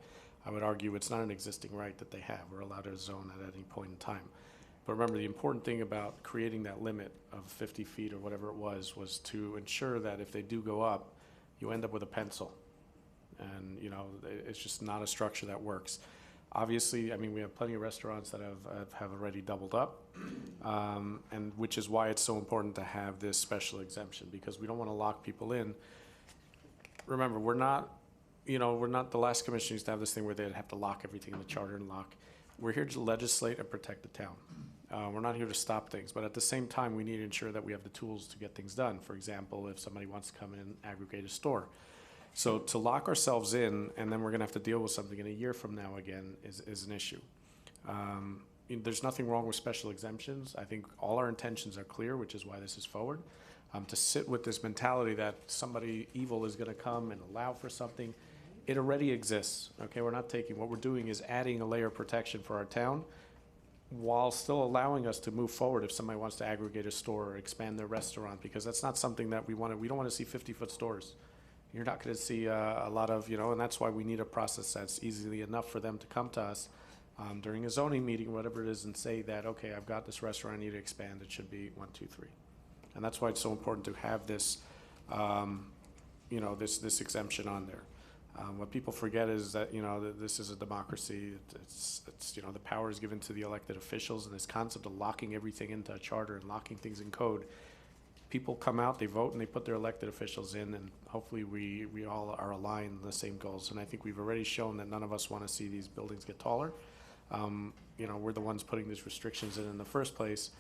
I would argue it's not an existing right that they have. We're allowed to zone at any point in time. But remember, the important thing about creating that limit of 50 feet or whatever it was to ensure that if they do go up, you end up with a pencil. And, it's just not a structure that works. Obviously, we have plenty of restaurants that have already doubled up, and which is why it's so important to have this special exemption, because we don't want to lock people in. Remember, we're not the last commission used to have this thing where they'd have to lock everything in the charter and lock. We're here to legislate and protect the town. We're not here to stop things, but at the same time, we need to ensure that we have the tools to get things done. For example, if somebody wants to come in and aggregate a store. So to lock ourselves in, and then we're gonna have to deal with something in a year from now again, is an issue. there's nothing wrong with special exemptions. I think all our intentions are clear, which is why this is forward. To sit with this mentality that somebody evil is going to come and allow for something, it already exists. Okay, we're not taking, what we're doing is adding a layer of protection for our town while still allowing us to move forward if somebody wants to aggregate a store or expand their restaurant, because that's not something that we want to, we don't want to see 50-foot stores. You're not going to see a lot of, and that's why we need a process that's easily enough for them to come to us during a zoning meeting, whatever it is, and say that, okay, I've got this restaurant, I need to expand, it should be 1, 2, 3. And that's why it's so important to have this, this exemption on there. What people forget is that, that this is a democracy. It's the power is given to the elected officials, and this concept of locking everything into a charter and locking things in code. People come out, they vote, and they put their elected officials in, and hopefully we all are aligned on the same goals. And I think we've already shown that none of us want to see these buildings get taller. We're the ones putting these restrictions in the first place.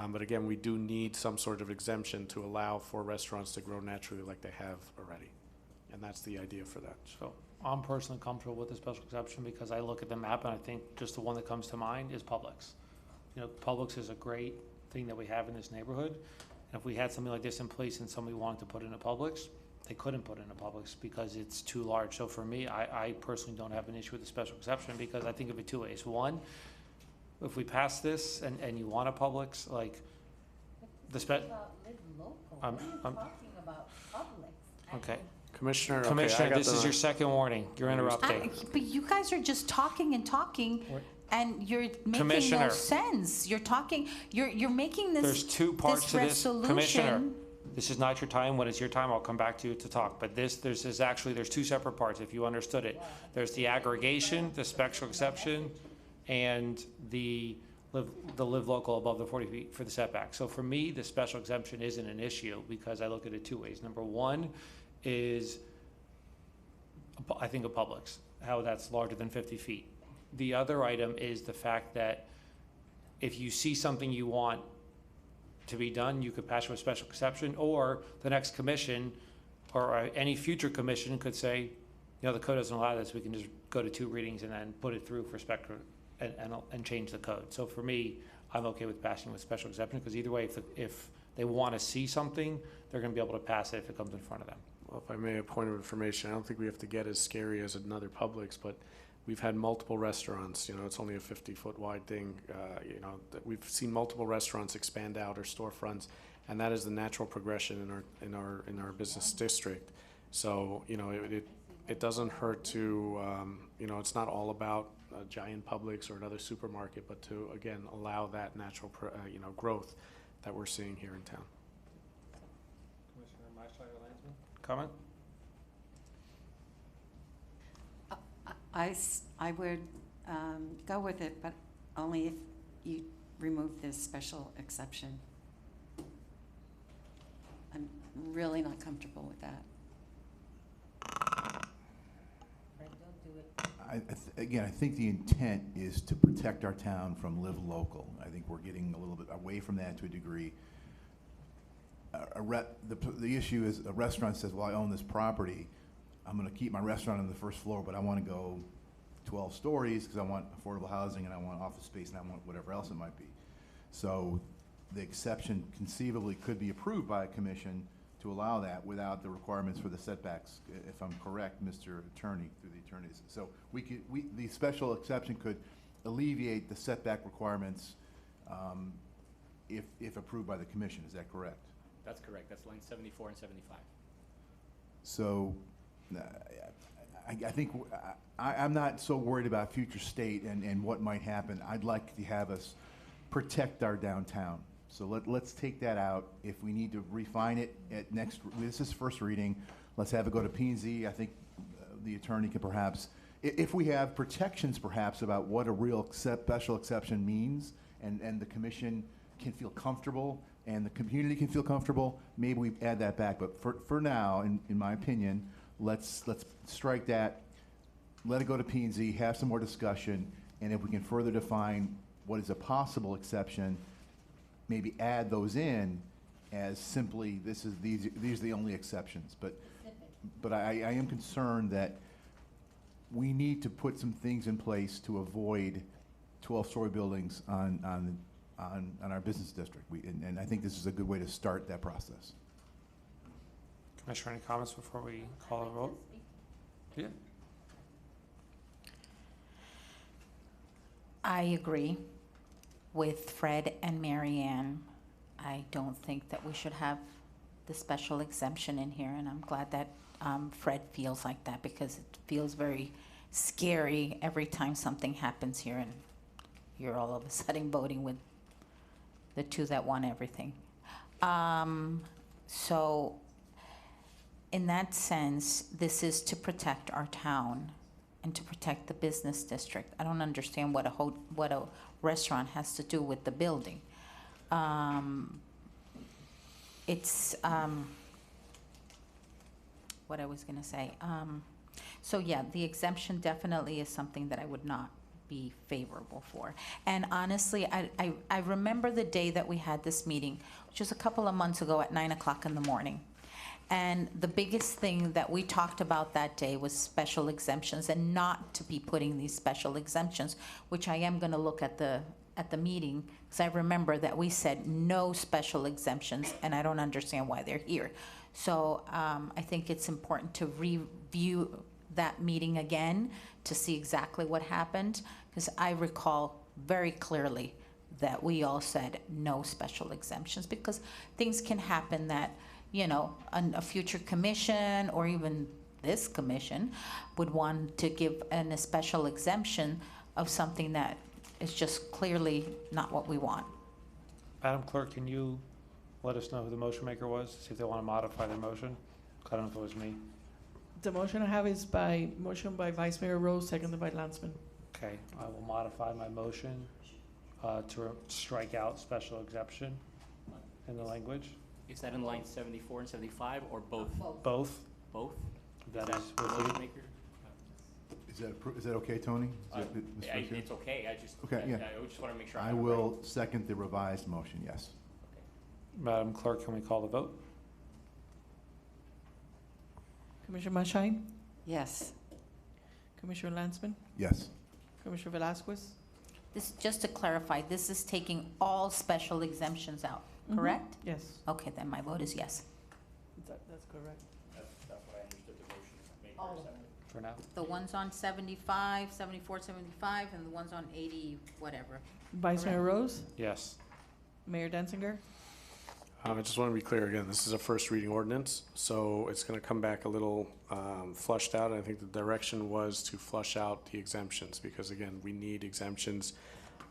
But again, we do need some sort of exemption to allow for restaurants to grow naturally like they have already. And that's the idea for that. So I'm personally comfortable with the special exception because I look at the map and I think just the one that comes to mind is Publix. Publix is a great thing that we have in this neighborhood. And if we had something like this in place and somebody wanted to put in a Publix, they couldn't put in a Publix because it's too large. So for me, I personally don't have an issue with the special exception because I think of it two ways. One, if we pass this and you want a Publix, like the okay. Commissioner, Commissioner, this is your second warning. You're interrupting. But you guys are just talking and talking, and you're making no Commissioner. sense. You're talking, you're making this. There's two parts to this. Commissioner, resolution. this is not your time. When it's your time, I'll come back to you to talk. But there's two separate parts, if you understood it. There's the aggregation, the special exception, and the live local above the 40 feet for the setback. So for me, the special exemption isn't an issue because I look at it two ways. Number one is, I think of Publix, how that's larger than 50 feet. The other item is the fact that if you see something you want to be done, you could pass with a special exception, or the next commission or any future commission could say, the code doesn't allow this, we can just go to 2 readings and then put it through for spectrum and change the code. So for me, I'm okay with passing with special exception because either way, if they want to see something, they're going to be able to pass it if it comes in front of them. Well, if I may, a point of information, I don't think we have to get as scary as another Publix, but we've had multiple restaurants, it's only a 50-foot wide thing, that we've seen multiple restaurants expand out or storefronts, and that is the natural progression in our business district. So, it doesn't hurt to, it's not all about a giant Publix or another supermarket, but to, again, allow that natural, growth that we're seeing here in town. Comment? I would go with it, but only if you remove this special exception. I'm really not comfortable with that. I think the intent is to protect our town from live local. I think we're getting a little bit away from that to a degree. The issue is a restaurant says, well, I own this property. I'm going to keep my restaurant on the first floor, but I want to go 12 stories because I want affordable housing and I want office space and I want whatever else it might be. So the exception conceivably could be approved by a commission to allow that without the requirements for the setbacks, if I'm correct, Mr. Attorney, through the attorneys. So the special exception could alleviate the setback requirements if approved by the commission. Is that correct? That's correct. That's lines 74 and 75. So I think I'm not so worried about future state and what might happen. I'd like to have us protect our downtown. So let's take that out. If we need to refine it at this is first reading, let's have it go to P&Z. I think the attorney can perhaps, if we have protections perhaps about what a real special exception means and the commission can feel comfortable and the community can feel comfortable, maybe we add that back. But for now, in my opinion, let's strike that, let it go to P&Z, have some more discussion, and if we can further define what is a possible exception, maybe add those in as simply these are the only exceptions. But I am concerned that we need to put some things in place to avoid 12-story buildings on our business district. And I think this is a good way to start that process. Commissioner, any comments before we call a vote? Yeah. I agree with Fred and Mary Ann. I don't think that we should have the special exemption in here, and I'm glad that Fred feels like that, because it feels very scary every time something happens here and you're all of a sudden voting with the two that want everything. So in that sense, this is to protect our town and to protect the business district. I don't understand what a restaurant has to do with the building. It's what I was gonna say. So yeah, the exemption definitely is something that I would not be favorable for. And honestly, I remember the day that we had this meeting, which was a couple of months ago at 9 o'clock in the morning. And the biggest thing that we talked about that day was special exemptions, and not to be putting these special exemptions, which I am gonna look at the meeting, because I remember that we said no special exemptions, and I don't understand why they're here. So I think it's important to review that meeting again to see exactly what happened, because I recall very clearly that we all said no special exemptions, because things can happen that, you know, a future commission or even this commission would want to give a special exemption of something that is just clearly not what we want. Madam Clerk, can you let us know who the motion maker was, see if they want to modify their motion? I don't know if it was me. The motion I have is motion by Vice Mayor Rose, seconded by Landsman. Okay, I will modify my motion to strike out special exception in the language. Is that in line 74 and 75, or both? Both. Both? That Is is the what motion we- maker? Is that okay, Tony? It's okay, I just, Okay, yeah. I just want to make sure. I have it will right. second the revised motion, yes. Madam Clerk, can we call the vote? Commissioner Mashine? Yes. Commissioner Landsman? Yes. Commissioner Velasquez? This, just to clarify, this is taking all special exemptions out, correct? Yes. Okay, then my vote is yes. That's correct. That's what I understood the motion made All for a of second. For now. The ones on 75, 74, 75, and the ones on 80, whatever. Vice Mayor Correct. Rose? Yes. Mayor Danziger? I just want to be clear again, this is a first reading ordinance, so it's going to come back a little flushed out. I think the direction was to flush out the exemptions, because again, we need exemptions.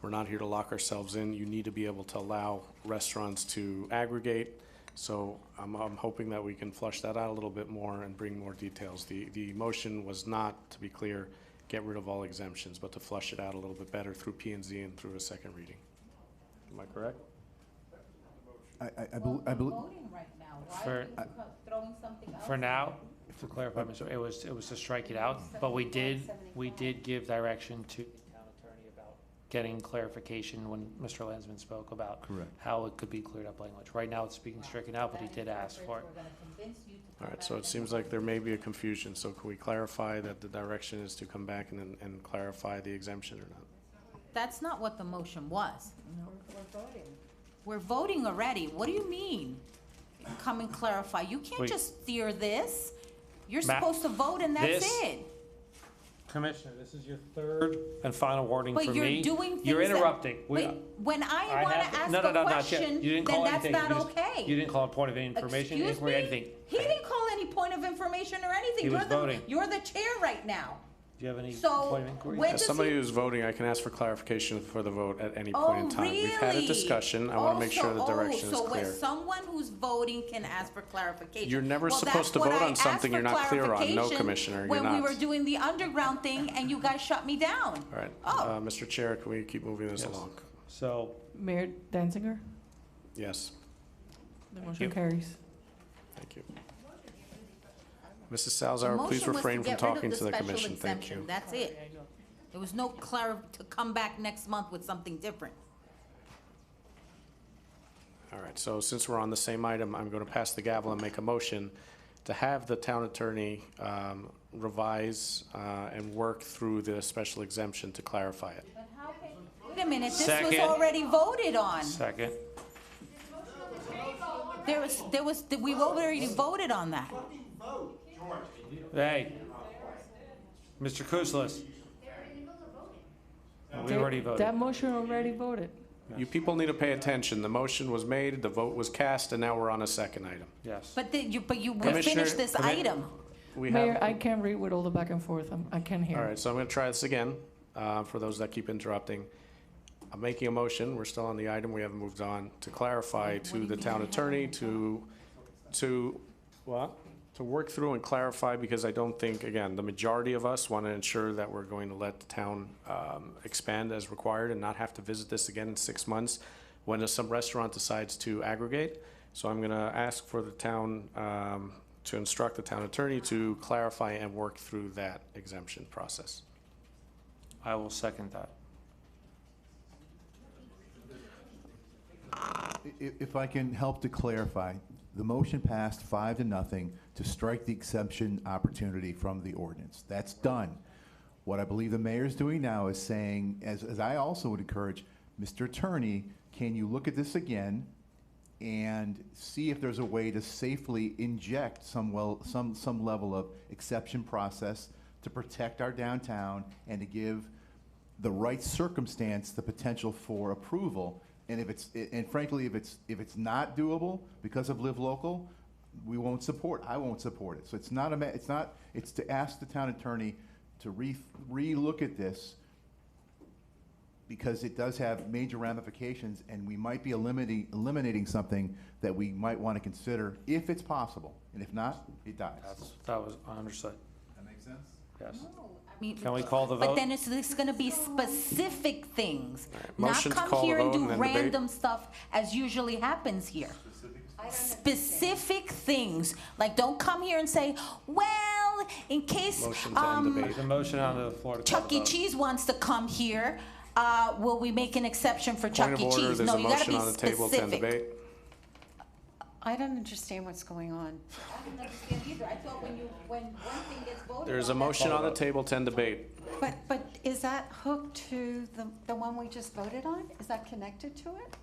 We're not here to lock ourselves in. You need to be able to allow restaurants to aggregate. So I'm hoping that we can flush that out a little bit more and bring more details. The motion was not, to be clear, get rid of all exemptions, but to flush it out a little bit better through P&Z and through a second reading. Am I correct? I believe. Voting right now. Why For- are you throwing something else? For now, to clarify, Mr. It was to strike it out, but we did give direction to the town attorney about getting clarification when Mr. Landsman spoke about Correct. how it could be cleared up language. Right now, it's speaking stricken out, but he did ask for it. We're gonna convince you to All come right, back so it and seems like there may be a confusion, so can we clarify that the direction is to come back and clarify the exemption or not? That's not what the motion was. We're voting already. What do you mean? Come and clarify. You can't Wait. just steer this. You're Ma- supposed to vote and that's this- it. Commissioner, this is your third and final warning But for you're me. doing things You're that- interrupting. Wait, when I wanna have- ask no, no, a no, not yet. question, You didn't then call that's anything. not You just- okay. You didn't call a point of information, Excuse inquiry, me? anything. He didn't call any point of information or anything. He was You're voting. You're the chair right now. Do you have any So, point of inquiry? when As does somebody he- who's voting, I can ask for clarification for the vote at any Oh, point in time. We've had a really? discussion. I want to make sure the direction is So clear. when someone who's voting can ask for clarification. You're never Well, supposed to that's what vote I on asked something for you're not clear on. No, clarification Commissioner, you're When we not. were doing the underground thing and you guys shut me down. All right, Oh. Mr. Chair, can we keep moving this Yes. along? So, Mayor Danziger? Yes, The you. motion carries. thank you. Mrs. The Salzar, please motion was refrain from get rid of talking to the special commission. Thank exemption. you. That's it. There was no to come back next month with something different. All right, so since we're on the same item, I'm going to pass the gavel and make a motion to have the town attorney revise and work through the special exemption to clarify it. But how can, Wait a minute, this was Second. already voted on. Second. We already voted on that. Hey, Mr. Kuzlis. We already voted. That motion already voted. You people need to pay attention. The motion was made, the vote was cast, and now we're on a second item. Yes. But we Commissioner- finished this item. We Mayor, have, I can't read with all the back and forth. I can't hear. all right, so I'm going to try this again, for those that keep interrupting. I'm making a motion, we're still on the item, we haven't moved on, to clarify to the town attorney to work through and clarify, because I don't think, again, the majority of us want to ensure that we're going to let the town expand as required and not have to visit this again in 6 months when some restaurant decides to aggregate. So I'm going to ask for the town, to instruct the town attorney to clarify and work through that exemption process. I will second that. If I can help to clarify, the motion passed 5-0 to strike the exemption opportunity from the ordinance. That's done. What I believe the mayor's doing now is saying, as I also would encourage, Mr. Attorney, can you look at this again and see if there's a way to safely inject some level of exception process to protect our downtown and to give the right circumstance the potential for approval. And frankly, if it's not doable because of live local, I won't support it. So it's to ask the town attorney to re-look at this, because it does have major ramifications, and we might be eliminating something that we might want to consider if it's possible. And if not, it dies. That was understood. That make sense? Yes. I mean, Can we call the vote? But then it's going to be specific things, not Motion to come call the here and vote do and then debate. random stuff as usually happens here. Specific things, like don't come here and say, well, in case Motion to end debate. There's a motion on the floor to call Chuck the E. vote. Cheese wants to come here, will we make an exception for Point Chuck of E. order, Cheese? there's No, a you gotta motion be on the table to end specific. debate. I don't understand what's going on. I didn't understand either. I thought when one thing gets voted There's a on, motion on the table to end debate. But is that hooked to the one we just voted on? Is that connected to it?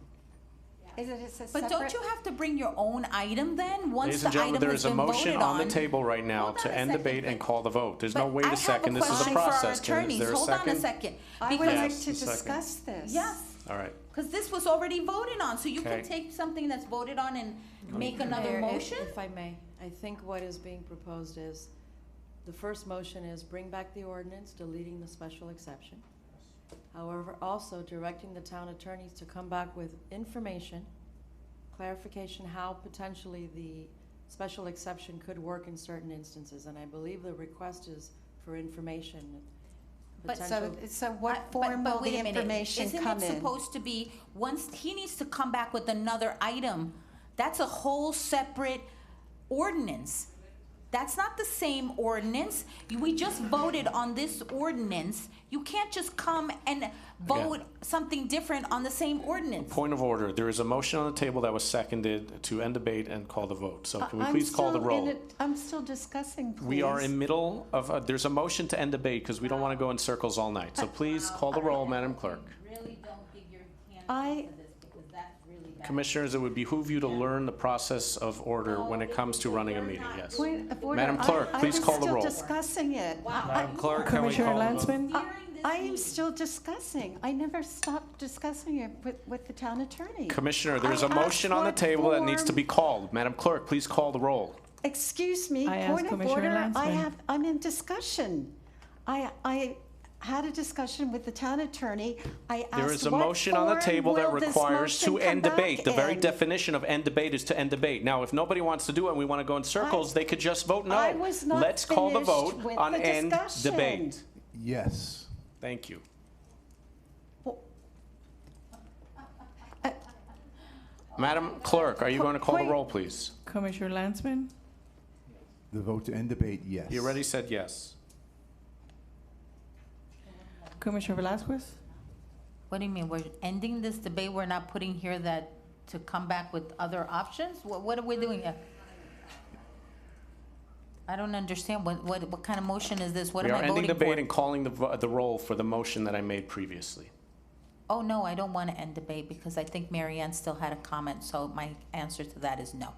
Is it a separate? But don't you have to bring your own item then, once Ladies the and gentlemen, item there has is a been motion voted on on? the table right now Hold on to a end second. debate and call the vote. There's no But wait I a have second. This is a question for our process. Is attorneys. there a Hold on a second? second. I would Because- like to Yes, a second. discuss this. Yes, All right. because this was already voted on, so you can Okay. take something that's voted on and make another Mayor, motion? If I may, I think what is being proposed is, the first motion is bring back the ordinance, deleting the special exception. However, also directing the town attorneys to come back with information, clarification how potentially the special exception could work in certain instances. And I believe the request is for information. But potential- So what form But will wait the a minute. information come Isn't it in? supposed to be, once, he needs to come back with another item, that's a whole separate ordinance. That's not the same ordinance. We just voted on this ordinance. You can't just come and vote something different on the same ordinance. Point of order. There is a motion on the table that was seconded to end debate and call the vote. So can we I'm please call the still roll? in it- I'm still discussing, please. We are in middle of, there's a motion to end debate because we don't want to go in circles all night. So please call the roll, Madam Clerk. Really don't get your hands I- into this, because that's really bad. Commissioners, it would behoove you to learn the process of order when it comes to running a meeting, yes. Point of order. Madam Clerk, please call the roll. I'm still discussing it. Madam Clerk, can we Commissioner call the vote? Landsman? I am still discussing. I never stopped discussing it with the town attorney. Commissioner, there's I a motion asked on the what table that needs to form- be called. Madam Clerk, please call the roll. Excuse me, I asked point of Commissioner order. Landsman. I'm in discussion. I had a discussion with the town attorney. I asked There is a what motion on the form table that will this requires to motion end come debate. back The very in? definition of end debate is to end debate. Now, if nobody wants to do it and we want to go in circles, they could just vote no. I was not Let's call the vote finished with on the end discussion. debate. Yes. Thank you. Madam Clerk, are you going to call the point- roll, please? Commissioner Landsman? The vote to end debate, yes. You already said yes. Commissioner Velasquez? What do you mean, we're ending this debate, we're not putting here that, to come back with other options? What are we doing here? I don't understand, what kind of motion is this? What We am are I ending voting debate for? and calling the roll for the motion that I made previously. Oh, no, I don't want to end debate because I think Mary Ann still had a comment, so my answer to that is no.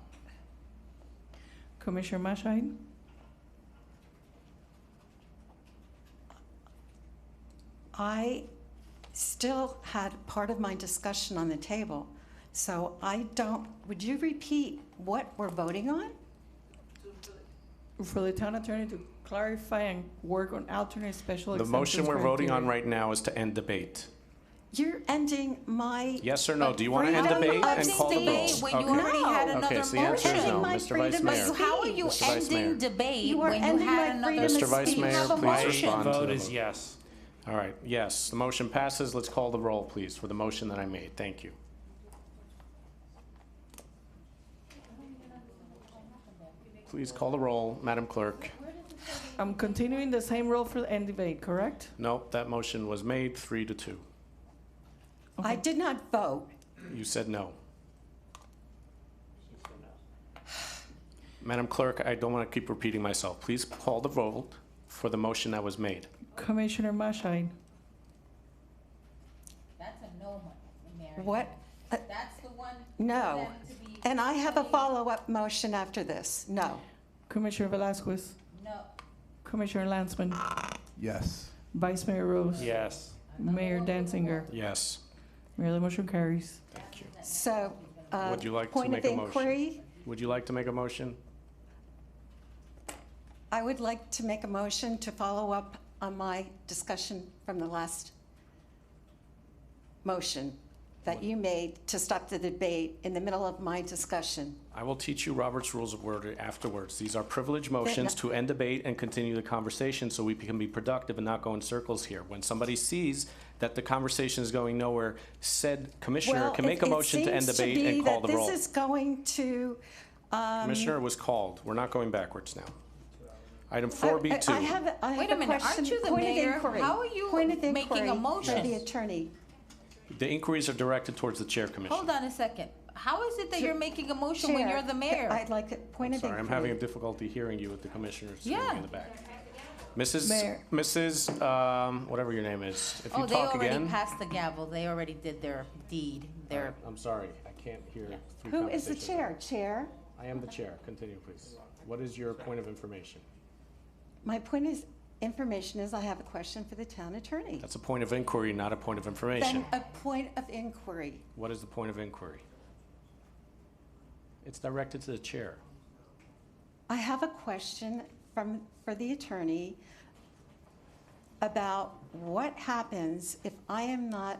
Commissioner Mashahid? I still had part of my discussion on the table, so would you repeat what we're voting on? For the town attorney to clarify and work on alternate special The exemptions motion we're voting on criteria. right now is to end debate. You're ending my. Yes or no? Do you want to end freedom debate of and call the roll? speech. When you already had Okay, another so the answer is motion. no. My Mr. Vice freedom of Mayor. speech. How are you Mr. Vice Mayor. ending debate You are when you ending my had another? freedom of Mr. Vice speech. Mayor, Have a please motion. respond to Vote the is vote. yes. All right, yes, the motion passes. Let's call the roll, please, for the motion that I made. Thank you. Please call the roll, Madam Clerk. I'm continuing the same rule for the end debate, correct? Nope, that motion was made 3-2. I did not vote. You said no. Madam Clerk, I don't want to keep repeating myself. Please call the vote for the motion that was made. Commissioner Mashahid? That's a no, Mary. What? That's the one. No. And I have a follow-up motion after this. No. Commissioner Velasquez? No. Commissioner Landsman? Yes. Vice Mayor Rose? Yes. Mayor Danziger? Yes. Mayor, the motion carries. Thank you. So, Would you like to point make of a motion? inquiry, Would you like to make a motion? I would like to make a motion to follow up on my discussion from the last motion that you made to stop the debate in the middle of my discussion. I will teach you Robert's Rules of Order afterwards. These are privileged motions to end debate and continue the conversation so we can be productive and not go in circles here. When somebody sees that the conversation is going nowhere, said commissioner can make a motion to end debate and call the roll. This is going to. Commissioner was called. We're not going backwards now. Item 4B2. I have Wait a minute, aren't you the point of mayor? inquiry. How are you Point of making inquiry a motion? For the attorney. The inquiries are directed towards the chair, Commissioner. Hold on a second. How is it that you're making a motion when Chair, you're the mayor? I'd like a point of Sorry, inquiry. I'm having a difficulty hearing you with the commissioners sitting Yeah. in the back. Mrs. Mayor. Whatever your name is, if Oh, you they talk already again. passed the gavel. They already did their deed. Their. I'm sorry, I can't hear. three Who is the conversations. chair? Chair? I am the chair. Continue, please. What is your point of information? My point is, information is I have a question for the town attorney. That's a point of inquiry, not a point of information. Then a point of inquiry. What is the point of inquiry? It's directed to the chair. I have a question for the attorney about what happens if I am not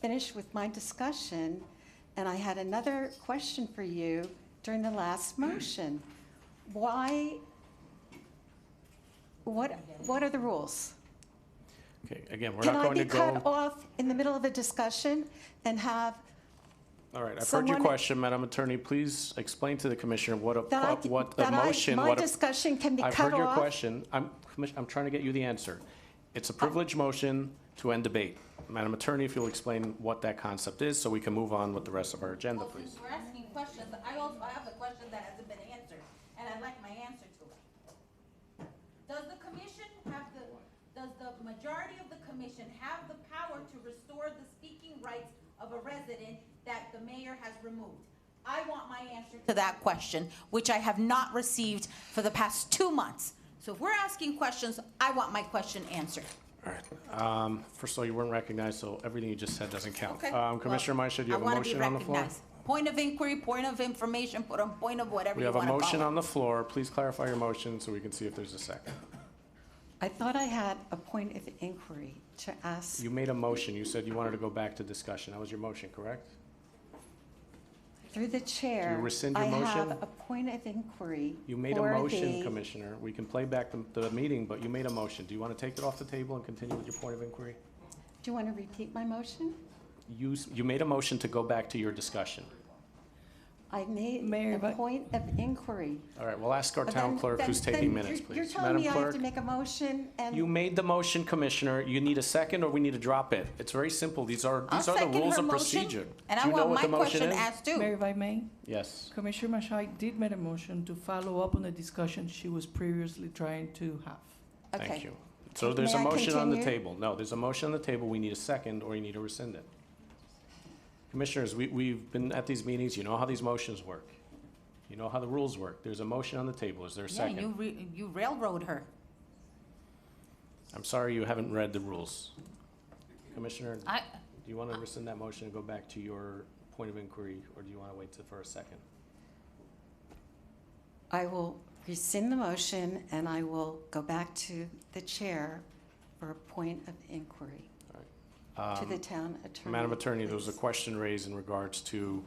finished with my discussion, and I had another question for you during the last motion. Why, what are the rules? Okay, again, we're not going to go. Can I be cut off in the middle of a discussion and have All right, I've heard your someone- question, Madam Attorney. Please explain to the commissioner what a motion, my what a. discussion can be I've cut heard your off? question. I'm trying to get you the answer. It's a privileged motion to end debate. Madam Attorney, if you'll explain what that concept is, so we can move on with the rest of our agenda, please. We're asking questions. I also have a question that hasn't been answered, and I'd like my answer to it. Does the commission have does the majority of the commission have the power to restore the speaking rights of a resident that the mayor has removed? I want my answer to that question, which I have not received for the past 2 months. So if we're asking questions, I want my question answered. All right. First of all, you weren't recognized, so everything you just said doesn't count. Okay. Commissioner Maisha, do you have a motion on the floor? Point of inquiry, point of information, point of whatever We you have a want to call it. motion on the floor. Please clarify your motion so we can see if there's a second. I thought I had a point of inquiry to ask. You made a motion. You said you wanted to go back to discussion. That was your motion, correct? Through the chair. Do you rescind your I motion? have a point of inquiry. You made a for motion, the- Commissioner. We can play back the meeting, but you made a motion. Do you want to take it off the table and continue with your point of inquiry? Do you want to repeat my motion? You made a motion to go back to your discussion. I made Mayor, a but- point of inquiry. All right, we'll ask our But town then- clerk who's then taking minutes, You're please. telling Madam me I have Clerk, to make a motion and. you made the motion, Commissioner. You need a second or we need to drop it. It's very simple. These are the second rules her of motion, procedure. and Do I you know want what my the motion question is? asked too. Mayor, if I may, Yes. Commissioner Mashahid did make a motion to follow up on the discussion she was previously trying to have. Thank Okay. you. So there's a May I motion on the continue? table. No, there's a motion on the table. We need a second, or you need to rescind it. Commissioners, we've been at these meetings. You know how these motions work. You know how the rules work. There's a motion on the table. Is there a Yeah, second? you railroad her. I'm sorry you haven't read the rules. Commissioner, I, do you want to rescind that motion and go back to your point of inquiry, or do you want to wait for a second? I will rescind the motion and I will go back to the chair for a point of inquiry to the town attorney. Madam Attorney, there was a please. question raised in regards to,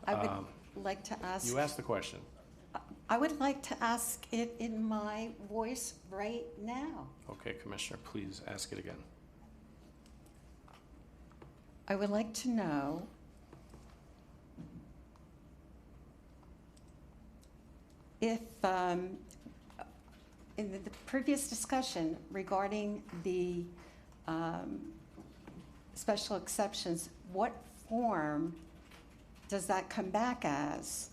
I would like to ask. you asked the question. I would like to ask it in my voice right now. Okay, Commissioner, please ask it again. I would like to know if, in the previous discussion regarding the special exceptions, what form does that come back as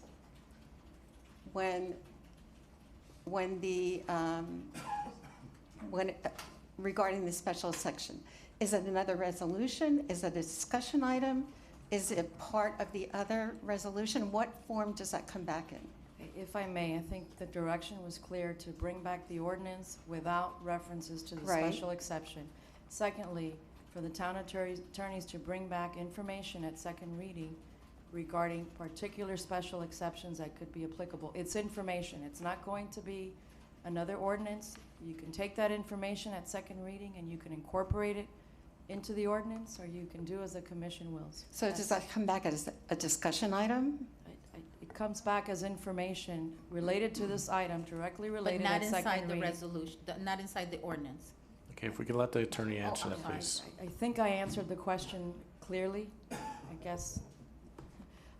regarding the special section? Is it another resolution? Is it a discussion item? Is it part of the other resolution? What form does that come back in? If I may, I think the direction was clear to bring back the ordinance without references to the Right. special exception. Secondly, for the town attorneys to bring back information at second reading regarding particular special exceptions that could be applicable. It's information. It's not going to be another ordinance. You can take that information at second reading and you can incorporate it into the ordinance, or you can do as the commission wills. So does that come back as a discussion item? It comes back as information related to this item, directly but related not at second inside the reading. resolution, not inside the ordinance. Okay, if we could let the attorney answer I'm that, sorry. please. I think I answered the question clearly. I guess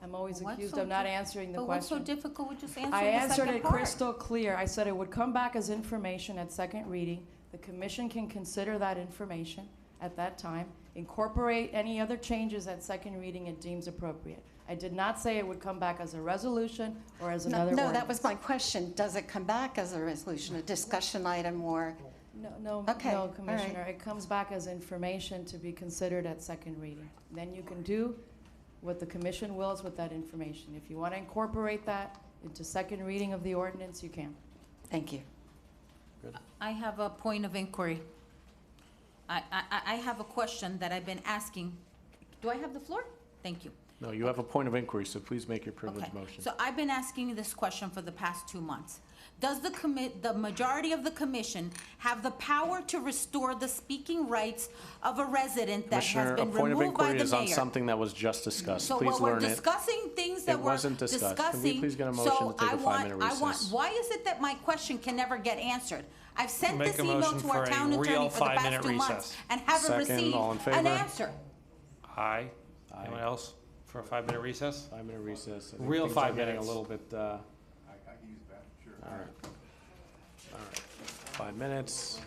I'm always What's accused so of not di- answering the But what's so question. difficult with just answering I the answered second it part? crystal clear. I said it would come back as information at second reading. The commission can consider that information at that time, incorporate any other changes at second reading it deems appropriate. I did not say it would come back as a resolution or as another No, ordinance. that was my question. Does it come back as a resolution, a discussion item, or? No, Okay, all no, right. Commissioner. It comes back as information to be considered at second reading. Then you can do what the commission wills with that information. If you want to incorporate that into second reading of the ordinance, you can. Thank you. I have a point of inquiry. I have a question that I've been asking. Do I have the floor? Thank you. No, you have a point of inquiry, so please make your privileged Okay. motion. So I've been asking this question for the past 2 months. Does the majority of the commission have the power to restore the speaking rights of a resident that has Commissioner, a been point of removed by inquiry the is on mayor? something that was just discussed. So Please when we're learn it. discussing things that It we're wasn't discussed. discussing. Can we please get a motion so to take a I want- 5-minute I want, recess? why is it that my question can never get answered? I've sent Make this a email motion to our for a town real attorney for the past 5-minute 2 months recess. and haven't Second, received all in an favor? answer. Aye. Anyone else for a 5-minute recess? 5-minute recess. I think Real things 5 are getting a minutes. little bit, I can use that, sure. all right. All right. 5 minutes.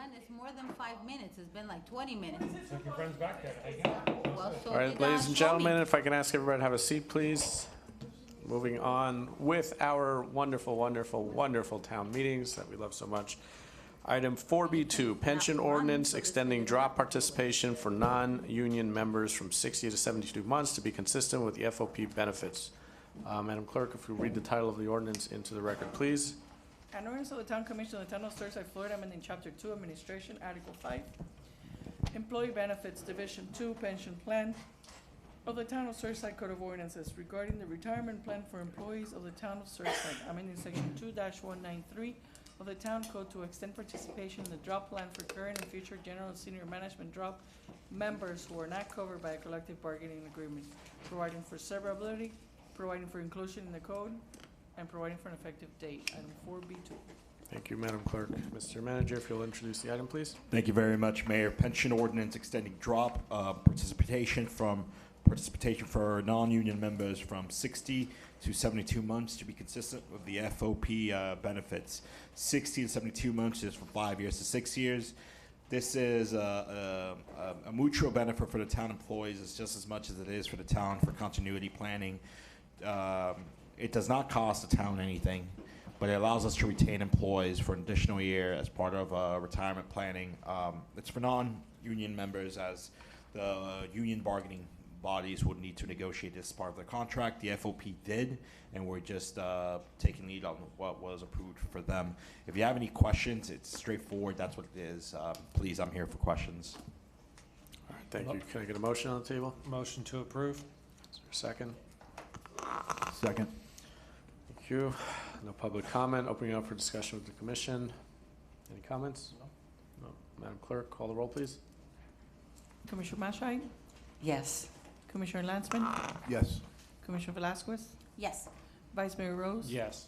done. It's more than 5 minutes. It's been like 20 minutes. Take your friends back there. Well, so All right, you ladies gotta and show me. gentlemen, if I can ask everybody to have a seat, please. Moving on with our wonderful, wonderful, wonderful town meetings that we love so much. Item 4B2, pension ordinance extending drop participation for non-union members from 60 to 72 months to be consistent with the FOP benefits. Madam Clerk, if you read the title of the ordinance into the record, please. An ordinance of the Town Commission of the Town of Surfside, Florida, amending Chapter 2, Administration, Article 5, Employee Benefits, Division 2, Pension Plan of the Town of Surfside Code of Ordinances regarding the retirement plan for employees of the Town of Surfside, amending Section 2-193 of the Town Code to extend participation in the drop plan for current and future general and senior management drop members who are not covered by a collective bargaining agreement, providing for severability, providing for inclusion in the code, and providing for an effective date. Item 4B2. Thank you, Madam Clerk. Mr. Manager, if you'll introduce the item, please. Thank you very much, Mayor. Pension ordinance extending drop participation for non-union members from 60 to 72 months to be consistent with the FOP benefits. 60 to 72 months is from 5 years to 6 years. This is a mutual benefit for the town employees. It's just as much as it is for the town for continuity planning. It does not cost the town anything, but it allows us to retain employees for an additional year as part of retirement planning. It's for non-union members, as the union bargaining bodies would need to negotiate this as part of their contract. The FOP did, and we're just taking lead on what was approved for them. If you have any questions, it's straightforward. That's what it is. Please, I'm here for questions. All right, thank you. Can I get a motion on the table? Motion to approve. Is there a second? Second. Thank you. No public comment. Opening up for discussion with the commission. Any comments? No. Madam Clerk, call the roll, please. Commissioner Mashai? Yes. Commissioner Landsman? Yes. Commissioner Velasquez? Yes. Vice Mayor Rose? Yes.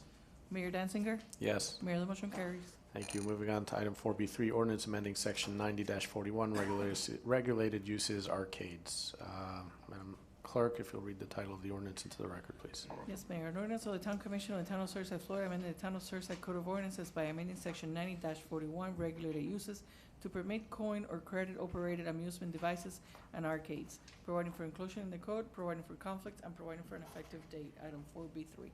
Mayor Danziger? Yes. Mayor, the motion carries. Thank you. Moving on to item 4B3, ordinance amending section 90-41, regulated uses arcades. Madam Clerk, if you'll read the title of the ordinance into the record, please. Yes, Mayor. An ordinance of the Town Commission of the Town of Surfside, Florida, amending the Town of Surfside Code of Ordinances by amending section 90-41, regulated uses to permit coin or credit-operated amusement devices and arcades, providing for inclusion in the code, providing for conflict, and providing for an effective date. Item 4B3.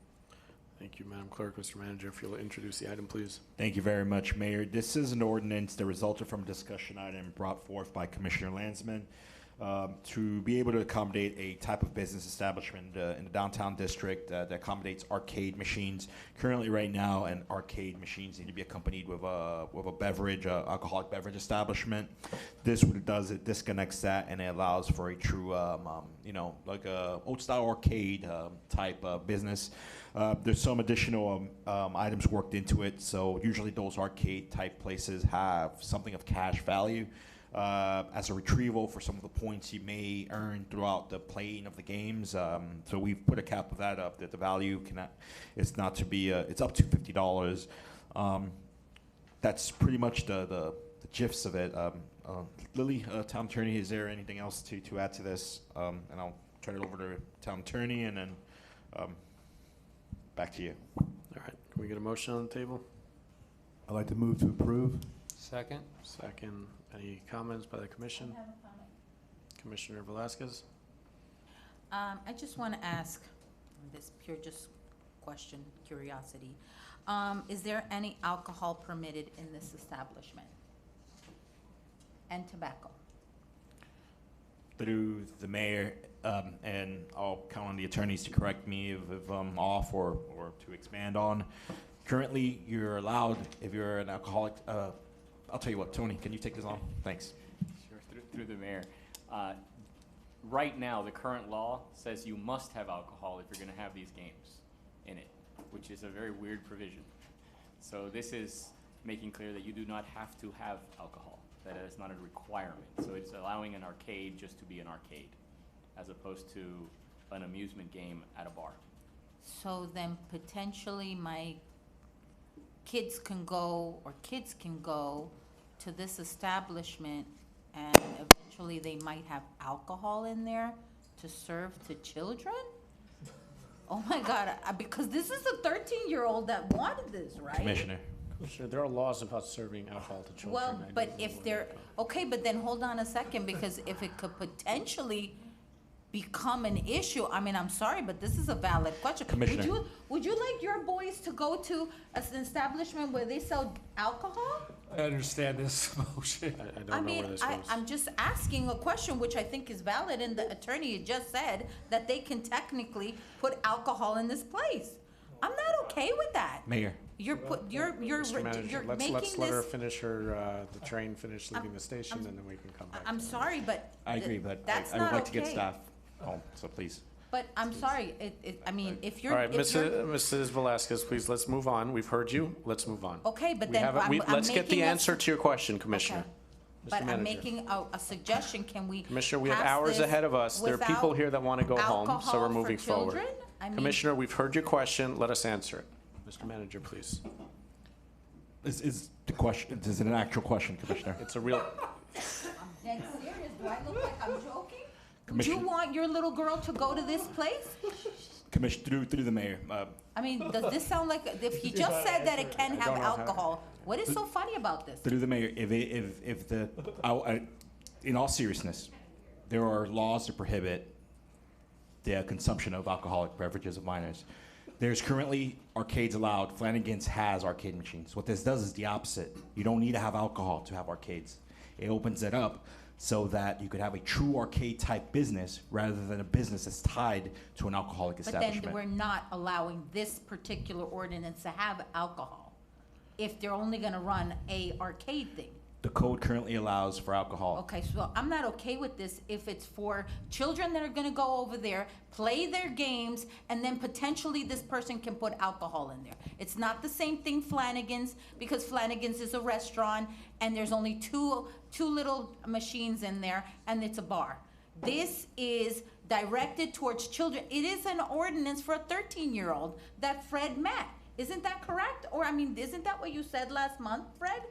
Thank you, Madam Clerk. Mr. Manager, if you'll introduce the item, please. Thank you very much, Mayor. This is an ordinance that resulted from a discussion item brought forth by Commissioner Landsman to be able to accommodate a type of business establishment in the downtown district that accommodates arcade machines. Currently, right now, an arcade machines need to be accompanied with a beverage, alcoholic beverage establishment. This what it does, it disconnects that, and it allows for a true, like a old style arcade type business. There's some additional items worked into it. So usually those arcade type places have something of cash value as a retrieval for some of the points you may earn throughout the playing of the games. So we've put a cap of that up, that the value it's not to be, it's up to $50. That's pretty much the gist of it. Lily, Town Attorney, is there anything else to add to this? And I'll turn it over to Town Attorney, and then back to you. All right. Can we get a motion on the table? I'd like to move to approve. Second. Second. Any comments by the commission? I have a comment. Commissioner Velasquez? I just want to ask, this pure just question, curiosity. Is there any alcohol permitted in this establishment? And tobacco? Through the mayor, and I'll count on the attorneys to correct me if I'm off or to expand on. Currently, you're allowed, if you're an alcoholic, I'll tell you what, Tony, can you take this on? Thanks. Sure, through the mayor. Right now, the current law says you must have alcohol if you're going to have these games in it, which is a very weird provision. So this is making clear that you do not have to have alcohol, that it's not a requirement. So it's allowing an arcade just to be an arcade, as opposed to an amusement game at a bar. So then potentially my kids can go to this establishment and eventually they might have alcohol in there to serve to children? Oh my God, because this is a 13-year-old that wanted this, right? Commissioner. Sure, there are laws about serving alcohol to children. Well, I but don't know if where they're, they go. okay, but then hold on a second, because if it could potentially become an issue, I mean, I'm sorry, but this is a valid question. Commissioner. Would you like your boys to go to an establishment where they sell alcohol? I understand this motion. I don't I know mean, where this goes. I'm just asking a question, which I think is valid, and the attorney just said that they can technically put alcohol in this place. I'm not okay with that. Mayor. You're Mr. Manager, you're let's making let her this, finish her, the train finish leaving the station, and then we can come back. I'm to that. sorry, but. I agree, but that's I would not like to get okay. staff home, so please. But I'm sorry, I mean, if you're. All right, if you're- Mrs. Velasquez, please, let's move on. We've heard you. Let's move on. Okay, but We then haven't- I'm let's get the making a answer to your question, Commissioner. Okay. Mr. But I'm Manager. making a suggestion, can we? Commissioner, we have pass hours this ahead of us. There are people without here that want to go home, so alcohol we're for moving forward. children? I mean- Commissioner, we've heard your question. Let us answer it. Mr. Manager, please. Is the question, is it an actual question, Commissioner? It's a real, I'm dead serious, do I look like I'm joking? Do Commissioner- you want your little girl to go to this place? Commissioner, through the mayor, I mean, does this sound like, if he just said that it can I have don't know how- alcohol, what is so funny about this? through the mayor, if the, in all seriousness, there are laws to prohibit the consumption of alcoholic beverages of minors. There's currently arcades allowed. Flanagan's has arcade machines. What this does is the opposite. You don't need to have alcohol to have arcades. It opens it up so that you could have a true arcade type business rather than a business that's tied to an alcoholic But establishment. then we're not allowing this particular ordinance to have alcohol if they're only gonna run a arcade thing. The code currently allows for alcohol. Okay, so I'm not okay with this if it's for children that are gonna go over there, play their games, and then potentially this person can put alcohol in there. It's not the same thing Flanagan's, because Flanagan's is a restaurant, and there's only two little machines in there, and it's a bar. This is directed towards children. It is an ordinance for a 13-year-old that Fred met. Isn't that correct? Or, I mean, isn't that what you said last month, Fred?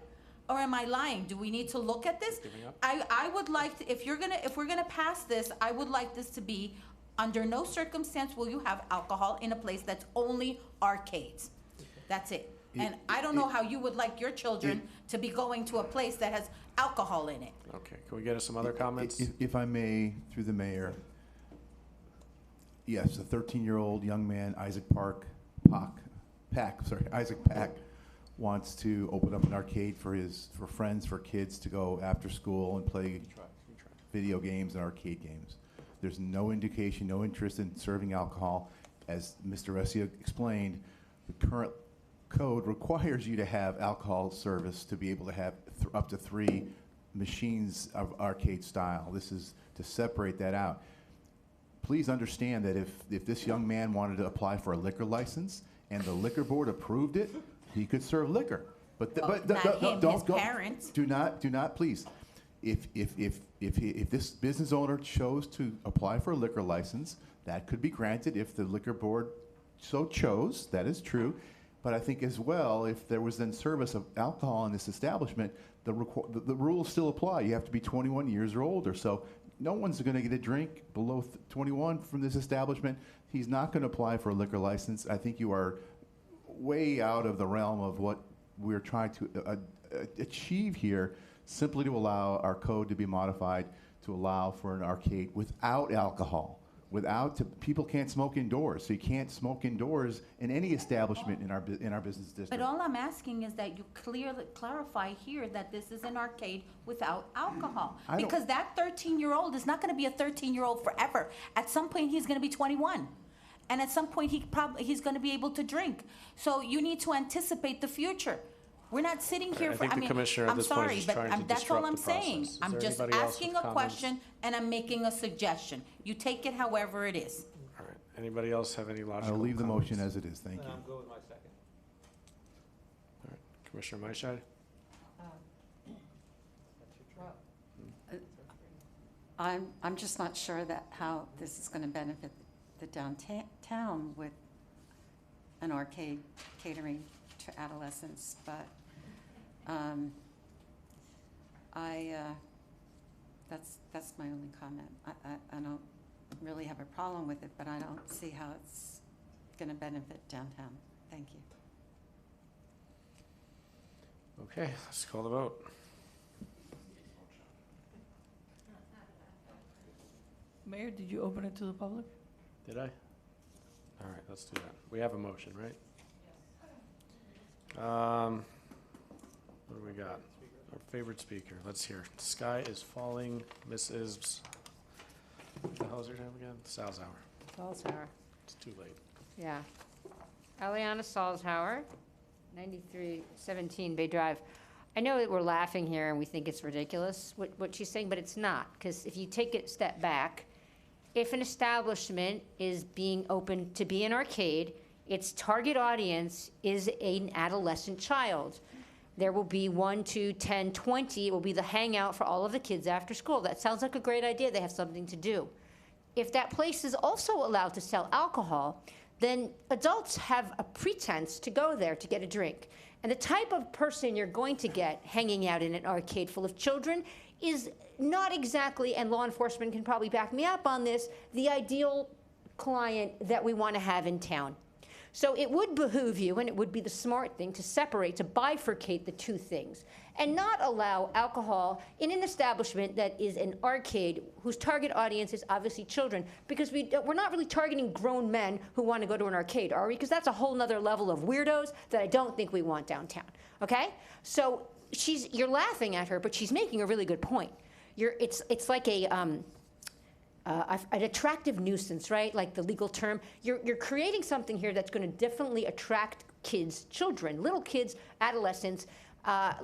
Or am I lying? Do we need to look at this? I would like to, if we're gonna pass this, I would like this to be, under no circumstance will you have alcohol in a place that's only arcades. That's it. And I don't know how you would like your children to be going to a place that has alcohol in it. okay, can we get us some other comments? If I may, through the mayor, yes, a 13-year-old young man, Isaac Pack, wants to open up an arcade for friends, for kids to go after school and play video games and arcade games. There's no indication, no interest in serving alcohol. As Mr. Ressia explained, the current code requires you to have alcohol service to be able to have up to 3 machines of arcade style. This is to separate that out. Please understand that if this young man wanted to apply for a liquor license and the liquor board approved it, he could serve liquor. But Not him, his parents. Do not, please. If this business owner chose to apply for a liquor license, that could be granted if the liquor board so chose. That is true. But I think as well, if there was then service of alcohol in this establishment, the rules still apply. You have to be 21 years or older. So no one's going to get a drink below 21 from this establishment. He's not going to apply for a liquor license. I think you are way out of the realm of what we're trying to achieve here, simply to allow our code to be modified to allow for an arcade without alcohol. People can't smoke indoors, so you can't smoke indoors in any establishment in our business district. But all I'm asking is that you clearly clarify here that this is an arcade without alcohol. I don't- Because that 13-year-old is not gonna be a 13-year-old forever. At some point, he's gonna be 21. And at some point, he's gonna be able to drink. So you need to anticipate the future. We're not sitting here I for, think I the mean, commissioner at I'm this point sorry, is but trying to that's all disrupt I'm the saying. process. Is I'm there just anybody else asking with a comments? question and I'm making a suggestion. You take it however it is. All right, anybody else have any logical I'll leave the comments? motion as it is. Thank you. I'm good with my second. All right, Commissioner Maishad? I'm just not sure that how this is going to benefit the downtown with an arcade catering to adolescents, but that's my only comment. I don't really have a problem with it, but I don't see how it's going to benefit downtown. Thank you. Okay, let's call the vote. Mayor, did you open it to the public? Did I? All right, let's do that. We have a motion, right? What do we got? Our favorite speaker. Let's hear. The sky is falling, Mrs. What the hell is her name again? Salzauer. Salzauer. It's too late. Yeah. Eliana Salzhauer, 9317 Bay Drive. I know that we're laughing here and we think it's ridiculous, what she's saying, but it's not. Because if you take a step back, if an establishment is being open to be an arcade, its target audience is an adolescent child. There will be 1, 2, 10, 20. It will be the hangout for all of the kids after school. That sounds like a great idea. They have something to do. If that place is also allowed to sell alcohol, then adults have a pretense to go there to get a drink. And the type of person you're going to get hanging out in an arcade full of children is not exactly, and law enforcement can probably back me up on this, the ideal client that we want to have in town. So it would behoove you, and it would be the smart thing, to separate, to bifurcate the two things, and not allow alcohol in an establishment that is an arcade whose target audience is obviously children, because we're not really targeting grown men who want to go to an arcade, are we? Because that's a whole nother level of weirdos that I don't think we want downtown, okay? So you're laughing at her, but she's making a really good point. It's like an attractive nuisance, right? Like the legal term. You're creating something here that's going to definitely attract kids, children, little kids, adolescents,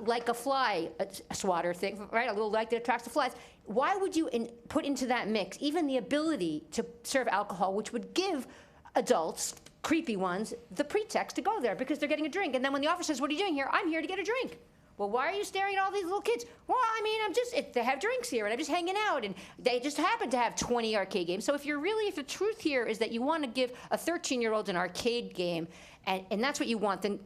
like a fly swatter thing, right? A little light that attracts the flies. Why would you put into that mix even the ability to serve alcohol, which would give adults, creepy ones, the pretext to go there because they're getting a drink? And then when the officer says, "What are you doing here?" "I'm here to get a drink." "Well, why are you staring at all these little kids?" "Well, I mean, they have drinks here, and I'm just hanging out, and they just happen to have 20 arcade games." So if the truth here is that you want to give a 13-year-old an arcade game, and that's what you want, then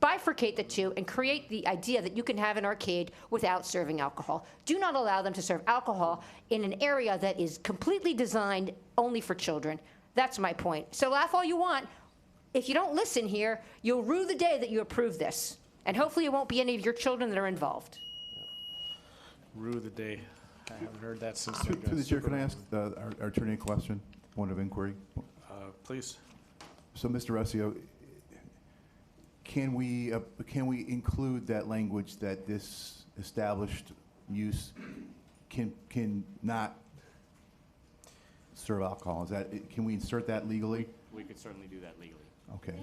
bifurcate the two and create the idea that you can have an arcade without serving alcohol. Do not allow them to serve alcohol in an area that is completely designed only for children. That's my point. So laugh all you want. If you don't listen here, you'll rue the day that you approve this. And hopefully it won't be any of your children that are involved. Rue the day. I haven't heard that since. Through the chair, can I ask our attorney a question, point of inquiry? Please. So, Mr. Resio, can we include that language that this established use can not serve alcohol? Can we insert that legally? We could certainly do that legally. Okay,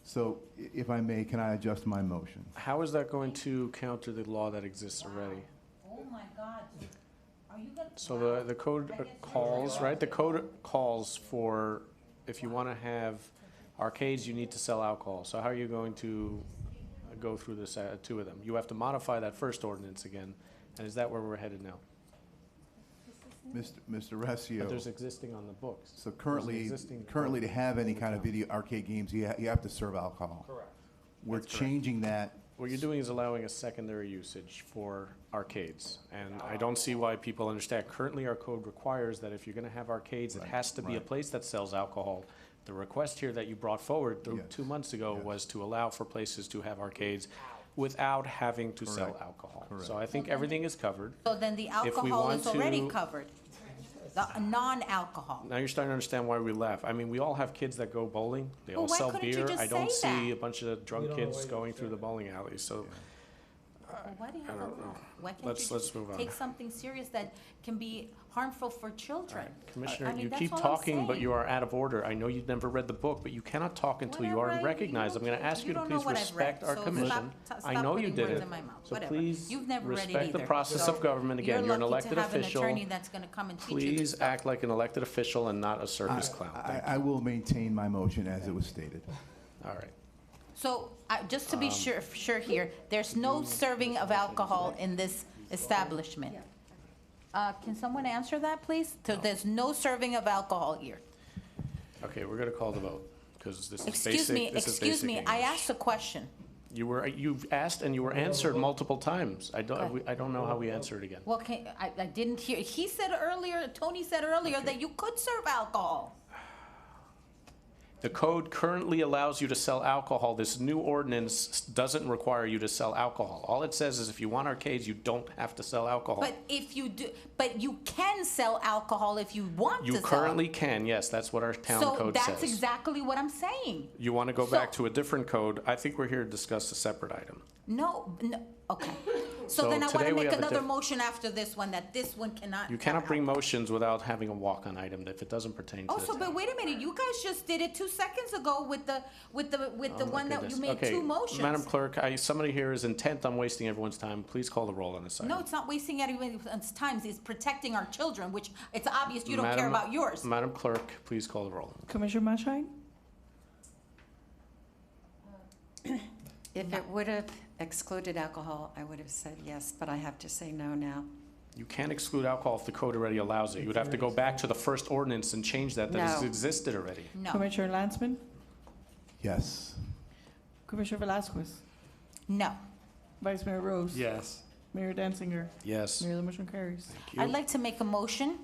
so if I may, can I adjust my motion? How is that going to counter the law that exists already? Oh my God. Are you gonna? So the code calls, right? The code calls for, if you want to have arcades, you need to sell alcohol. So how are you going to go through this two of them? You have to modify that first ordinance again. And is that where we're headed now? Mr. Resio. But there's existing on the books. So currently to have any kind of video arcade games, you have to serve alcohol. Correct. We're changing that. What you're doing is allowing a secondary usage for arcades. And I don't see why people understand. Currently, our code requires that if you're gonna have arcades, it has to be a place that sells alcohol. The request here that you brought forward 2 months ago was to allow for places to have arcades without having to sell alcohol. So I think everything is covered. So then the If we alcohol want is already to- covered, the non-alcohol. Now you're starting to understand why we laugh. I mean, we all have kids that go bowling. They Well, all why sell couldn't you beer. just I don't say see that? a bunch of drunk kids going through the bowling alleys. So Well, why do you I have a don't law? know. Why can't Let's you just move on. take something serious that can be harmful for children? Commissioner, I mean, you that's keep all I'm talking, but saying. you are out of order. I know you've never read the book, but you cannot talk until you Whatever, are recognized. I'm going to ask you to don't know please what I've respect read, our so commission. stop I know you putting words didn't. in my mouth. So Whatever. please You've never read it respect the either. process So of government. Again, you're an lucky elected to have official. an attorney that's going to come and teach you this Please stuff. act like an elected official and not a circus clown. Thank you. I will maintain my motion as it was stated. All right. So, just to be sure here, there's no serving of alcohol in this establishment. Can someone answer that, please? So there's no serving of alcohol here. Okay, we're going to call the vote because this is basic. Excuse me, I asked a question. You've asked and you were answered multiple times. I don't know how we answer it again. Well, I didn't hear, Tony said earlier that you could serve alcohol. The code currently allows you to sell alcohol. This new ordinance doesn't require you to sell alcohol. All it says is if you want arcades, you don't have to sell alcohol. But if you do, but you can sell alcohol if you want to You sell. currently can, yes, that's what our town code So says. that's exactly what I'm saying. You want to go back to a different code? I think we're here to discuss a separate item. No, okay. So So then I want today to we make have a another diff- motion after this one, that this one cannot. You have cannot bring alcohol. motions without having a walk-on item if it doesn't pertain to Oh, the so, town. but wait a minute, you guys just did it 2 seconds ago with the Oh, my one that you goodness. made Okay, 2 motions. Madam Clerk, somebody here is intent on wasting everyone's time. Please call the roll on this item. No, it's not wasting anyone's time, it's protecting our children, which it's obvious you don't care Madam- about yours. Madam Clerk, please call the roll. Commissioner Maschine? If it would have excluded alcohol, I would have said yes, but I have to say no now. You can't exclude alcohol if the code already allows it. You would have to go back to the first ordinance and change that has No. existed already. No. Commissioner Landsman? Yes. Commissioner Velasquez? No. Vice Mayor Rose? Yes. Mayor Danziger? Yes. Mayor, the motion carries. I'd like to make a motion.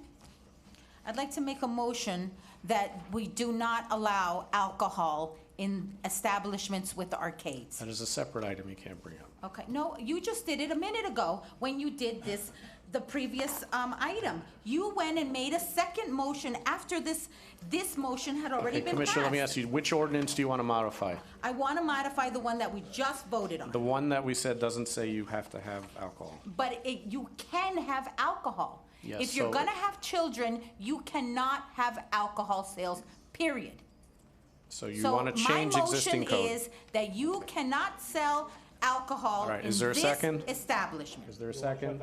I'd like to make a motion that we do not allow alcohol in establishments with arcades. That is a separate item you can't bring up. Okay, no, you just did it a minute ago when you did this, the previous item. You went and made a second motion after this motion had already Okay, been passed. Commissioner, let me ask you, which ordinance do you want to modify? I want to modify the one that we just voted on. The one that we said doesn't say you have to have alcohol. But you can have alcohol. Yes, If you're so- gonna have children, you cannot have alcohol sales, period. So you want to change existing My code? motion is that you cannot sell alcohol All right, in is there a this second? establishment. Is there a second?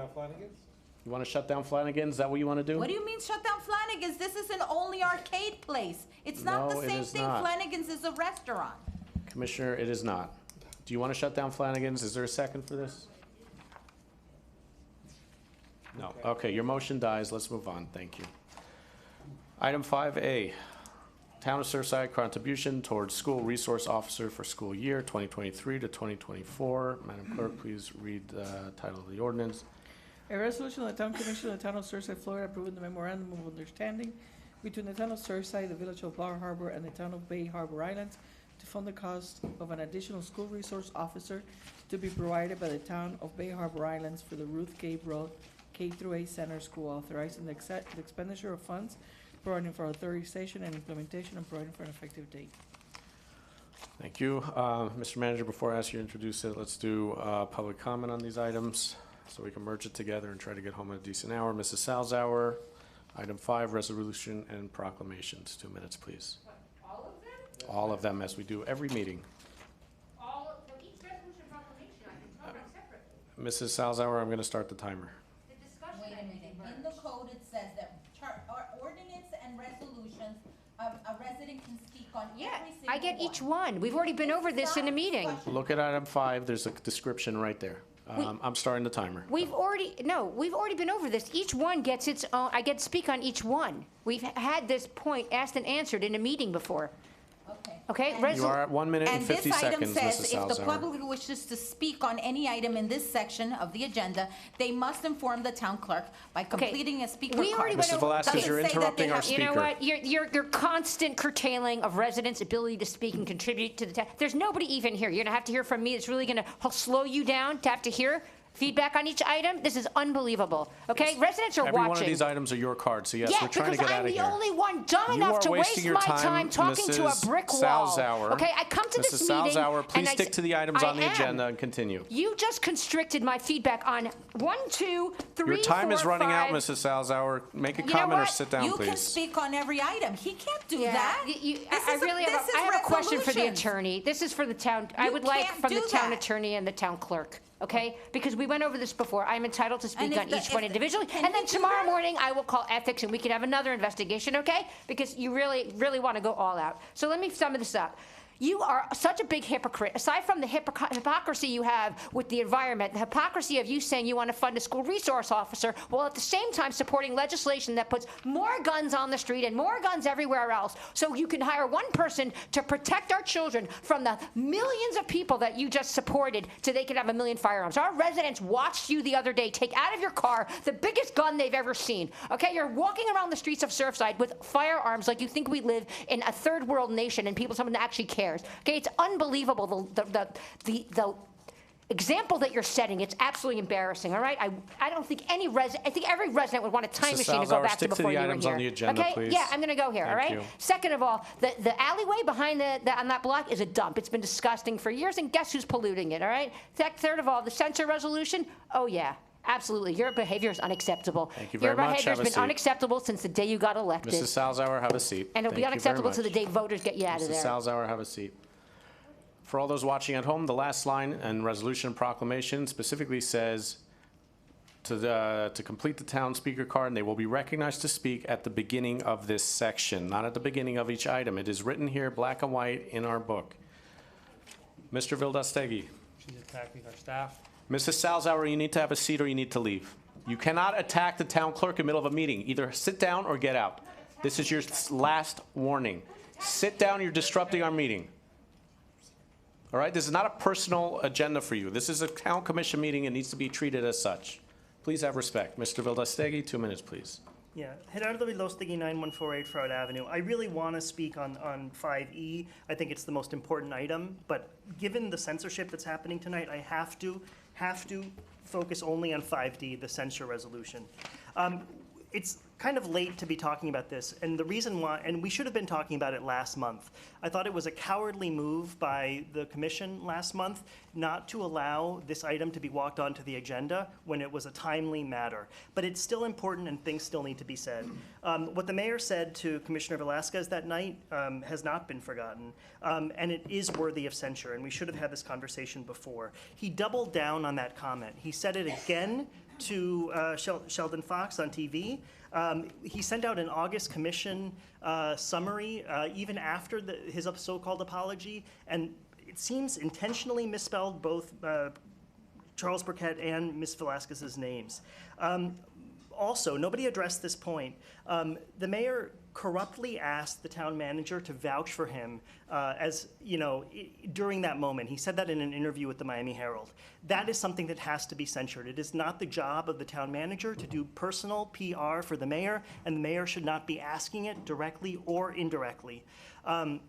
You want to shut down Flanagan's? Is that what you want to do? What do you mean shut down Flanagan's? This is an only arcade place. It's not No, the it same is thing. not. Flanagan's is a restaurant. Commissioner, it is not. Do you want to shut down Flanagan's? Is there a second for this? No. Okay, your motion dies. Let's move on. Thank you. Item 5A, Town of Surfside contribution towards school resource officer for school year 2023 to 2024. Madam Clerk, please read the title of the ordinance. A resolution of the Town Commission of the Town of Surfside, Florida, approving the memorandum of understanding between the Town of Surfside, the Village of Bar Harbor, and the Town of Bay Harbor Islands to fund the cost of an additional school resource officer to be provided by the Town of Bay Harbor Islands for the Ruth Gabe Road K-8 Center School, authorizing the expenditure of funds, providing for authorization and implementation, and providing for an effective date. Thank you. Mr. Manager, before I ask you to introduce it, let's do public comment on these items so we can merge it together and try to get home at a decent hour. Mrs. Salzauer, item 5, resolution and proclamations. 2 minutes, please. All of them? All of them, as we do every meeting. For each resolution proclamation, I can talk separately. Mrs. Salzauer, I'm going to start the timer. Wait a minute. In the code, it says that ordinance and resolutions, a resident can speak on every single one. I get each one. We've already been over this in a meeting. Look at item 5. There's a description right there. I'm starting the timer. We've already been over this. Each one gets its own, I get to speak on each one. We've had this point asked and answered in a meeting before. Okay? You are at 1 minute and 50 seconds, And this item Mrs. says, if the Salzauer. public wishes to speak on any item in this section of the agenda, they must inform the town clerk by completing a speaker card. We already went Mrs. over. Velasquez, you're Doesn't say that they interrupting our have- You know speaker. what? Your constant curtailing of residents' ability to speak and contribute to the town. There's nobody even here. You're gonna have to hear from me. It's really gonna slow you down to have to hear feedback on each item. This is unbelievable. Okay? Residents are Every watching. one of these items are your cards, so yes, Yeah, we're trying to because get out I'm of the here. only one dumb You enough are to wasting waste your my time, time talking to a Mrs. brick wall. Salzauer. Okay, I come to Mrs. this meeting. Salzauer, please and I stick to the items on the I am. agenda and continue. You just constricted my feedback on 1, 2, 3, Your time is 4, running out, 5. Mrs. Salzauer. Make a You know comment or what? sit down, You can please. speak on every item. He can't do Yeah, that. I really have a question for the attorney. This is for the town. I You would like can't from the do town that. attorney and the town clerk, okay? Because we went over this before. I'm entitled to And speak if on the- each if one the- individually. can And we then do tomorrow that? morning, I will call ethics and we can have another investigation, okay? Because you really, really want to go all out. So let me sum this up. You are such a big hypocrite. Aside from the hypocrisy you have with the environment, the hypocrisy of you saying you want to fund a school resource officer, while at the same time supporting legislation that puts more guns on the street and more guns everywhere else, so you can hire one person to protect our children from the millions of people that you just supported so they could have 1 million firearms. Our residents watched you the other day take out of your car the biggest gun they've ever seen. Okay, you're walking around the streets of Surfside with firearms like you think we live in a third world nation and someone that actually cares. Okay, it's unbelievable the example that you're setting. It's absolutely embarrassing. All right, I don't think I think every resident would want a time machine to go back to before you were here. Stick to the items on the agenda, okay, please. yeah, I'm going to go here. All right. Thank you. Second of all, the alleyway behind on that block is a dump. It's been disgusting for years, and guess who's polluting it? All right. Third of all, the censure resolution. Oh yeah. Absolutely. Your behavior is unacceptable. Thank you very much. Your behavior Have has a been seat. unacceptable since the day you got elected. Mrs. Salzauer, have a seat. And it'll be Thank you very unacceptable much. to the day voters get you out of Mrs. there. Salzauer, have a seat. For all those watching at home, the last line and resolution proclamation specifically says to complete the town speaker card, and they will be recognized to speak at the beginning of this section, not at the beginning of each item. It is written here, black and white, in our book. Mr. Vildastegui. She's attacking our staff. Mrs. Salzauer, you need to have a seat or you need to leave. You cannot attack the town clerk in the middle of a meeting. Either sit down or get out. This is your last warning. Sit down, you're disrupting our meeting. All right, this is not a personal agenda for you. This is a town commission meeting and needs to be treated as such. Please have respect. Mr. Vildastegui, 2 minutes, please. Yeah, Gerardo Vildastegui, 9148 Fraud Avenue. I really want to speak on 5E. I think it's the most important item, but given the censorship that's happening tonight, I have to focus only on 5D, the censure resolution. It's kind of late to be talking about this, and the reason why, and we should have been talking about it last month. I thought it was a cowardly move by the commission last month not to allow this item to be walked onto the agenda when it was a timely matter. But it's still important and things still need to be said. What the mayor said to Commissioner Velasquez that night has not been forgotten, and it is worthy of censure, and we should have had this conversation before. He doubled down on that comment. He said it again to Sheldon Fox on TV. He sent out an August commission summary even after his so-called apology, and it seems intentionally misspelled both Charles Burkett and Ms. Velasquez's names. Also, nobody addressed this point. The mayor corruptly asked the town manager to vouch for him during that moment. He said that in an interview with the Miami Herald. That is something that has to be censured. It is not the job of the town manager to do personal PR for the mayor, and the mayor should not be asking it directly or indirectly. And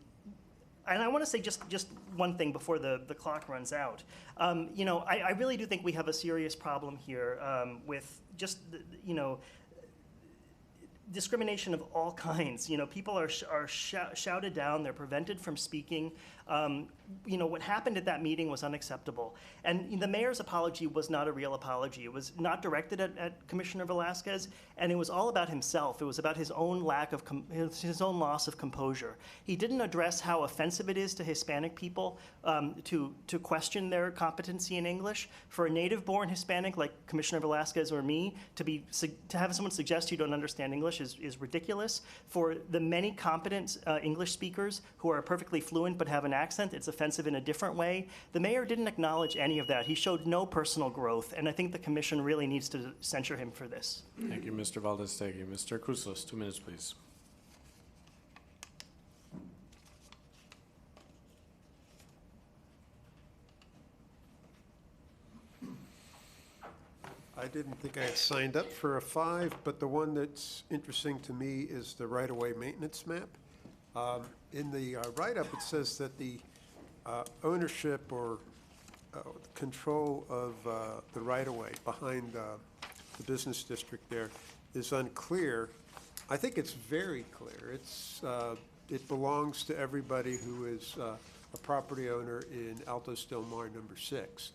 I want to say just one thing before the clock runs out. I really do think we have a serious problem here with just, discrimination of all kinds. People are shouted down. They're prevented from speaking. What happened at that meeting was unacceptable. And the mayor's apology was not a real apology. It was not directed at Commissioner Velasquez, and it was all about himself. It was about his own his own loss of composure. He didn't address how offensive it is to Hispanic people to question their competency in English. For a native-born Hispanic like Commissioner Velasquez or me to have someone suggest you don't understand English is ridiculous. For the many competent English speakers who are perfectly fluent but have an accent, it's offensive in a different way. The mayor didn't acknowledge any of that. He showed no personal growth, and I think the commission really needs to censure him for this. Thank you, Mr. Valdez-Tegui. Mr. Crusos, 2 minutes, please. I didn't think I had signed up for a 5, but the one that's interesting to me is the right-of-way maintenance map. In the write-up, it says that the ownership or control of the right-of-way behind the business district there is unclear. I think it's very clear. It belongs to everybody who is a property owner in Altos Del Mar number 6.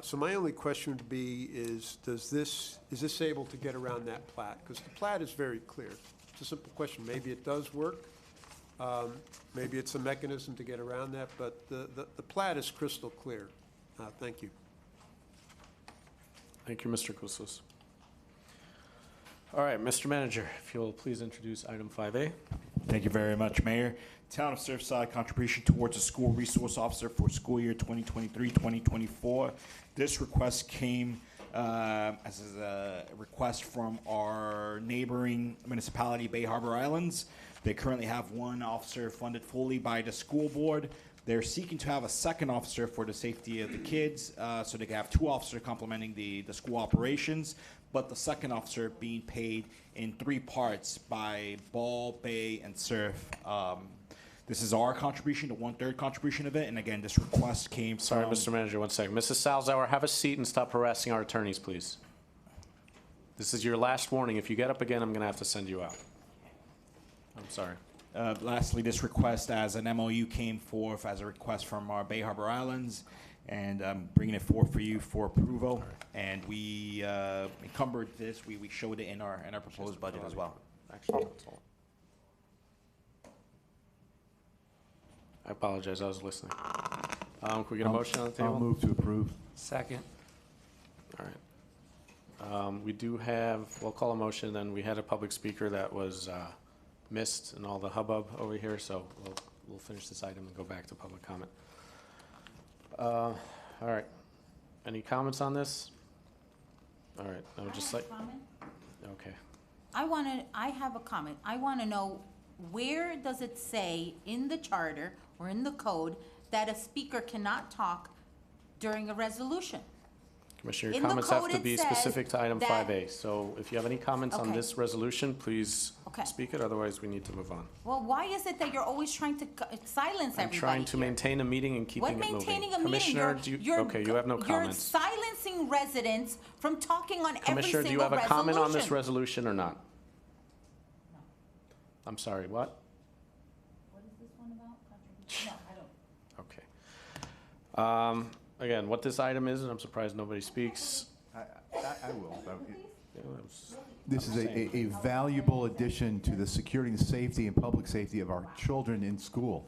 So my only question would be is this able to get around that plat? Because the plat is very clear. It's a simple question. Maybe it does work. Maybe it's a mechanism to get around that, but the plat is crystal clear. Thank you. Thank you, Mr. Crusos. All right, Mr. Manager, if you'll please introduce item 5A. Thank you very much, Mayor. Town of Surfside contribution towards a school resource officer for school year 2023-2024. This request came as a request from our neighboring municipality, Bay Harbor Islands. They currently have one officer funded fully by the school board. They're seeking to have a second officer for the safety of the kids, so they can have two officers complementing the school operations, but the second officer being paid in 3 parts by ball, bay, and surf. This is our contribution, the 1/3 contribution of it, and again, this request came from... Sorry, Mr. Manager, 1 second. Mrs. Salzauer, have a seat and stop harassing our attorneys, please. This is your last warning. If you get up again, I'm going to have to send you out. I'm sorry. Lastly, this request as an MOU came forth as a request from our Bay Harbor Islands, and bringing it forth for you for approval. And we encumbered this. We showed it in our proposed budget as well. Actually, that's all. I apologize. I was listening. Can we get a motion on the table? I'll move to approve. Second. All right. We do have, we'll call a motion, then we had a public speaker that was missed in all the hubbub over here, so we'll finish this item and go back to public comment. All right. Any comments on this? All right. I would just like, okay. I have a comment. I want to know, where does it say in the charter or in the code that a speaker cannot talk during a resolution? Commissioner, your In the comments have code to it be says specific to item that- 5A. So if you have any comments on Okay. this resolution, please Okay. speak it, otherwise we need to move on. Well, why is it that you're always trying to silence I'm everybody trying to here? maintain a meeting and keeping What it moving. maintaining a meeting? Commissioner, do you, okay, you have no comments. You're silencing residents from talking on every Commissioner, single do you have a comment on this resolution. resolution or not? I'm sorry, what? What is this one about? No, I don't. Okay. Again, what this item is, and I'm surprised nobody speaks. I will. Yeah, that was- This is a valuable addition to the security and safety and public safety of our children in school.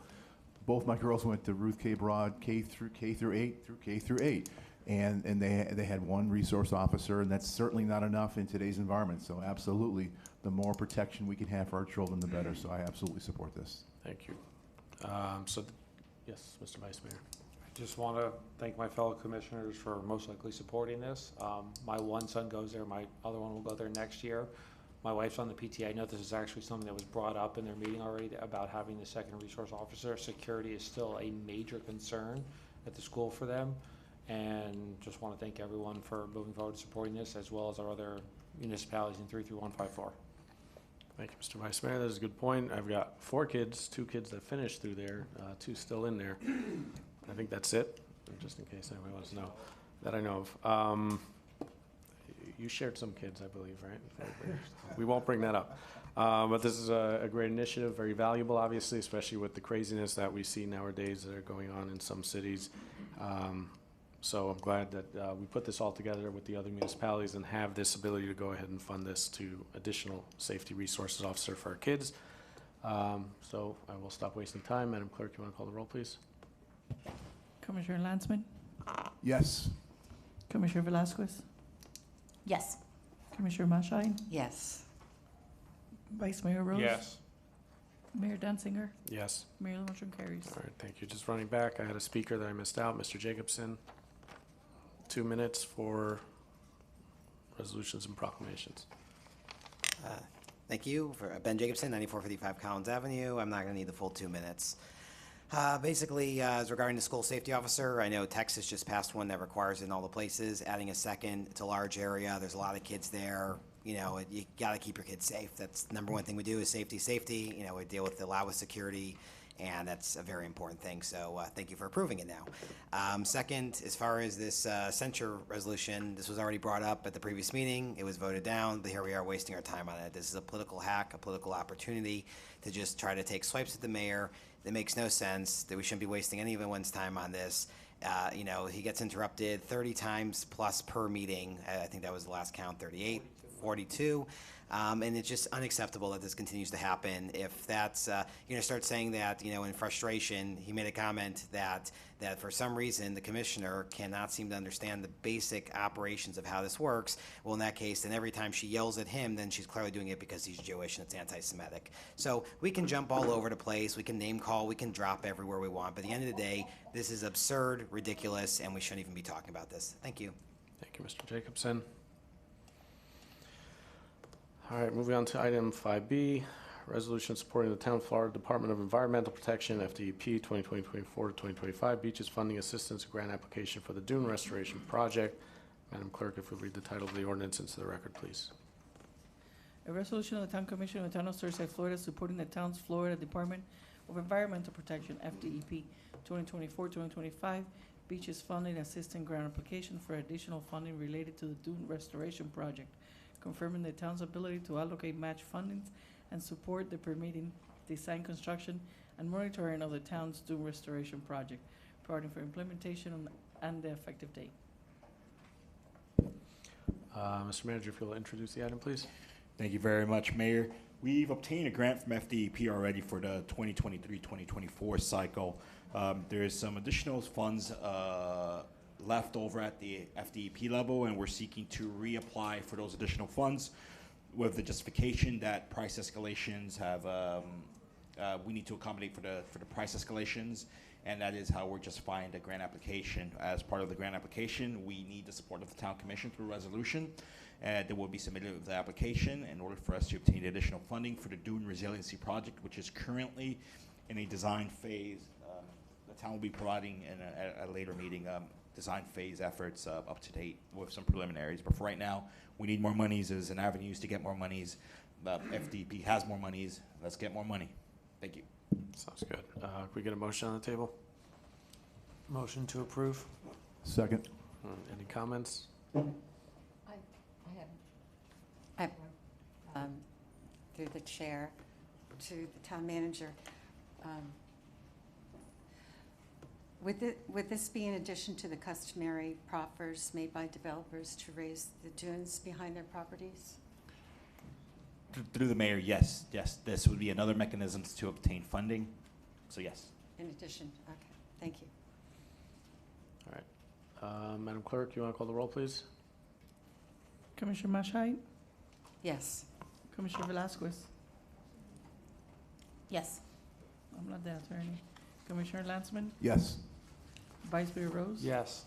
Both my girls went to Ruth K. Broad K through 8, and they had one resource officer, and that's certainly not enough in today's environment. So absolutely, the more protection we can have for our children, the better. So I absolutely support this. Thank you. Yes, Mr. Vice Mayor. I just want to thank my fellow commissioners for most likely supporting this. My one son goes there, my other one will go there next year. My wife's on the PTA. I know this is actually something that was brought up in their meeting already about having the second resource officer. Security is still a major concern at the school for them. And just want to thank everyone for moving forward and supporting this, as well as our other municipalities in 3 through 154. Thank you, Mr. Vice Mayor. That's a good point. I've got 4 kids, 2 kids that finished through there, 2 still in there. I think that's it, just in case anybody wants to know, that I know of. You shared some kids, I believe, right? We won't bring that up. But this is a great initiative, very valuable, obviously, especially with the craziness that we see nowadays that are going on in some cities. So I'm glad that we put this all together with the other municipalities and have this ability to go ahead and fund this to additional safety resources officer for our kids. So I will stop wasting time. Madam Clerk, you want to call the roll, please? Commissioner Landsman? Yes. Commissioner Velasquez? Yes. Commissioner Mashine? Yes. Vice Mayor Rose? Yes. Mayor Danziger? Yes. Mayor, the motion carries. All right, thank you. Just running back, I had a speaker that I missed out, Mr. Jacobson. 2 minutes for resolutions and proclamations. Thank you. For Ben Jacobson, 9455 Collins Avenue. I'm not going to need the full 2 minutes. Basically, as regarding the school safety officer, I know Texas just passed one that requires it in all the places. Adding a second, it's a large area. There's a lot of kids there. You know, you got to keep your kids safe. That's the number one thing we do is safety, safety. You know, we deal with the loud with security, and that's a very important thing. So thank you for approving it now. Second, as far as this censure resolution, this was already brought up at the previous meeting. It was voted down, but here we are wasting our time on it. This is a political hack, a political opportunity to just try to take swipes at the mayor. That makes no sense, that we shouldn't be wasting anyone's time on this. You know, he gets interrupted 30 times plus per meeting. I think that was the last count, 38. 42. And it's just unacceptable that this continues to happen. If that's, you're going to start saying that, in frustration, he made a comment that for some reason the commissioner cannot seem to understand the basic operations of how this works. Well, in that case, then every time she yells at him, then she's clearly doing it because he's Jewish and it's anti-Semitic. So we can jump all over the place, we can name call, we can drop everywhere we want, but at the end of the day, this is absurd, ridiculous, and we shouldn't even be talking about this. Thank you. Thank you, Mr. Jacobson. All right, moving on to item 5B, resolution supporting the Town of Florida Department of Environmental Protection, FDEP 2024 to 2025 beaches funding assistance grant application for the dune restoration project. Madam Clerk, if we read the title of the ordinance into the record, please. A resolution of the Town Commission of the Town of Surfside, Florida, supporting the town's Florida Department of Environmental Protection, FDEP 2024-2025 beaches funding assistance grant application for additional funding related to the dune restoration project, confirming the town's ability to allocate match fundings and support the permitting, design, construction, and monitoring of the town's dune restoration project, providing for implementation and the effective date. Mr. Manager, if you'll introduce the item, please. Thank you very much, Mayor. We've obtained a grant from FDEP already for the 2023-2024 cycle. There is some additional funds left over at the FDEP level, and we're seeking to reapply for those additional funds with the justification that price escalations have, we need to accommodate for the price escalations, and that is how we're justifying the grant application. As part of the grant application, we need the support of the Town Commission through resolution that will be submitted with the application in order for us to obtain additional funding for the dune resiliency project, which is currently in a design phase. The town will be providing at a later meeting design phase efforts up to date with some preliminaries. But for right now, we need more monies as an avenues to get more monies. FDP has more monies. Let's get more money. Thank you. Sounds good. Can we get a motion on the table? Motion to approve. Second. Any comments? I have, through the chair, to the town manager. Would this be in addition to the customary proffers made by developers to raise the dunes behind their properties? Through the mayor, yes. Yes, this would be another mechanism to obtain funding. So yes. In addition, okay, thank you. All right. Madam Clerk, you want to call the roll, please? Commissioner Mashai? Yes. Commissioner Velasquez? Yes. I'm not the attorney. Commissioner Landsman? Yes. Vice Mayor Rose? Yes.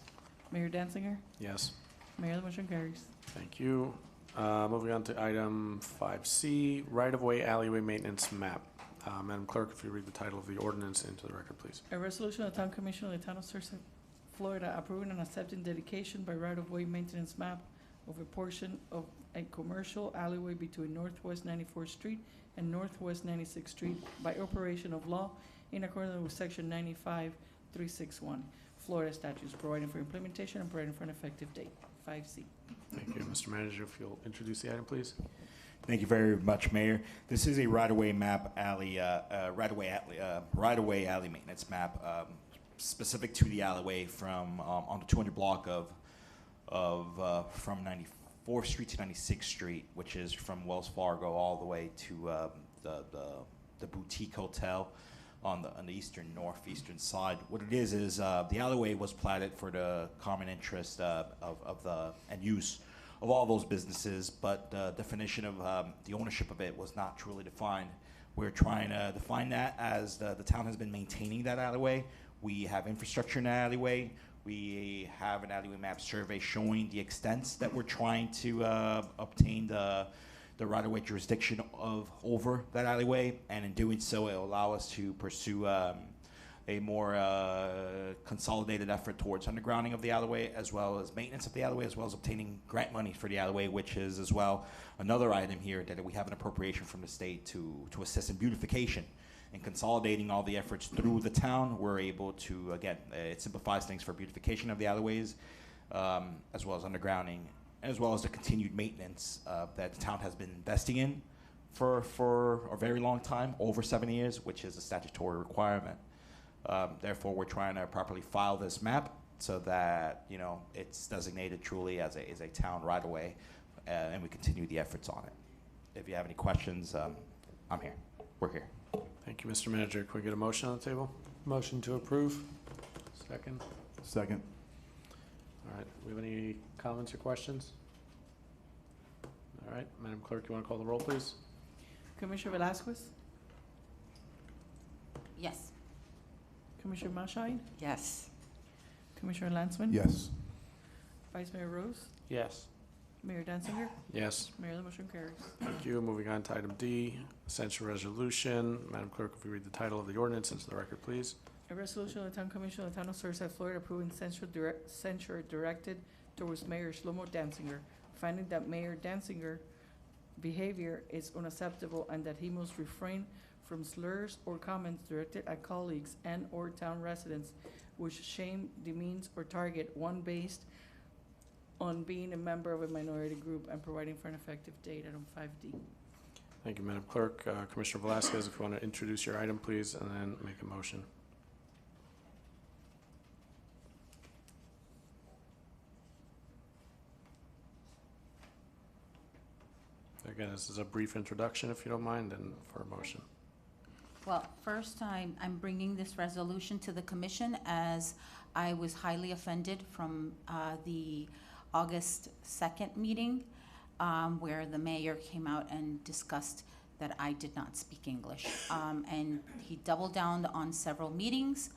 Mayor Danziger? Yes. Mayor, the motion carries. Thank you. Moving on to item 5C, right-of-way alleyway maintenance map. Madam Clerk, if you read the title of the ordinance into the record, please. A resolution of the Town Commission of the Town of Surfside, Florida, approving and accepting dedication by right-of-way maintenance map of a portion of a commercial alleyway between Northwest 94th Street and Northwest 96th Street by operation of law in accordance with Section 95-361 Florida statutes, providing for implementation and providing for an effective date. 5C. Thank you. Mr. Manager, if you'll introduce the item, please. Thank you very much, Mayor. This is a right-of-way map alley, right-of-way alley maintenance map specific to the alleyway from on the 200 block from 94th Street to 96th Street, which is from Wells Fargo all the way to the boutique hotel on the northeastern side. What it is the alleyway was platted for the common interest of the and use of all those businesses, but the definition of the ownership of it was not truly defined. We're trying to define that as the town has been maintaining that alleyway. We have infrastructure in that alleyway. We have an alleyway map survey showing the extents that we're trying to obtain the right-of-way jurisdiction over that alleyway, and in doing so, it will allow us to pursue a more consolidated effort towards undergrounding of the alleyway, as well as maintenance of the alleyway, as well as obtaining grant money for the alleyway, which is as well another item here that we have an appropriation from the state to assist in beautification. And consolidating all the efforts through the town, we're able to, again, it simplifies things for beautification of the alleyways, as well as undergrounding, as well as the continued maintenance that the town has been investing in for a very long time, over 7 years, which is a statutory requirement. Therefore, we're trying to properly file this map so that it's designated truly as a town right-of-way and we continue the efforts on it. If you have any questions, I'm here. We're here. Thank you, Mr. Manager. Can we get a motion on the table? Motion to approve. Second. Second. All right. We have any comments or questions? All right. Madam Clerk, you want to call the roll, please? Commissioner Velasquez? Yes. Commissioner Mashine? Yes. Commissioner Lansman? Yes. Vice Mayor Rose? Yes. Mayor Danziger? Yes. Mayor, the motion carries. Thank you. Moving on to item D, censure resolution. Madam Clerk, if you read the title of the ordinance into the record, please. A resolution of the Town Commission of the Town of Surfside, Florida, approving censure directed towards Mayor Shlomo Danziger, finding that Mayor Danziger behavior is unacceptable and that he must refrain from slurs or comments directed at colleagues and/or town residents which shame, demeans, or target one based on being a member of a minority group, and providing for an effective date. Item 5D. Thank you, Madam Clerk. Commissioner Velasquez, if you want to introduce your item, please, and then make a motion. Again, this is a brief introduction, if you don't mind, and for a motion. Well, first, I'm bringing this resolution to the commission as I was highly offended from the August 2nd meeting, where the mayor came out and discussed that I did not speak English. And he doubled down on several meetings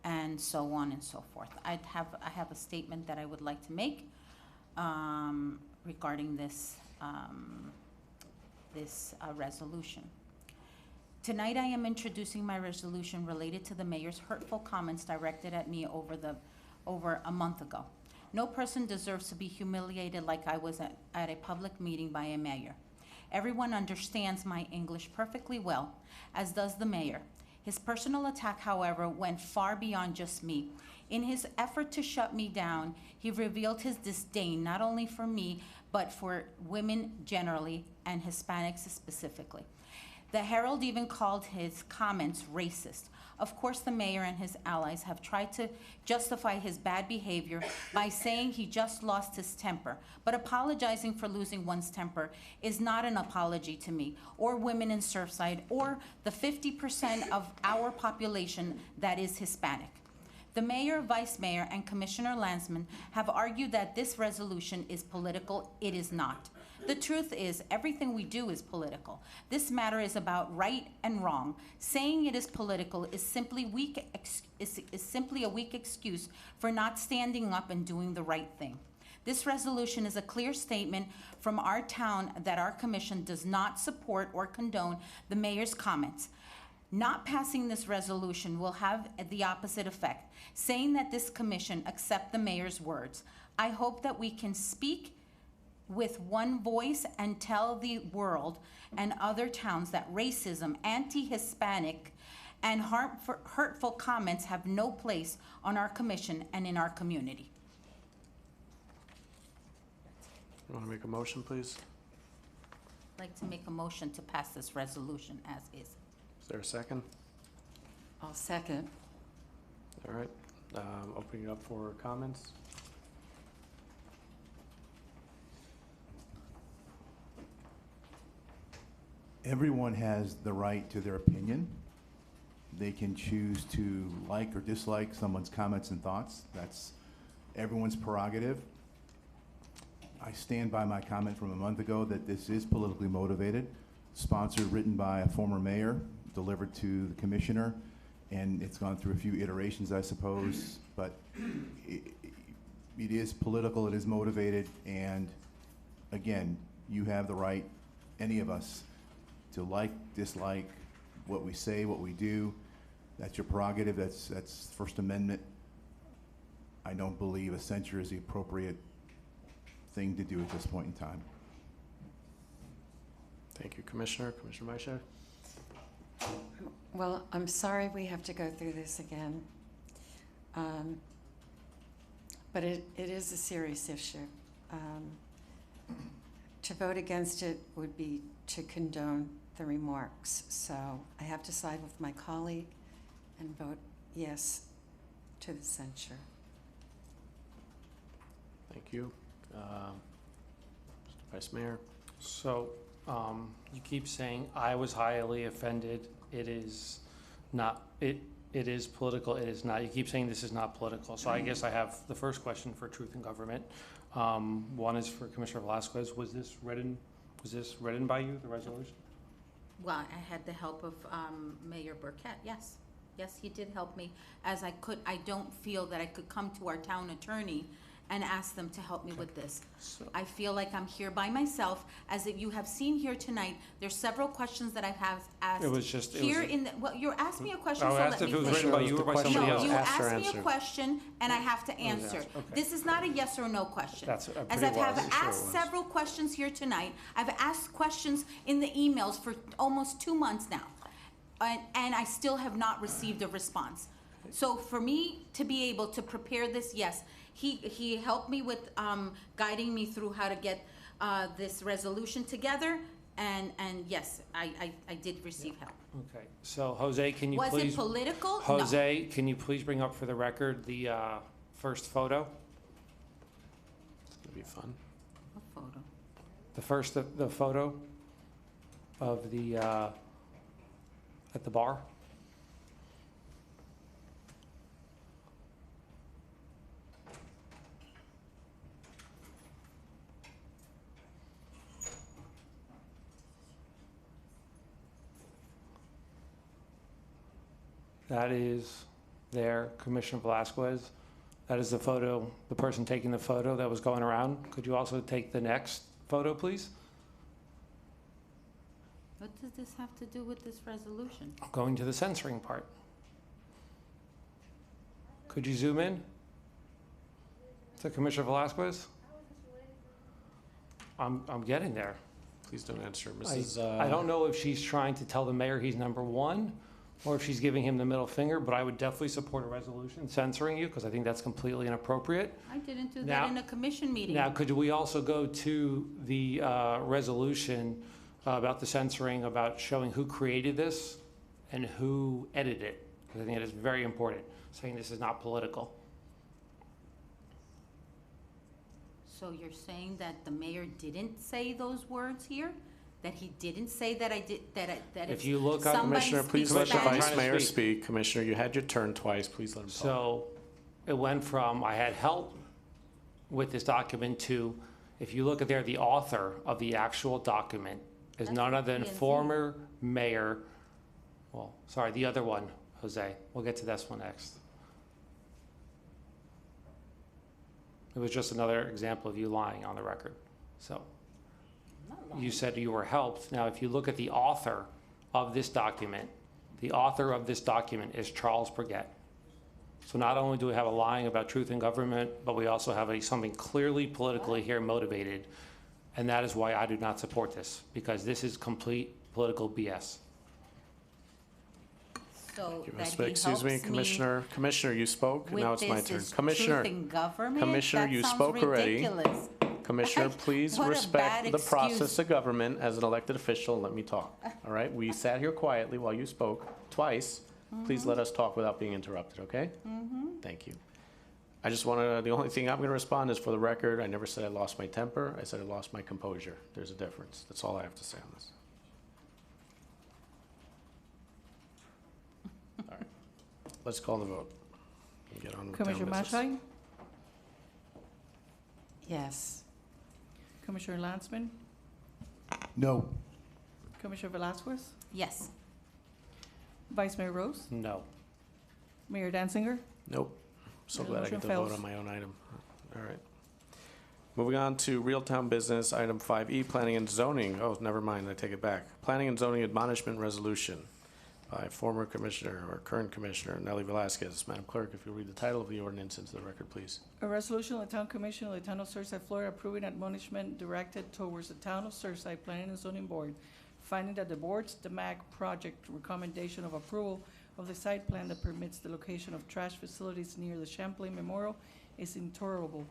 and so on and so forth. I have a statement that I would like to make regarding this resolution. Tonight, I am introducing my resolution related to the mayor's hurtful comments directed at me over a month ago. No person deserves to be humiliated like I was at a public meeting by a mayor. Everyone understands my English perfectly well, as does the mayor. His personal attack, however, went far beyond just me. In his effort to shut me down, he revealed his disdain not only for me, but for women generally and Hispanics specifically. The Herald even called his comments racist. Of course, the mayor and his allies have tried to justify his bad behavior by saying he just lost his temper. But apologizing for losing one's temper is not an apology to me, or women in Surfside, or the 50% of our population that is Hispanic. The mayor, vice mayor, and Commissioner Lansman have argued that this resolution is political. It is not. The truth is, everything we do is political. This matter is about right and wrong. Saying it is political is simply a weak excuse for not standing up and doing the right thing. This resolution is a clear statement from our town that our commission does not support or condone the mayor's comments. Not passing this resolution will have the opposite effect, saying that this commission accept the mayor's words. I hope that we can speak with one voice and tell the world and other towns that racism, anti-Hispanic, and hurtful comments have no place on our commission and in our community. You want to make a motion, please? I'd like to make a motion to pass this resolution as is. Is there a second? I'll second. All right. Opening it up for comments. Everyone has the right to their opinion. They can choose to like or dislike someone's comments and thoughts. That's everyone's prerogative. I stand by my comment from a month ago that this is politically motivated, sponsored, written by a former mayor, delivered to the commissioner, and it's gone through a few iterations, I suppose, but it is political, it is motivated, and again, you have the right, any of us, to like, dislike what we say, what we do. That's your prerogative, that's First Amendment. I don't believe a censure is the appropriate thing to do at this point in time. Thank you, Commissioner. Commissioner Maisha? Well, I'm sorry we have to go through this again. But it is a serious issue. To vote against it would be to condone the remarks. So I have to side with my colleague and vote yes to the censure. Thank you. Mr. Vice Mayor. So, you keep saying I was highly offended. It is not, it is political, it is not. You keep saying this is not political. So I guess I have the first question for Truth in Government. One is for Commissioner Velasquez. Was this written by you, the resolution? Well, I had the help of Mayor Burkett, yes. Yes, he did help me as I could. I don't feel that I could come to our town attorney and ask them to help me with this. I feel like I'm here by myself. As you have seen here tonight, there's several questions that I have asked. It was just, Here in the, well, you're asking me a question, I so asked let if me it was finish. written by you or by somebody No, else. you Asked or asked me a answered. question and I have to answer. asked, okay. This is not a yes or no question. That's- I As pretty I've well have sure it asked was. several questions here tonight, I've asked questions in the emails for almost 2 months now. And I still have not received a response. So for me to be able to prepare this, yes, he helped me with guiding me through how to get this resolution together, and yes, I did receive help. Okay, so Jose, can you Was please? it political? No. Jose, can you please bring up for the record the first photo? That'd be fun. What photo? The photo of the, at the bar? That is there, Commissioner Velasquez. That is the photo, the person taking the photo that was going around. Could you also take the next photo, please? What does this have to do with this resolution? Going to the censoring part. Could you zoom in to Commissioner Velasquez? I'm getting there. Please don't answer, I Mrs. I don't know if she's trying to tell the mayor he's number one, or if she's giving him the middle finger, but I would definitely support a resolution censoring you, because I think that's completely inappropriate. I didn't do Now- that in a commission meeting. Now, could we also go to the resolution about the censoring, about showing who created this and who edited it? Because I think it is very important, saying this is not political. So you're saying that the mayor didn't say those words here? That he didn't say that I did, that If you look up, somebody Commissioner, please speaks let the Spanish? Vice Mayor speak. Commissioner, you had your turn twice. Please let him talk. So it went from, I had help with this document to, if you look at there, the author of the actual document is That's none other than P&Z. former mayor, well, sorry, the other one, Jose. We'll get to this one next. It was just another example of you lying on the record. So you said you were helped. Now, if you look at the author of this document, the author of this document is Charles Burgett. So not only do we have a lying about truth in government, but we also have something clearly politically here motivated. And that is why I do not support this, because this is complete political BS. So Give that us- he Excuse me, helps me Commissioner. Commissioner, you spoke. with Now it's my this turn. is Commissioner. truth in government? Commissioner, That you sounds spoke already. ridiculous. Commissioner, please what a respect bad the excuse. process of government as an elected official and let me talk. All right? We sat here quietly while you spoke twice. Please let us talk without being interrupted, okay? Thank you. I just want to, the only thing I'm going to respond is for the record, I never said I lost my temper. I said I lost my composure. There's a difference. That's all I have to say on this. All right. Let's call the vote. and Get on with town Commissioner business. Maschai, Yes. Commissioner Landsman, No. Commissioner Velasquez, Yes. Vice Mayor Rose, No. Mayor Danziger. Nope. So glad I Resolution get to vote fails. on my own item. All right. Moving on to real town business, item 5E, planning and zoning. Oh, never mind, I take it back. Planning and zoning admonishment resolution by former commissioner or current commissioner Nelly Velasquez. Madam Clerk, if you'll read the title of the ordinance into the record, please. A resolution of the Town Commission of the Town of Surfside, Florida, approving admonishment directed towards the Town of Surfside Planning and Zoning Board, finding that the board's DAMAC project recommendation of approval of the site plan that permits the location of trash facilities near the Champlain Memorial is intolerable,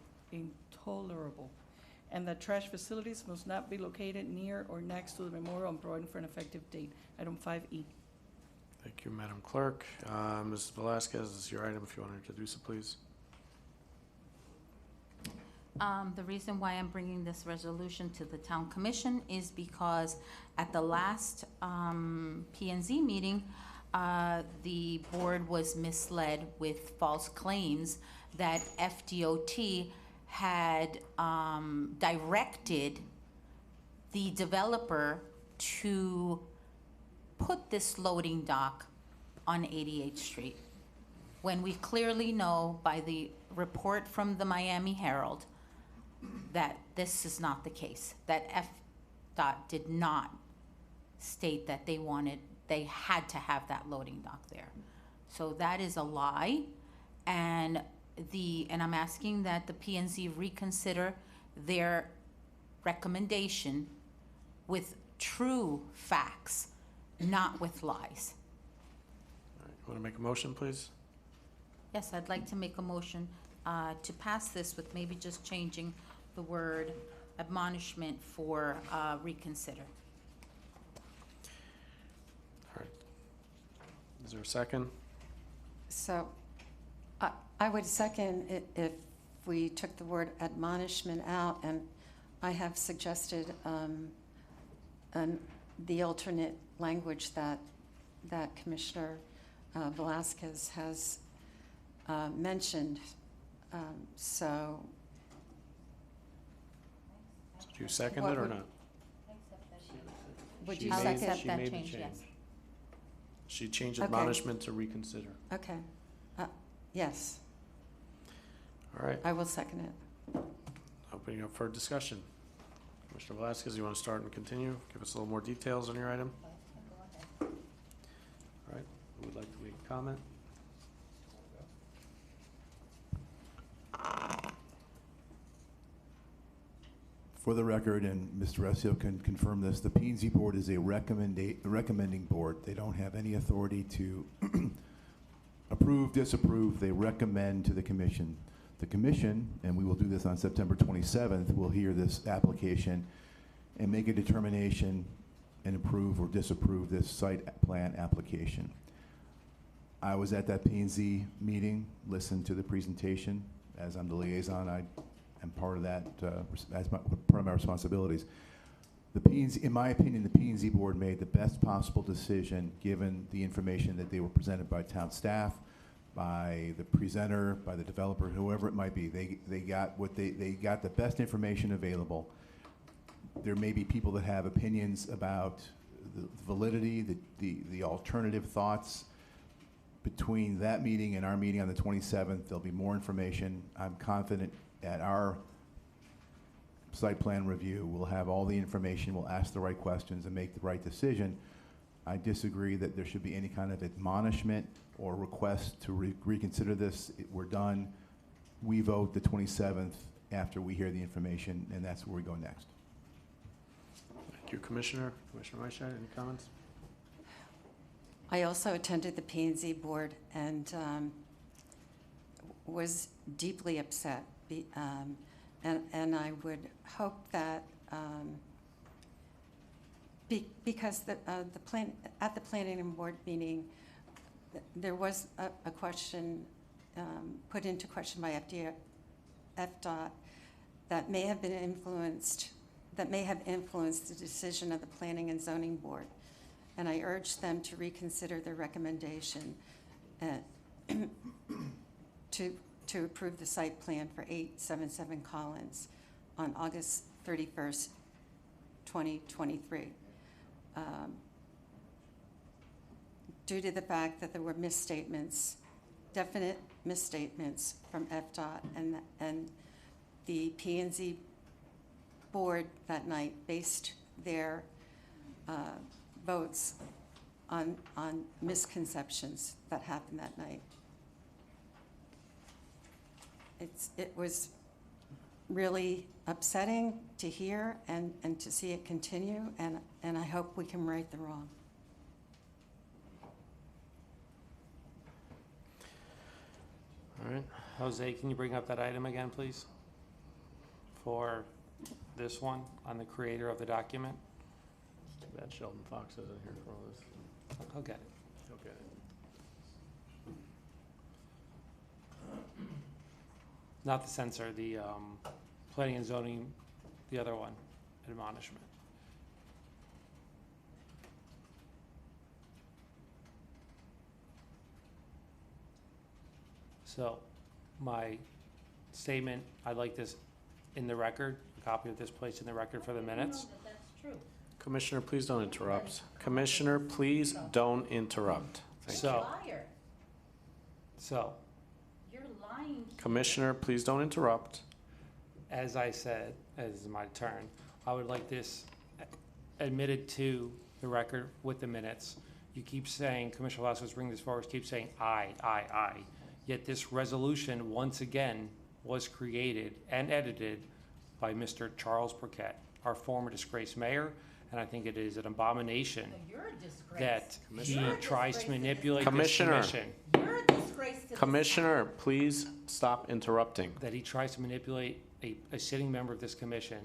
and that trash facilities must not be located near or next to the memorial and providing for an effective date. Item 5E. Thank you, Madam Clerk. Ms. Velasquez, this is your item. If you want to introduce it, please. The reason why I'm bringing this resolution to the town commission is because at the last P&Z meeting, the board was misled with false claims that FDOT had directed the developer to put this loading dock on 88th Street, when we clearly know by the report from the Miami Herald that this is not the case, that FDOT did not state that they had to have that loading dock there. So that is a lie, and I'm asking that the P&Z reconsider their recommendation with true facts, not with lies. All right, want to make a motion, please? Yes, I'd like to make a motion to pass this with maybe just changing the word admonishment for reconsider. All right. Is there a second? So I would second it if we took the word admonishment out, and I have suggested the alternate language that Commissioner Velasquez has mentioned. So. Do you second it or not? Would She you made- second? Accept she that made the change, yes. She changed Okay. admonishment to reconsider. Okay. Yes, All right, I will second it. opening up for discussion. Commissioner Velasquez, you want to start and continue? Give us a little more details on your item. All right, who would like to make a comment? For the record, and Mr. Resio can confirm this, the P&Z board is a recommending board. They don't have any authority to approve, disapprove. They recommend to the commission. The commission, and we will do this on September 27th, will hear this application and make a determination and approve or disapprove this site plan application. I was at that P&Z meeting, listened to the presentation. As I'm the liaison, I am part of that, as part of my responsibilities. The P&Z, in my opinion, the P&Z board made the best possible decision given the information that they were presented by town staff, by the presenter, by the developer, whoever it might be. They got they got the best information available. There may be people that have opinions about the validity, the alternative thoughts. Between that meeting and our meeting on the 27th, there'll be more information. I'm confident at our site plan review, we'll have all the information, we'll ask the right questions and make the right decision. I disagree that there should be any kind of admonishment or request to reconsider this. We're done. We vote the 27th after we hear the information, and that's where we go next. Thank you, Commissioner. Commissioner Reichert, any comments? I also attended the P&Z board and was deeply upset. And I would hope that, because at the planning board meeting, there was a question put into question by FDOT that may have been influenced, the decision of the Planning and Zoning Board. And I urged them to reconsider their recommendation to approve the site plan for 877 Collins on August 31st, 2023. Due to the fact that there were misstatements, definite misstatements from FDOT, and the P&Z board that night based their votes on misconceptions that happened that night. It was really upsetting to hear and to see it continue, and I hope we can right the wrong. All right. Jose, can you bring up that item again, please? For this one, on the creator of the document? Too bad Sheldon Fox isn't here for all this. I'll get it. He'll get it. Not the censor, the planning and zoning, the other one, admonishment. So, my statement, I'd like this in the record, a copy of this placed in the record for the minutes. Commissioner, please don't interrupt. Commissioner, please don't interrupt. Thank you. So, You're lying. Commissioner, please don't interrupt. as I said, as my turn, I would like this admitted to the record with the minutes. You keep saying, Commissioner Velasquez, bring this forward, keep saying I. Yet this resolution, once again, was created and edited by Mr. Charles Burkett, our former disgraced mayor, and I think it is an abomination that he tries to manipulate this commission. You're a disgrace to Commissioner, please stop interrupting. That he tries to manipulate a sitting member of this commission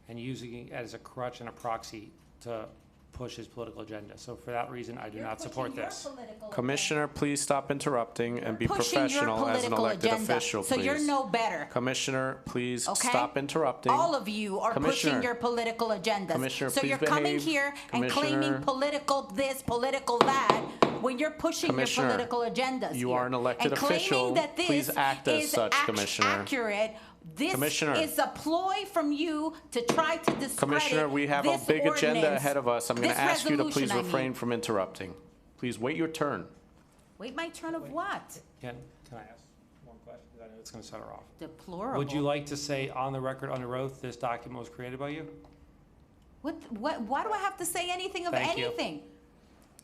and using it as a crutch and a proxy to push his political agenda. So for that reason, I do not support this. Commissioner, please stop interrupting and be pushing your professional as an political elected agenda. official, So please. you're no better. Commissioner, please Okay? stop interrupting. All of you are Commissioner. pushing your political agendas. Commissioner, so please you're coming behave. here and claiming Commissioner. political this, political that, when you're pushing Commissioner, your political agendas. you here. are an elected and official. Claiming that this Please act as is such, Commissioner. accurate. This Commissioner. is a ploy from you to try to discredit Commissioner, we have a this big agenda ordinance, ahead of us. I'm going this to ask you to resolution, please I mean. refrain from interrupting. Please wait your turn. Wait, my turn of what? Can I ask one question? Because I know it's going to set her off. Deplorable. Would you like to say on the record, under oath, this document was created by you? What? Why do I have to say anything of Thank you. anything?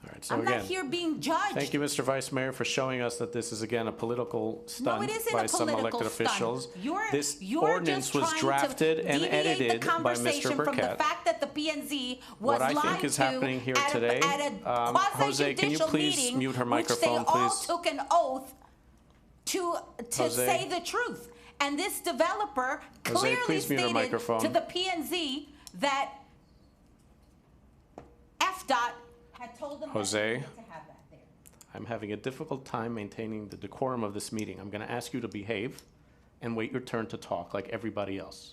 All right, so I'm again, not here being judged. thank you, Mr. Vice Mayor, for showing us that this is again a political stunt it isn't by a some political elected stunt. officials. You're This ordinance just was trying drafted to and deviate edited the by conversation Mr. from the Burkett. fact that the P&Z was What I lied think is to happening here at today, a Jose, can you quasi-judicial please meeting, mute her which microphone, they all please? took an oath to Jose. say the truth. And this developer Jose, clearly please mute her stated microphone. to the P&Z that FDOT had told them Jose. that they needed to have that there. I'm having a difficult time maintaining the decorum of this meeting. I'm going to ask you to behave and wait your turn to talk like everybody else.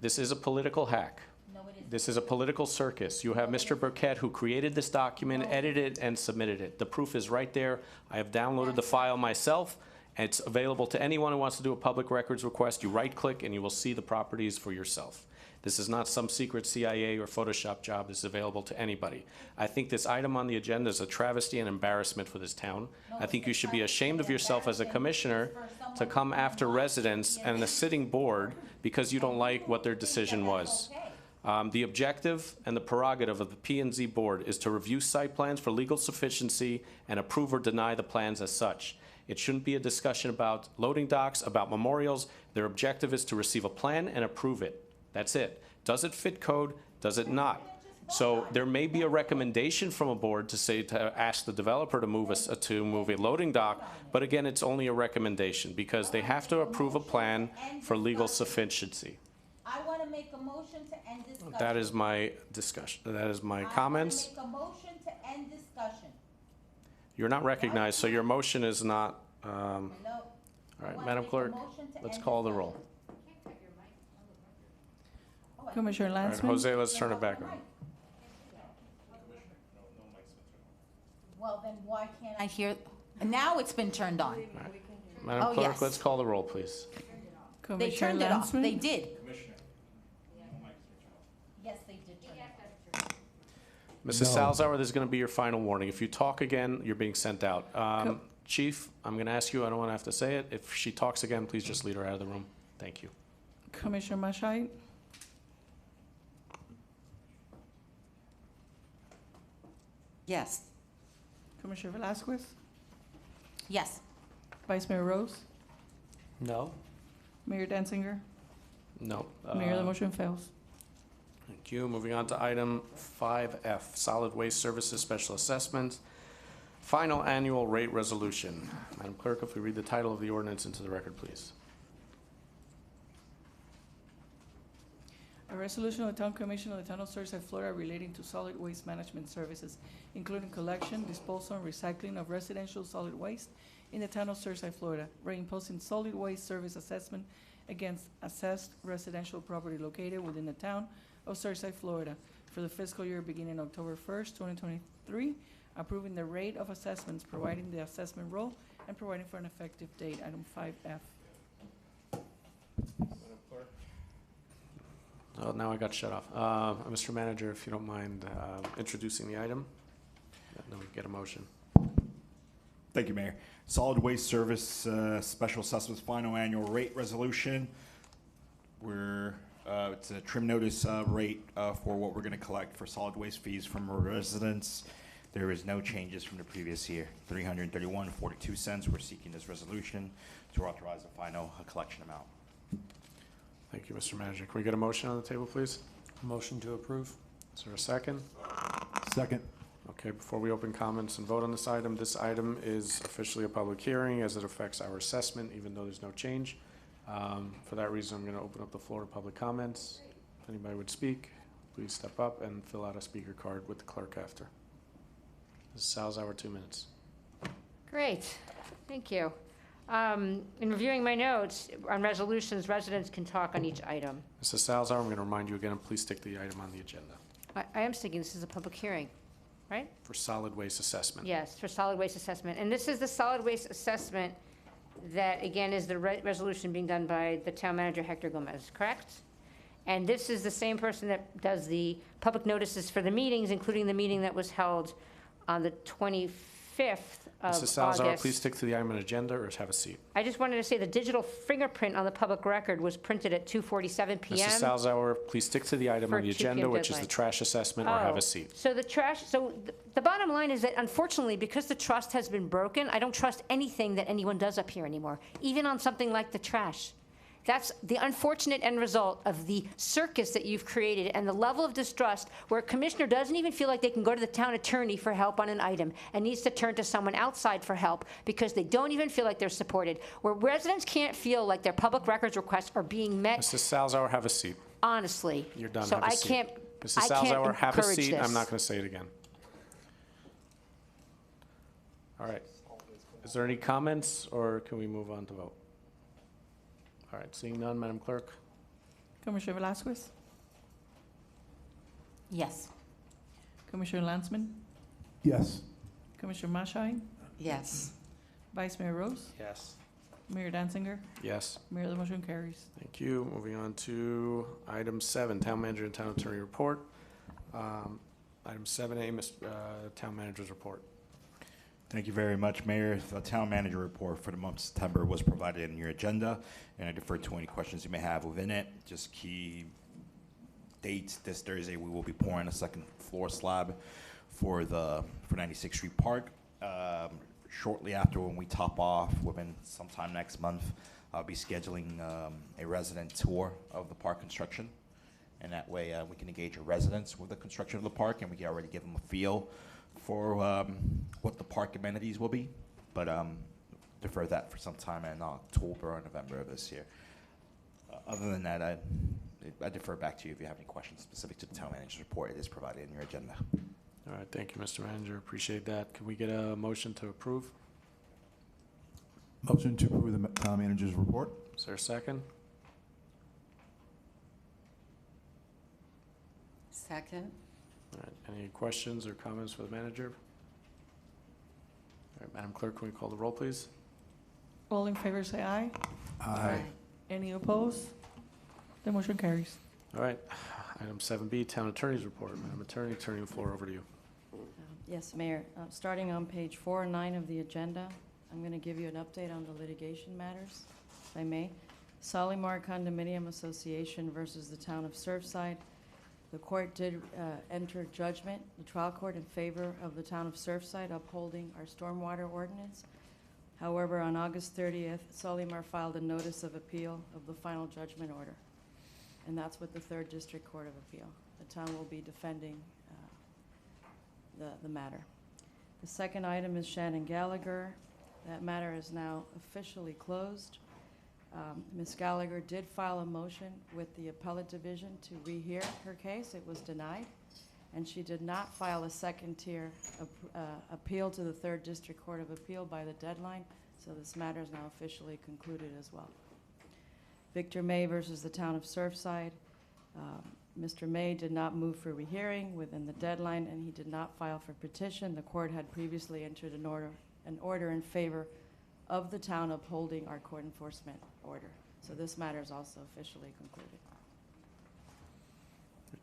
This is a political hack. No, it isn't. This is a political circus. You have Mr. Burkett who created this document, edited it, and submitted it. The proof is right there. I have downloaded the file myself. And it's available to anyone who wants to do a public records request. You right-click and you will see the properties for yourself. This is not some secret CIA or Photoshop job. This is available to anybody. I think this item on the agenda is a travesty and embarrassment for this town. I think you should be ashamed of yourself as a commissioner to come after residents and the sitting board because you don't like what their decision was. The objective and the prerogative of the P&Z board is to review site plans for legal sufficiency and approve or deny the plans as such. It shouldn't be a discussion about loading docks, about memorials. Their objective is to receive a plan and approve it. That's it. Does it fit code? Does it not? So there may be a recommendation from a board to say, to ask the developer to move a loading dock, but again, it's only a recommendation because they have to approve a plan for legal sufficiency. I want to make a motion to end discussion. That is my discussion. That is my comments. I want to make a motion to end discussion. You're not recognized, so your motion is not, all right, Madam Clerk, let's call the roll. Commissioner All right, Lansman? Jose, let's turn it back on. Well, then why can't I hear? Now it's been turned on. Madam Oh, Clerk, yes. let's call the roll, please. They Commissioner turned it off. Lansman? They did. Yes, they did turn it off. Mrs. Salzauer, this is going to be your final warning. If you talk again, you're being sent out. Chief, I'm going to ask you, I don't want to have to say it. If she talks again, please just lead her out of the room. Thank you. Commissioner Mashai? Yes. Commissioner Velasquez? Yes. Vice Mayor Rose? No? Mayor Danziger? No. Mayor, the motion fails. Thank you. Moving on to item 5F, Solid Waste Services Special Assessment, Final Annual Rate Resolution. Madam Clerk, if we read the title of the ordinance into the record, please. A resolution of the Town Commission of the Town of Surfside, Florida relating to solid waste management services, including collection, disposal, and recycling of residential solid waste, in the town of Surfside, Florida, reimposing solid waste service assessment against assessed residential property located within the town of Surfside, Florida, for the fiscal year beginning October 1st, 2023, approving the rate of assessments, providing the assessment roll, and providing for an effective date. Item 5F. Oh, now I got shut off. Mr. Manager, if you don't mind introducing the item, then we get a motion. Thank you, Mayor. Solid Waste Service Special Assessments Final Annual Rate Resolution. It's a trim notice rate for what we're going to collect for solid waste fees from our residents. There is no changes from the previous year. $331.42. We're seeking this resolution to authorize the final collection amount. Thank you, Mr. Manager. Can we get a motion on the table, please? Motion to approve. Is there a second? Second. Okay, before we open comments and vote on this item is officially a public hearing as it affects our assessment, even though there's no change. For that reason, I'm going to open up the floor to public comments. If anybody would speak, please step up and fill out a speaker card with the clerk after. Ms. Salzauer, 2 minutes. Great, thank you. In reviewing my notes on resolutions, residents can talk on each item. Mrs. Salzauer, I'm going to remind you again, please stick the item on the agenda I am thinking this is a public hearing, right? for solid waste assessment. Yes, for solid waste assessment. And this is the solid waste assessment that, again, is the resolution being done by the Town Manager Hector Gomez, correct? And this is the same person that does the public notices for the meetings, including the meeting that was held on the 25th of Mrs. Salzauer, August. please stick to the item on agenda or have a seat. I just wanted to say the digital fingerprint on the public record was printed at 2:47 p.m. Mrs. Salzauer, please stick to the item For on the 2 p.m. agenda, which is the deadline. trash assessment, or have a seat. So the bottom line is that unfortunately, because the trust has been broken, I don't trust anything that anyone does up here anymore, even on something like the trash. That's the unfortunate end result of the circus that you've created and the level of distrust where a commissioner doesn't even feel like they can go to the town attorney for help on an item and needs to turn to someone outside for help because they don't even feel like they're supported, where residents can't feel like their public records requests are being met Mrs. Salzauer, have a seat. honestly. You're done. So Have a I seat. can't, Mrs. I can't Salzauer, have a encourage seat. this. I'm not going to say it again. All right. Is there any comments, or can we move on to vote? All right, seeing none, Madam Clerk. Commissioner Velasquez? Yes. Commissioner Landsman? Yes. Commissioner Maschine? Yes. Vice Mayor Rose? Yes. Mayor Danziger? Yes. Mayor, the motion carries. Thank you. Moving on to item 7, Town Manager and Town Attorney Report. Item 7A, Town Manager's Report. Thank you very much, Mayor. The Town Manager Report for the month of September was provided in your agenda, and I defer to any questions you may have within it. Just key dates: this Thursday we will be pouring a second floor slab for 96th Street Park. Shortly after, when we top off, within sometime next month, I'll be scheduling a resident tour of the park construction, and that way we can engage our residents with the construction of the park, and we can already give them a feel for what the park amenities will be, but defer that for some time in October or November of this year. Other than that, I defer back to you if you have any questions specific to the Town Manager's Report. It is provided in your agenda. All right, thank you, Mr. Manager. Appreciate that. Can we get a motion to approve? Motion to approve the Town Manager's Report. Is there a second? Second. All right, any questions or comments for the manager? All right, Madam Clerk, can we call the roll, please? All in favor, say aye. Aye. Any opposed? The motion carries. All right, item 7B, Town Attorney's Report. Madam Attorney, turning the floor over to you. Yes, Mayor. Starting on page 4 and 9 of the agenda, I'm going to give you an update on the litigation matters, if I may. Solimar Condominium Association versus the Town of Surfside. The court did enter judgment, the trial court, in favor of the Town of Surfside upholding our stormwater ordinance. However, on August 30th, Solimar filed a notice of appeal of the final judgment order, and that's with the 3rd District Court of Appeal. The town will be defending the matter. The second item is Shannon Gallagher. That matter is now officially closed. Ms. Gallagher did file a motion with the appellate division to rehear her case. It was denied, and she did not file a second-tier appeal to the 3rd District Court of Appeal by the deadline So this matter is now officially concluded as well. Victor May versus the Town of Surfside. Mr. May did not move for rehearing within the deadline, and he did not file for petition. The court had previously entered an order in favor of the town upholding our court enforcement order. So this matter is also officially concluded.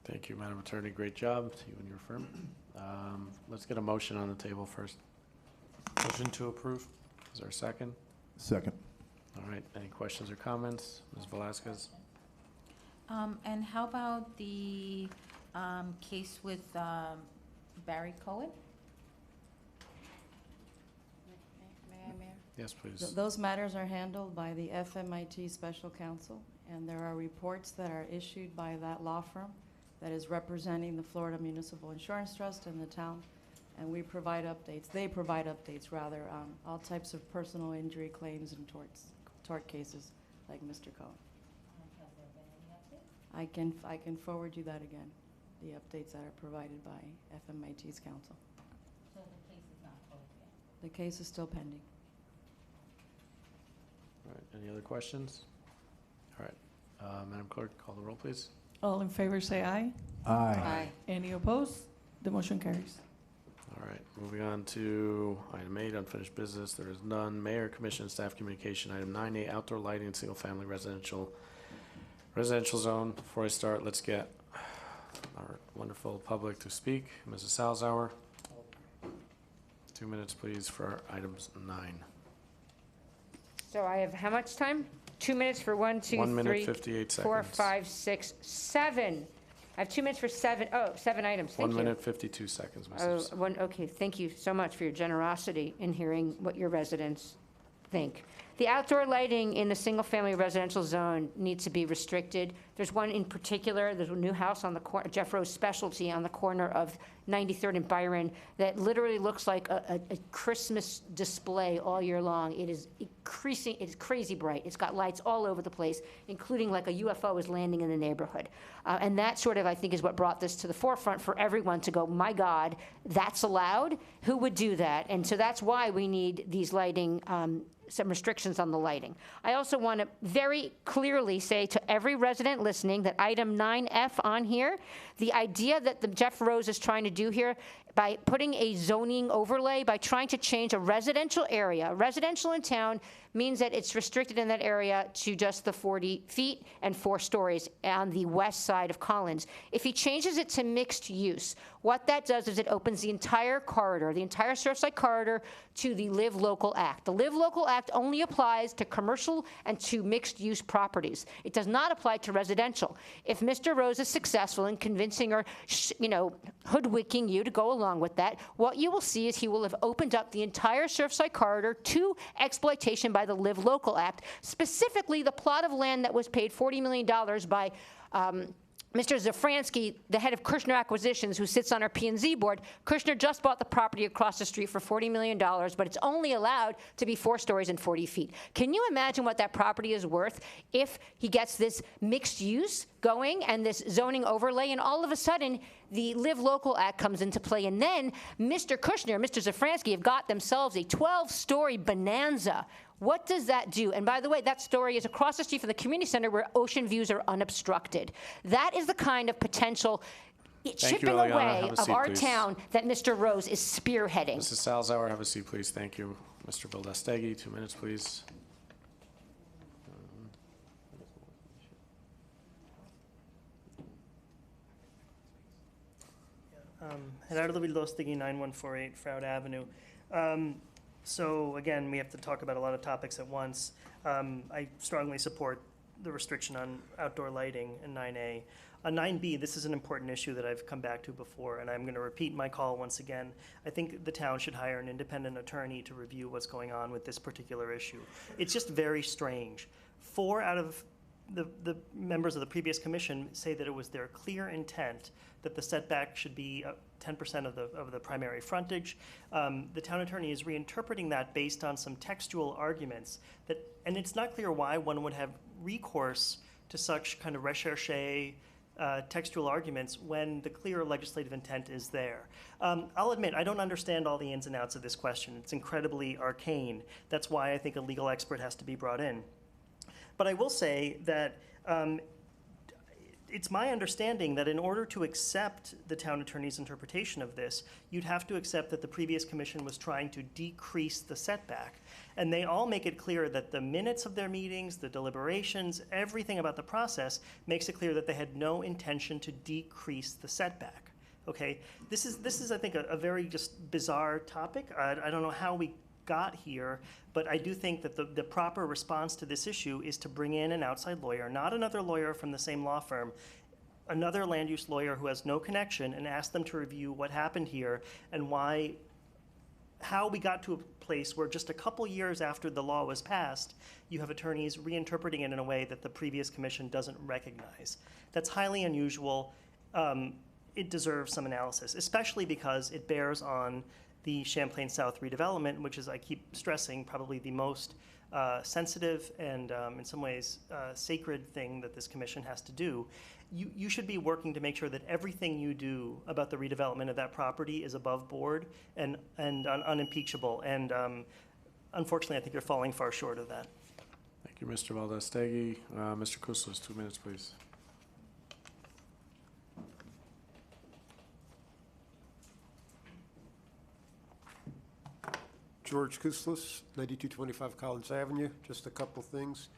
Thank you, Madam Attorney. Great job to you and your firm. Let's get a motion on the table first. Motion to approve. Is there a second? Second. All right, any questions or comments? Ms. Velasquez? And how about the case with Barry Cohen? Mayor? Yes, please. Those matters are handled by the FMIT Special Counsel, and there are reports that are issued by that law firm that is representing the Florida Municipal Insurance Trust and the town, and we provide updates. They provide updates, rather, all types of personal injury claims and tort cases, like Mr. Cohen. I can forward you that again, the updates that are provided by FMIT's counsel. So the case is not closed yet? The case is still pending. All right, any other questions? All right, Madam Clerk, call the roll, please. All in favor, say aye. Aye. Any opposed? The motion carries. All right, moving on to item 8, unfinished business. There is none. Mayor, Commission, Staff Communication. Item 9A, outdoor lighting in single-family residential zone. Before I start, let's get our wonderful public to speak. Mrs. Salzauer, 2 minutes, please, for items 9. So I have how much time? 2 minutes for 1, 2, 1 minute, 3, 58 4, seconds. 5, 6, 7. I have 2 minutes for 7 items. Thank 1 you. minute, 52 seconds, Oh, Mrs. okay, thank you so much for your generosity in hearing what your residents think. The outdoor lighting in the single-family residential zone needs to be restricted. There's one in particular, there's a new house on the corner, Jeff Rose Specialty on the corner of 93rd and Byron that literally looks like a Christmas display all year long. It is increasing, it's crazy bright. It's got lights all over the place, including like a UFO is landing in the neighborhood. And that sort of, I think, is what brought this to the forefront for everyone to go, my God, that's allowed? Who would do that? And so that's why we need these lighting, some restrictions on the lighting. I also want to very clearly say to every resident listening that item 9F on here, the idea that the Jeff Rose is trying to do here by putting a zoning overlay, by trying to change a residential area, residential in town means that it's restricted in that area to just the 40 feet and 4 stories on the west side of Collins. If he changes it to mixed use, what that does is it opens the entire corridor, the entire Surfside corridor, to the Live Local Act. The Live Local Act only applies to commercial and to mixed use properties. It does not apply to residential. If Mr. Rose is successful in convincing or, hoodwinking you to go along with that, what you will see is he will have opened up the entire Surfside corridor to exploitation by the Live Local Act, specifically the plot of land that was paid $40 million by Mr. Zafransky, the head of Kirshner Acquisitions, who sits on our P&Z board. Kirshner just bought the property across the street for $40 million, but it's only allowed to be 4 stories and 40 feet. Can you imagine what that property is worth if he gets this mixed use going and this zoning overlay, and all of a sudden the Live Local Act comes into play, and then Mr. Kirshner, Mr. Zafransky have got themselves a 12-story bonanza. What does that do? And by the way, that story is across the street from the community center where ocean views are unobstructed. That is the kind of potential chipping away of our town that Mr. Rose is spearheading. Mrs. Salzauer, have a seat, please. Thank you. Mr. Bildastegui, 2 minutes, please. Gerardo Bildastegui, 9148 Froud Avenue. So again, we have to talk about a lot of topics at once. I strongly support the restriction on outdoor lighting in 9A. On 9B, this is an important issue that I've come back to before, and I'm going to repeat my call once again. I think the town should hire an independent attorney to review what's going on with this particular issue. It's just very strange. 4 out of the members of the previous commission say that it was their clear intent that the setback should be 10% of the primary frontage. The town attorney is reinterpreting that based on some textual arguments and it's not clear why one would have recourse to such kind of recherche textual arguments when the clear legislative intent is there. I'll admit, I don't understand all the ins and outs of this question. It's incredibly arcane. That's why I think a legal expert has to be brought in. But I will say that it's my understanding that in order to accept the town attorney's interpretation of this, you'd have to accept that the previous commission was trying to decrease the setback. And they all make it clear that the minutes of their meetings, the deliberations, everything about the process makes it clear that they had no intention to decrease the setback. Okay, this is I think a very just bizarre topic. I don't know how we got here, but I do think that the proper response to this issue is to bring in an outside lawyer, not another lawyer from the same law firm, another land use lawyer who has no connection, and ask them to review what happened here and how we got to a place where just a couple years after the law was passed, you have attorneys reinterpreting it in a way that the previous commission doesn't recognize. That's highly unusual. It deserves some analysis, especially because it bears on the Champlain South redevelopment, which is, I keep stressing, probably the most sensitive and in some ways sacred thing that this commission has to do. You should be working to make sure that everything you do about the redevelopment of that property is above board and unimpeachable. And unfortunately, I think you're falling far short of that. Thank you, Mr. Valdez-Stegi. Mr. Kuslis, 2 minutes, please. George Kuslis, 9225 Collins Avenue. Just a couple things.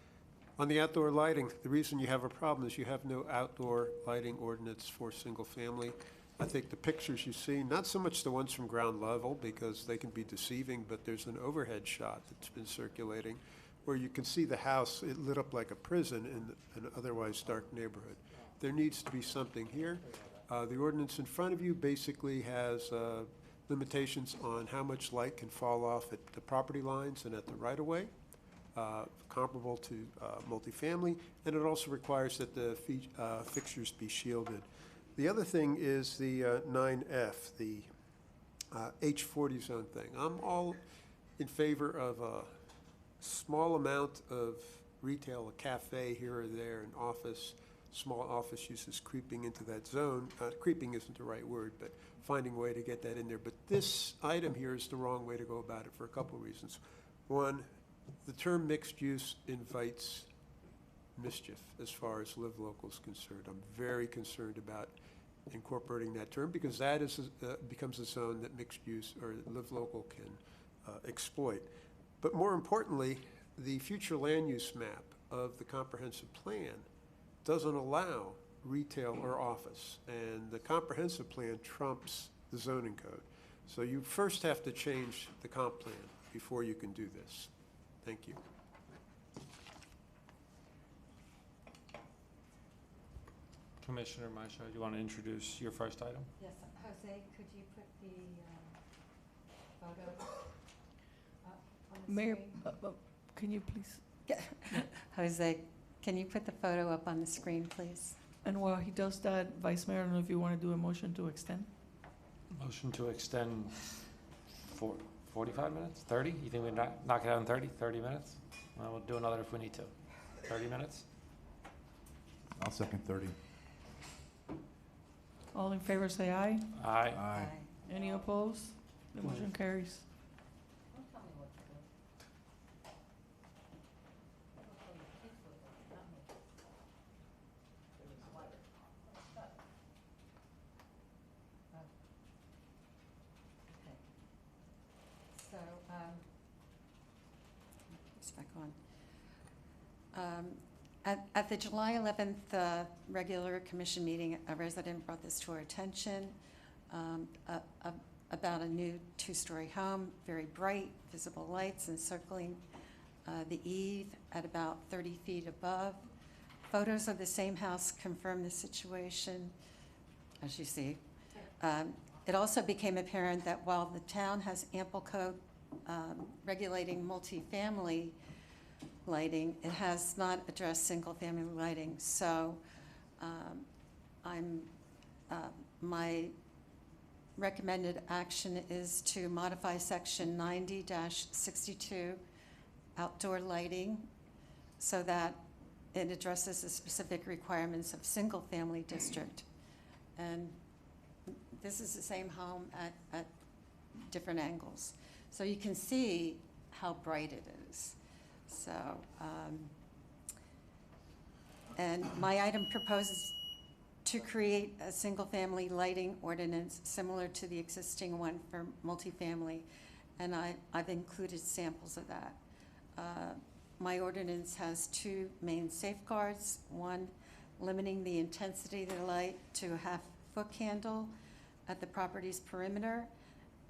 On the outdoor lighting, the reason you have a problem is you have no outdoor lighting ordinance for single family. I think the pictures you see, not so much the ones from ground level because they can be deceiving, but there's an overhead shot that's been circulating where you can see the house, it lit up like a prison in an otherwise dark neighborhood. There needs to be something here. The ordinance in front of you basically has limitations on how much light can fall off at the property lines and at the right-of-way, comparable to multifamily, and it also requires that the fixtures be shielded. The other thing is the 9F, the H40 zone thing. I'm all in favor of a small amount of retail, a cafe here or there, an office, small office uses creeping into that zone. Creeping isn't the right word, but finding a way to get that in there. But this item here is the wrong way to go about it for a couple of reasons. One, the term mixed use invites mischief as far as live local is concerned. I'm very concerned about incorporating that term because that is becomes a zone that mixed use or live local can exploit. But more importantly, the future land use map of the comprehensive plan doesn't allow retail or office, and the comprehensive plan trumps the zoning code. So you first have to change the comp plan before you can do this. Thank you. Commissioner Maisha, do you want to introduce your first item? Yes, Jose, could you put the photo up on the Mayor, screen? can you please? Jose, can you put the photo up on the screen, please? And while he does that, Vice Mayor, I don't know if you want to do a motion to extend? Motion to extend for 45 minutes, 30? You think we knock it out in 30 minutes? Well, we'll do another if we need to. 30 minutes? I'll second 30. All in favor, say aye. Aye. Aye. Any opposed? The motion carries. So, it's back on. At the July 11th regular commission meeting, a resident brought this to our attention about a new two-story home, very bright, visible lights encircling the eave at about 30 feet above. Photos of the same house confirm the situation, as you see. It also became apparent that while the town has ample code regulating multifamily lighting, it has not addressed single-family lighting. So my recommended action is to modify section 90-62 outdoor lighting so that it addresses the specific requirements of single-family district. And this is the same home at different angles. So you can see how bright it is. So, and my item proposes to create a single-family lighting ordinance similar to the existing one for multifamily, and I've included samples of that. My ordinance has two main safeguards. One, limiting the intensity of the light to a half-foot candle at the property's perimeter,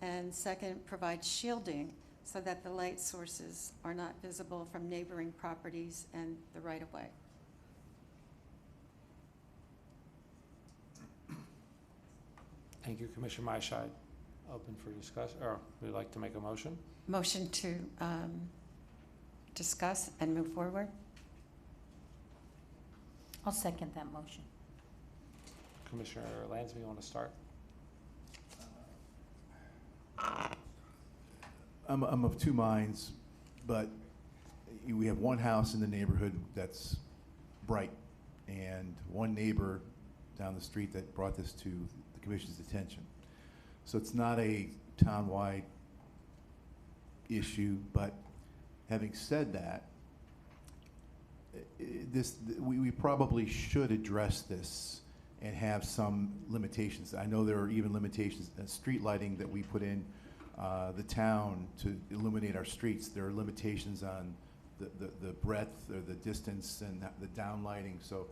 and second, provides shielding so that the light sources are not visible from neighboring properties and the right-of-way. Thank you, Commissioner Myshide. Open for discussion, or would you like to make a motion? Motion to discuss and move forward. I'll second that motion. Commissioner Lansby, you want to start? I'm of two minds, but we have one house in the neighborhood that's bright, and one neighbor down the street that brought this to the commission's attention. So it's not a town-wide issue, but having said that, we probably should address this and have some limitations. I know there are even limitations in street lighting that we put in the town to illuminate our streets. There are limitations on the breadth or the distance and the downlighting. So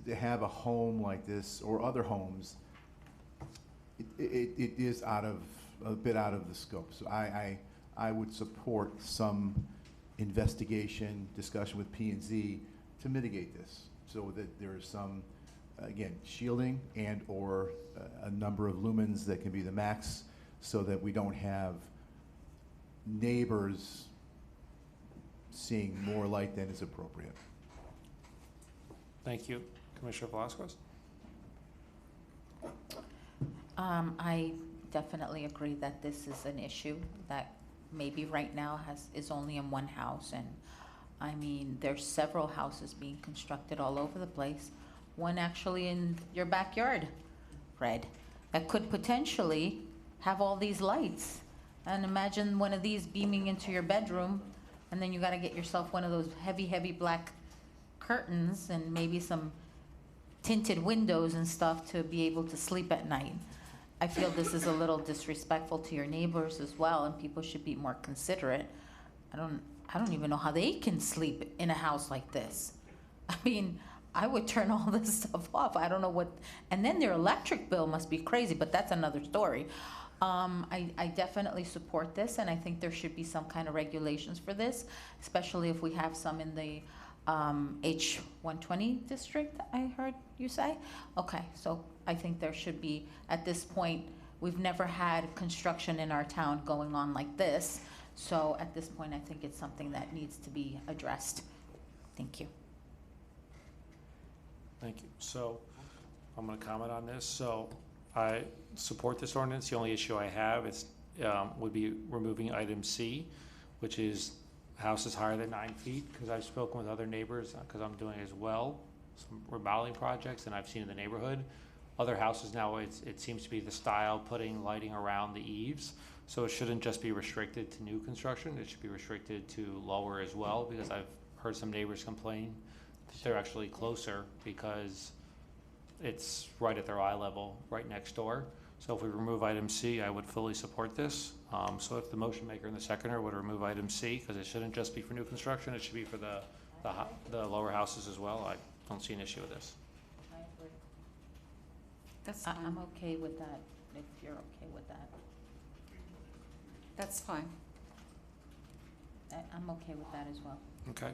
to have a home like this or other homes, it is a bit out of the scope. So I would support some investigation, discussion with P&Z to mitigate this, so that there is some, again, shielding and or a number of lumens that can be the max, so that we don't have neighbors seeing more light than is appropriate. Thank you. Commissioner Velasquez? I definitely agree that this is an issue that maybe right now is only in one house, and I mean, there's several houses being constructed all over the place. One actually in your backyard, Fred, that could potentially have all these lights. And imagine one of these beaming into your bedroom, and then you gotta get yourself one of those heavy, heavy black curtains and maybe some tinted windows and stuff to be able to sleep at night. I feel this is a little disrespectful to your neighbors as well, and people should be more considerate. I don't even know how they can sleep in a house like this. I mean, I would turn all this stuff off. I don't know what, and then their electric bill must be crazy, but that's another story. I definitely support this, and I think there should be some kind of regulations for this, especially if we have some in the H120 district, I heard you say. Okay, so I think there should be, at this point, we've never had construction in our town going on like this. So at this point, I think it's something that needs to be addressed. Thank you. Thank you. So I'm going to comment on this. So I support this ordinance. The only issue I have is would be removing item C, which is houses higher than 9 feet, because I've spoken with other neighbors, because I'm doing as well, some remodeling projects, and I've seen in the neighborhood. Other houses now, it seems to be the style, putting lighting around the eaves. So it shouldn't just be restricted to new construction. It should be restricted to lower as well, because I've heard some neighbors complain that they're actually closer because it's right at their eye level, right next door. So if we remove item C, I would fully support this. So if the motion maker and the seconder would remove item C, because it shouldn't just be for new construction, it should be for the lower houses as well. I don't see an issue with this. I agree. That's I'm okay with that, if you're okay with that. That's fine. I'm okay with that as well. Okay.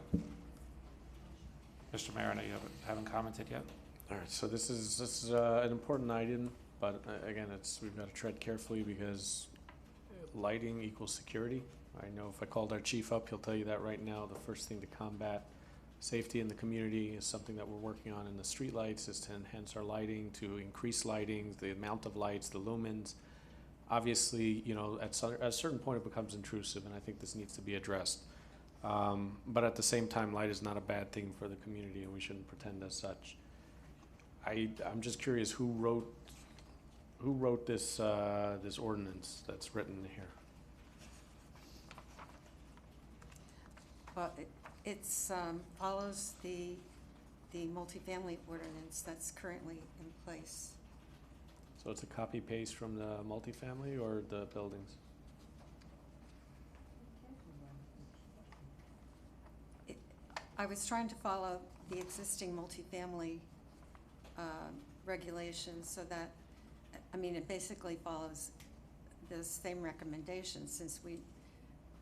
Mr. Mayor, I know you haven't commented yet. All right, so this is an important item, but again, we've got to tread carefully, because lighting equals security. I know if I called our chief up, he'll tell you that right now. The first thing to combat safety in the community is something that we're working on in the street lights, is to enhance our lighting, to increase lighting, the amount of lights, the lumens. Obviously, you know, at a certain point it becomes intrusive, and I think this needs to be addressed. But at the same time, light is not a bad thing for the community, and we shouldn't pretend as such. I'm just curious, who wrote this, this ordinance that's written here? Well, it's, follows the multifamily ordinance that's currently in place. So it's a copy paste from the multifamily or the buildings? I was trying to follow the existing multifamily regulations so that, I mean, it basically follows the same recommendations since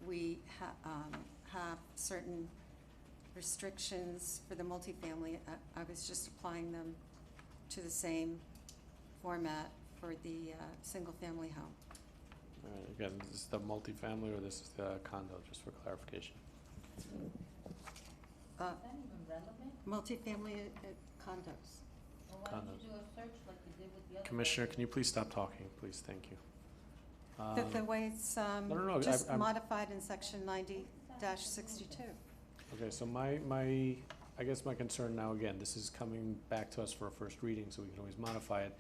we have certain restrictions for the multifamily. I was just applying them to the same format for the single-family home. All right, again, this is the multifamily or this is the condo, just for clarification? Multifamily condos. Commissioner, can you please stop talking, please? Thank you. The way it's no, just I'm modified in section 90-62. Okay, so I guess my concern now, again, this is coming back to us for a first reading, so we can always modify it,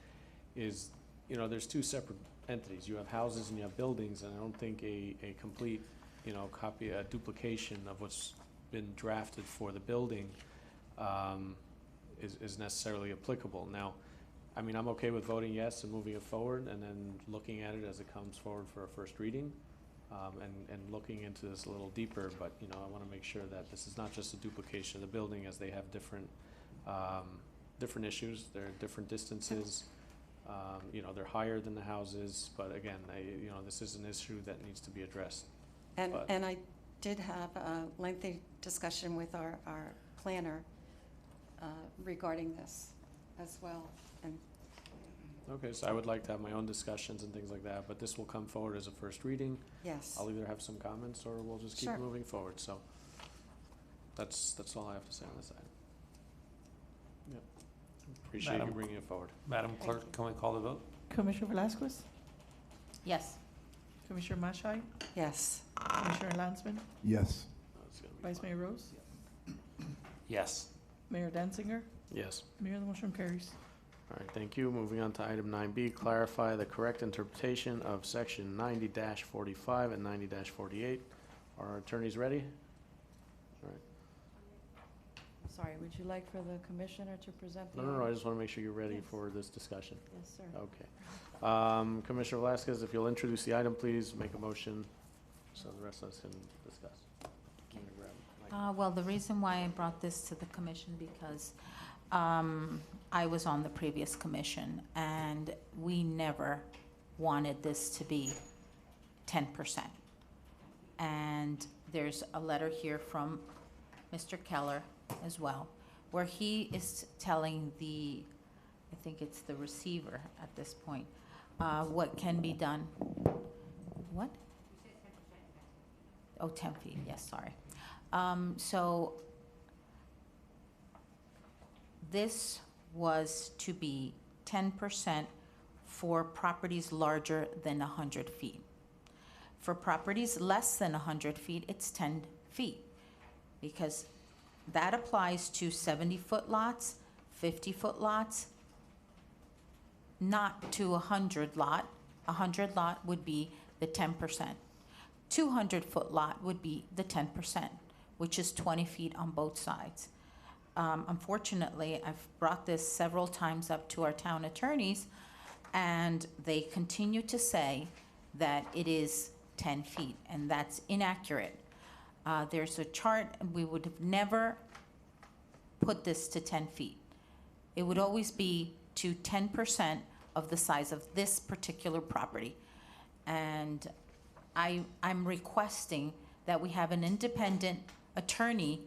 is, you know, there's two separate entities. You have houses and you have buildings, and I don't think a complete, you know, copy, a duplication of what's been drafted for the building is necessarily applicable. Now, I mean, I'm okay with voting yes and moving it forward and then looking at it as it comes forward for a first reading and looking into this a little deeper, but, you know, I want to make sure that this is not just a duplication of the building, as they have different issues. They're different distances. You know, they're higher than the houses, but again, you know, this is an issue that needs to be addressed. And I did have a lengthy discussion with our planner regarding this as well. And okay, so I would like to have my own discussions and things like that, but this will come forward as a first reading. yes. I'll either have some comments or we'll just keep Sure. moving forward, so that's all I have to say on this item. Yep. Appreciate you Madam- bringing it forward. Madam Clerk, can we call the vote? Commissioner Velasquez? Yes. Commissioner Mashai? Yes. Commissioner Landsman? Yes. It's gonna be Vice fine. Mayor Rose? Yes. Mayor Danziger? Yes. Mayor, the motion carries. All right, thank you. Moving on to item 9B, clarify the correct interpretation of section 90-45 and 90-48. Are our attorneys ready? All right. Sorry, would you like for the commissioner to present the? No, I item? just want to make sure you're ready Yes. for this discussion. Yes, sir. Okay. Commissioner Velasquez, if you'll introduce the item, please make a motion so the rest of us can discuss. I'm gonna grab the mic. Well, the reason why I brought this to the commission because I was on the previous commission and we never wanted this to be 10%. And there's a letter here from Mr. Keller as well, where he is telling I think it's the receiver at this point, what can be done. What? Oh, 10 feet, yes, sorry. So this was to be 10% for properties larger than 100 feet. For properties less than 100 feet, it's 10 feet, because that applies to 70-foot lots, 50-foot lots, not to 100 lot. 100 lot would be the 10%. 200-foot lot would be the 10%, which is 20 feet on both sides. Unfortunately, I've brought this several times up to our town attorneys, and they continue to say that it is 10 feet, and that's inaccurate. There's a chart, and we would have never put this to 10 feet. It would always be to 10% of the size of this particular property. And I'm requesting that we have an independent attorney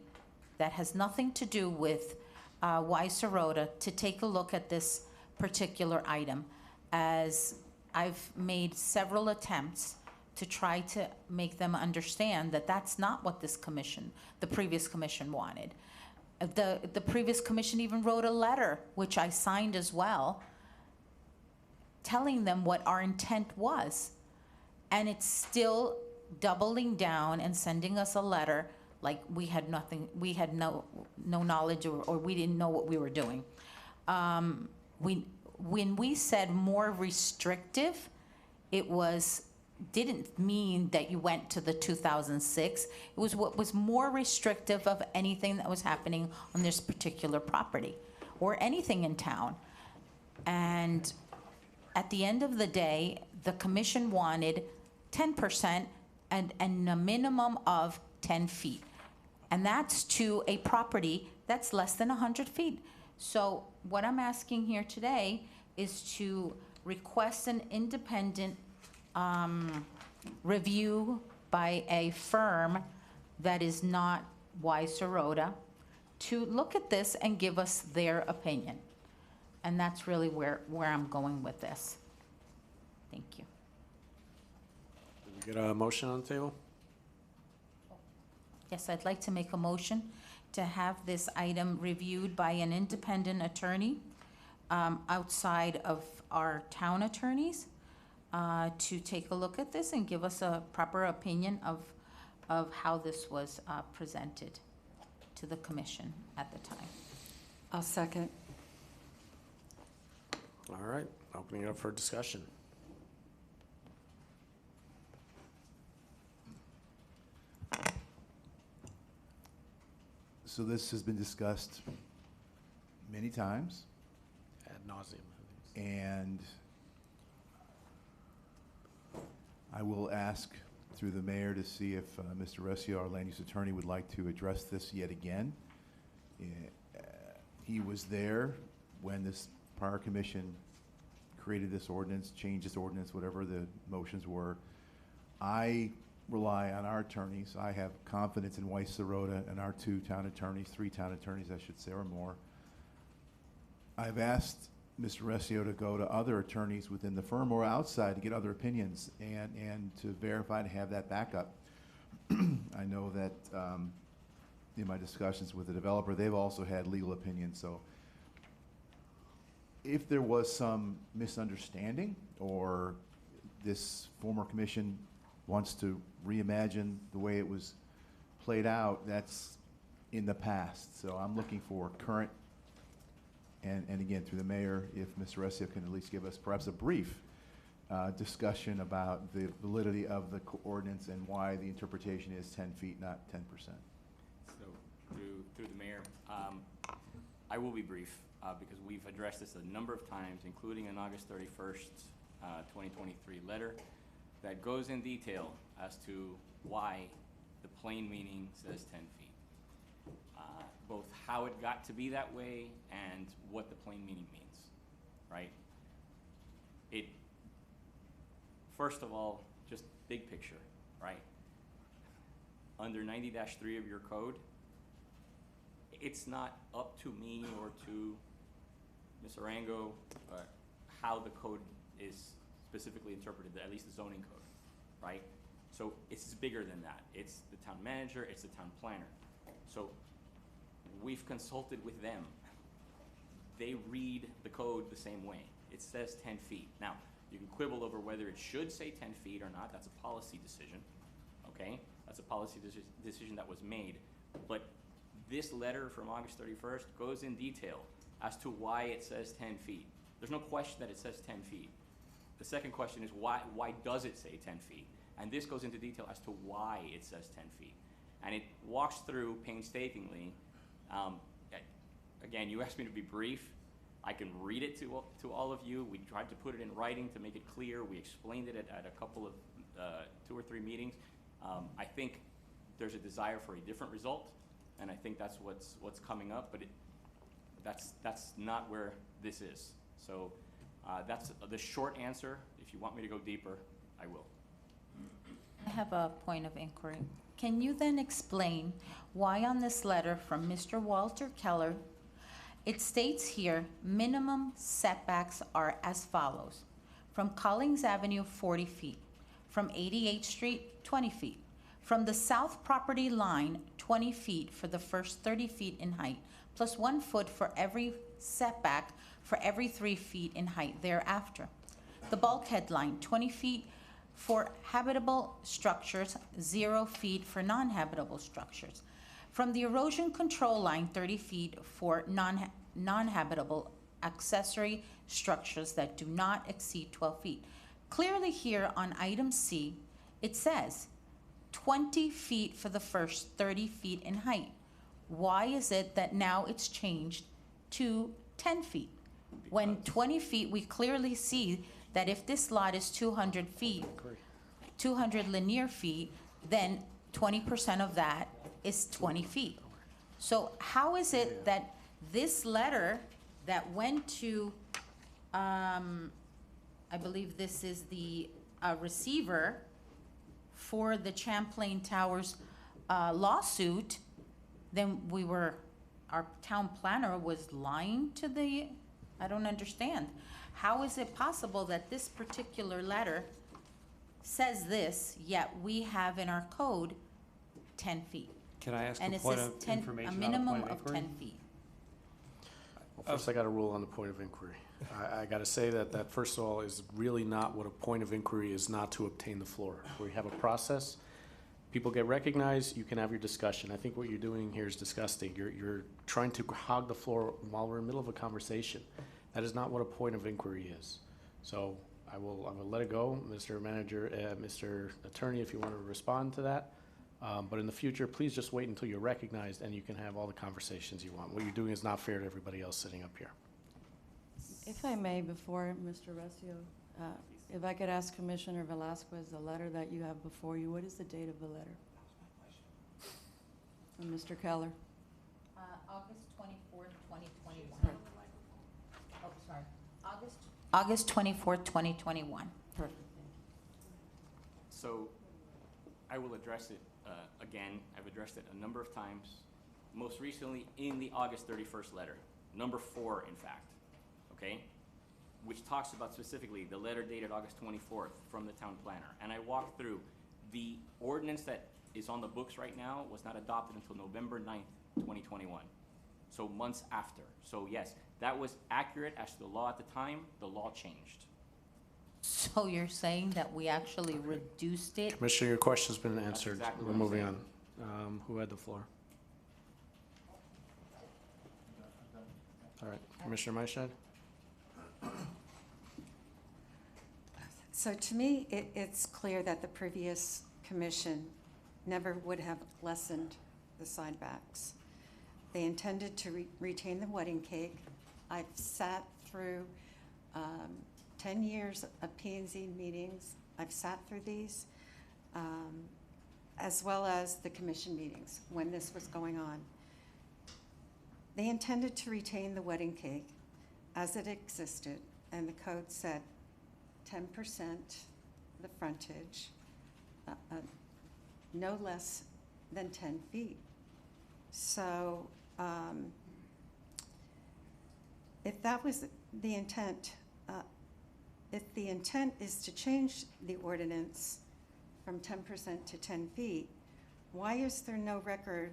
that has nothing to do with Sorota to take a look at this particular item, as I've made several attempts to try to make them understand that that's not what this commission, the previous commission, wanted. The previous commission even wrote a letter, which I signed as well, telling them what our intent was. And it's still doubling down and sending us a letter like we had nothing, we had no knowledge, or we didn't know what we were doing. When we said more restrictive, it didn't mean that you went to the 2006. It was what was more restrictive of anything that was happening on this particular property or anything in town. And at the end of the day, the commission wanted 10% and a minimum of 10 feet. And that's to a property that's less than 100 feet. So what I'm asking here today is to request an independent review by a firm that is not Weiss Serota to look at this and give us their opinion. And that's really where I'm going with this. Thank you. Did we get a motion on the table? Yes, I'd like to make a motion to have this item reviewed by an independent attorney outside of our town attorneys to take a look at this and give us a proper opinion of how this was presented to the commission at the time. I'll second. All right, opening it up for discussion. So this has been discussed many times. Ad nauseum. And I will ask through the mayor to see if Mr. Resio, our land use attorney, would like to address this yet again. He was there when this prior commission created this ordinance, changed this ordinance, whatever the motions were. I rely on our attorneys. I have confidence in Weiss Serota and our 2 town attorneys, 3 town attorneys, I should say, or more. I've asked Mr. Resio to go to other attorneys within the firm or outside to get other opinions and to verify and have that backup. I know that in my discussions with the developer, they've also had legal opinions. So if there was some misunderstanding or this former commission wants to reimagine the way it was played out, that's in the past. So I'm looking for current, and again, through the mayor, if Mr. Resio can at least give us perhaps a brief discussion about the validity of the ordinance and why the interpretation is 10 feet, not 10%. So through the mayor, I will be brief because we've addressed this a number of times, including an August 31st, 2023 letter that goes in detail as to why the plain meaning says 10 feet. Both how it got to be that way and what the plain meaning means, right? First of all, just big picture, right? Under 90-3 of your code, it's not up to me or to Ms. Arango how the code is specifically interpreted, at least the zoning code, right? So it's bigger than that. It's the town manager, it's the town planner. So we've consulted with them. They read the code the same way. It says 10 feet. Now, you can quibble over whether it should say 10 feet or not. That's a policy decision, okay? That's a policy decision that was made. But this letter from August 31st goes in detail as to why it says 10 feet. There's no question that it says 10 feet. The second question is why does it say 10 feet? And this goes into detail as to why it says 10 feet. And it walks through painstakingly. Again, you asked me to be brief. I can read it to all of you. We tried to put it in writing to make it clear. We explained it at a couple of 2 or 3 meetings. I think there's a desire for a different result, and I think that's what's coming up. But that's not where this is. So that's the short answer. If you want me to go deeper, I will. I have a point of inquiry. Can you then explain why on this letter from Mr. Walter Keller, it states here, minimum setbacks are as follows. From Collins Avenue, 40 feet. From 88th Street, 20 feet. From the south property line, 20 feet for the first 30 feet in height, plus 1 foot for every setback for every 3 feet in height thereafter. The bulkhead line, 20 feet for habitable structures, 0 feet for non-habitable structures. from the erosion control line 30 feet for non-habitable accessory structures that do not exceed 12 feet. Clearly here on item C, it says 20 feet for the first 30 feet in height. Why is it that now it's changed to 10 feet? When 20 feet, we clearly see that if this lot is 200 feet, 200 linear feet, then 20% of that is 20 feet. So how is it that this letter that went to, I believe this is the receiver for the Champlain Towers lawsuit, then our town planner was lying to the, I don't understand. How is it possible that this particular letter says this, yet we have in our code 10 feet? Can I ask And a it point says of 10, information a on a minimum point of of inquiry? 10 feet. Well, first, I got to rule on the point of inquiry. I got to say that first of all is really not what a point of inquiry is, not to obtain the floor. We have a process. People get recognized, you can have your discussion. I think what you're doing here is disgusting. You're trying to hog the floor while we're in the middle of a conversation. That is not what a point of inquiry is. So I will let it go, Mr. Manager, Mr. Attorney, if you want to respond to that. But in the future, please just wait until you're recognized and you can have all the conversations you want. What you're doing is not fair to everybody else sitting up here. If I may, before Mr. Recio, if I could ask Commissioner Velasquez, the letter that you have before you, what is the date of the letter? From Mr. Keller. August 24th, 2021. Oh, sorry. August 24th, 2021. Perfect. So I will address it again. I've addressed it a number of times, most recently in the August 31st letter, number 4, in fact, okay, which talks about specifically the letter dated August 24th from the town planner. And I walked through the ordinance that is on the books right now was not adopted until November 9th, 2021. So months after. So yes, that was accurate as to the law at the time. The law changed. So you're saying that we actually reduced it? Commissioner, your question's been answered. exactly We're what I'm moving saying. on. Who had the floor? All right, Commissioner Maishad? So to me, it's clear that the previous commission never would have lessened the sidebacks. They intended to retain the wedding cake. I've sat through 10 years of P&Z meetings. I've sat through these, as well as the commission meetings when this was going on. They intended to retain the wedding cake as it existed, and the code said 10% the frontage, no less than 10 feet. So if that was the intent, if the intent is to change the ordinance from 10% to 10 feet, why is there no record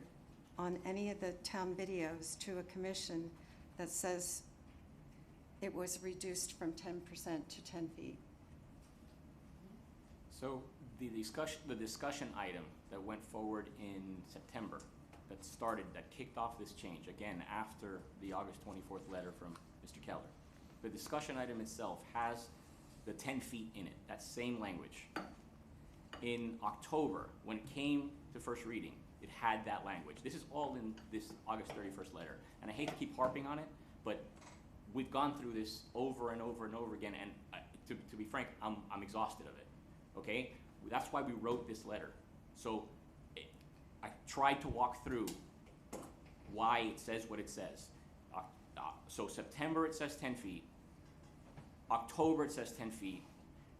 on any of the town videos to a commission that says it was reduced from 10% to 10 feet? So the discussion item that went forward in September, that kicked off this change, again, after the August 24th letter from Mr. Keller. The discussion item itself has the 10 feet in it, that same language. In October, when it came to first reading, it had that language. This is all in this August 31st letter. And I hate to keep harping on it, but we've gone through this over and over and over again, and to be frank, I'm exhausted of it, okay? That's why we wrote this letter. So I tried to walk through why it says what it says. So September, it says 10 feet. October, it says 10 feet.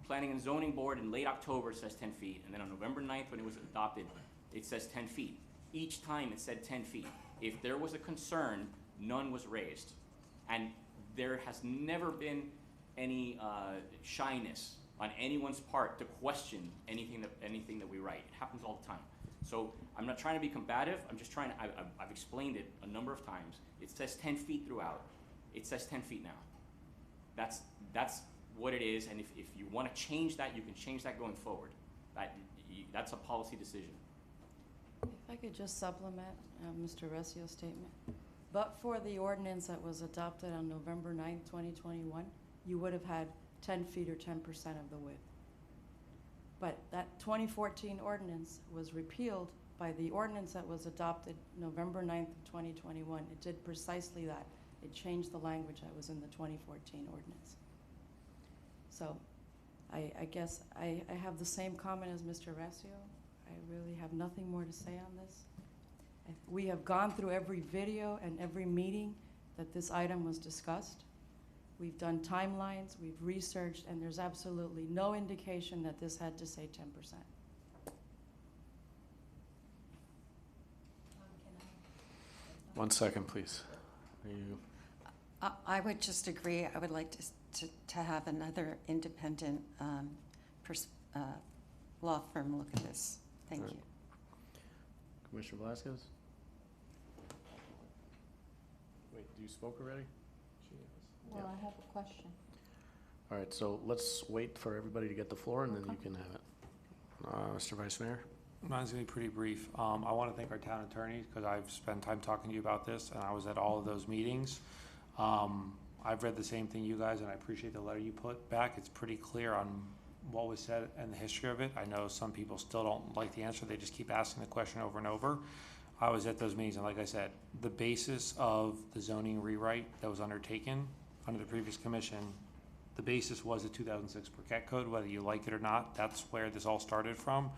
Planning and Zoning Board in late October, it says 10 feet. And then on November 9th, when it was adopted, it says 10 feet. Each time it said 10 feet. If there was a concern, none was raised. And there has never been any shyness on anyone's part to question anything that we write. It happens all the time. So I'm not trying to be combative. I'm just trying to, I've explained it a number of times. It says 10 feet throughout. It says 10 feet now. That's what it is, and if you want to change that, you can change that going forward. That's a policy decision. If I I could just supplement Mr. Recio's statement. But for the ordinance that was adopted on November 9th, 2021, you would have had 10 feet or 10% of the width. But that 2014 ordinance was repealed by the ordinance that was adopted November 9th of 2021. It did precisely that. It changed the language that was in the 2014 ordinance. So I guess I have the same comment as Mr. Recio. I really have nothing more to say on this. We have gone through every video and every meeting that this item was discussed. We've done timelines, we've researched, and there's absolutely no indication that this had to say 10%. One second, please. Are you? I would just agree. I would like to have another independent law firm look at this. Thank you. Commissioner Velasquez? Wait, you spoke already? Well, I have a question. All right, so let's wait for everybody to get the floor, and then you can have it. Mr. Vice Mayor? Mine's gonna be pretty brief. I want to thank our town attorneys because I've spent time talking to you about this, and I was at all of those meetings. I've read the same thing you guys, and I appreciate the letter you put back. It's pretty clear on what was said and the history of it. I know some people still don't like the answer. They just keep asking the question over and over. I was at those meetings, and like I said, the basis of the zoning rewrite that was undertaken under the previous commission, the basis was the 2006 Burkett Code, whether you like it or not. That's where this all started from.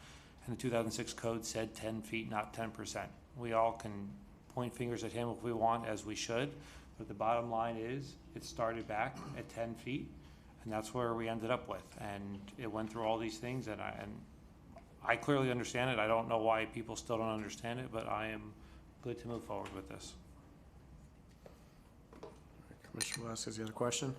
And the 2006 code said 10 feet, not 10%. We all can point fingers at him if we want, as we should. But the bottom line is, it started back at 10 feet, and that's where we ended up with. And it went through all these things, and I clearly understand it. I don't know why people still don't understand it, but I am good to move forward with this. Commissioner Velasquez, you had a question?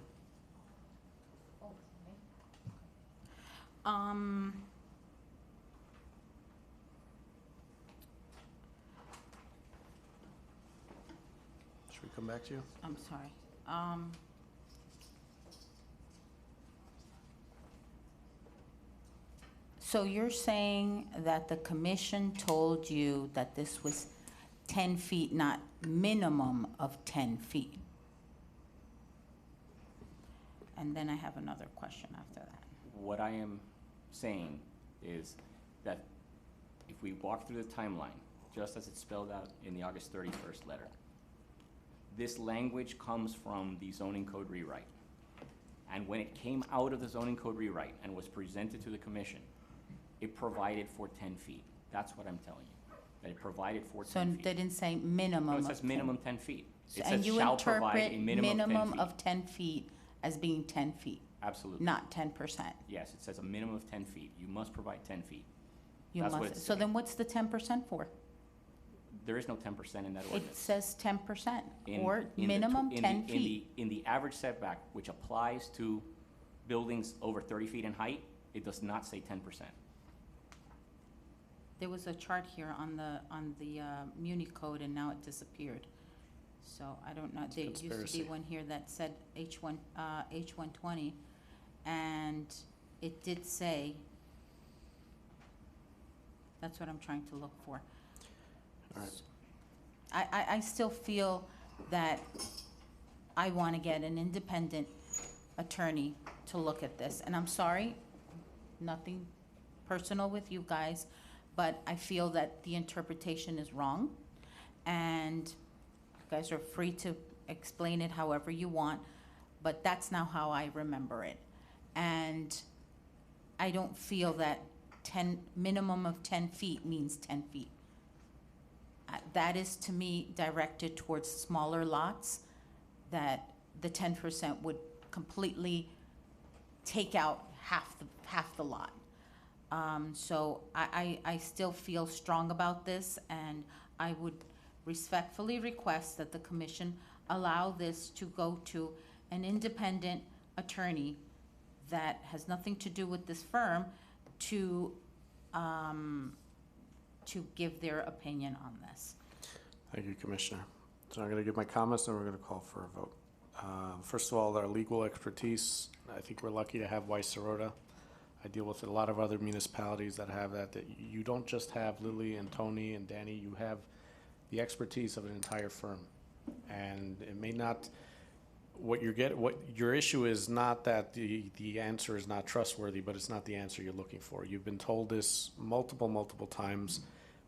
Should we come back to you? I'm sorry. So you're saying that the commission told you that this was 10 feet, not minimum of 10 feet? And then I have another question after that. What I am saying is that if we walk through the timeline, just as it's spelled out in the August 31st letter, this language comes from the zoning code rewrite. And when it came out of the zoning code rewrite and was presented to the commission, it provided for 10 feet. That's what I'm telling you, that it provided for 10 So feet. they didn't say minimum No, it of says 10. minimum 10 feet. It And says you shall provide interpret a minimum of 10 feet. of 10 feet as being 10 feet, Absolutely. not 10%. Yes, it says a minimum of 10 feet. You must provide 10 feet. You That's what must. it's So saying. then what's the 10% for? There is no 10% in that It ordinance. says 10% In- or in the minimum tw- in 10 the- feet. In the average setback, which applies to buildings over 30 feet in height, it does not say 10%. There was a chart here on the Muni code, and now it disappeared. So I don't know, there used to conspiracy. be one here that said H120, and it did say, that's what I'm trying to look for. All right. I still feel that I want to get an independent attorney to look at this. And I'm sorry, nothing personal with you guys, but I feel that the interpretation is wrong. And you guys are free to explain it however you want, but that's now how I remember it. And I don't feel that minimum of 10 feet means 10 feet. That is, to me, directed towards smaller lots, that the 10% would completely take out half the lot. So I still feel strong about this, and I would respectfully request that the commission allow this to go to an independent attorney that has nothing to do with this firm to give their opinion on this. Thank you, Commissioner. So I'm going to give my comments, and we're going to call for a vote. First of all, our legal expertise. I think we're lucky to have Weiss Sirota I deal with a lot of other municipalities that have that you don't just have Lily and Tony and Danny, you have the expertise of an entire firm. And it may not, what your issue is not that the answer is not trustworthy, but it's not the answer you're looking for. You've been told this multiple times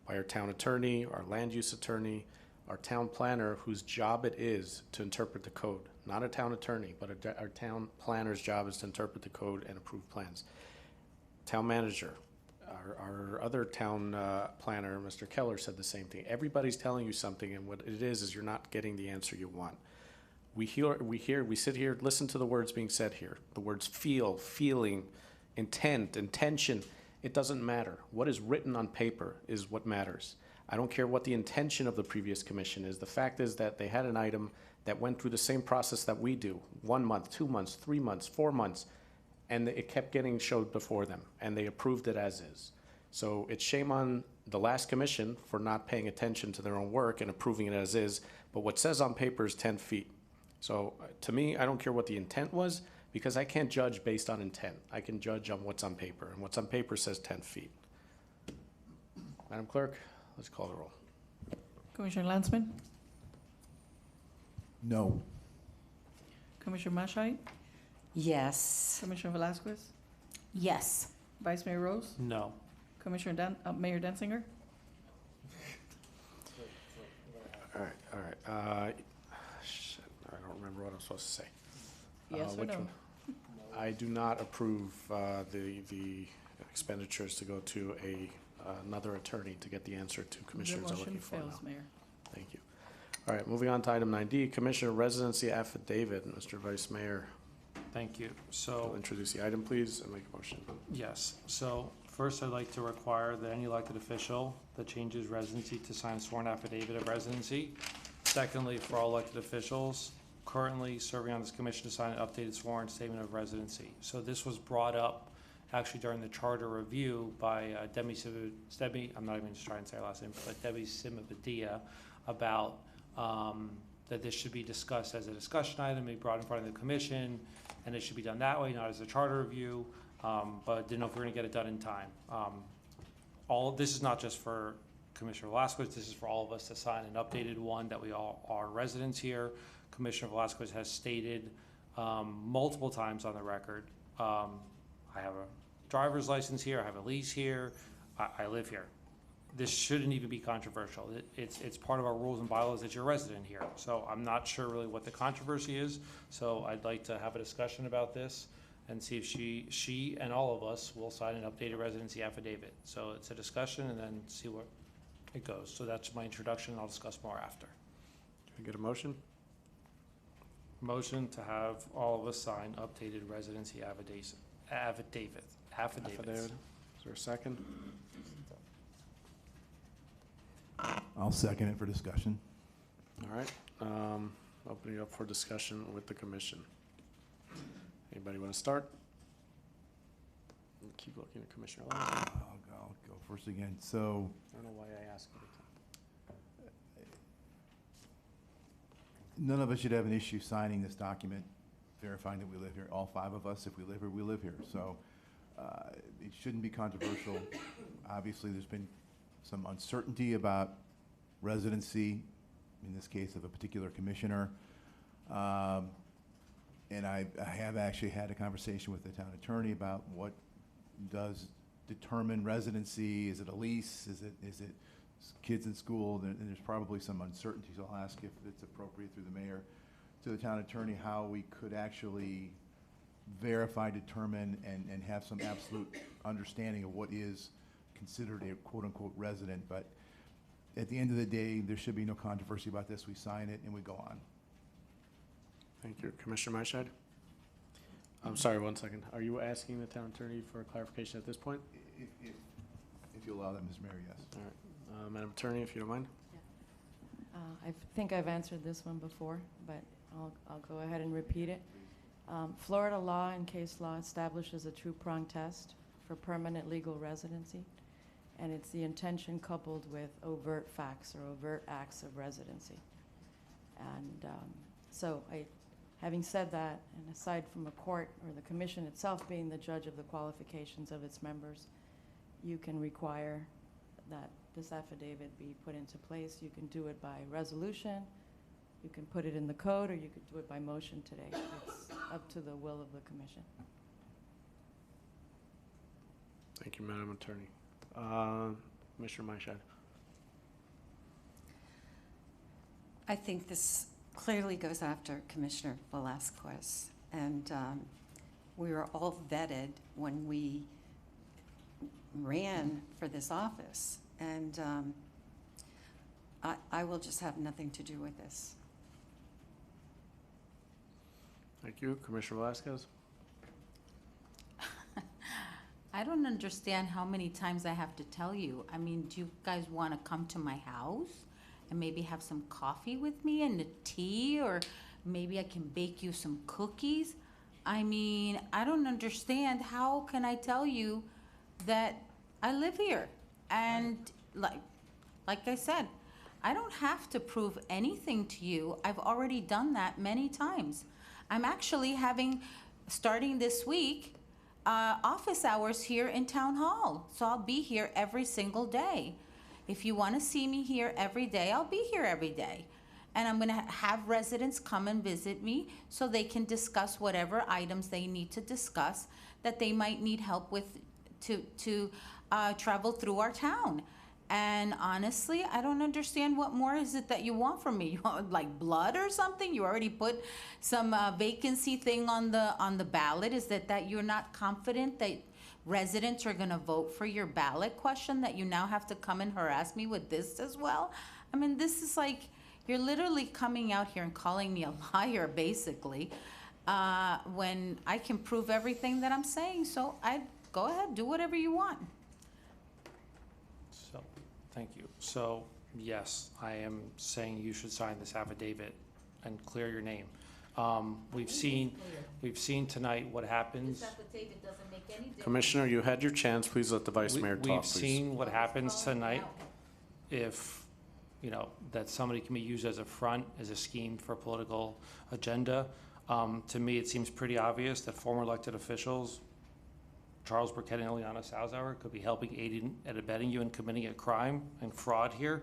by our town attorney, our land use attorney, our town planner, whose job it is to interpret the code. Not a town attorney, but our town planner's job is to interpret the code and approve plans. Town manager, our other town planner, Mr. Keller, said the same thing. Everybody's telling you something, and what it is you're not getting the answer you want. We sit here, listen to the words being said here. The words feel, feeling, intent, intention. It doesn't matter. What is written on paper is what matters. I don't care what the intention of the previous commission is. The fact is that they had an item that went through the same process that we do. 1 month, 2 months, 3 months, 4 months. And it kept getting showed before them, and they approved it as is. So it's shame on the last commission for not paying attention to their own work and approving it as is, but what says on paper is 10 feet. So to me, I don't care what the intent was, because I can't judge based on intent. I can judge on what's on paper, and what's on paper says 10 feet. Madam Clerk, let's call the roll. Commissioner Landsman? No. Commissioner Mashai? Yes. Commissioner Velasquez? Yes. Vice Mayor Rose? No. Commissioner Mayor Denzinger? All right. Shit, I don't remember what I'm supposed to say. Yes or which no? one? I do not approve the expenditures to go to another attorney to get the answer to commissioners are looking for now. The motion fails, Mayor. Thank you. All right, moving on to item 9D, Commissioner Residency Affidavit. Mr. Vice Mayor, Thank you. you'll So, introduce the item, please, and make a motion. yes, so first I'd like to require that any elected official that changes residency to sign a sworn affidavit of residency. Secondly, for all elected officials currently serving on this commission to sign an updated sworn statement of residency. So this was brought up actually during the charter review by Debbie, I'm not even just trying to say her last name, but Debbie Simivadia, about that this should be discussed as a discussion item, be brought in front of the commission, and it should be done that way, not as a charter review, but didn't know if we were gonna get it done in time. This is not just for Commissioner Velasquez, this is for all of us to sign an updated one that we all are residents here. Commissioner Velasquez has stated multiple times on the record, I have a driver's license here, I have a lease here, I live here. This shouldn't even be controversial. It's part of our rules and bylaws that you're a resident here. So I'm not sure really what the controversy is. So I'd like to have a discussion about this and see if she and all of us will sign an updated residency affidavit. So it's a discussion and then see where it goes. So that's my introduction. I'll discuss more after. Can I get a motion? Motion to have all of us sign updated residency affidavits. Affidavit. Is there a second? I'll second it for discussion. All right, opening up for discussion with the commission. Anybody want to start? Keep looking at Commissioner Lyon. I'll go first again. So, I don't know why I asked every time. none of us should have an issue signing this document, verifying that we live here. All 5 of us, if we live here, we live here. So, it shouldn't be controversial. Obviously, there's been some uncertainty about residency, in this case of a particular commissioner. And I have actually had a conversation with the town attorney about what does determine residency. Is it a lease? Is it kids in school? And there's probably some uncertainty, so I'll ask if it's appropriate through the mayor to the town attorney how we could actually verify, determine, and have some absolute understanding of what is considered a quote-unquote resident. But at the end of the day, there should be no controversy about this. We sign it and we go on. Thank you. Commissioner Mashad? I'm sorry, 1 second. Are you asking the town attorney for clarification at this point? If you allow that, Ms. Mayor, yes. All right. Madam Attorney, if you don't mind? I think I've answered this one before, but I'll go ahead and repeat it. Florida law and case law establishes a two-prong test for permanent legal residency, and it's the intention coupled with overt facts or overt acts of residency. And so Having said that, and aside from a court or the commission itself being the judge of the qualifications of its members, you can require that this affidavit be put into place. You can do it by resolution, you can put it in the code, or you could do it by motion today. It's up to the will of the commission. Thank you, Madam Attorney. Commissioner Maishad. I think this clearly goes after Commissioner Velasquez, and we were all vetted when we ran for this office, and I will just have nothing to do with this. Thank you. Commissioner Velasquez? I don't understand how many times I have to tell you. I mean, do you guys want to come to my house and maybe have some coffee with me and a tea, or maybe I can bake you some cookies? I mean, I don't understand. How can I tell you that I live here? And like I said, I don't have to prove anything to you. I've already done that many times. I'm actually starting this week, office hours here in Town Hall. So I'll be here every single day. If you want to see me here every day, I'll be here every day. And I'm going to have residents come and visit me so they can discuss whatever items they need to discuss that they might need help with to travel through our town. And honestly, I don't understand what more is it that you want from me. You want like blood or something? You already put some vacancy thing on the ballot. Is that you're not confident that residents are going to vote for your ballot question, that you now have to come and harass me with this as well? I mean, this is like, you're literally coming out here and calling me a liar, basically, when I can prove everything that I'm saying. So go ahead, do whatever you want. So, thank you. So, yes, I am saying you should sign this affidavit and clear your name. We've seen tonight what happens. This affidavit doesn't make any difference. Commissioner, you had your chance. Please let the Vice Mayor talk, We've please. seen what happens tonight if, that somebody can be used as a front, as a scheme for a political agenda. To me, it seems pretty obvious that former elected officials, Charles Burkett and Ileana Salzauer, could be helping, aiding, and abetting you in committing a crime and fraud here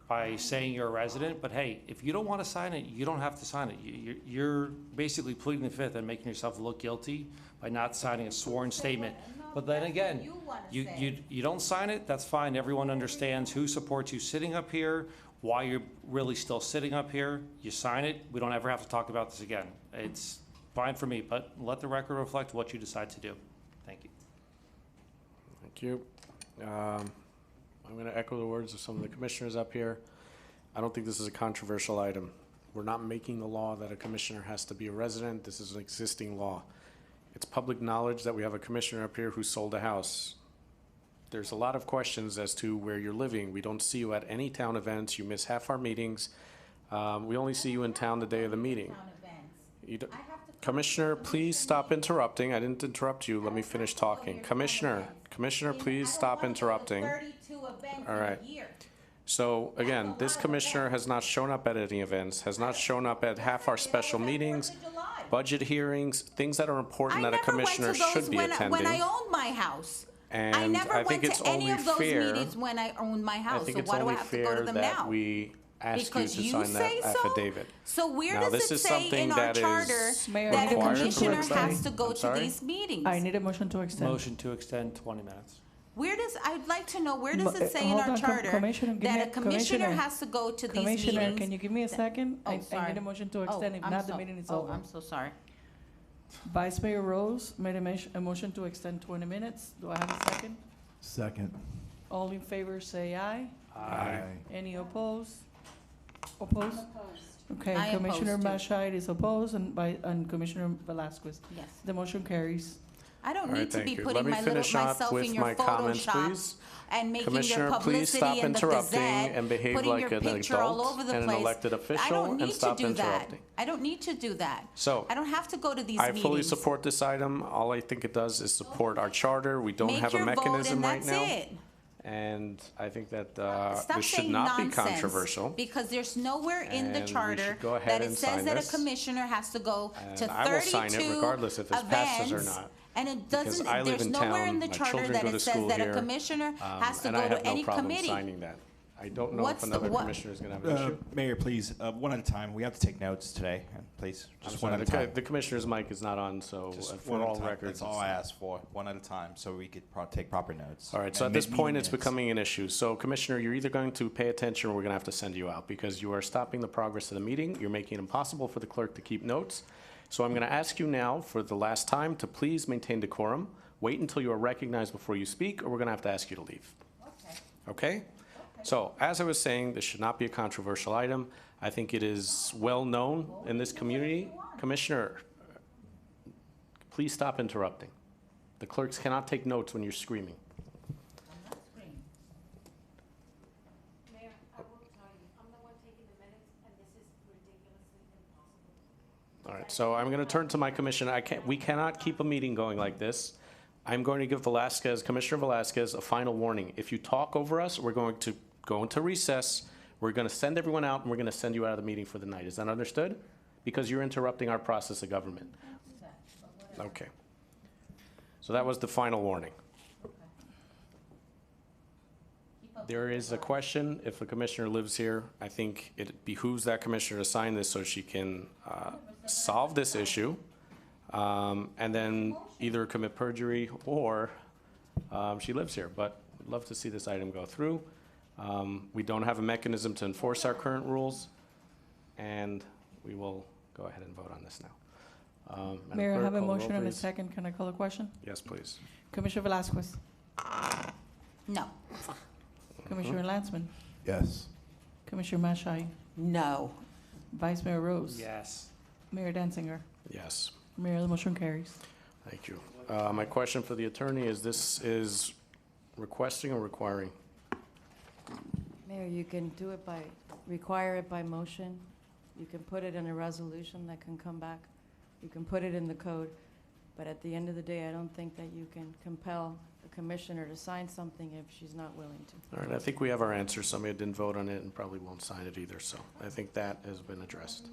by saying you're a resident. But hey, if you don't want to sign it, you don't have to sign it. You're basically pleading the fifth and making yourself look guilty by not signing a sworn statement. But then again, you don't sign it, that's fine. Everyone understands who supports you sitting up here, why you're really still sitting up here. You sign it, we don't ever have to talk about this again. It's fine for me, but let the record reflect what you decide to do. Thank you. Thank you. I'm going to echo the words of some of the commissioners up here. I don't think this is a controversial item. We're not making the law that a commissioner has to be a resident. This is an existing law. It's public knowledge that we have a commissioner up here who sold a house. There's a lot of questions as to where you're living. We don't see you at any town events. You miss half our meetings. We only see you in town the day of the meeting. Commissioner, please stop interrupting. I didn't interrupt you. Let me finish talking. Commissioner, please stop interrupting. All right. So again, this commissioner has not shown up at any events, has not shown up at half our special meetings, budget hearings, things that are important that a commissioner should be attending. When I owned my house. And I never went to any of those fair, meetings when I owned my house, I think so it's why do I only have to go to fair them that now? we ask Because you to you sign that say so? affidavit. So where Now, does this it is say something in our that charter is that a required commissioner for has to go I'm to sorry? these meetings? I need a motion to extend. Motion to extend 20 minutes. I'd like to know, where does it say in Hold our on, charter Commissioner, give me that a commissioner Commissioner. has to go to these meetings? Commissioner, can you give me a second? Oh, I sorry. need a motion to extend. If not, the meeting is over. I'm so sorry. Vice Mayor Rose made a motion to extend 20 minutes. Do I have a second? Second. All in favor, say aye. Aye. Any opposed? Opposed? Okay, I Commissioner oppose too. Mashide is opposed and Commissioner Velasquez. Yes. The motion carries. I don't All right, need to thank be you. putting Let me finish up myself with in your my comments, Photoshop please. and making Commissioner, your please stop publicity in the interrupting Gazette, and behave putting like your an picture all adult over the and an place. elected I official don't and need stop to do that. interrupting. I don't need to do that. So, I don't have to go to these I meetings. fully support this item. All I think it does is support our charter. We don't Make have a your vote mechanism and right that's now. it. And I think that Stop this should saying not be nonsense, controversial. because there's nowhere in the And we charter should go ahead that it and says sign that a this. commissioner has to go to And I will sign it 32 regardless if this passes or events, not. and it Because doesn't, I live there's in nowhere in town, the my charter children that go to it says school that a here, commissioner has to and go I have to no any problem committee. signing that. I don't know What's if the- another what- commissioner is going to have an issue. Mayor, please, one at a time. We have to take notes today, please. I'm Just one sorry, at a time. the commissioner's mic is not on, so Just for one at a all time. records. That's all I asked for, one at a time, so we could take proper notes. All right, so And at this make point, meeting it's minutes. becoming an issue. So Commissioner, you're either going to pay attention or we're going to have to send you out because you are stopping the progress of the meeting. You're making it impossible for the clerk to keep notes. So I'm going to ask you now for the last time to please maintain decorum. Wait until you are recognized before you speak, or we're going to have to ask you to leave. Okay? So, as I was saying, this should not be a controversial item. I think it is well known in this community. Commissioner, please stop interrupting. The clerks cannot take notes when you're screaming. Mayor, I will tell you, I'm the one taking the minutes, and this is ridiculously impossible. All right, so I'm going to turn to my commissioner. We cannot keep a meeting going like this. I'm going to give Commissioner Velasquez a final warning. If you talk over us, we're going to go into recess. We're going to send everyone out, and we're going to send you out of the meeting for the night. Is that understood? Because you're interrupting our process of government. Okay. So that was the final warning. There is a question, if a commissioner lives here, I think it behooves that commissioner to sign this so she can solve this issue, and then either commit perjury or she lives here. But I'd love to see this item go through. We don't have a mechanism to enforce our current rules, and we will go ahead and vote on this now. Madam Mayor, I Clerk, have a call the roll, motion and a please. second. Can I call a question? Yes, please. Commissioner Velasquez. No. Commissioner Landsman. Yes. Commissioner Mashai. No. Vice Mayor Rose. Yes. Mayor Danziger. Yes. Mayor, the motion carries. Thank you. My question for the attorney is, this is requesting or requiring? Mayor, you can do it by, require it by motion. You can put it in a resolution that can come back. You can put it in the code. But at the end of the day, I don't think that you can compel the commissioner to sign something if she's not willing to. All right, I think we have our answer. Somebody didn't vote on it and probably won't sign it either, so I think that has been addressed.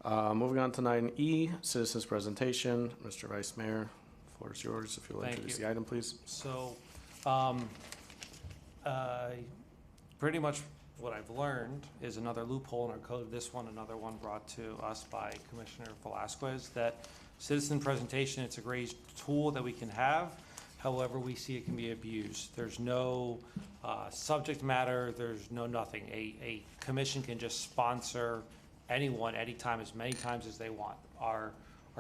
Moving on to 9E, citizens' presentation. Mr. Vice Mayor, floor is yours. If you'll Thank introduce you. the item, please. So, pretty much what I've learned is another loophole in our code, this one, another one brought to us by Commissioner Velasquez, that citizen presentation, it's a great tool that we can have. However, we see it can be abused. There's no subject matter, there's no nothing. A commission can just sponsor anyone, anytime, as many times as they want. Our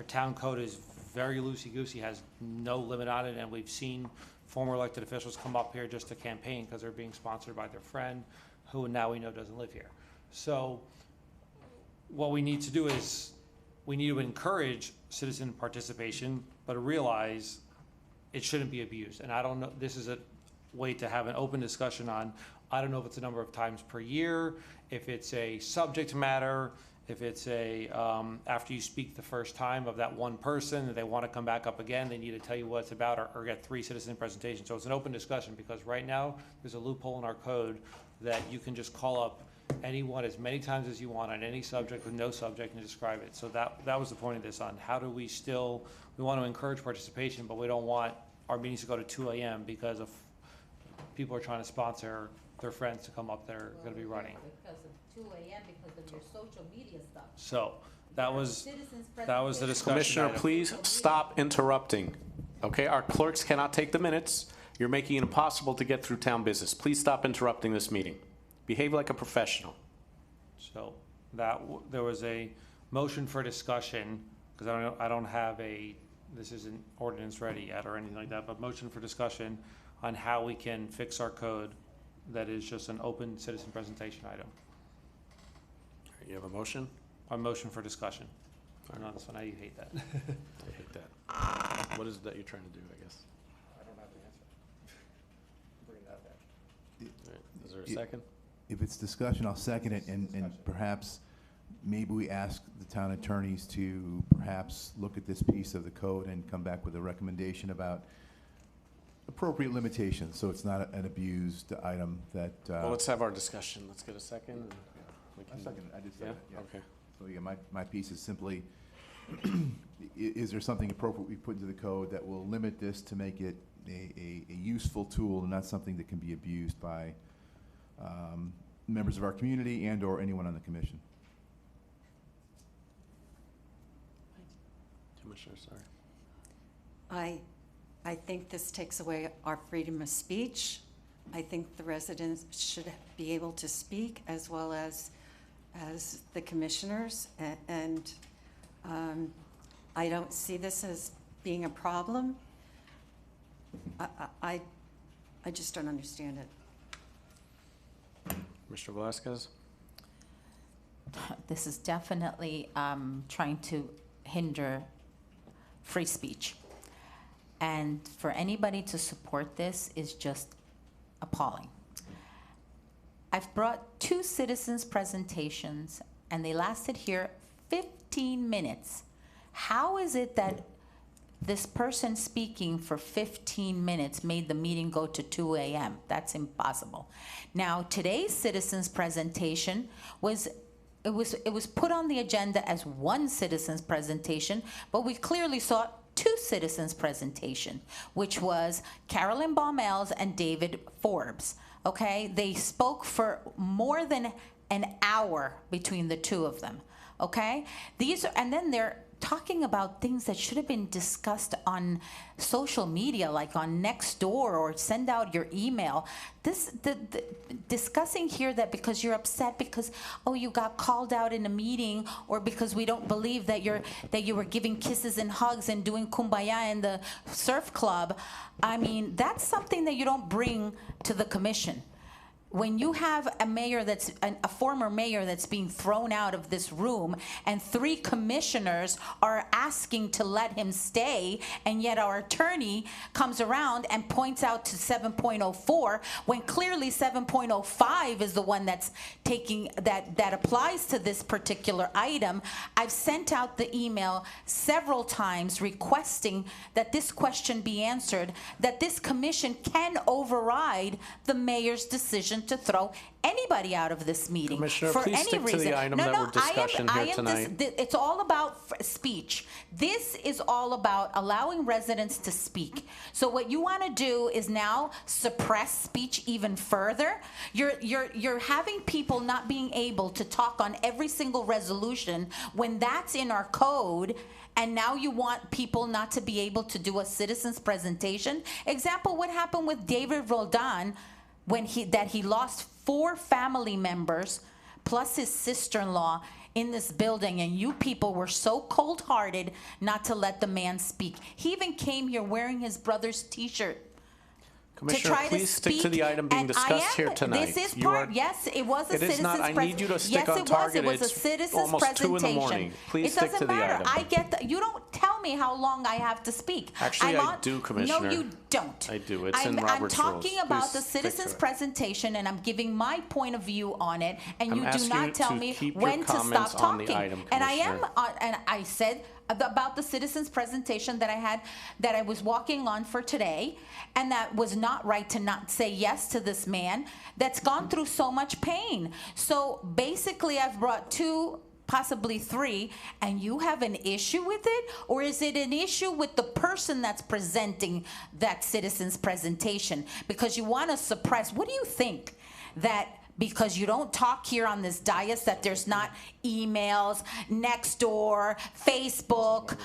town code is very loosey-goosey, has no limit on it, and we've seen former elected officials come up here just to campaign because they're being sponsored by their friend, who now we know doesn't live here. So what we need to do is, we need to encourage citizen participation, but realize it shouldn't be abused. And I don't know, this is a way to have an open discussion on, I don't know if it's a number of times per year, if it's a subject matter, if it's a, after you speak the first time of that one person, and they want to come back up again, they need to tell you what it's about, or get 3 citizen presentations. So it's an open discussion, because right now, there's a loophole in our code that you can just call up anyone as many times as you want on any subject with no subject and describe it. So that was the point of this, on how do we still, we want to encourage participation, but we don't want our meetings to go to 2 a.m. because of people are trying to sponsor their friends to come up there, going to be running. Because of 2 a.m. because of your social media stuff. So that was the discussion. Commissioner, item. please stop interrupting. Okay, our clerks cannot take the minutes. You're making it impossible to get through town business. Please stop interrupting this meeting. Behave like a professional. So there was a motion for discussion, because I don't have this isn't ordinance ready yet or anything like that, but motion for discussion on how we can fix our code that is just an open citizen presentation item. You have a motion? A motion for discussion. I know this one, you hate that. I hate that. What is it that you're trying to do, I guess? I don't have the answer. Bring that back. All right, is there a second? If it's discussion, I'll second it, and perhaps maybe we ask the town attorneys to perhaps look at this piece of the code and come back with a recommendation about appropriate limitations, so it's not an abused item that. Well, let's have our discussion. Let's get a second. And we I second, I did Yeah? second, yeah. Okay. So, yeah, my piece is simply, is there something appropriate we put into the code that will limit this to make it a useful tool and not something that can be abused by members of our community and/or anyone on the commission? Commissioner, sorry. I think this takes away our freedom of speech. I think the residents should be able to speak as well as the commissioners, and I don't see this as being a problem. I just don't understand it. Mr. Velasquez? This is definitely trying to hinder free speech. And for anybody to support this is just appalling. I've brought 2 citizens' presentations, and they lasted here 15 minutes. How is it that this person speaking for 15 minutes made the meeting go to 2 a.m.? That's impossible. Now, today's citizens' presentation was put on the agenda as 1 citizen's presentation, but we clearly saw 2 citizens' presentation, which was Carolyn Baumel's and David Forbes. Okay, they spoke for more than an hour between the 2 of them. Okay, and then they're talking about things that should have been discussed on social media, like on Nextdoor, or send out your email. Discussing here that because you're upset because, oh, you got called out in a meeting, or because we don't believe that you were giving kisses and hugs and doing kumbaya in the surf club. I mean, that's something that you don't bring to the commission. When you have a mayor a former mayor that's being thrown out of this room, and 3 commissioners are asking to let him stay, and yet our attorney comes around and points out to 7.04, when clearly 7.05 is the one that's taking, that applies to this particular item. I've sent out the email several times requesting that this question be answered, that this commission can override the mayor's decision to throw anybody out of this meeting Commissioner, for please any stick to reason. the item that we're discussing here tonight. It's all about speech. This is all about allowing residents to speak. So what you want to do is now suppress speech even further. You're having people not being able to talk on every single resolution when that's in our code. And now you want people not to be able to do a citizen's presentation. Example, what happened with David Roldan when he lost 4 family members plus his sister-in-law in this building, and you people were so cold-hearted not to let the man speak. He even came here wearing his brother's T-shirt. Commissioner, please stick to the item being discussed here tonight. This is part, yes, it was a citizen's presentation. I need you to stick on target. Yes, it was a citizen's almost 2 in the presentation. morning. Please stick to the item. It doesn't matter. I get that. You don't tell me how long I have to speak. Actually, I do, Commissioner. No, you don't. I do. It's in Robert's rules. I'm talking about the Please stick to citizen's it. presentation, and I'm giving my point of view on it, and I'm you do asking not you tell to me keep your when to stop comments on the talking. item, And I am, Commissioner. and I said about the citizens presentation that I had, that I was walking on for today, and that was not right to not say yes to this man that's gone through so much pain. So basically, I've brought 2, possibly 3, and you have an issue with it? Or is it an issue with the person that's presenting that citizen's presentation? Because you want to suppress, what do you think? That because you don't talk here on this dais, that there's not emails, Nextdoor, Facebook,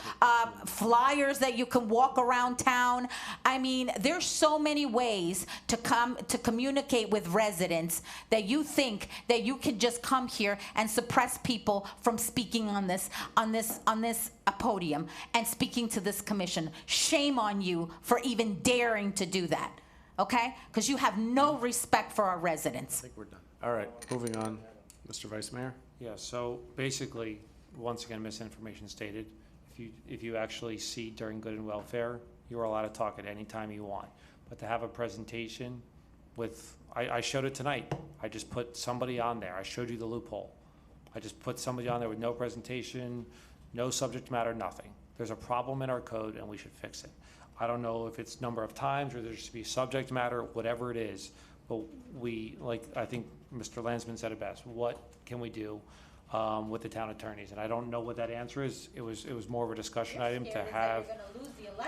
flyers that you can walk around town. I mean, there's so many ways to communicate with residents that you think that you can just come here and suppress people from speaking on this podium and speaking to this commission. Shame on you for even daring to do that. Okay? Because you have no respect for our residents. I think we're done. All right, moving on. Mr. Vice Mayor? Yeah, so basically, once again, misinformation stated. If you actually see during good and welfare, you are allowed to talk at any time you want. But to have a presentation with, I showed it tonight. I just put somebody on there. I showed you the loophole. I just put somebody on there with no presentation, no subject matter, nothing. There's a problem in our code and we should fix it. I don't know if it's number of times or there should be subject matter, whatever it is. But we, like, I think Mr. Landsman said it best, what can we do with the town attorneys? And I don't know what that answer is. It was more of a discussion item to have.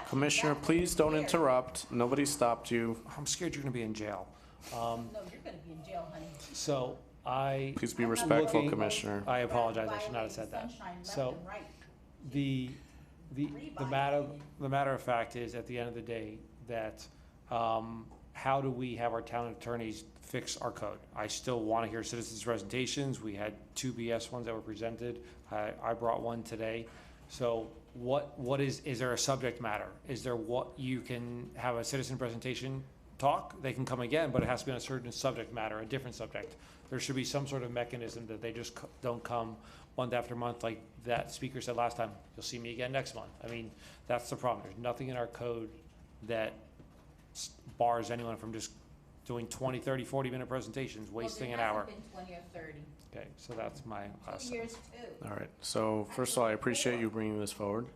Commissioner, please don't interrupt. Nobody stopped you. I'm scared you're gonna be in jail. No, you're gonna be in jail, honey. So Please be respectful, Commissioner. I apologize, I should not have said that. So, the matter of fact is, at the end of the day, that, how do we have our town attorneys fix our code? I still wanna hear citizens' presentations. We had 2 BS ones that were presented. I brought one today. So what is there a subject matter? Is there what you can have a citizen presentation talk? They can come again, but it has to be on a certain subject matter, a different subject. There should be some sort of mechanism that they just don't come month after month, like that speaker said last time, you'll see me again next month. I mean, that's the problem. There's nothing in our code that bars anyone from just doing 20, 30, 40-minute presentations, wasting an hour. Been 20 or 30. Okay, so that's my last 2 years too. All right, so first of all, I appreciate you bringing this forward.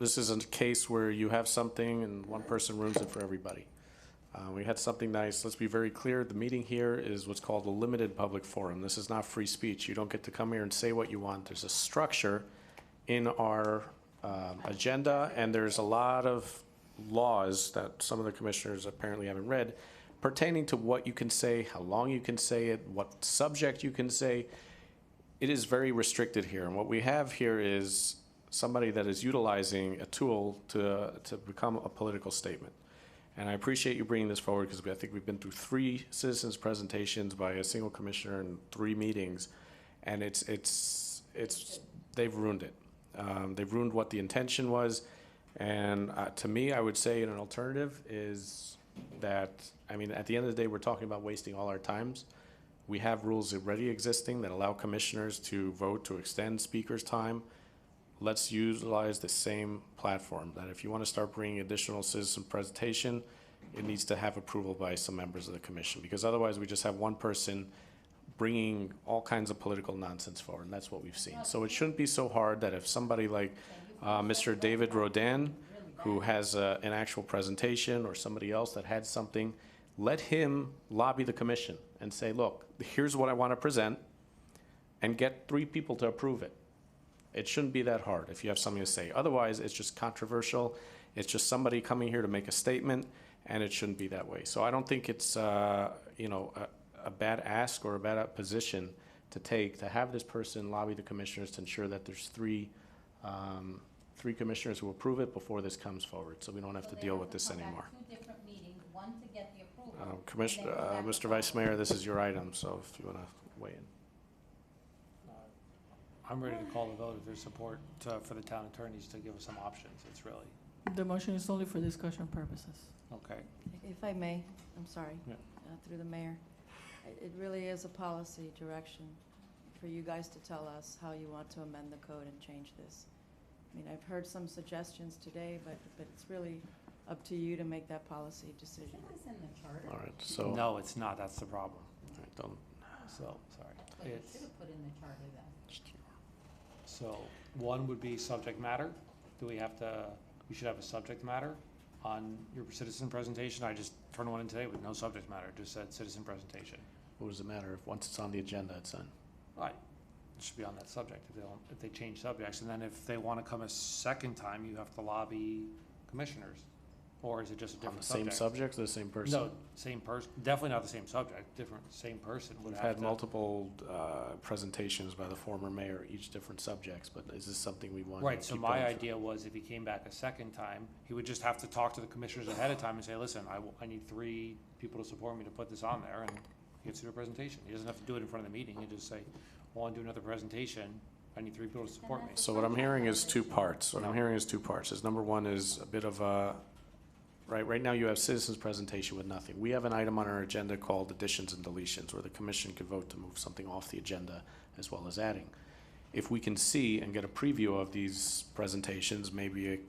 This is a case where you have something and one person ruins it for everybody. We had something nice. Let's be very clear. The meeting here is what's called a limited public forum. This is not free speech. You don't get to come here and say what you want. There's a structure in our agenda, and there's a lot of laws that some of the commissioners apparently haven't read pertaining to what you can say, how long you can say it, what subject you can say. It is very restricted here. And what we have here is somebody that is utilizing a tool to become a political statement. And I appreciate you bringing this forward because I think we've been through 3 citizens presentations by a single commissioner in 3 meetings, and they've ruined it. They've ruined what the intention was, and to me, I would say an alternative is that, I mean, at the end of the day, we're talking about wasting all our times. We have rules already existing that allow commissioners to vote to extend speakers' time. Let's utilize the same platform, that if you want to start bringing additional citizen presentation, it needs to have approval by some members of the commission, because otherwise we just have one person bringing all kinds of political nonsense forward, and that's what we've seen. So it shouldn't be so hard that if somebody like Mr. David Rodan, who has an actual presentation, or somebody else that had something, let him lobby the commission and say, look, here's what I want to present, and get 3 people to approve it. It shouldn't be that hard if you have something to say. Otherwise, it's just controversial. It's just somebody coming here to make a statement, and it shouldn't be that way. So I don't think it's a bad ask or a bad position to take, to have this person lobby the commissioners to ensure that there's 3 commissioners who approve it before this comes forward, so we don't have to deal with this anymore. 2 different meetings, one to get the approval. Commissioner, Mr. Vice Mayor, this is your item, so if you want to weigh in. I'm ready to call the vote if there's support for the town attorneys to give us some options. It's really, The motion is only for discussion purposes. okay. If I may, I'm sorry, Yeah. through the mayor. It really is a policy direction for you guys to tell us how you want to amend the code and change this. I mean, I've heard some suggestions today, but it's really up to you to make that policy decision. It's in the charter. All right, so. No, it's not. That's the problem. All right, don't. So, sorry. But you It's, should have put in the charter then. so, one would be subject matter. Do we have to, we should have a subject matter on your citizen presentation? I just turned one in today with no subject matter, just said citizen presentation. What does it matter if once it's on the agenda, it's on? Right. It should be on that subject if they change subjects. And then if they want to come a second time, you have to lobby commissioners. Or is it just a On different the subject? same subject or the same person? No, same person. Definitely not the same subject. Same person would We've have had to. multiple presentations by the former mayor, each different subjects, but is this something we want to Right, so keep my going for? idea was if he came back a second time, he would just have to talk to the commissioners ahead of time and say, listen, I need 3 people to support me to put this on there, and he gets to do a presentation. He doesn't have to do it in front of the meeting. He just say, well, I want to do another presentation. I need 3 people to support me. So what I'm hearing is 2 parts. What I'm hearing is 2 parts. Is number 1 is a bit of a, right now you have citizens presentation with nothing. We have an item on our agenda called additions and deletions, where the commission could vote to move something off the agenda as well as adding. If we can see and get a preview of these presentations, maybe,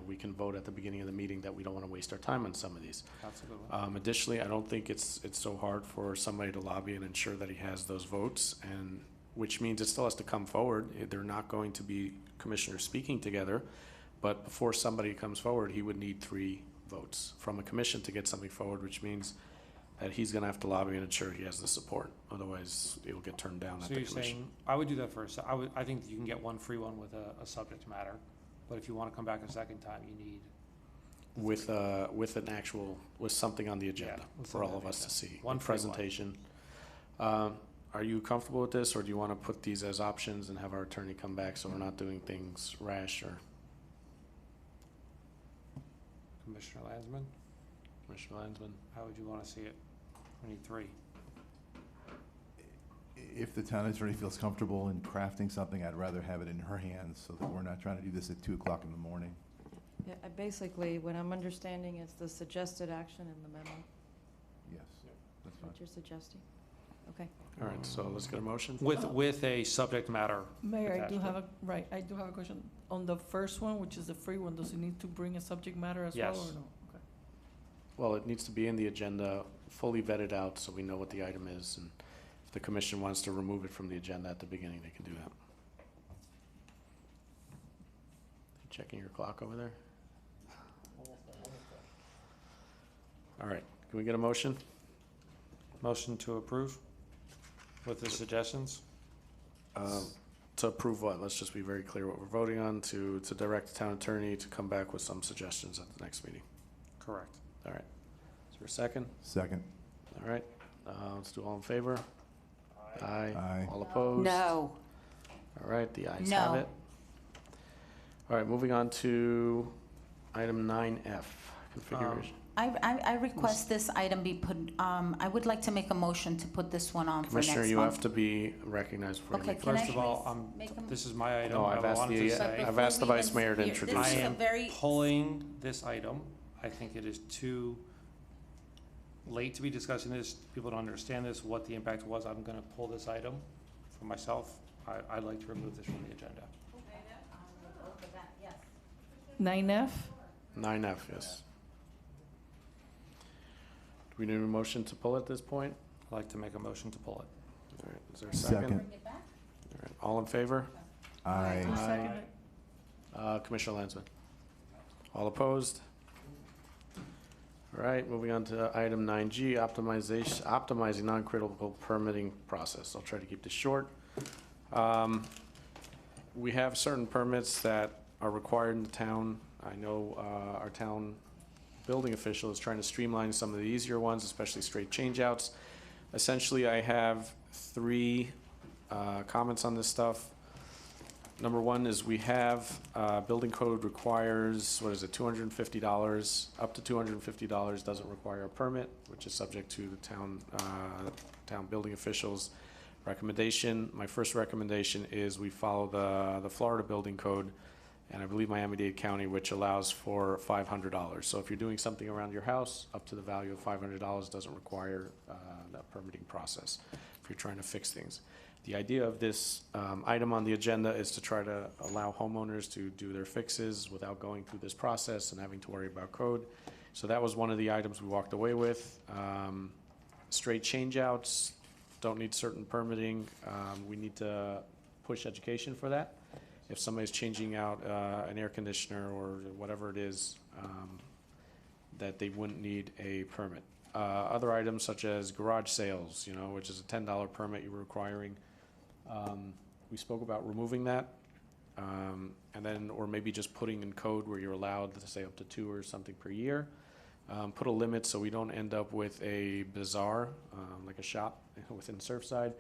we can vote at the beginning of the meeting that we don't want to waste our time on some of these. That's a good one. Additionally, I don't think it's so hard for somebody to lobby and ensure that he has those votes, and which means it still has to come forward. They're not going to be commissioners speaking together, But before somebody comes forward, he would need 3 votes from a commission to get something forward, which means that he's gonna have to lobby and ensure he has the support. Otherwise, it'll get turned down at So the you're commission. saying, I would do that first. I think that you can get one free one with a subject matter, but if you want to come back a second time, you need. With an actual, with something on the agenda with for all something of us on to the agenda. see. One A free one. presentation. Are you comfortable with this, or do you want to put these as options and have our attorney come back so we're not doing things rash or? Commissioner Landsman, Commissioner Landsman? how would you want to see it? We need 3. If the town attorney feels comfortable in crafting something, I'd rather have it in her hands so that we're not trying to do this at 2 o'clock in the morning. Yeah, basically, what I'm understanding is the suggested action in the memo. Yes, that's fine. What you're suggesting? Okay. All right, so let's get a motion. With a subject matter. Mayor, I attached do to have it. I do have a question. On the first one, which is the free one, does it need to bring a subject matter as well, or Yes. no? Okay. Well, it needs to be in the agenda, fully vetted out, so we know what the item is, and if the commission wants to remove it from the agenda at the beginning, they can do that. Checking your clock over there? All right, can we get a motion? Motion to approve with the suggestions? To approve what? Let's just be very clear what we're voting on, to direct the town attorney to come back with some suggestions at the next meeting. Correct. All right. Is there a second? Second. All right, let's do all in favor. Aye. Aye. All opposed? No. All right, the ayes No. have it. All right, moving on to item 9F, configuration. I request this item be put, I would like to make a motion to put this one on for next month. Commissioner, you have to be recognized before you Okay, make. can I First of all, please make a this is my item. No, I've I asked wanted to the, say, I've asked the Before we vice mayor to even- introduce I This is it. a am very- pulling this item. I think it is too late to be discussing this. People don't understand this, what the impact was. I'm gonna pull this item for myself. I'd like to remove this from the agenda. 9F? 9F, yes. Do we need a motion to pull at this point? I'd like to make a motion to pull it. All right, is there a second? Second. All right, all in favor? Aye. Who seconded it? Commissioner Landsman. All opposed? All right, moving on to item 9G, optimizing non-critical permitting process. I'll try to keep this short. We have certain permits that are required in the town. I know our town building official is trying to streamline some of the easier ones, especially straight changeouts. Essentially, I have 3 comments on this stuff. Number one is we have, building code requires, what is it, $250, up to $250 doesn't require a permit, which is subject to the town building officials' recommendation. My first recommendation is we follow the Florida building code, and I believe Miami-Dade County, which allows for $500. So if you're doing something around your house, up to the value of $500 doesn't require that permitting process if you're trying to fix things. The idea of this item on the agenda is to try to allow homeowners to do their fixes without going through this process and having to worry about code. So that was one of the items we walked away with. Straight changeouts don't need certain permitting. We need to push education for that. If somebody's changing out an air conditioner or whatever it is, that they wouldn't need a permit. Other items such as garage sales, you know, which is a $10 permit you're requiring. We spoke about removing that, and then, or maybe just putting in code where you're allowed to say up to 2 or something per year. Put a limit so we don't end up with a bazaar, like a shop within Surfside.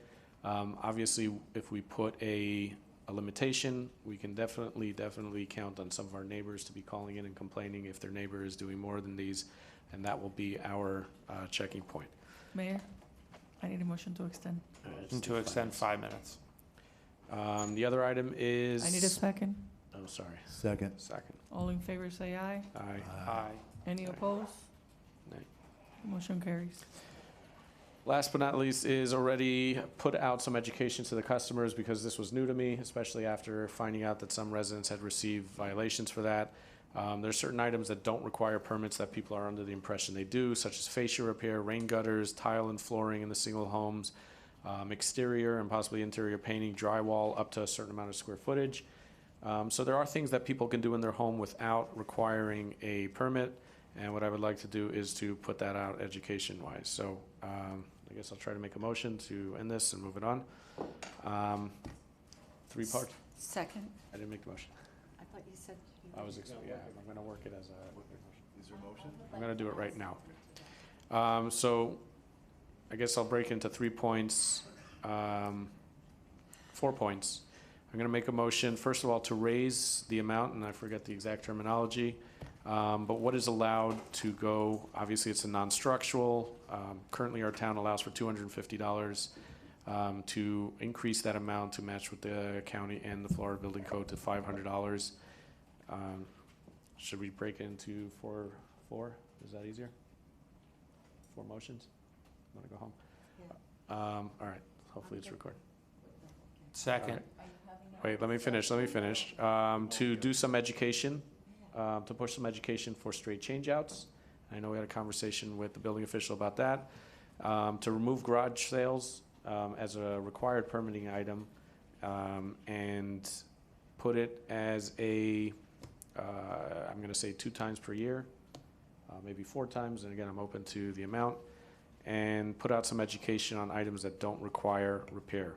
Obviously, if we put a limitation, we can definitely count on some of our neighbors to be calling in and complaining if their neighbor is doing more than these, and that will be our checking point. Mayor, I need a motion to extend. Motion to extend 5 minutes. The other item is. I need a second. Oh, sorry. Second. Second. All in favor, say aye. Aye. Aye. Any opposed? Nay. Motion carries. Last but not least is already put out some education to the customers because this was new to me, especially after finding out that some residents had received violations for that. There's certain items that don't require permits that people are under the impression they do, such as fascia repair, rain gutters, tile and flooring in the single homes, exterior and possibly interior painting, drywall up to a certain amount of square footage. So there are things that people can do in their home without requiring a permit, and what I would like to do is to put that out education-wise. So I guess I'll try to make a motion to end this and move it on. 3 parts. Second. I didn't make the motion. I thought you said. I was, yeah, I'm gonna work it as a. Is there a motion? I'm gonna do it right now. So I guess I'll break into 3 points, 4 points. I'm gonna make a motion, first of all, to raise the amount, and I forget the exact terminology, but what is allowed to go, obviously it's a non-structural. Currently our town allows for $250, to increase that amount to match with the county and the Florida Building Code to $500. Should we break it into four? Is that easier? 4 motions? Want to go home? All right, hopefully it's recorded. Second. Wait, let me finish. To do some education, to push some education for straight changeouts. I know we had a conversation with the building official about that. To remove garage sales as a required permitting item, and put it as a, I'm gonna say 2 times per year, maybe 4 times, and again, I'm open to the amount, and put out some education on items that don't require repair.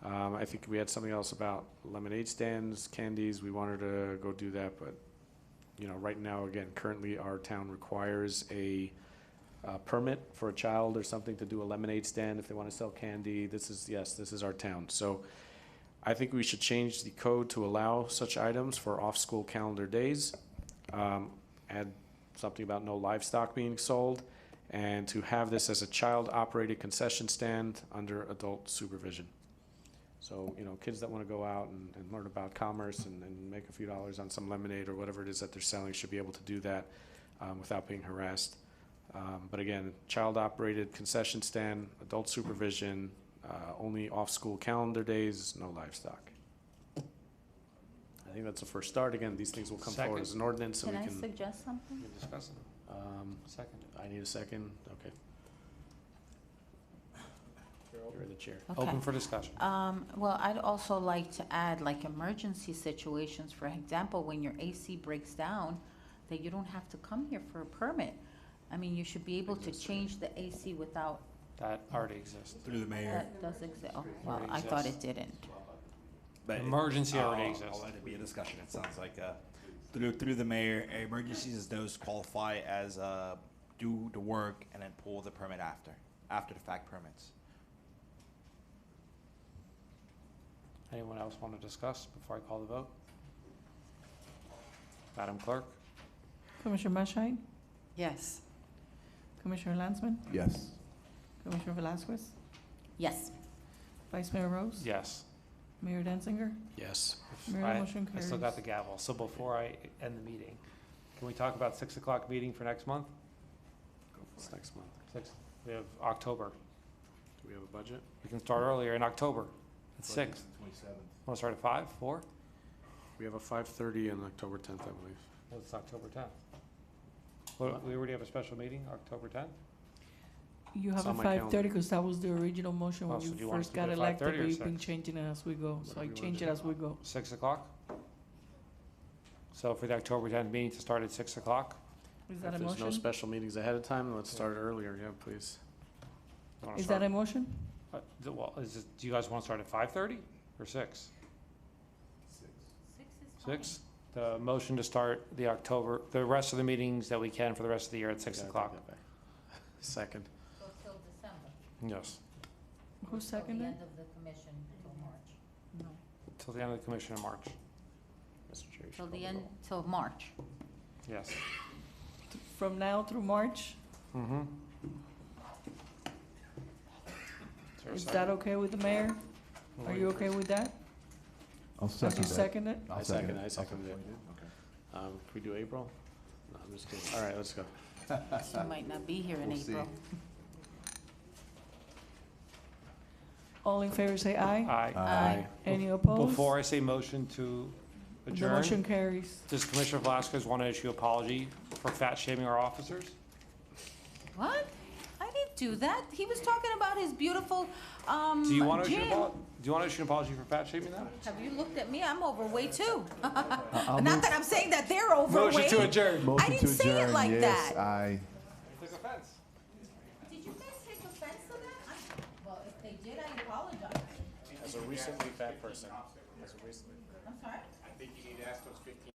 I think we had something else about lemonade stands, candies. We wanted to go do that, but you know, right now, again, currently our town requires a permit for a child or something to do a lemonade stand if they want to sell candy. This is our town. So I think we should change the code to allow such items for off-school calendar days. Add something about no livestock being sold, and to have this as a child-operated concession stand under adult supervision. So, you know, kids that want to go out and learn about commerce and make a few dollars on some lemonade or whatever it is that they're selling should be able to do that without being harassed. But again, child-operated concession stand, adult supervision, only off-school calendar days, no livestock. I think that's a first start. Again, these things will come forward as an ordinance, and Can we I can suggest something? Discuss it. Second. I need a second. Okay. You're the chair. Okay. Open for discussion. Well, I'd also like to add, like, emergency situations, for example, when your AC breaks down, that you don't have to come here for a permit. I mean, you should be able to change the AC without. That already exists. Through the mayor. That does exist. Oh, well, Already I thought it exists. didn't. But Emergency already I'll exists. let it be a discussion. It sounds like through the mayor, emergencies is those qualify as do the work and then pull the permit after the fact permits. Anyone else want to discuss before I call the vote? Madam Clerk? Commissioner Maschine, Yes. Commissioner Landsman, Yes. Commissioner Velasquez, Yes. Vice Mayor Rose, Yes. Mayor Danziger, Yes. Mayor, motion I still got carries. the gavel. So before I end the meeting, can we talk about 6 o'clock meeting for next month? It's next month. We have October. Do we have a budget? We can start earlier in October. It's 6. 27th. Want to start at 5, 4? We have a 5:30 on October 10th, I believe. Well, it's October 10th. Well, we already have a special meeting, October 10th? You have It's a on my 5:30 calendar. because that was the original motion when Oh, so you do you want us first to keep got it at elected, 5:30 but or you've been 6? changing it as we go, so I Whatever you wanna change do. it as we go. 6 o'clock? So for the October 10th meeting to start at 6 o'clock? Is that a If there's no motion? special meetings ahead of time, let's start earlier. Yeah, please. Wanna Is start- that a motion? Well, do you guys want to start at 5:30 or 6? 6? The motion to start the rest of the meetings that we can for the rest of the year at 6 o'clock. Second. So till December, Yes, Who till the seconded? end of the commission, till March. No. till the end of the commission in March. Mr. Chair, you should Till call the the end, roll. till March. Yes. From now through March? Mm-hmm. Is that okay with the mayor? Are you okay with that? I'll As second you that. second it? I'll I second second, it. I seconded it. Can we do April? No, I'm just kidding. All right, let's go. You might not be here in We'll see. April. All in favor say aye. Aye. Aye. Any opposed? Before I say motion to The adjourn, motion carries. does Commissioner Velasquez want to issue apology for fat shaming our officers? What? I didn't do that. He was talking about his beautiful, Do you want to gym. issue an apology for fat shaming them? Have you looked at me? I'm overweight too. I'll Not move- that I'm saying that they're overweight. Motion to adjourn. I didn't say it like yes, that. I. Did you guys take offense to that? Well, if they did, I apologize. As a recently fat person, as a recently. I'm sorry? I think you need to ask those 15